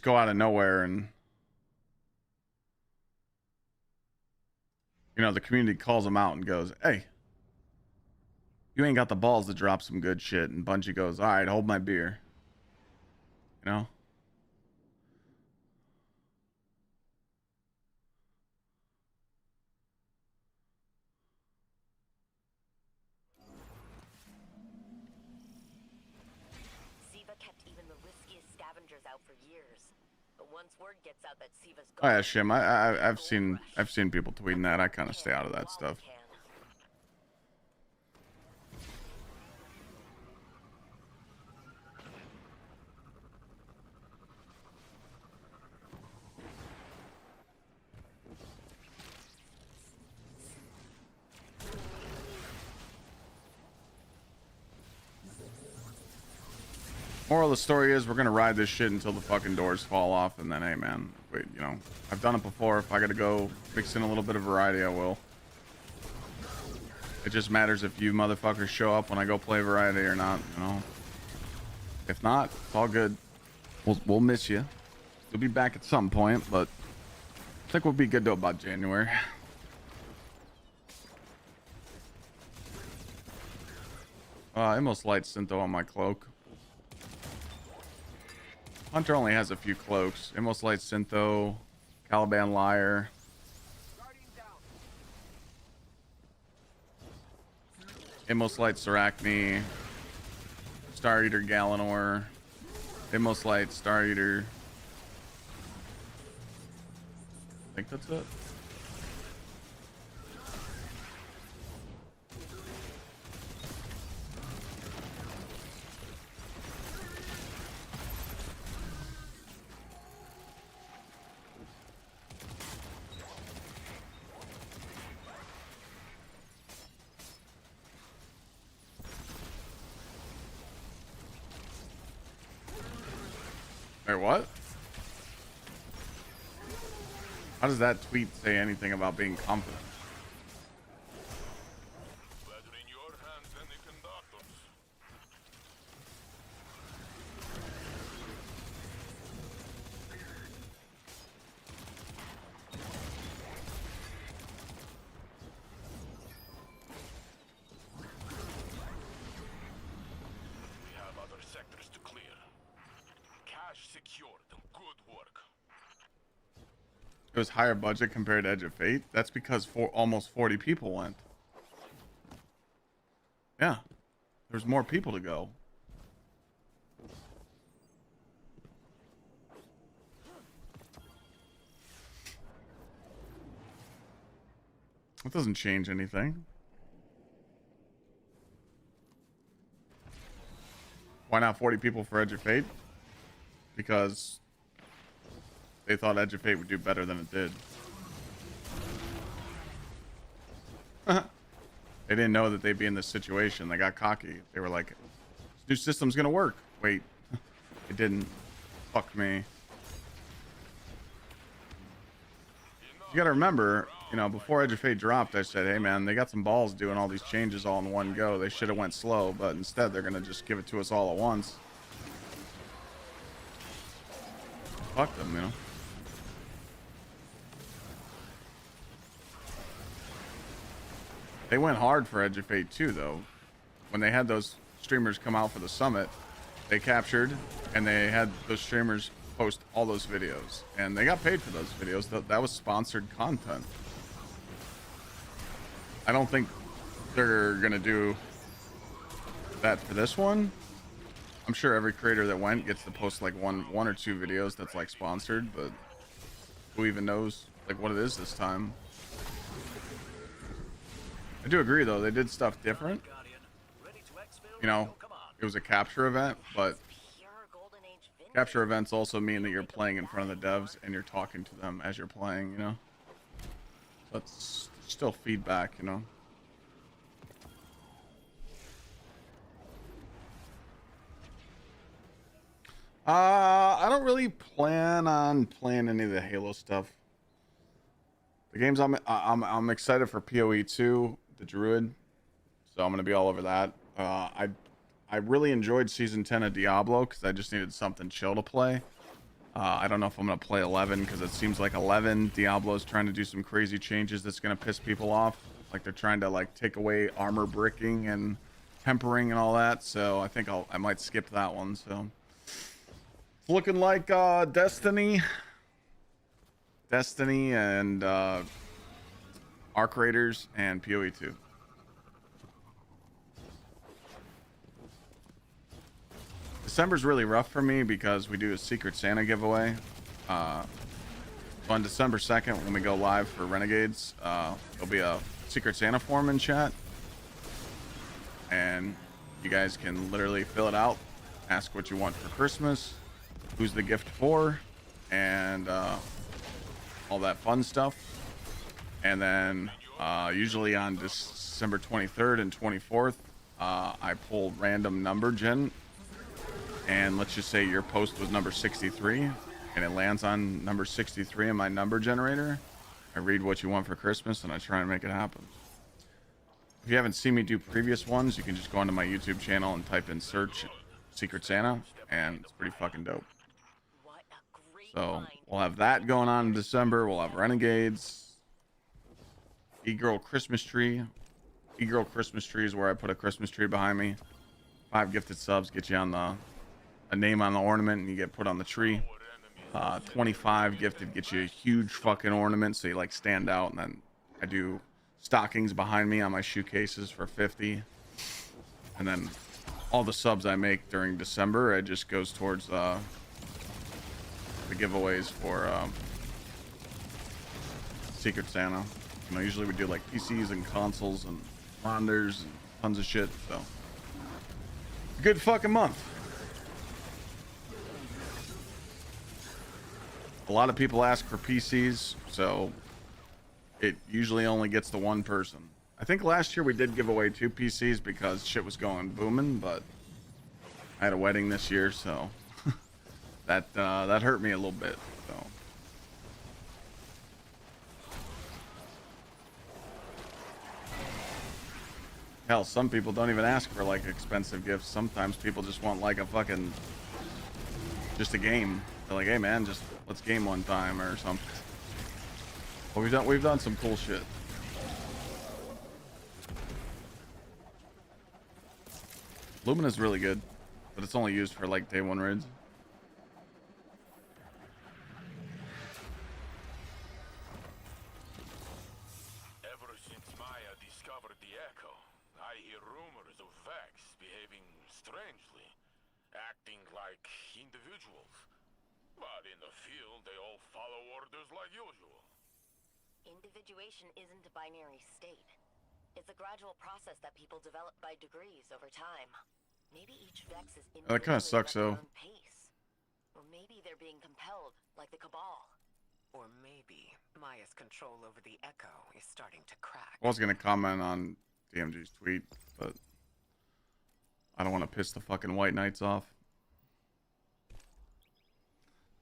go out of nowhere, and you know, the community calls them out and goes, hey, you ain't got the balls to drop some good shit, and Bungie goes, all right, hold my beer. You know? Siva kept even the riskiest scavengers out for years. But once word gets out that Siva's Oh gone, yeah, Shim. I've seen people tweeting that. I kind of stay out of that stuff. Moral of the story is we're gonna ride this shit until the fucking doors fall off, and then hey man, wait, you know, I've done it before. If I gotta go mix in a little bit of variety, I will. It just matters if you motherfuckers show up when I go play variety or not, you know. If not, it's all good. We'll miss you. You'll be back at some point, but I think we'll be good to about January. Almost light Syntho on my cloak. Hunter only has a few cloaks. Almost light Syntho, Caliban Lyre. Almost light Sarachne, Star Eater Galanor, Almost light Star Eater. I think that's it. Wait, what? How does that tweet say anything about being confident? Better in your hands than the conductors. We have other sectors to clear. Cash secured. Good work. It was higher budget compared to Edge of Fate. That's because almost 40 people went. Yeah. There's more people to go. That doesn't change anything. Why not 40 people for Edge of Fate? Because they thought Edge of Fate would do better than it did. They didn't know that they'd be in this situation. They got cocky. They were like, this new system's gonna work. Wait, it didn't. Fuck me. You gotta remember, you know, before Edge of Fate dropped, I said, hey man, they got some balls doing all these changes all in one go. They should have went slow, but instead they're gonna just give it to us all at once. Fuck them, you know. They went hard for Edge of Fate 2 though. When they had those streamers come out for the summit, they captured and they had those streamers post all those videos, and they got paid for those videos. That was sponsored content. I don't think they're gonna do that for this one. I'm sure every creator that went gets to post like one or two videos that's like sponsored, but who even knows like what it is this time. I do agree though, they did stuff different. You know, it was a capture event, but capture events also mean that you're playing in front of the devs and you're talking to them as you're playing, you know. That's still feedback, you know. I don't really plan on playing any of the Halo stuff. The games I'm excited for PoE 2, the Druid, so I'm gonna be all over that. I really enjoyed season 10 of Diablo because I just needed something chill to play. I don't know if I'm gonna play 11 because it seems like 11 Diablo's trying to do some crazy changes that's gonna piss people off. Like they're trying to like take away armor bricking and tempering and all that. So I think I might skip that one. So it's looking like Destiny and Arc Raiders and PoE 2. December's really rough for me because we do a Secret Santa giveaway. On December 2nd, when we go live for Renegades, there'll be a Secret Santa form in chat. And you guys can literally fill it out, ask what you want for Christmas, who's the gift for, and all that fun stuff. And then usually on December 23rd and 24th, I pull random number gen. And let's just say your post was number 63 and it lands on number 63 in my number generator. I read what you want for Christmas and I try and make it happen. If you haven't seen me do previous ones, you can just go onto my YouTube channel and type in search Secret Santa, and it's pretty fucking dope. So we'll have that going on in December. We'll have Renegades, E-Girl Christmas Tree. E-Girl Christmas Tree is where I put a Christmas tree behind me. 5 gifted subs get you on a name on the ornament and you get put on the tree. 25 gifted gets you a huge fucking ornament so you like stand out. And then I do stockings behind me on my shoe cases for 50. And then all the subs I make during December, it just goes towards the giveaways for Secret Santa. You know, usually we do like PCs and consoles and monitors and tons of shit. So good fucking month. A lot of people ask for PCs, so it usually only gets to one person. I think last year we did give away 2 PCs because shit was going booming, but I had a wedding this year, so that hurt me a little bit. So hell, some people don't even ask for like expensive gifts. Sometimes people just want like a fucking just a game. They're like, hey man, just let's game one time or something. Well, we've done some cool shit. Lumina's really good, but it's only used for like day 1 raids. Ever since Maya discovered the Echo, I hear rumors of Vex behaving strangely, acting like individuals. But in the field, they all follow orders like usual. Individuation isn't a binary state. It's a gradual process that people develop by degrees over time. Maybe each Vex is That kind of sucks at their though. own pace. Or maybe they're being compelled, like the Cabal. Or maybe Maya's control over the Echo is starting to crack. I was gonna comment on DMG's tweet, but I don't want to piss the fucking White Knights off.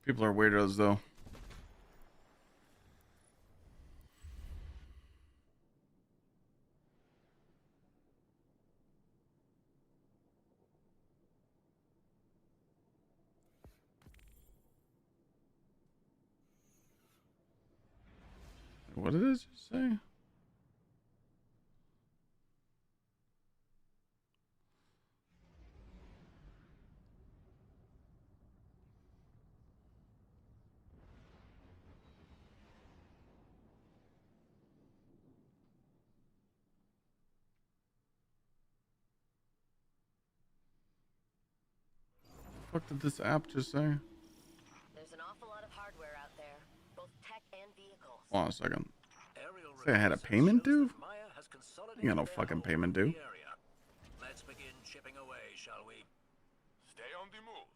People are weirdos though. What did it just say? fuck did this app just say? There's an awful lot of hardware out there, both tech and vehicles. Hold on a second. Aerial Say I had a reconnaissance payment shows due? that Maya has consolidated You got no their fucking hold payment over due. the area. Let's begin chipping away, shall we? Stay on the move.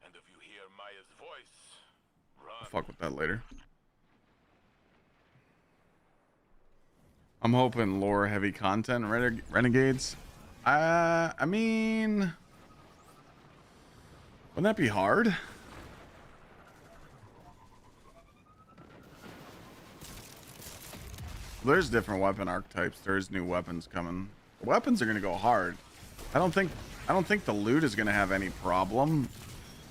And if you hear Maya's voice, run. I'll fuck with that later. I'm hoping lore heavy content, Renegades. I mean, wouldn't that be hard? There's different weapon archetypes. There's new weapons coming. The weapons are gonna go hard. I don't think the loot is gonna have any problem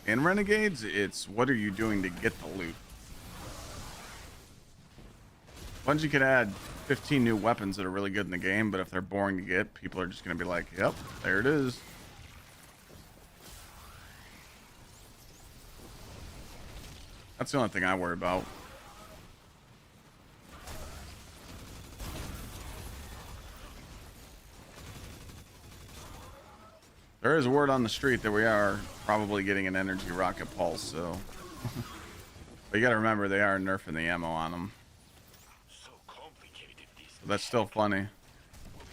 in Renegades. It's what are you doing to get the loot. Bungie could add 15 new weapons that are really good in the game, but if they're boring to get, people are just gonna be like, "Yep, there it is." That's the only thing I worry about. There is word on the street that we are probably getting an energy rocket pulse, so. But you gotta remember, they are nerfing the ammo on them. So complicated, this But that's still funny. will be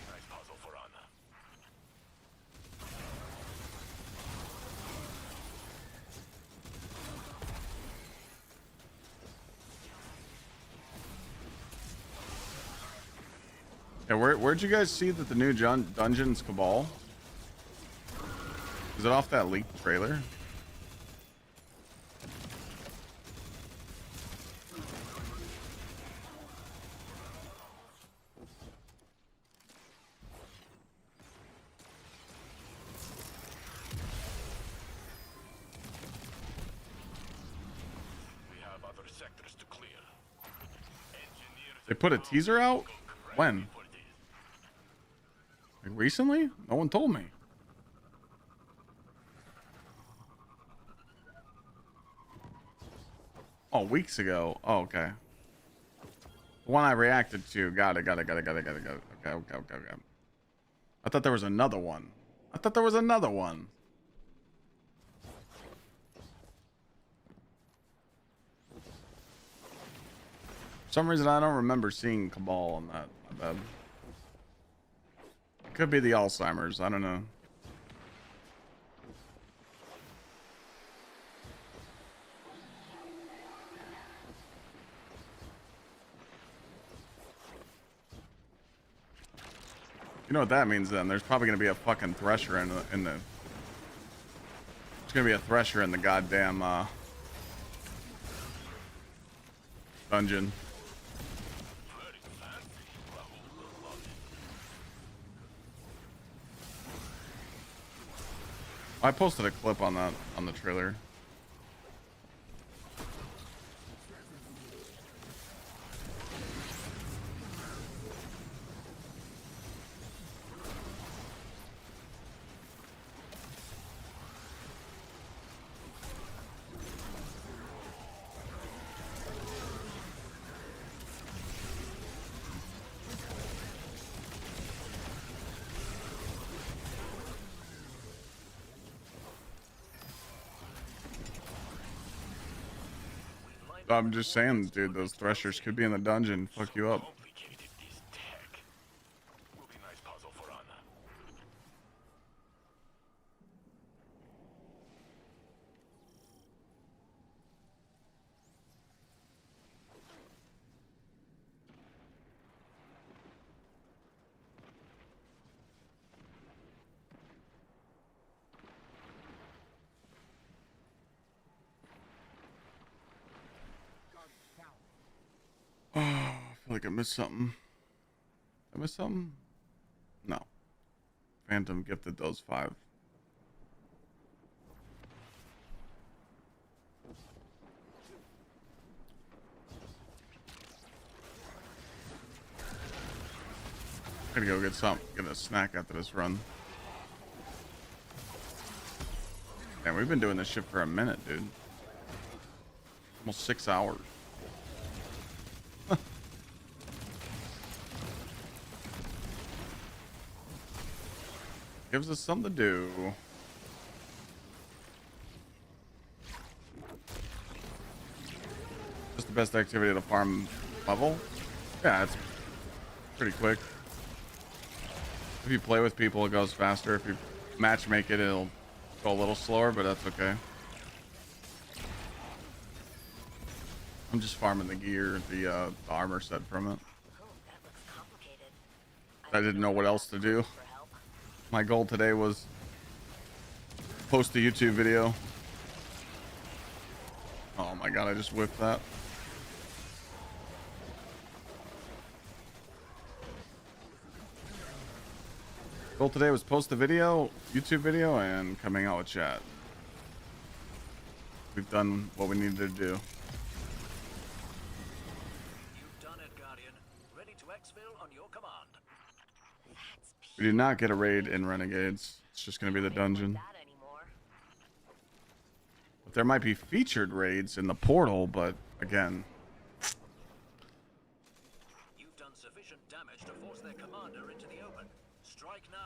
a nice puzzle for Anna. Yeah, where'd you guys see that the new Dungeons Cabal? Is it off that leaked trailer? We have other sectors to clear. Engineers They put a teaser out? When? for this. Like recently? No one told me. Oh, weeks ago. Oh, okay. The one I reacted to. Got it. Okay. I thought there was another one. For some reason, I don't remember seeing Cabal on that. My bad. It could be the Alzheimer's. I don't know. You know what that means then? There's probably gonna be a fucking thresher in the there's gonna be a thresher in the goddamn dungeon. Very fancy. Rahul will love it. I posted a clip on that on the trailer. I'm just saying, dude, those threshers could be in the dungeon. Fuck you up. Complicated, this tech. Will be a nice puzzle for Anna. Oh, I feel like I missed something. I missed something? No. Phantom gifted those 5. Gotta go get a snack after this run. Man, we've been doing this shit for a minute, dude. Almost 6 hours. Gives us something to do. best activity to farm level? Yeah, it's pretty quick. If you play with people, it goes faster. If you match make it, it'll go a little slower, but that's okay. I'm just farming the gear, the armor set from it. Oh, that looks complicated. I didn't know what else to do. My goal today was post a YouTube video. Oh my god, I just whipped that. Goal today was post the video, YouTube video, and coming out with chat. We've done what we needed to do. You've done it, Guardian. Ready to exfil on your command. We did not get a raid in Renegades. It's just going to be the dungeon. But there might be featured raids in the portal, but again... You've done sufficient damage to force their commander into the open. Strike now.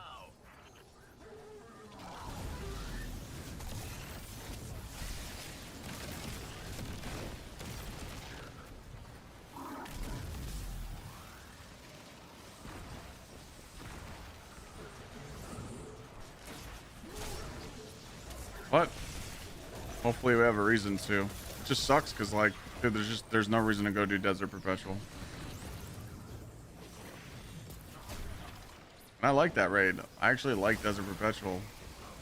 But hopefully we have a reason to. It just sucks because, like, dude, there's no reason to go do Desert Perpetual. And I like that raid. I actually like Desert Perpetual.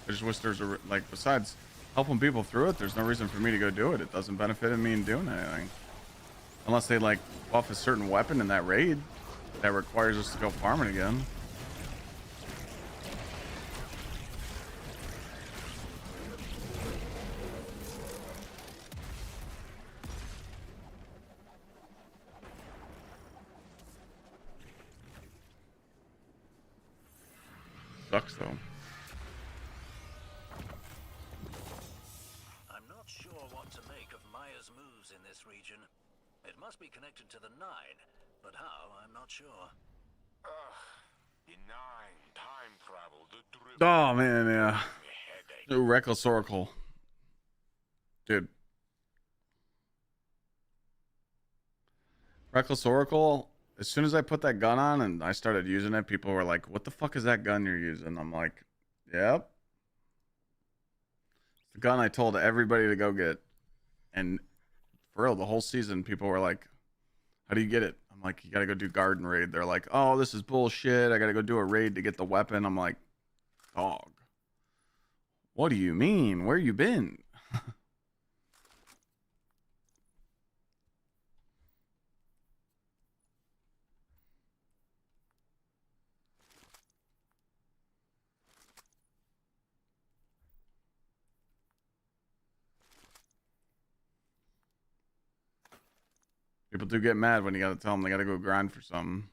I just wish there's a, like, besides helping people through it, there's no reason for me to go do it. It doesn't benefit me in doing anything. Unless they, like, buff a certain weapon in that raid that requires us to go farming again. Sucks though. I'm not sure what to make of Maya's moves in this region. It must be connected to the Nine, but how, I'm not sure. The Nine, time travel, the drip. Oh man, yeah. New Reckless Oracle. Dude. Reckless Oracle, as soon as I put that gun on and I started using it, people were like, what the fuck is that gun you're using? I'm like, yep. It's the gun I told everybody to go get. And for real, the whole season, people were like, how do you get it? I'm like, you gotta go do garden raid. They're like, oh, this is bullshit. I gotta go do a raid to get the weapon. I'm like, dog. What do you mean? Where you been? People do get mad when you gotta tell them they gotta go grind for something.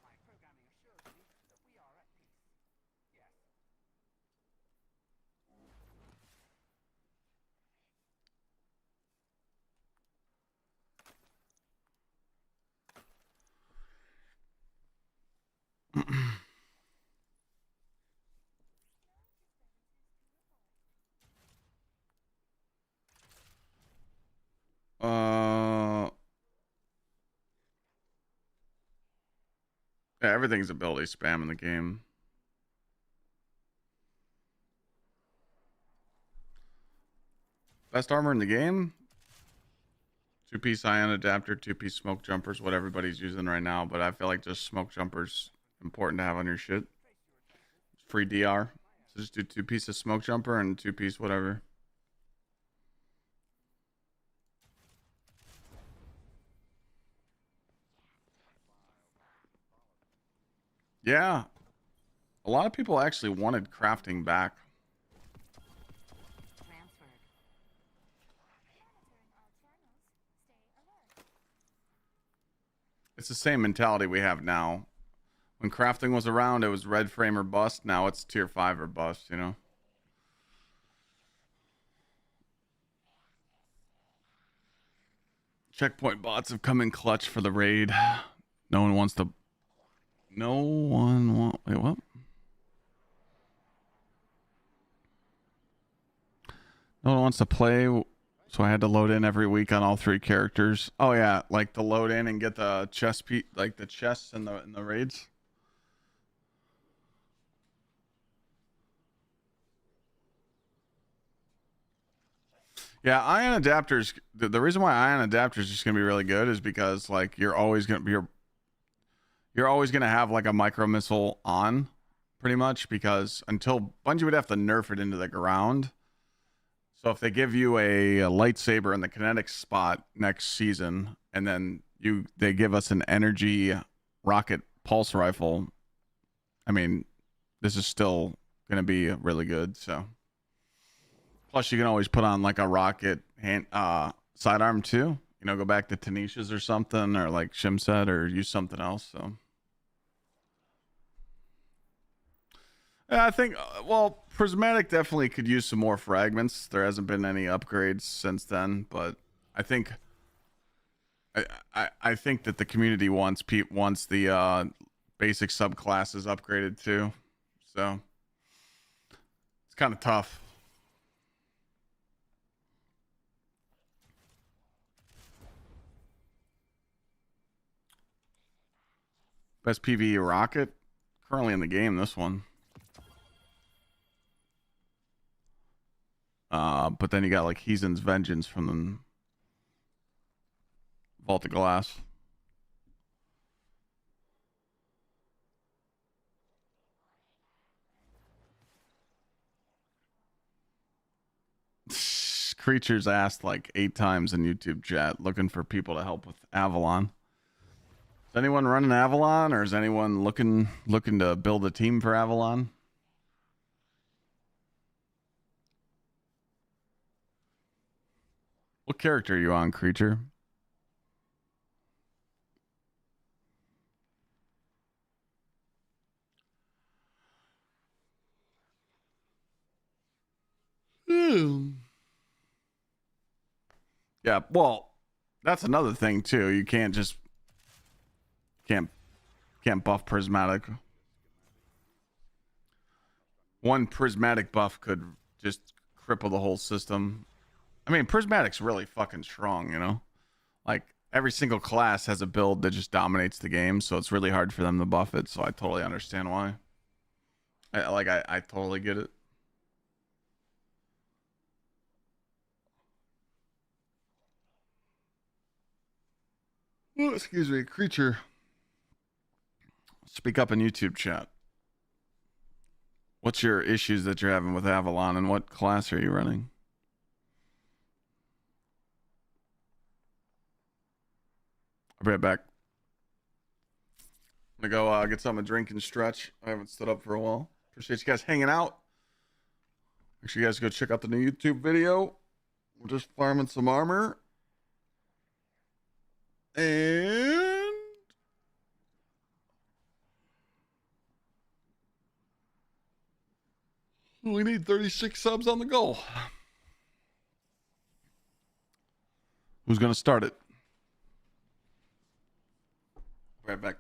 My programming assures me that we are at peace. Yes. Yeah, everything's ability spam in the game. Best armor in the game? 2-piece ion adapter, 2-piece smoke jumpers, what everybody's using right now, but I feel like just smoke jumpers important to have on your shit. Free DR. So just do 2-piece smoke jumper and 2-piece whatever. Yeah. A lot of people actually wanted crafting back. It's the same mentality we have now. When crafting was around, it was red frame or bust. Now it's tier 5 or bust, you know? Checkpoint bots have come in clutch for the raid. No one wants to... No one want... Wait, what? No one wants to play, so I had to load in every week on all 3 characters. Oh yeah, like the load in and get the chest like the chests in the raids. Yeah, ion adapters. The reason why ion adapters is just gonna be really good is because like you're always gonna have like a micro missile on, pretty much, because until Bungie would have to nerf it into the ground. So if they give you a lightsaber in the kinetic spot next season, and then they give us an energy rocket pulse rifle, I mean, this is still gonna be really good. So. Plus, you can always put on like a rocket sidearm too. You know, go back to Tanisha's or something, or like Shim said, or use something else. So, yeah, I think well, Prismatic definitely could use some more fragments. There hasn't been any upgrades since then, but I think I think that the community wants the basic subclasses upgraded too. So it's kind of tough. Best PvE rocket currently in the game, this one. But then you got like Heathen's Vengeance from the Vault of Glass. Creatures asked like 8 times in YouTube chat looking for people to help with Avalon. Is anyone running Avalon, or is anyone looking to build a team for Avalon? What character are you on, Creature? Yeah, well, that's another thing too. You can't buff prismatic. One prismatic buff could just cripple the whole system. I mean, prismatic's really fucking strong, you know? Like every single class has a build that just dominates the game, so it's really hard for them to buff it, so I totally understand why. I totally get it. Oh, excuse me, Creature. Speak up in YouTube chat. What's your issues that you're having with Avalon, and what class are you running? I'll be right back. I'm gonna go get something to drink and stretch. I haven't stood up for a while. Appreciate you guys hanging out. Make sure you guys go check out the new YouTube video. We're just farming some armor. And we need 36 subs on the goal. Who's going to start it? Right back.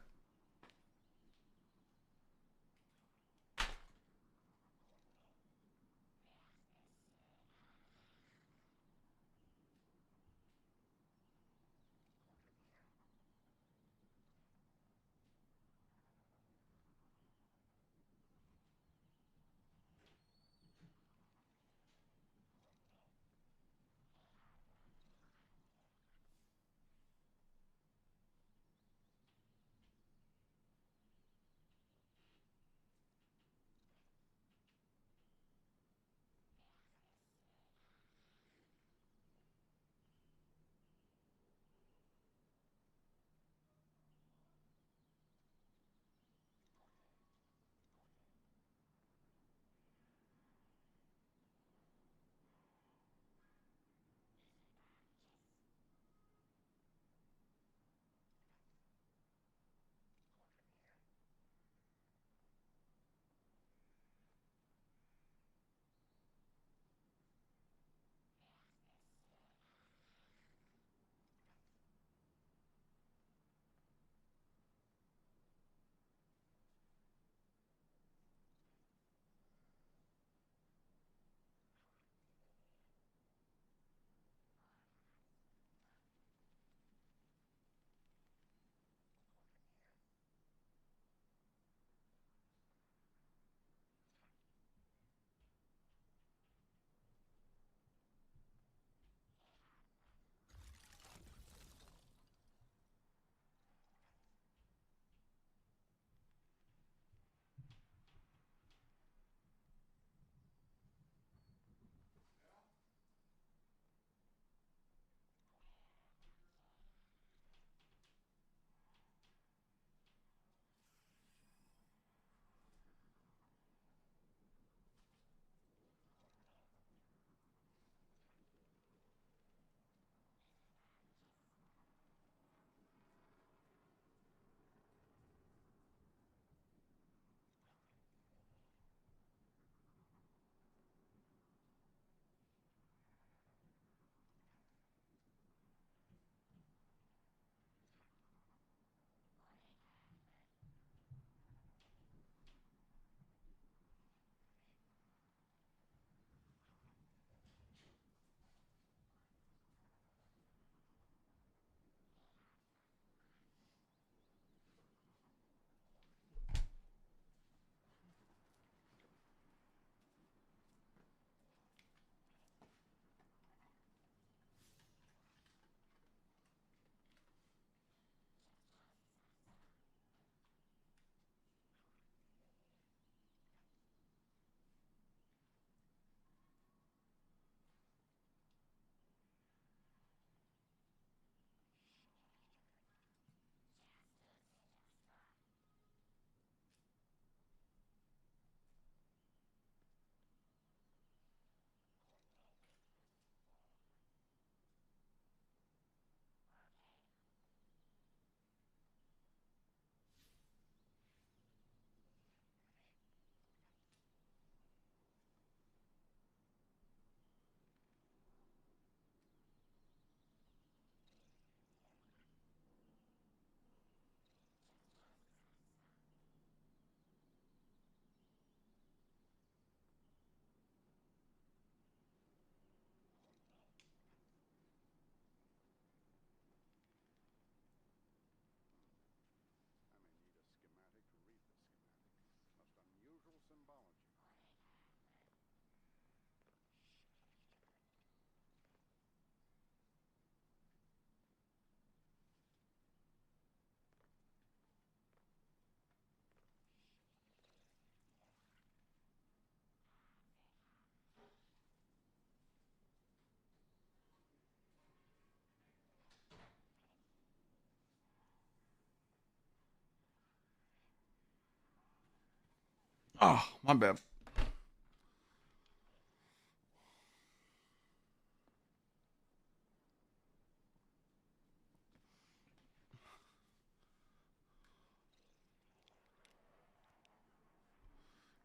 Oh, my bad.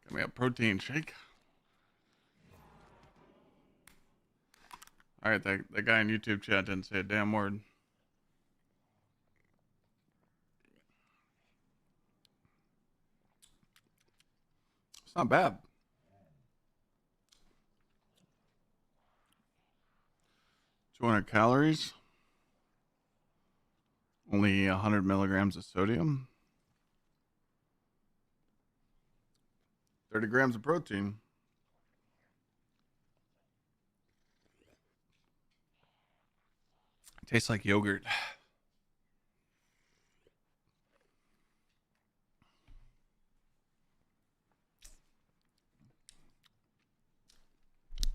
Give me a protein shake. All right, that guy in YouTube chat didn't say a damn word. It's not bad. $200 calories. Only 100 milligrams of sodium. 30 grams of protein. Tastes like yogurt.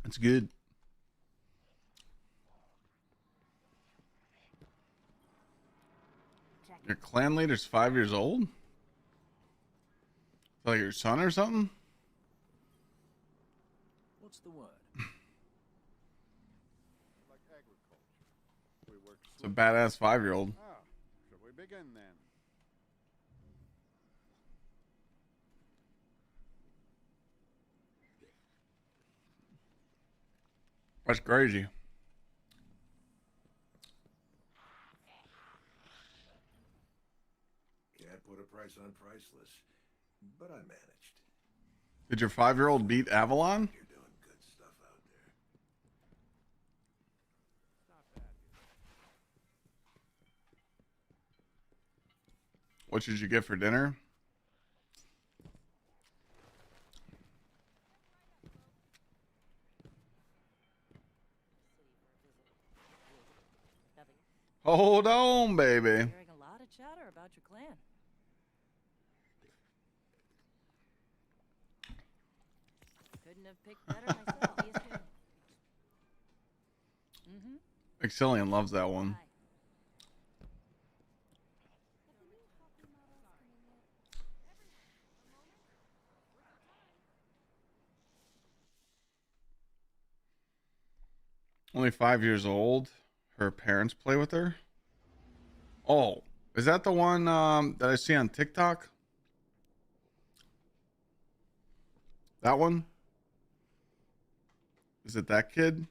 It's good. Your clan leader's 5 years old? Like your son or something? What's the word? Like agriculture. We work It's a badass 5-year-old. Ah, shall we begin then? That's crazy. Can't put a price on priceless, but I managed. Did your 5-year-old beat Avalon? You're doing good stuff out there. What should you get for dinner? Hold on, baby. Hearing a lot of chatter about your clan. Couldn't have picked better myself. Exilian loves that one. Only 5 years old. Her parents play with her. Oh, is that the one that I see on TikTok? That one? Is it that kid?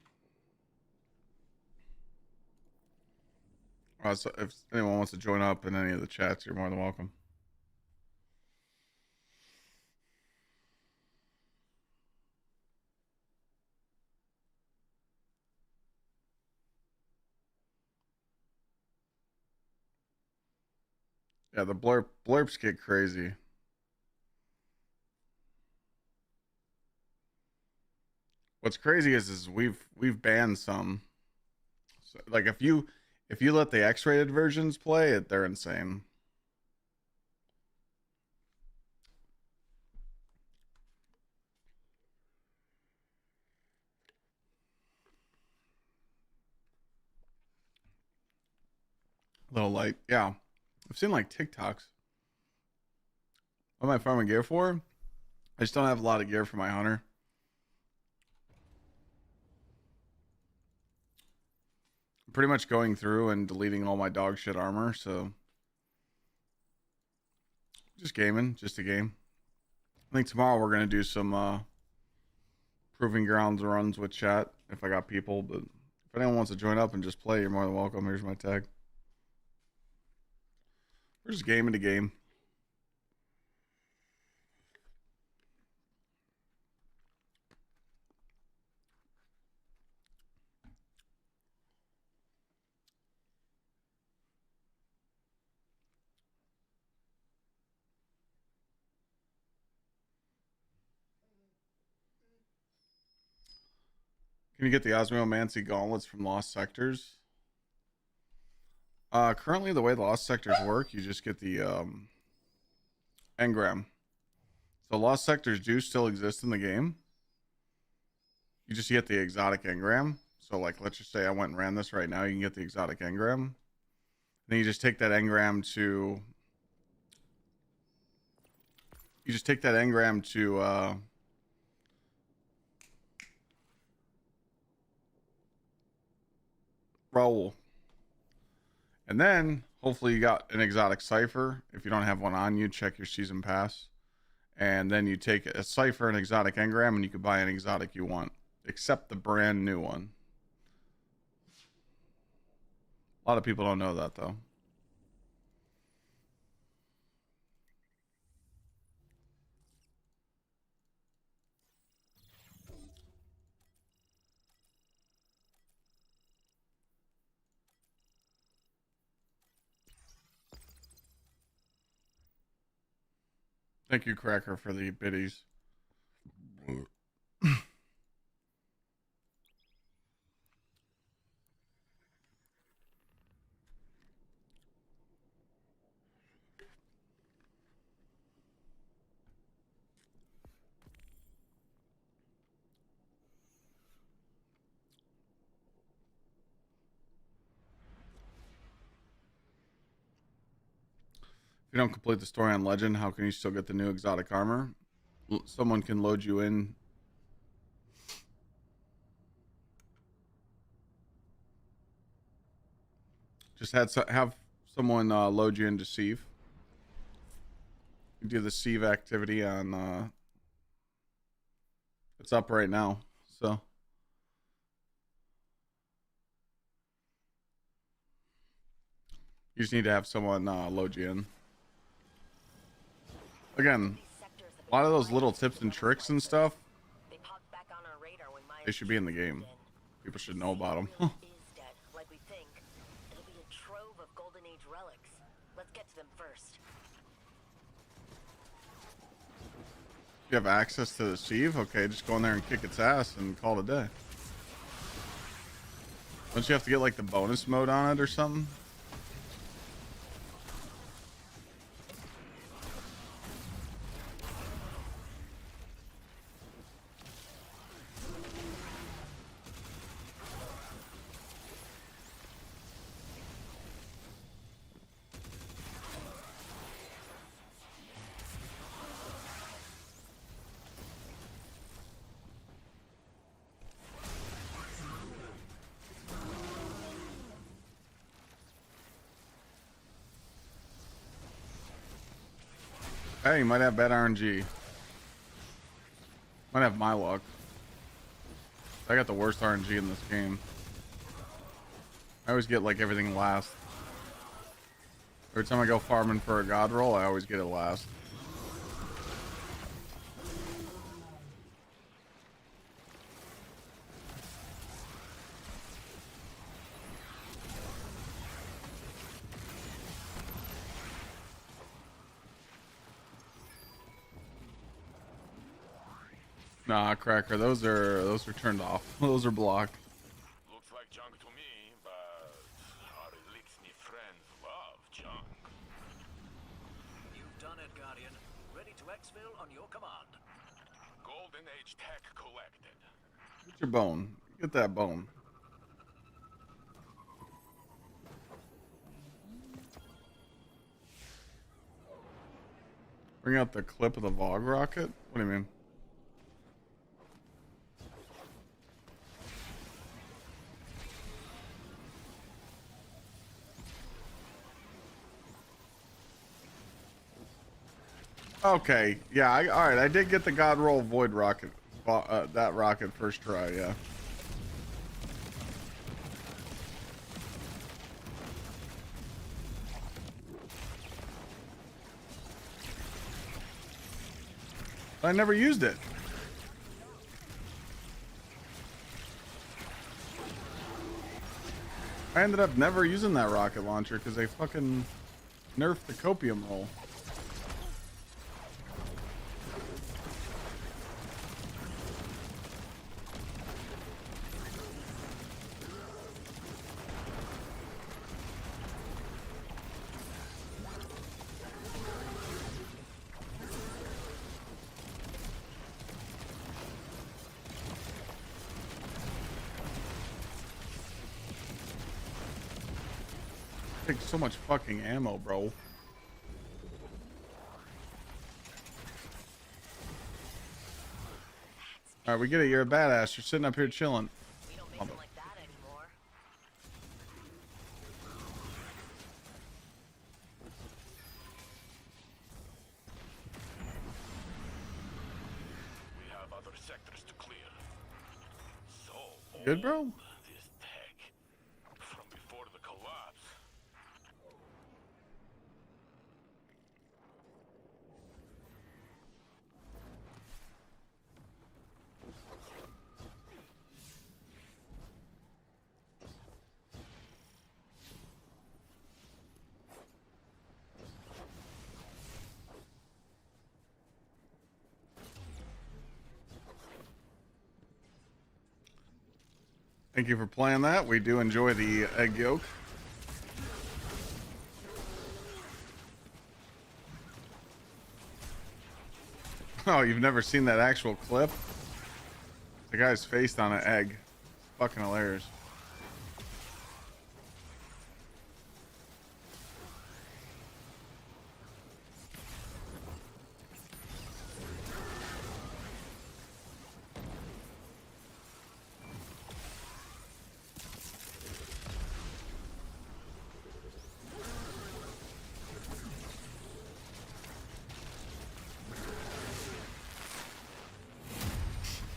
So if anyone wants to join up in any of the chats, you're more than welcome. Yeah, the blurps get crazy. What's crazy is we've banned some. So, like if you let the X-rated versions play, they're insane. Little light, yeah. I've seen like TikToks. What am I farming gear for? I just don't have a lot of gear for my hunter. I'm pretty much going through and deleting all my dog shit armor, so just gaming, just a game. I think tomorrow we're gonna do some proving grounds runs with chat if I got people, but if anyone wants to join up and just play, you're more than welcome. Here's my tag. We're just gaming to game. Can you get the Osmiomancy gauntlets from Lost Sectors? Currently, the way the Lost Sectors work, you just get the engram. So Lost Sectors do still exist in the game. You just get the exotic engram. So like, let's just say I went and ran this right now. You can get the exotic engram. Then you just take that engram to you just take that engram to Raoul. And then hopefully you got an exotic cipher. If you don't have one on you, check your season pass. And then you take a cipher, an exotic engram, and you can buy an exotic you want, except the brand new one. A lot of people don't know that though. Thank you, Cracker, for the biddies. If you don't complete the story on Legend, how can you still get the new exotic armor? Someone can load you in. Just have someone load you into Sieve. You do the Sieve activity on. It's up right now, so. You just need to have someone load you in. Again, a lot of those little tips and tricks and stuff, they should be in the game. People should know about them. Like we think. It'll be a trove of Golden Age relics. Let's get to them first. You have access to the Sieve? Okay, just go in there and kick its ass and call it a day. Don't you have to get like the bonus mode on it or something? Hey, you might have bad RNG. Might have my luck. I got the worst RNG in this game. I always get like everything last. Every time I go farming for a god roll, I always get it last. Nah, Cracker, those are turned off. Those are blocked. Looks like junk to me, but our Elixir friends love junk. You've done it, Guardian. Ready to exfil on your command. Golden Age tech collected. Get your bone. Get that bone. Bring out the clip of the Vogue rocket? What do you mean? Okay, yeah, all right. I did get the God Roll Void rocket, that rocket first try. Yeah. I never used it. I ended up never using that rocket launcher because they fucking nerfed the copium roll. Takes so much fucking ammo, bro. Alright, we get it. You're a badass. You're sitting up here chilling. We don't make them like that anymore. We have other sectors to clear. So Good, bro? this tech from before the collapse. Thank you for playing that. We do enjoy the egg yolk. Oh, you've never seen that actual clip? The guy's faced on an egg. Fucking hilarious.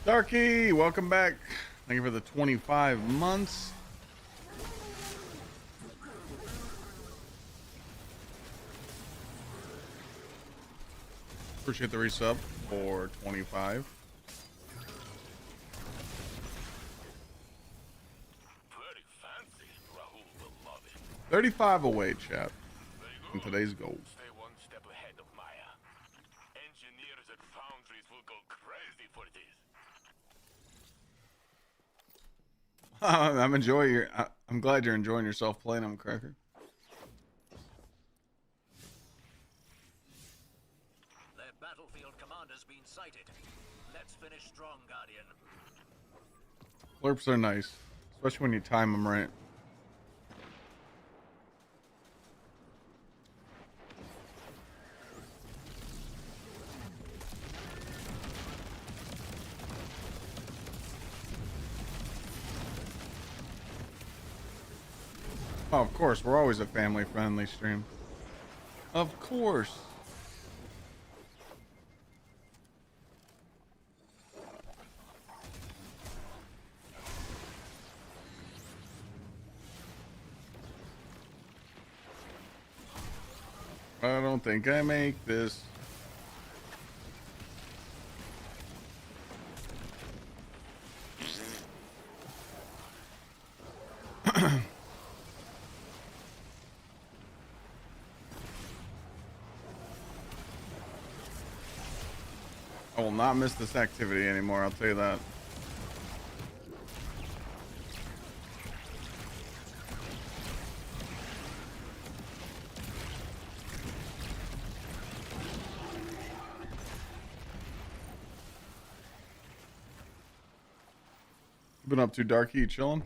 Darky, welcome back. Thank you for the 25 months. Appreciate the resub for 25. Very fancy. Rahul will love it. 35 away, chat. In today's goal. Stay one step ahead of Maya. Engineers at foundries will go crazy for this. I'm enjoying your. I'm glad you're enjoying yourself playing them, Cracker. Their battlefield commander's been sighted. Let's finish strong, Guardian. Slurps are nice, especially when you time them right. Oh, of course, we're always a family-friendly stream. Of course. I don't think I make this. I will not miss this activity anymore, I'll tell you that. Been up to Darky, chilling?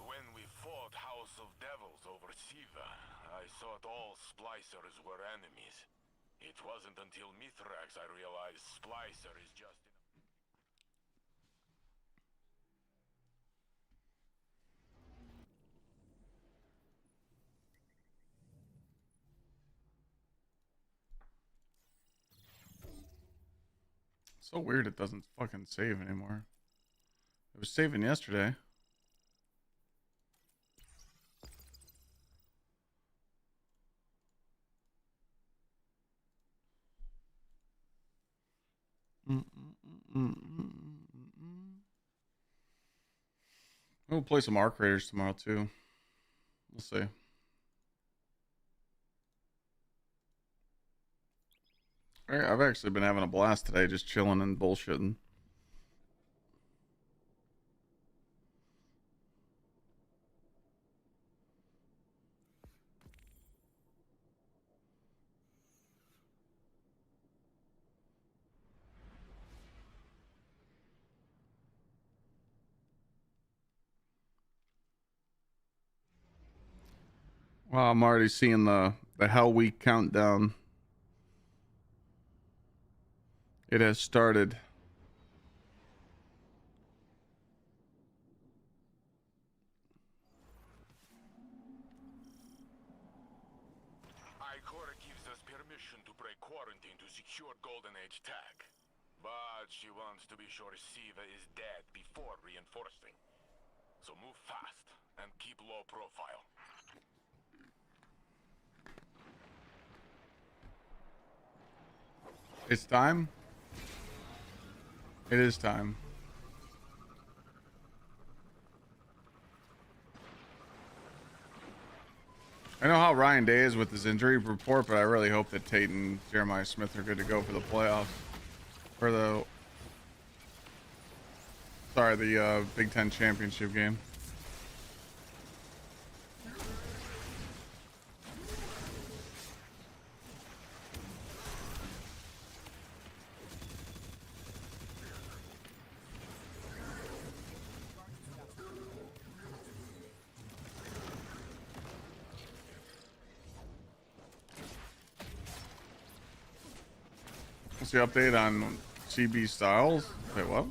When we fought House of Devils over Siva, I thought all splicers were enemies. It wasn't until Mithrax I realized splicer is just... So weird it doesn't fucking save anymore. It was saving yesterday. We'll play some Arc Raiders tomorrow too. We'll see. I've actually been having a blast today, just chilling and bullshitting. Well, I'm already seeing the Hell Week countdown. It has started. Ikora gives us permission to break quarantine to secure Golden Age tech. But she wants to be sure Siva is dead before reinforcing. So move fast and keep low profile. It's time. It is time. I know how Ryan Day is with his injury report, but I really hope that Tate and Jeremiah Smith are good to go for the playoffs. For the Big Ten championship game. What's the update on CB Styles? Wait, what?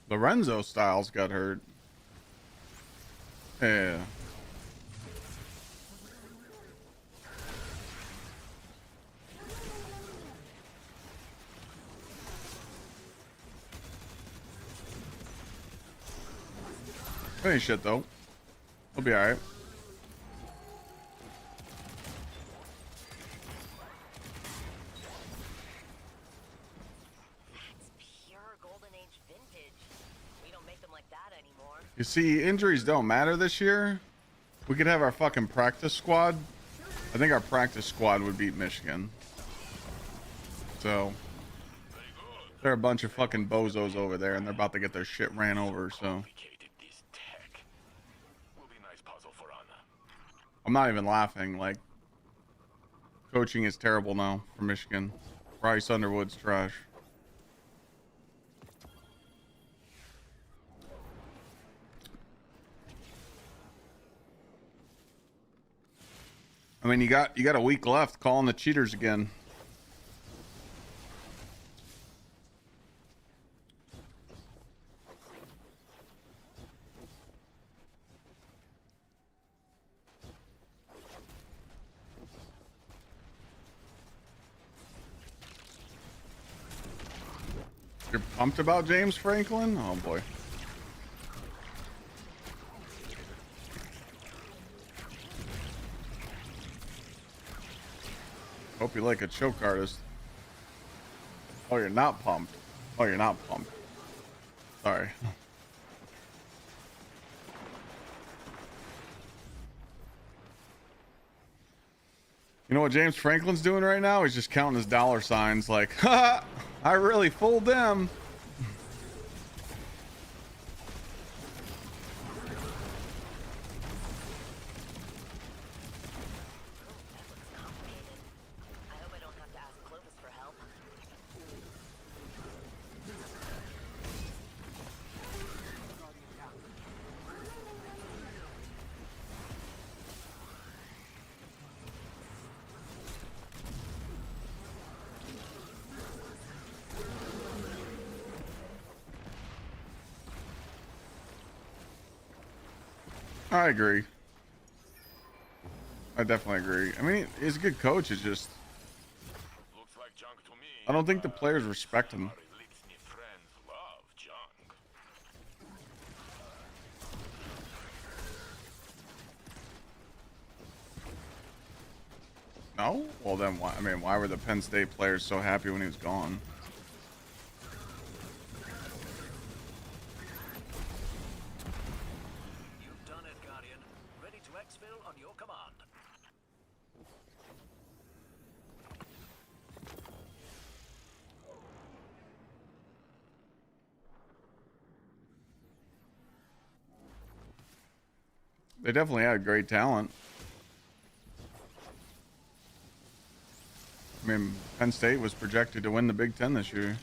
Lorenzo Styles got hurt. Yeah. Ain't shit though. He'll be alright. You see, injuries don't matter this year. We could have our fucking practice squad. I think our practice squad would beat Michigan. So they're a bunch of fucking bozos over there, and they're about to get their shit ran over. So I'm not even laughing. Like, coaching is terrible now for Michigan. Bryce Underwood's trash. I mean, you got a week left. Calling the cheaters again. You're pumped about James Franklin? Oh boy. Hope you like a choke artist. Oh, you're not pumped. Oh, you're not pumped. Sorry. You know what James Franklin's doing right now? He's just counting his dollar signs like, ha! I really fooled them. I agree. I definitely agree. I mean, he's a good coach. It's just, I don't think the players respect him. No? Well, then why? I mean, why were the Penn State players so happy when he was gone? They definitely had great talent. mean, Penn State was projected to win the Big Ten this year.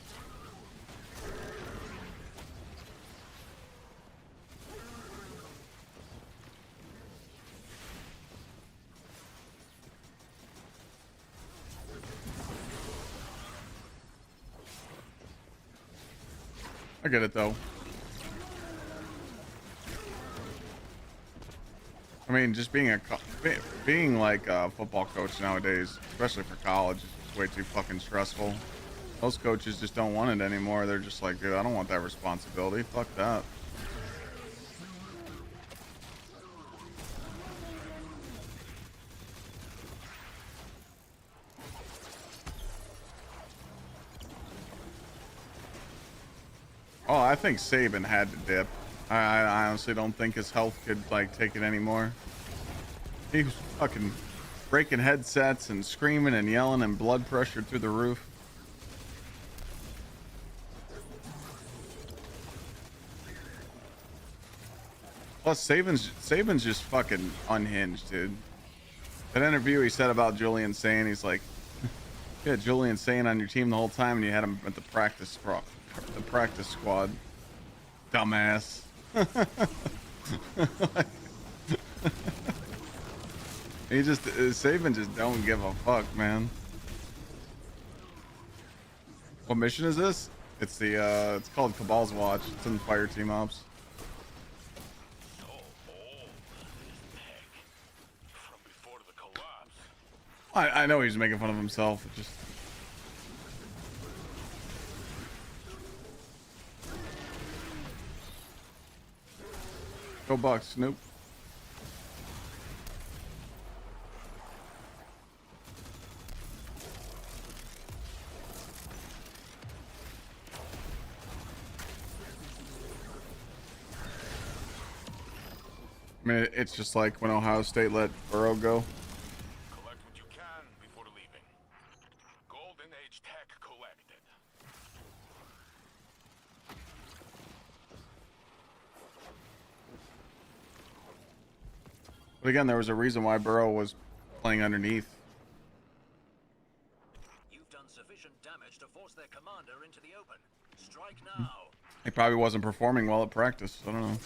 I get it though. I mean, just being like a football coach nowadays, especially for college, is just way too fucking stressful. Most coaches just don't want it anymore. They're just like, dude, I don't want that responsibility. Fuck that. Oh, I think Saban had to dip. I honestly don't think his health could like take it anymore. He was fucking breaking headsets and screaming and yelling and blood pressure through the roof. Plus, Saban's just fucking unhinged, dude. That interview he said about Julian saying, he's like, you had Julian saying on your team the whole time, and you had him at the practice squad. Dumbass. Saban just don't give a fuck, man. What mission is this? It's the it's called Cabal's Watch. It's in Fire Team Ops. I know he's making fun of himself. It just go Bucks, Snoop. I mean, it's just like when Ohio State let Burrow go. Collect what you can before leaving. Golden Age tech collected. But again, there was a reason why Burrow was playing underneath. You've done sufficient damage to force their commander into the open. Strike now. He probably wasn't performing well at practice. I don't know.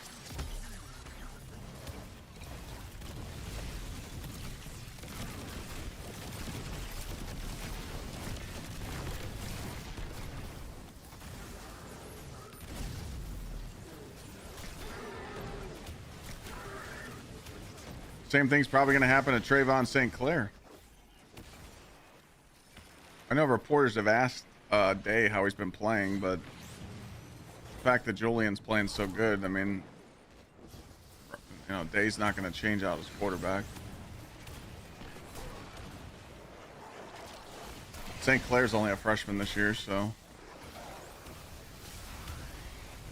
Same thing's probably going to happen to Trayvon St. Clair. I know reporters have asked Day how he's been playing, but the fact that Julian's playing so good, I mean, you know, Day's not going to change out his quarterback. St. Clair's only a freshman this year, so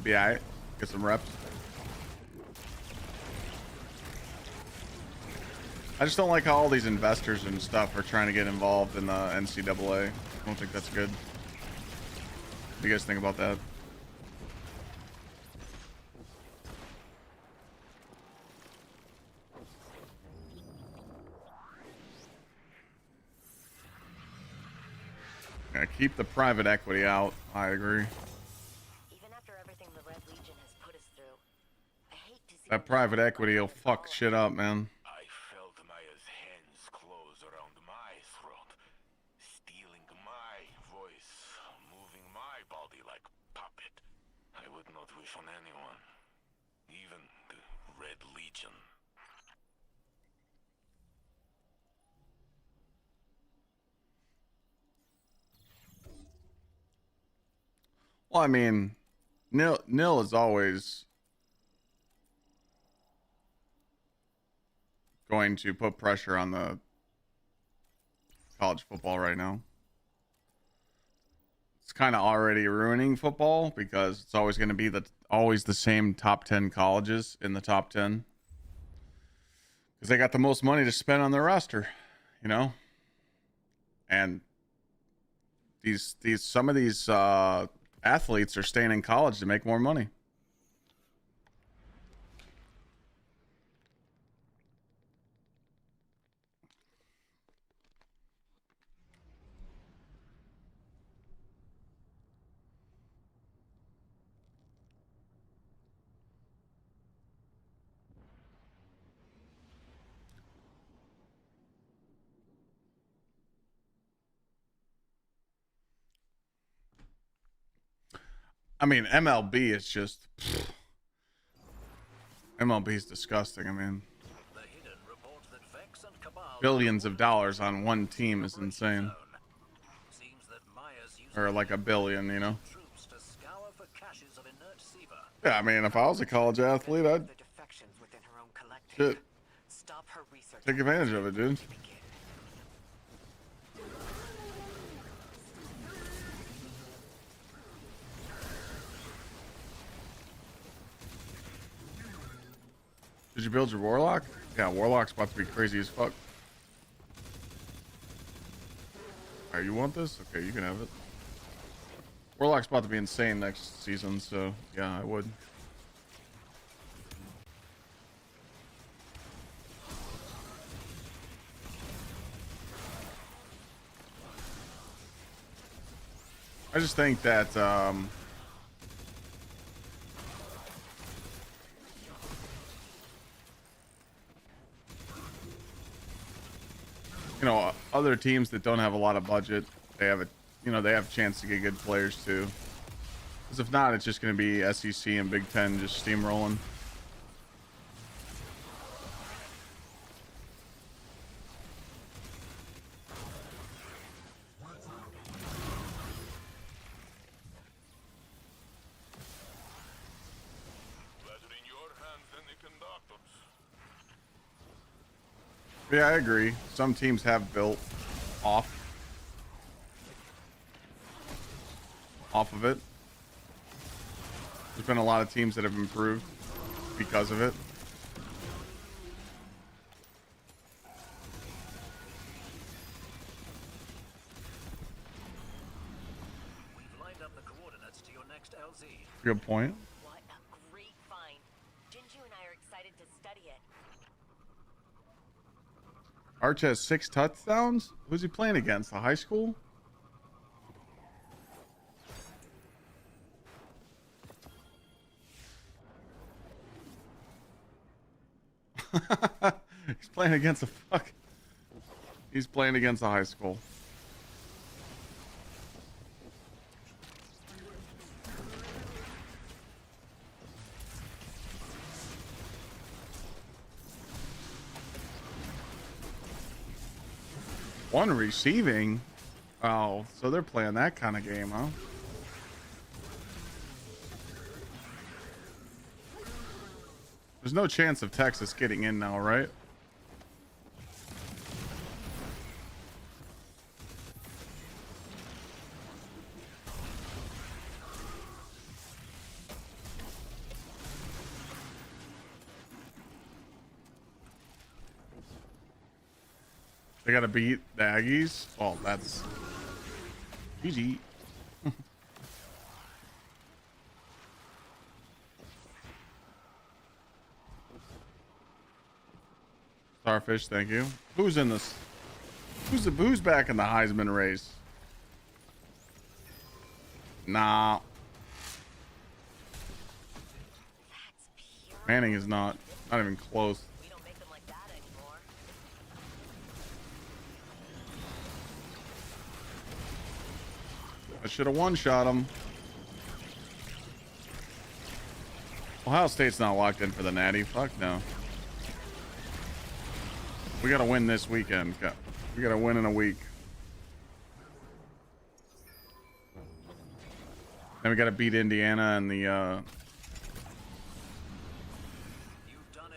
be alright. Get some reps. I just don't like how all these investors and stuff are trying to get involved in the NCAA. I don't think that's good. What do you guys think about that? Yeah, keep the private equity out. I agree. Even after everything the Red Legion has put us through, I hate to see That private equity will fuck shit up, man. I felt Maya's hands close around my throat, stealing my voice, moving my body like puppet. I would not wish on anyone, even the Red Legion. Well, I mean, Nil is always going to put pressure on the college football right now. It's kind of already ruining football because it's always going to be always the same top 10 colleges in the top 10 because they got the most money to spend on their roster, you know. And some of these athletes are staying in college to make more money. I mean, MLB is just MLB is disgusting. I mean, The Hidden report that Vex and Cabal billions of dollars on one team is insane, seems that Maya's using or like a billion, you know. troops to scour for caches of inert Siva. Yeah, I mean, if I was a college athlete, I'd The defections within her own collective. shit, Stop her research. take advantage of it, dude. to begin. Did you build your Warlock? Yeah, Warlock's about to be crazy as fuck. Alright, you want this? Okay, you can have it. Warlock's about to be insane next season, so yeah, I would. I just think that you know, other teams that don't have a lot of budget, they have a, you know, they have a chance to get good players too. Because if not, it's just going to be SEC and Big Ten just steamrolling. Better in your hands than the conductors. Yeah, I agree. Some teams have built off of it. There's been a lot of teams that have improved because of it. We've lined up the coordinates to your next LZ. Good point. What a great find. Ginju and I are excited to study it. Arch has 6 touchdowns. Who's he playing against? The high school? He's playing against a fuck. He's playing against a high school. One receiving. Oh, so they're playing that kind of game, huh? There's no chance of Texas getting in now, right? They gotta beat the Aggies. Oh, that's GG. Starfish, thank you. Who's in this? Who's back in the Heisman race? Nah. Manning is not even close. We don't make them like that anymore. I should have one-shot him. Ohio State's not locked in for the Natty. Fuck no. We gotta win this weekend. We gotta win in a week. Then we gotta beat Indiana in the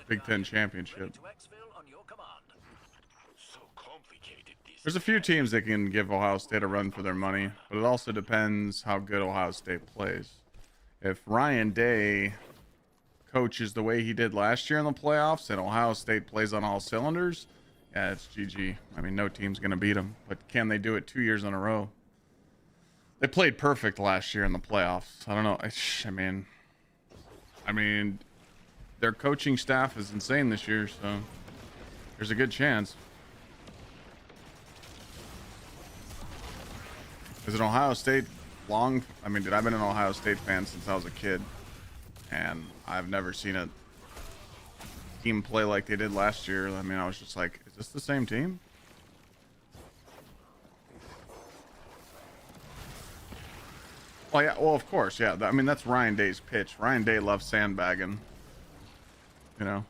Big Ten championship. There's a few teams that can give Ohio State a run for their money, but it also depends how good Ohio State plays. If Ryan Day coaches the way he did last year in the playoffs and Ohio State plays on all cylinders, yeah, it's GG. I mean, no team's going to beat them, but can they do it 2 years in a row? They played perfect last year in the playoffs. I don't know. I mean, their coaching staff is insane this year, so there's a good chance. Is it Ohio State long? I mean, dude, I've been an Ohio State fan since I was a kid, and I've never seen a team play like they did last year. I mean, I was just like, is this the same team? Well, yeah, well, of course, yeah. I mean, that's Ryan Day's pitch. Ryan Day loves sandbagging. You know.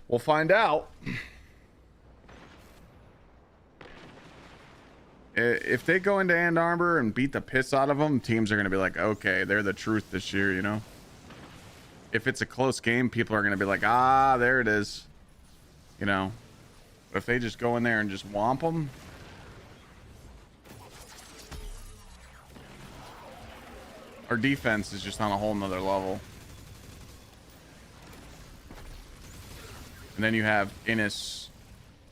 We'll find out. If they go into Ann Arbor and beat the piss out of them, teams are going to be like, okay, they're the truth this year, you know? If it's a close game, people are going to be like, ah, there it is. You know? But if they just go in there and just whomp them. Our defense is just on a whole nother level. And then you have Innes,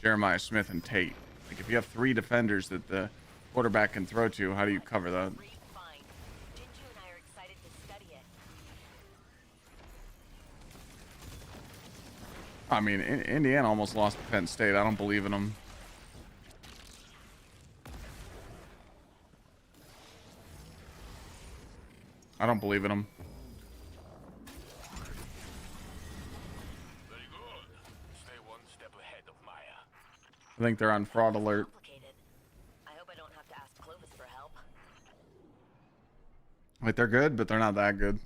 Jeremiah Smith, and Tate. Like, if you have 3 defenders that the quarterback can throw to, how do you cover that? I mean, Indiana almost lost to Penn State. I don't believe in them. I don't believe in them. Very good. Stay one step ahead of Maya. I think they're on fraud alert. I hope I don't have to ask Clovis for help. Like, they're good, but they're not that good.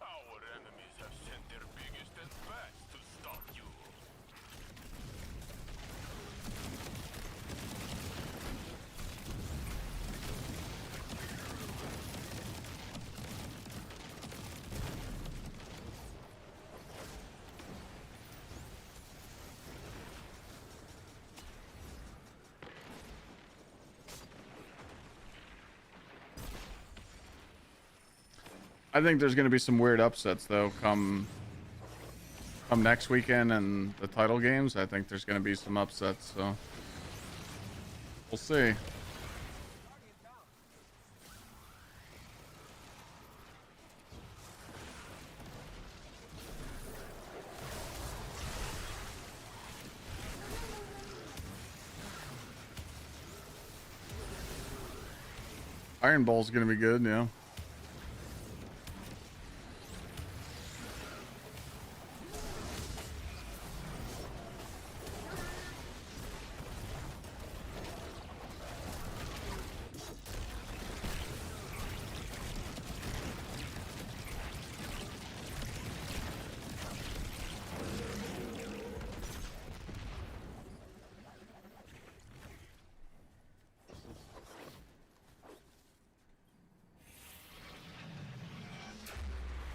Our enemies have sent their biggest and best to stop you. I think there's going to be some weird upsets, though, come next weekend and the title games. I think there's going to be some upsets, so we'll see. Iron Ball's going to be good, yeah.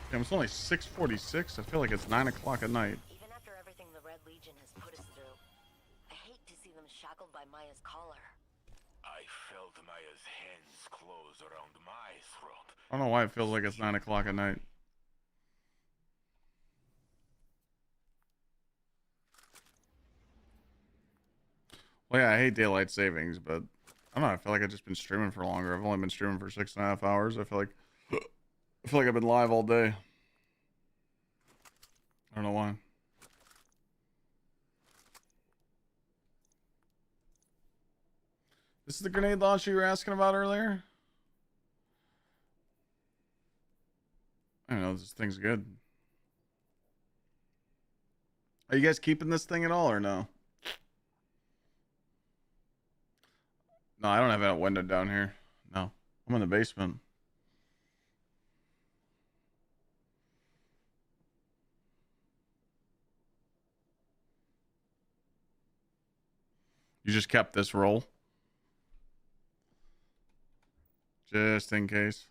Damn, it's only 6:46. I feel like it's 9 o'clock at night. Even after everything the Red Legion has put us through, I hate to see them shackled by Maya's collar. I felt Maya's hands close around my throat. I don't know why it feels like it's 9 o'clock at night. Well, yeah, I hate daylight savings, but I don't know. I feel like I've just been streaming for longer. I've only been streaming for 6.5 hours. I feel like I've been live all day. I don't know why. This is the grenade launcher you were asking about earlier? I don't know. This thing's good. Are you guys keeping this thing at all or no? No, I don't have a window down here. No, I'm in the basement. You just kept this roll? Just in case.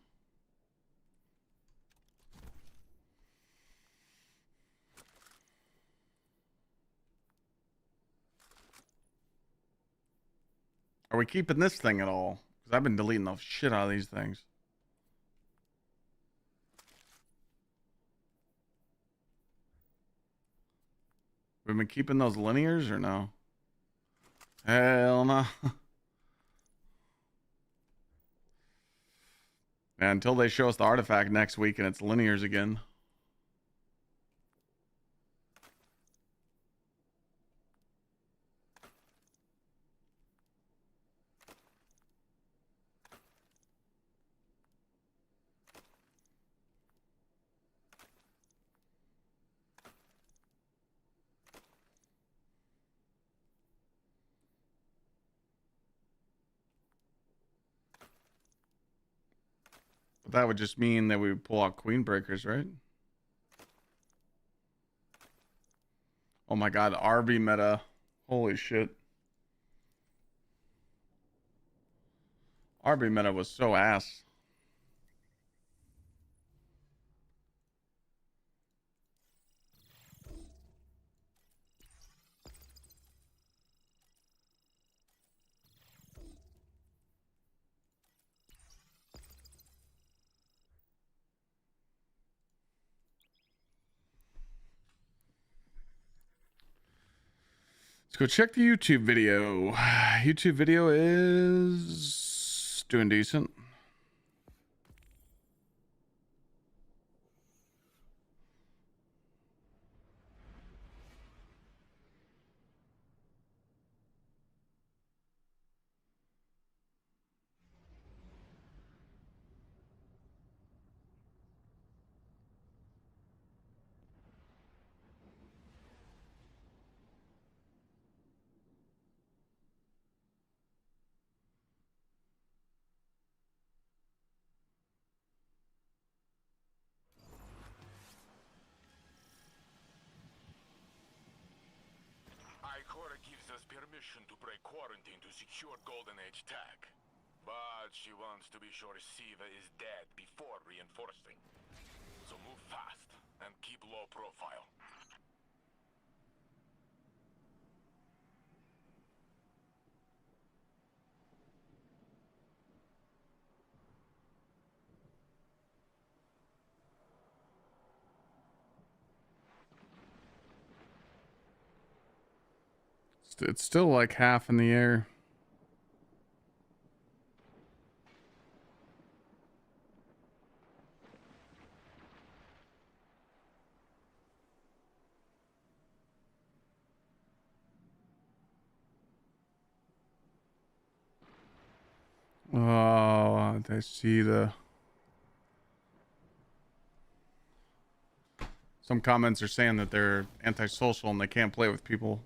Are we keeping this thing at all? Because I've been deleting the shit out of these things. We've been keeping those linears or no? Hell no. And until they show us the artifact next week and it's linears again. that would just mean that we would pull out Queen Breakers, right? Oh my god, RB meta. Holy shit. RB meta was so ass. Let's go check the YouTube video. YouTube video is doing decent. Ikora gives us permission to break quarantine to secure Golden Age tech. But she wants to be sure Siva is dead before reinforcing. So move fast and keep low profile. It's still like half in the air. Oh, I see the... Some comments are saying that they're antisocial and they can't play with people.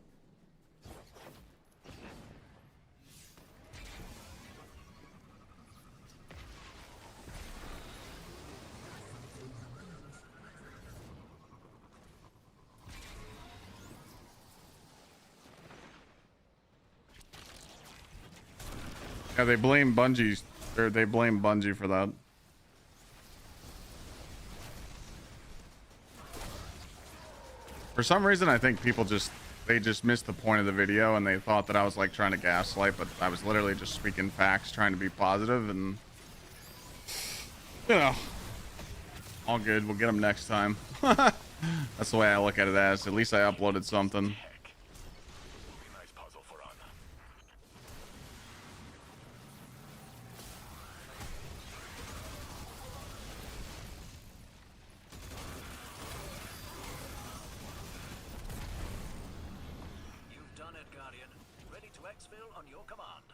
Yeah, they blame Bungie, or they blame Bungie for that. For some reason, I think people they just missed the point of the video and they thought that I was like trying to gaslight, but I was literally just speaking facts, trying to be positive, and you know, all good. We'll get them next time. That's the way I look at it as. At least I uploaded something.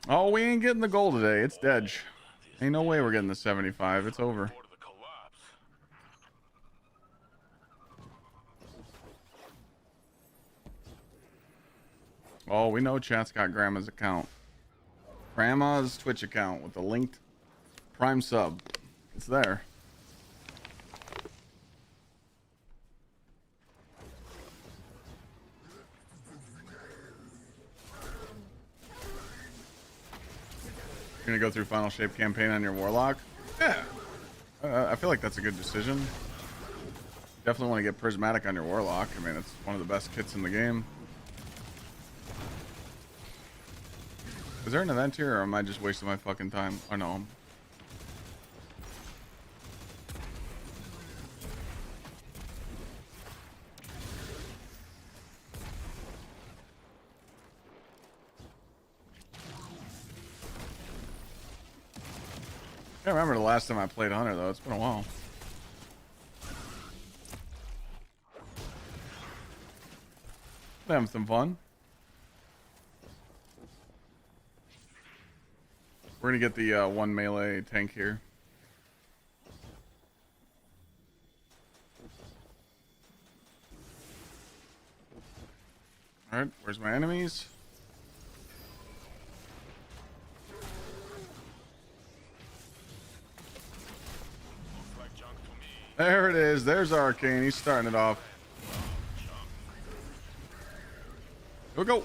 Oh, we ain't getting the goal today. It's dead. Ain't no way we're getting the 75. It's over. Oh, we know chat's got Grandma's account. Grandma's Twitch account with the linked Prime sub. It's there. You're gonna go through Final Shape campaign on your Warlock? Yeah. I feel like that's a good decision. Definitely want to get Prismatic on your Warlock. I mean, it's one of the best kits in the game. Is there an event here, or am I just wasting my fucking time? Oh no. I can't remember the last time I played Hunter though. It's been a while. Having some fun. We're gonna get the one melee tank here. All right, where's my enemies? There it is. There's Arcane. He's starting it off. Here we go.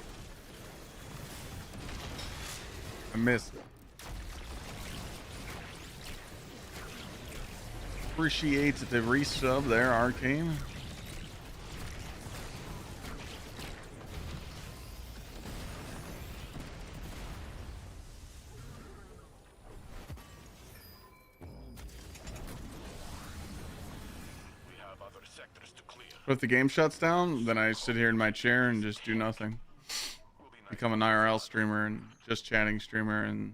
I missed. Appreciate the resub there, Arcane. But if the game shuts down, then I sit here in my chair and just do nothing. Become an IRL streamer and just chatting streamer, and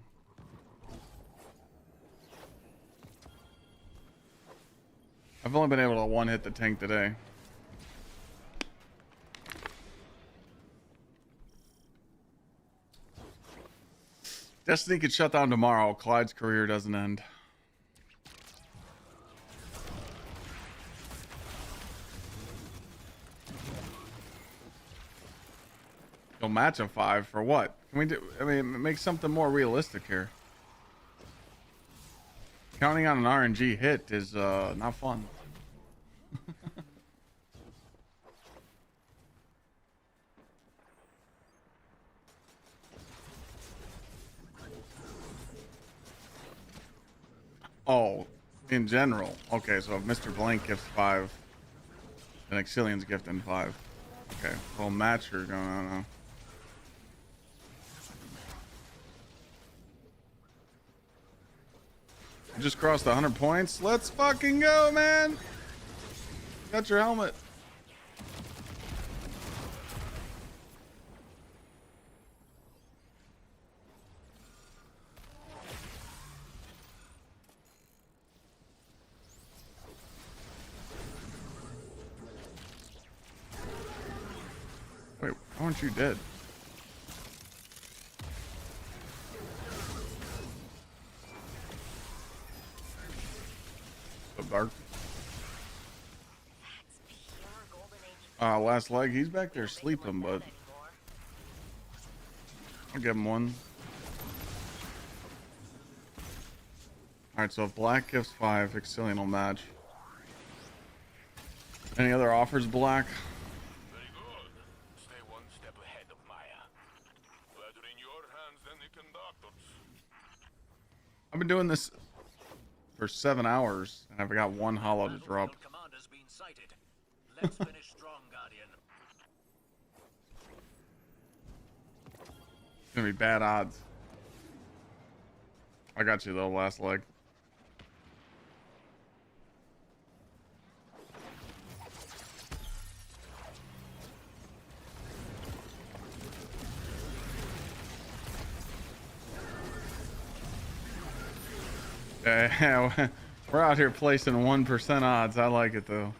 I've only been able to one hit the tank today. Destiny could shut down tomorrow. Clyde's career doesn't end. You'll match a 5 for what? Can we do? I mean, make something more realistic here. Counting on an RNG hit is not fun. Oh, in general. Okay, so if Mr. Blank gifts 5, then Gsxrclyde's gifting 5. Okay, well, match or going on now. Just crossed 100 points. Let's fucking go, man. Got your helmet. Wait, why aren't you dead? Dark. Last leg. He's back there sleeping, but I'll give him one. Alright, so if Black gives 5, Gsxrclyde will match. Any other offers, Black? Very good. Stay one step ahead of Maya. Better in your hands than the conductors. I've been doing this for 7 hours, and I've got one hollow to drop. Commander's been sighted. Let's finish strong, Guardian. It's gonna be bad odds. I got you though, last leg. Yeah, we're out here placing 1% odds. I like it though.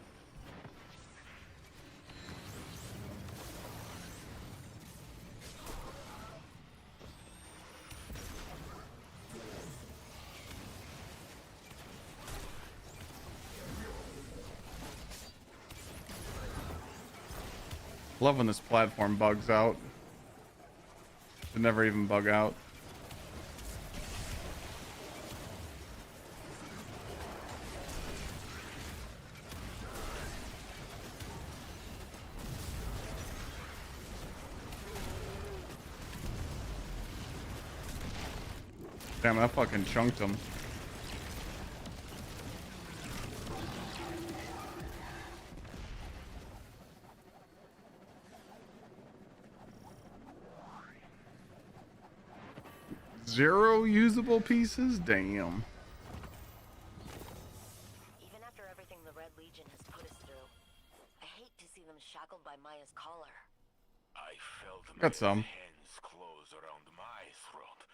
Love when this platform bugs out. It never even bug out. Damn, that fucking chunked him. Zero usable pieces? Damn. Even after everything the Red Legion has put us through, I hate to see them shackled by Maya's collar. I felt Got some. hands close around my throat,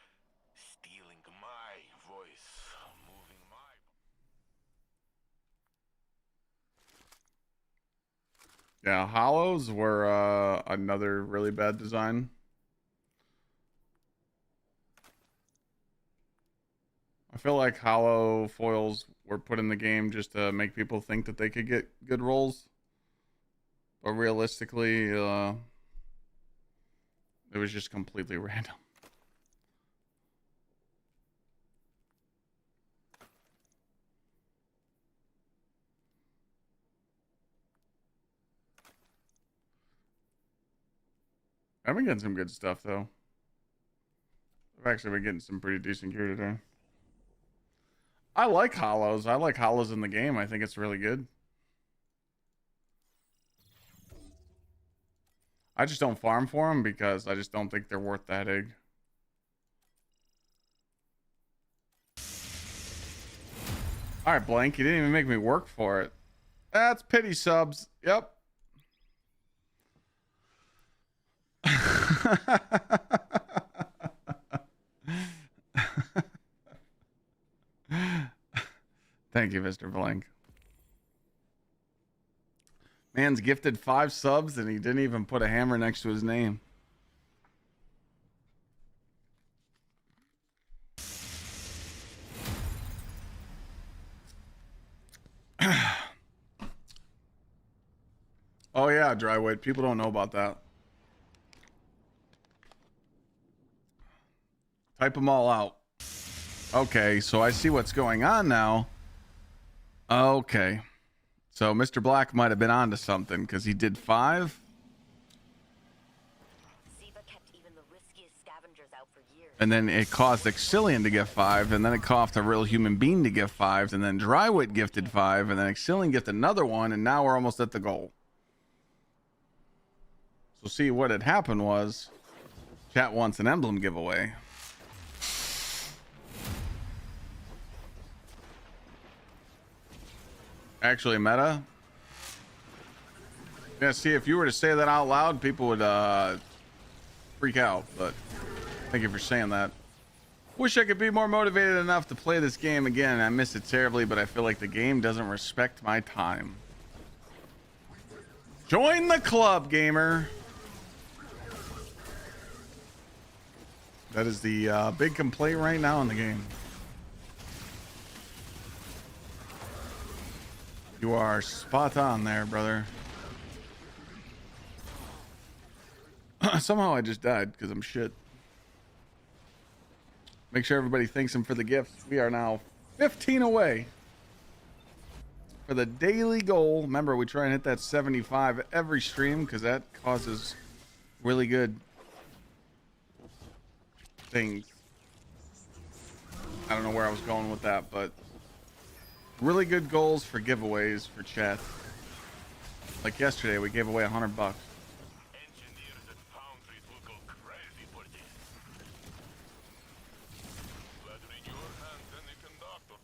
stealing my voice, moving my... Yeah, hollows were another really bad design. I feel like hollow foils were put in the game just to make people think that they could get good rolls. But realistically, it was just completely random. I've been getting some good stuff though. I've actually been getting some pretty decent gear today. I like hollows. I like hollows in the game. I think it's really good. I just don't farm for them because I just don't think they're worth that egg. All right, Blank, you didn't even make me work for it. That's pity subs. Yep. Thank you, Mr. Blank. Man's gifted 5 subs and he didn't even put a hammer next to his name. Oh yeah, Dryweight. People don't know about that. Type them all out. Okay, so I see what's going on now. Okay. So Mr. Black might have been onto something because he did 5. Siva kept even the riskiest scavengers out for years. And then it caused Gsxrclyde to get 5, and then it caused a real human being to get 5, and then Dryweight gifted 5, and then Gsxrclyde gifted another one, and now we're almost at the goal. So see, what had happened was chat wants an emblem giveaway. Actually, meta. Yeah, see, if you were to say that out loud, people would freak out, but thank you for saying that. Wish I could be more motivated enough to play this game again. I miss it terribly, but I feel like the game doesn't respect my time. Join the club, gamer. That is the big complaint right now in the game. You are spot on there, brother. Somehow I just died because I'm shit. Make sure everybody thanks him for the gifts. We are now 15 away for the daily goal. Remember, we try and hit that 75 every stream because that causes really good things. I don't know where I was going with that, but really good goals for giveaways for chat. Like yesterday, we gave away $100. Engineers and foundries will go crazy for this. Better in your hands than the conductors.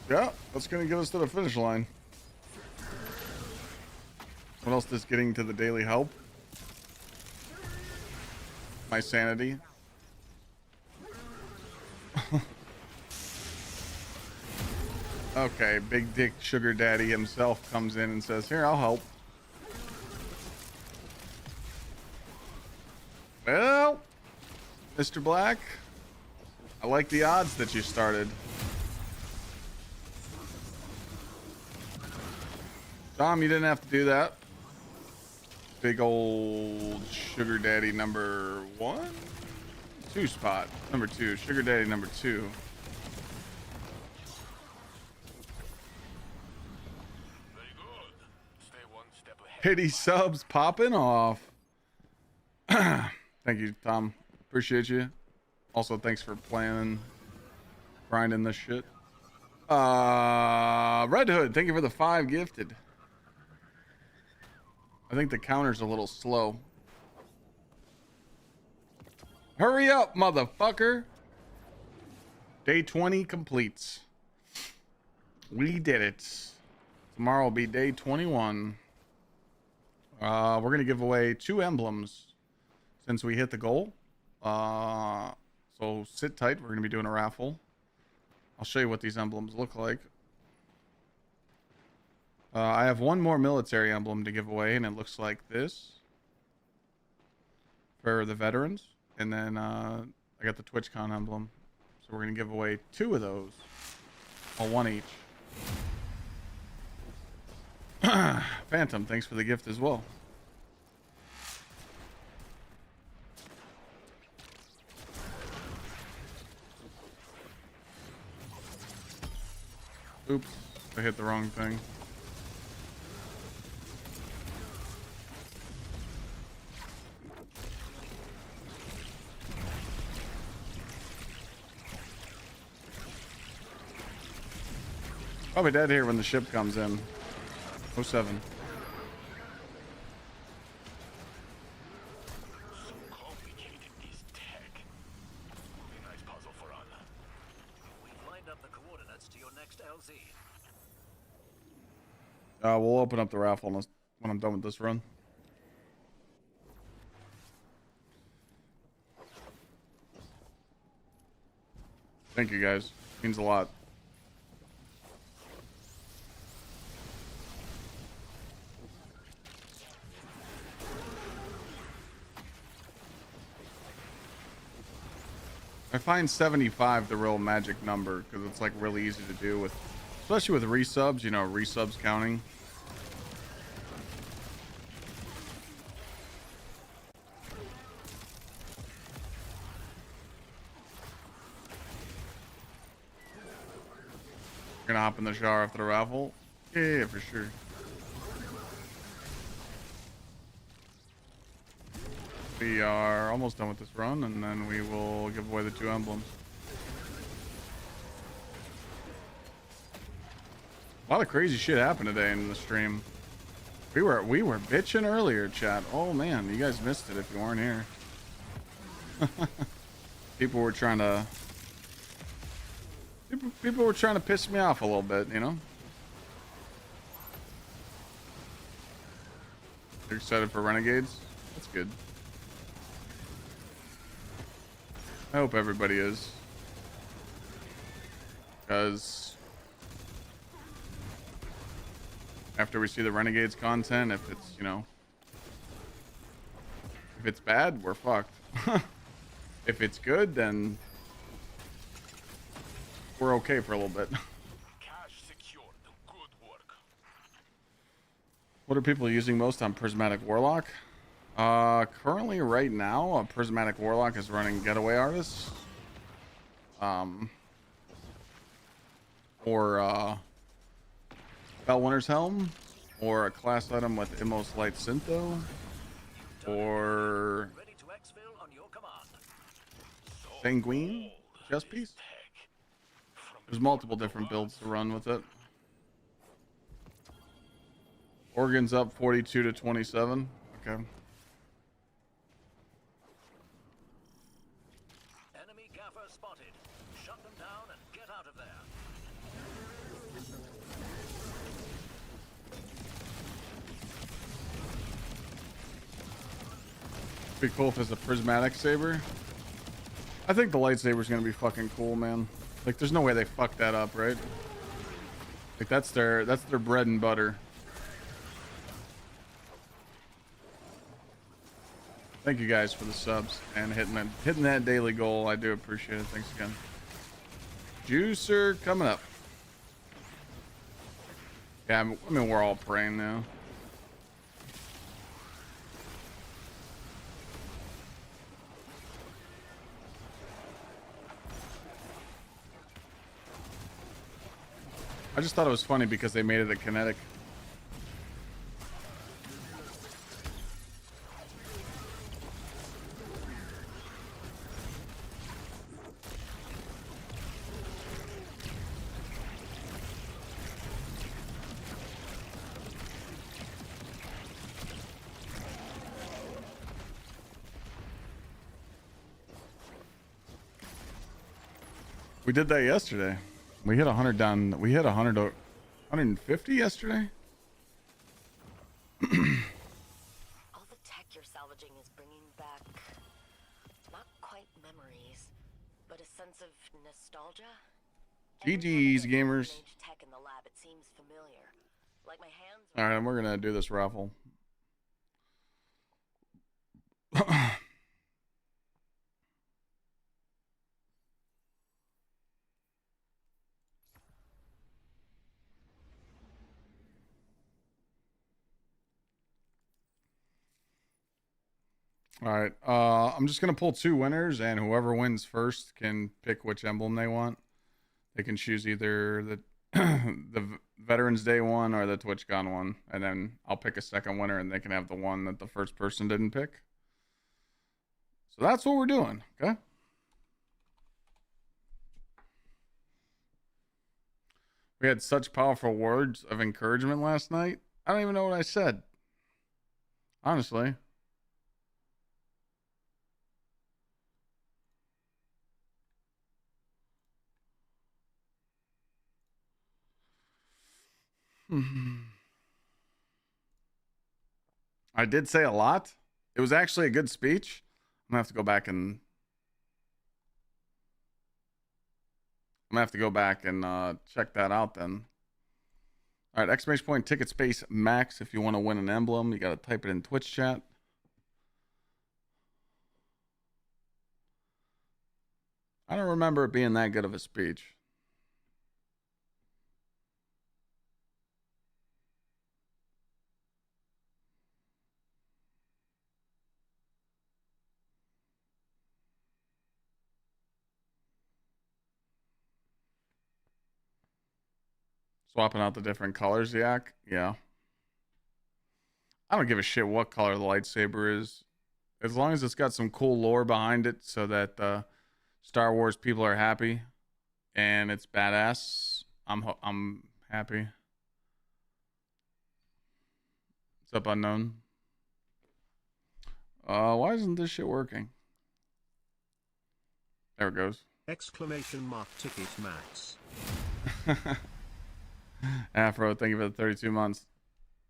Yeah, that's going to get us to the finish line. What else does getting to the daily help? My sanity. Okay, big dick sugar daddy himself comes in and says, here, I'll help. Well, Mr. Black, I like the odds that you started. Tom, you didn't have to do that. Big old sugar daddy number 2 spot. Number 2, sugar daddy number 2. Pity subs popping off. Thank you, Tom. Appreciate you. Also, thanks for playing, grinding this shit. Red Hood, thank you for the 5 gifted. I think the counter's a little slow. Hurry up, motherfucker. Day 20 completes. We did it. Tomorrow will be day 21. We're going to give away 2 emblems since we hit the goal. So sit tight. We're going to be doing a raffle. I'll show you what these emblems look like. I have one more military emblem to give away, and it looks like this for the veterans. And then I got the TwitchCon emblem. So we're going to give away 2 of those. Well, 1 each. Phantom, thanks for the gift as well. Oops, I hit the wrong thing. Probably dead here when the ship comes in. 07. So complicated, this tech. Be a nice puzzle for Anna. We've lined up the coordinates to your next LZ. We'll open up the raffle when I'm done with this run. Thank you guys. Means a lot. I find 75 the real magic number because it's like really easy to do with, especially with resubs, you know, resubs counting. You're gonna hop in the shower after the raffle? Yeah, for sure. We are almost done with this run, and then we will give away the 2 emblems. A lot of crazy shit happened today in the stream. We were bitching earlier, chat. Oh man, you guys missed it if you weren't here. People were trying to piss me off a little bit, you know. You're excited for Renegades? That's good. I hope everybody is. Because after we see the Renegades content, if it's, you know, if it's bad, we're fucked. If it's good, then we're okay for a little bit. Cash secured. Good work. What are people using most on Prismatic Warlock? Currently right now, a Prismatic Warlock is running Getaway Artists. Or Bellwinter's Helm, or a class item with Immos Light Syntho, or Ready to exfil on your command. Sanguine chest piece. There's multiple different builds to run with it. Organs up 42 to 27. Okay. Enemy gaffer spotted. Shut them down and get out of there. Be cool if it's a prismatic saber. I think the lightsaber's gonna be fucking cool, man. Like, there's no way they fucked that up, right? Like, that's their bread and butter. Thank you guys for the subs and hitting that daily goal. I do appreciate it. Thanks again. Juicer coming up. Yeah, I mean, we're all praying now. I just thought it was funny because they made it a kinetic. We did that yesterday. We hit 100 down. We hit 100, 150 yesterday. All the tech you're salvaging is bringing back not quite memories, but a sense of nostalgia. GG's, gamers. Tech in the lab, it seems familiar. Like my hands. All right, and we're gonna do this raffle. All right, I'm just gonna pull 2 winners, and whoever wins first can pick which emblem they want. They can choose either the the Veterans Day one or the TwitchCon one, and then I'll pick a second winner, and they can have the one that the first person didn't pick. So that's what we're doing, okay? We had such powerful words of encouragement last night. I don't even know what I said. Honestly. I did say a lot. It was actually a good speech. I'm gonna have to go back and check that out then. All right, exclamation point ticket space max if you want to win an emblem. You got to type it in Twitch chat. I don't remember it being that good of a speech. Swapping out the different colors, Yak? Yeah. I don't give a shit what color the lightsaber is. As long as it's got some cool lore behind it so that Star Wars people are happy and it's badass, I'm happy. What's up, Unknown? Why isn't this shit working? There it goes. Exclamation mark ticket max. Afro, thank you for the 32 months.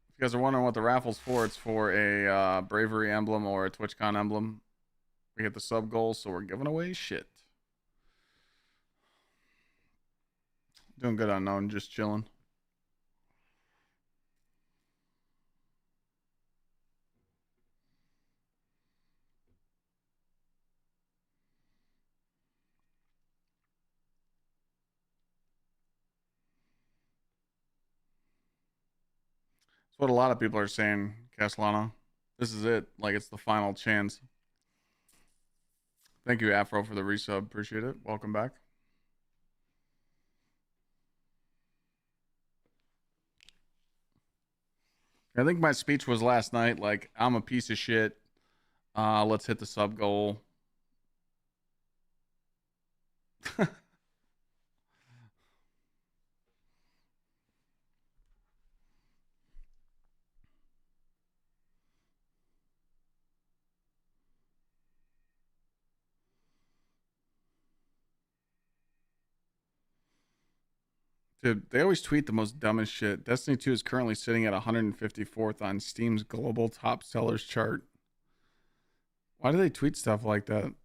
If you guys are wondering what the raffle's for, it's for a bravery emblem or a TwitchCon emblem. We hit the sub goal, so we're giving away shit. Doing good, Unknown, just chilling. That's what a lot of people are saying, Castellano. This is it. Like, it's the final chance. Thank you, Afro, for the resub. Appreciate it. Welcome back. I think my speech was last night, like, I'm a piece of shit. Let's hit the sub goal. Dude, they always tweet the most dumbest shit. Destiny 2 is currently sitting at 154th on Steam's global top sellers chart. Why do they tweet stuff like that?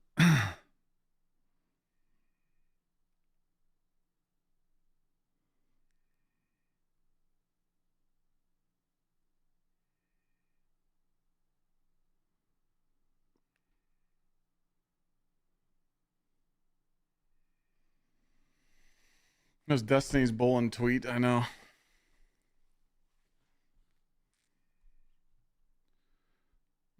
That's Destiny's Bullen tweet, I know.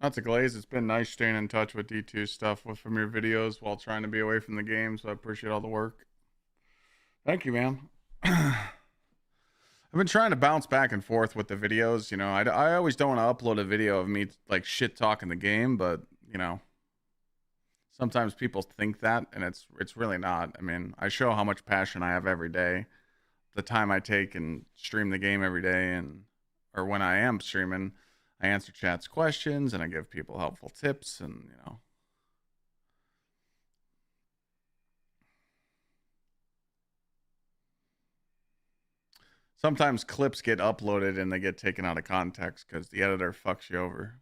Not to glaze, it's been nice staying in touch with D2 stuff from your videos while trying to be away from the game, so I appreciate all the work. Thank you, man. I've been trying to bounce back and forth with the videos, you know. I always don't want to upload a video of me, like, shit-talking the game, but, you know, sometimes people think that, and it's really not. I mean, I show how much passion I have every day, the time I take and stream the game every day, or when I am streaming, I answer chat's questions and I give people helpful tips, and, you know. Sometimes clips get uploaded and they get taken out of context because the editor fucks you over.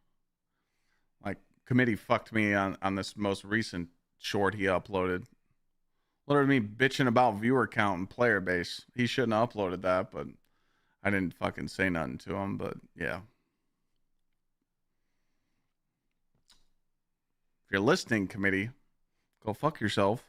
Like, Committee fucked me on this most recent short he uploaded. Literally me bitching about viewer count and player base. He shouldn't have uploaded that, but I didn't fucking say nothing to him, but yeah. If you're listening, Committee, go fuck yourself.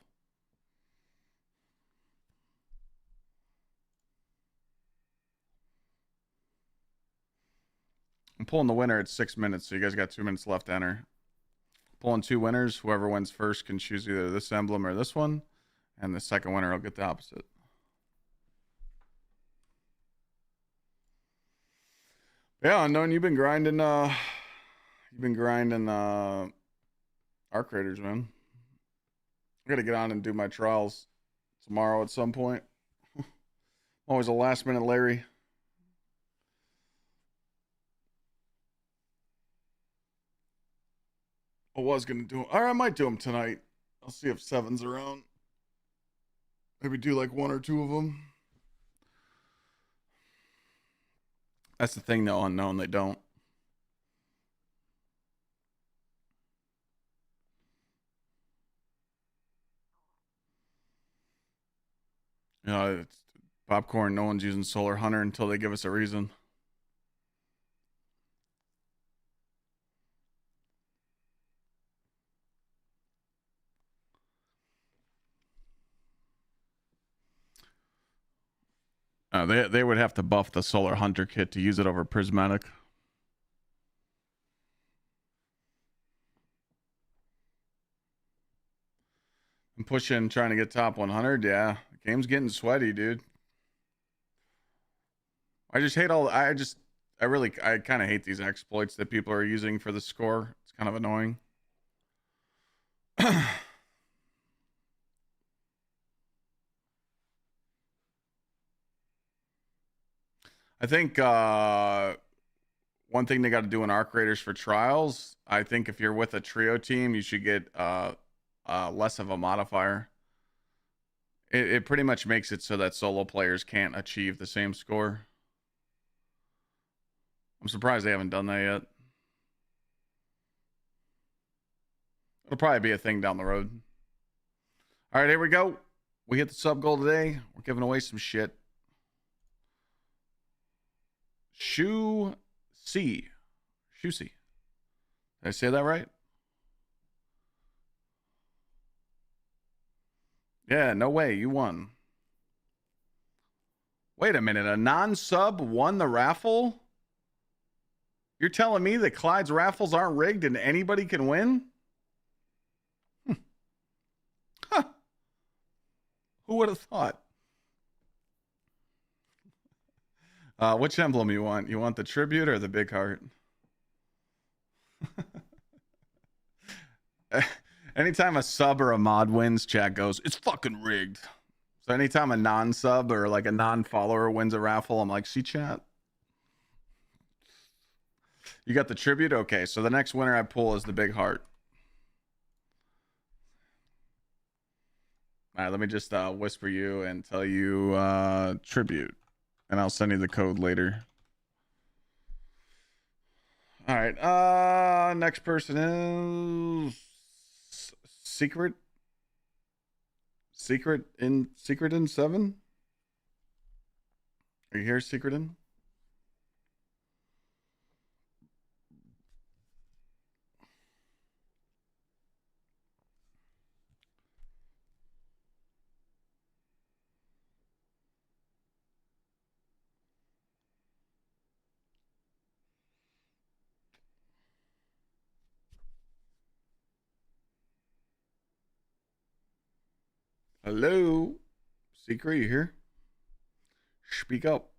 I'm pulling the winner at 6 minutes, so you guys got 2 minutes left to enter. Pulling 2 winners. Whoever wins first can choose either this emblem or this one, and the second winner will get the opposite. Yeah, Unknown, you've been grinding Arc Raiders, man. I gotta get on and do my trials tomorrow at some point. Always a last minute Larry. I was gonna do him. Or I might do him tonight. I'll see if Seven's around. Maybe do like one or two of them. That's the thing though, unknown, they don't. You know, it's popcorn, no one's using Solar Hunter until they give us a reason. They would have to buff the Solar Hunter kit to use it over Prismatic. I'm pushing, trying to get top 100. Yeah, the game's getting sweaty, dude. I just hate all. I kind of hate these exploits that people are using for the score. It's kind of annoying. I think one thing they got to do in Arc Raiders for trials, I think if you're with a trio team, you should get less of a modifier. It pretty much makes it so that solo players can't achieve the same score. I'm surprised they haven't done that yet. It'll probably be a thing down the road. All right, here we go. We hit the sub goal today. We're giving away some shit. Gsxrclyde. Did I say that right? Yeah, no way. You won. Wait a minute. A non-sub won the raffle? You're telling me that Clyde's raffles aren't rigged and anybody can win? Huh. Who would have thought? Which emblem you want? You want the tribute or the big heart? Anytime a sub or a mod wins, chat goes, it's fucking rigged. So anytime a non-sub or like a non-follower wins a raffle, I'm like, see chat? You got the tribute? Okay, so the next winner I pull is the big heart. All right, let me just whisper you and tell you tribute. And I'll send you the code later. All right, next person is Secret in 7? Are you here, Secret in? Hello, Secret, you here? Speak up.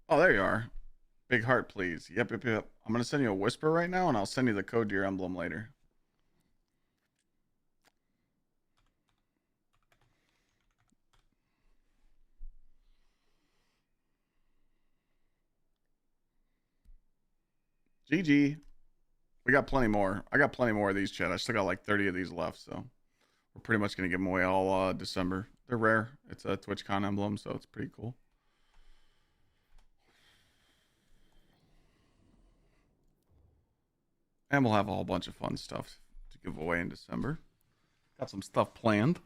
Oh, there you are. Big heart, please. Yep. I'm gonna send you a whisper right now, and I'll send you the code to your emblem later. GG. We got plenty more. I got plenty more of these, chat. I still got like 30 of these left, so we're pretty much gonna give them away all December. They're rare. It's a TwitchCon emblem, so it's pretty cool. And we'll have a whole bunch of fun stuff to give away in December. Got some stuff planned.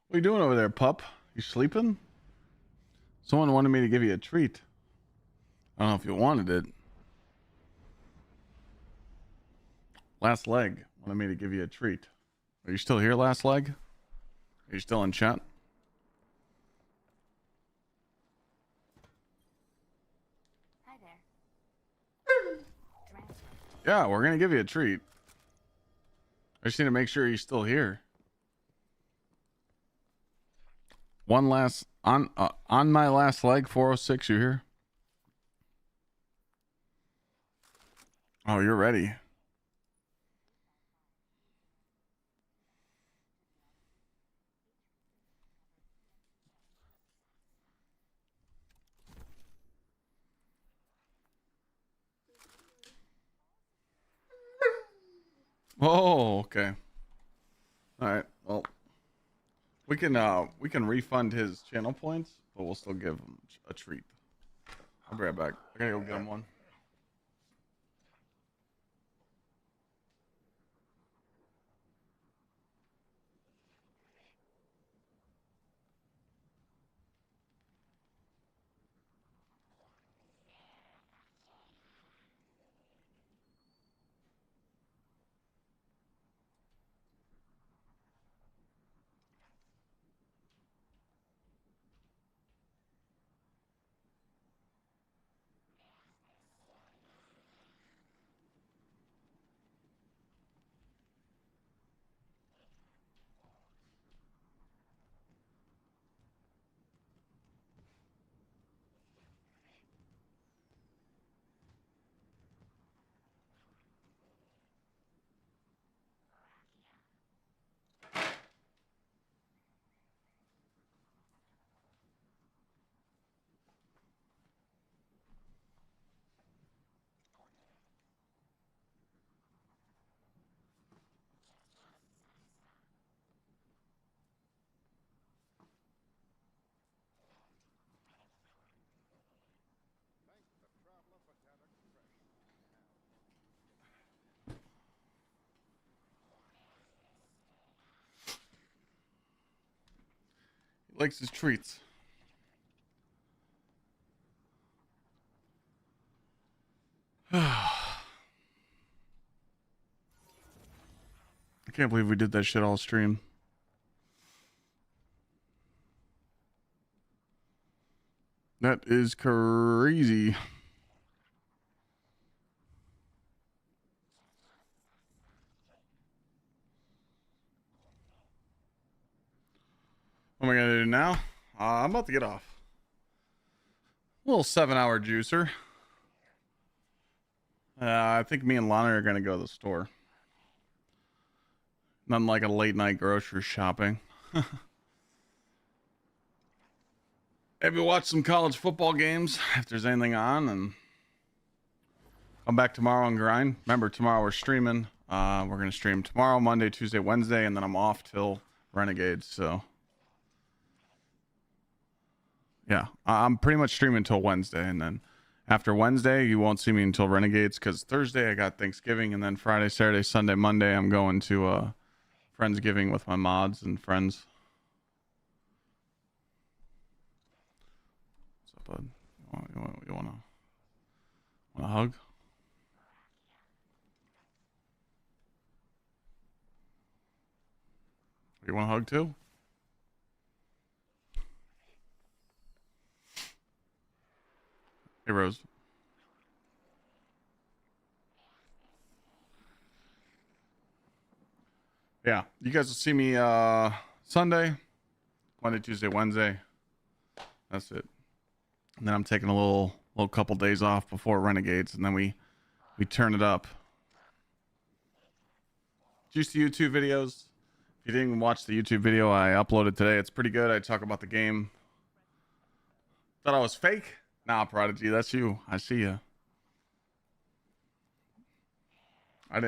What are you doing over there, pup? You sleeping? Someone wanted me to give you a treat. I don't know if you wanted it. Last leg wanted me to give you a treat. Are you still here, last leg? Are you still in chat? Hi there. Yeah, we're gonna give you a treat. I just need to make sure he's still here. One last on my last leg, 406. You here? Oh, you're ready. Oh, okay. All right. Well, we can refund his channel points, but we'll still give him a treat. I'll be right back. I gotta go get him one. He likes his treats. I can't believe we did that shit all stream. That is crazy. What am I gonna do now? I'm about to get off. A little 7-hour juicer. I think me and Lana are gonna go to the store. Nothing like a late night grocery shopping. Maybe watch some college football games if there's anything on, and come back tomorrow and grind. Remember, tomorrow we're streaming. We're gonna stream tomorrow, Monday, Tuesday, Wednesday, and then I'm off till Renegades. So yeah, I'm pretty much streaming until Wednesday, and then after Wednesday you won't see me until Renegades, because Thursday I got Thanksgiving, and then Friday, Saturday, Sunday, Monday I'm going to Friendsgiving with my mods and friends. What's up, bud? You wanna hug? You want a hug too? Hey, Rose. Yeah, you guys will see me Sunday, Monday, Tuesday, Wednesday. That's it. And then I'm taking a little couple days off before Renegades, and then we turn it up. Juicy YouTube videos. If you didn't watch the YouTube video I uploaded today, it's pretty good. I talk about the game. Thought I was fake? Nah, Prodigy, that's you. I see you. I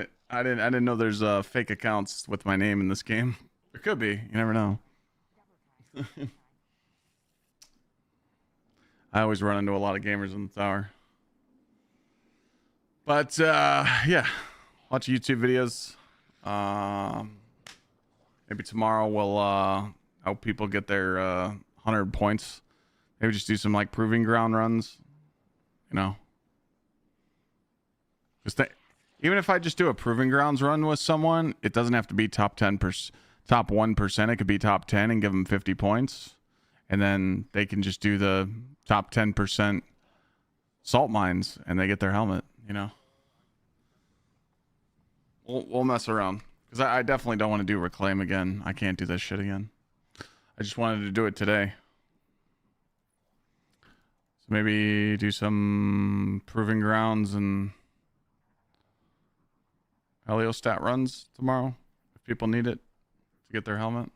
didn't know there's fake accounts with my name in this game. There could be. You never know. I always run into a lot of gamers in the tower. But yeah, watch YouTube videos. Maybe tomorrow we'll help people get their 100 points. Maybe just do some like proving ground runs. You know, even if I just do a proving grounds run with someone, it doesn't have to be top 10%, top 1%. It could be top 10 and give them 50 points. And then they can just do the top 10% salt mines and they get their helmet, you know. We'll mess around. Because I definitely don't want to do reclaim again. I can't do this shit again. I just wanted to do it today. So maybe do some proving grounds and heliostat runs tomorrow if people need it to get their helmet.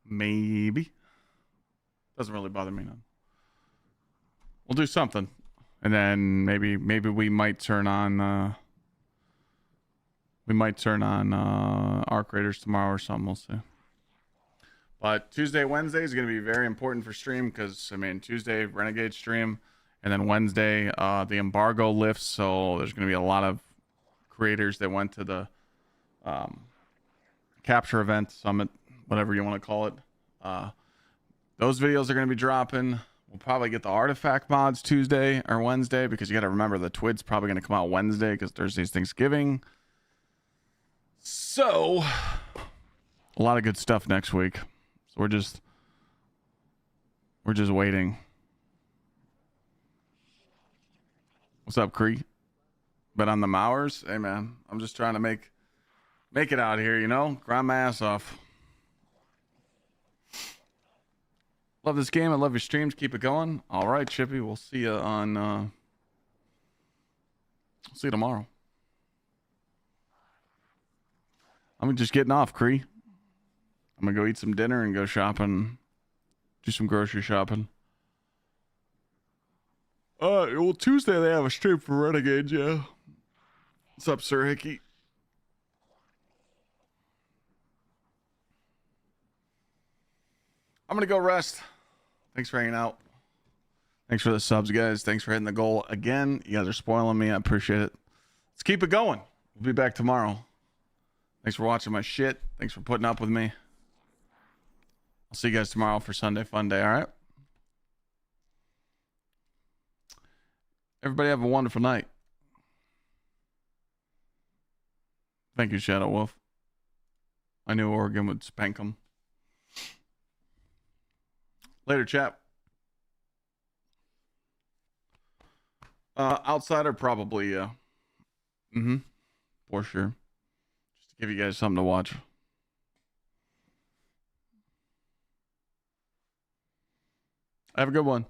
Maybe. Doesn't really bother me none. We'll do something. And then maybe we might turn on arc raiders tomorrow or something. We'll see. But Tuesday, Wednesday is going to be very important for stream because I mean Tuesday Renegade stream, and then Wednesday the embargo lifts. So there's going to be a lot of creators that went to the capture event, summit, whatever you want to call it. Those videos are going to be dropping. We'll probably get the artifact mods Tuesday or Wednesday because you got to remember the TWID's probably going to come out Wednesday because Thursday's Thanksgiving. So a lot of good stuff next week. So we're just waiting. What's up, Cree? Bet on the Mowers? Hey man, I'm just trying to make it out here, you know? Grind my ass off. Love this game. I love your streams. Keep it going. All right, Chippy. We'll see you on see you tomorrow. I'm just getting off, Cree. I'm gonna go eat some dinner and go shopping. Do some grocery shopping. Well, Tuesday they have a stream for Renegades, yeah. What's up, Sir Hickey? I'm gonna go rest. Thanks for hanging out. Thanks for the subs, guys. Thanks for hitting the goal again. You guys are spoiling me. I appreciate it. Let's keep it going. We'll be back tomorrow. Thanks for watching my shit. Thanks for putting up with me. I'll see you guys tomorrow for Sunday Fun Day, all right? Everybody have a wonderful night. Thank you, Shadow Wolf. I knew Oregon would spank them. Later, chap. Outsider, probably, yeah. For sure. Just to give you guys something to watch. Have a good one.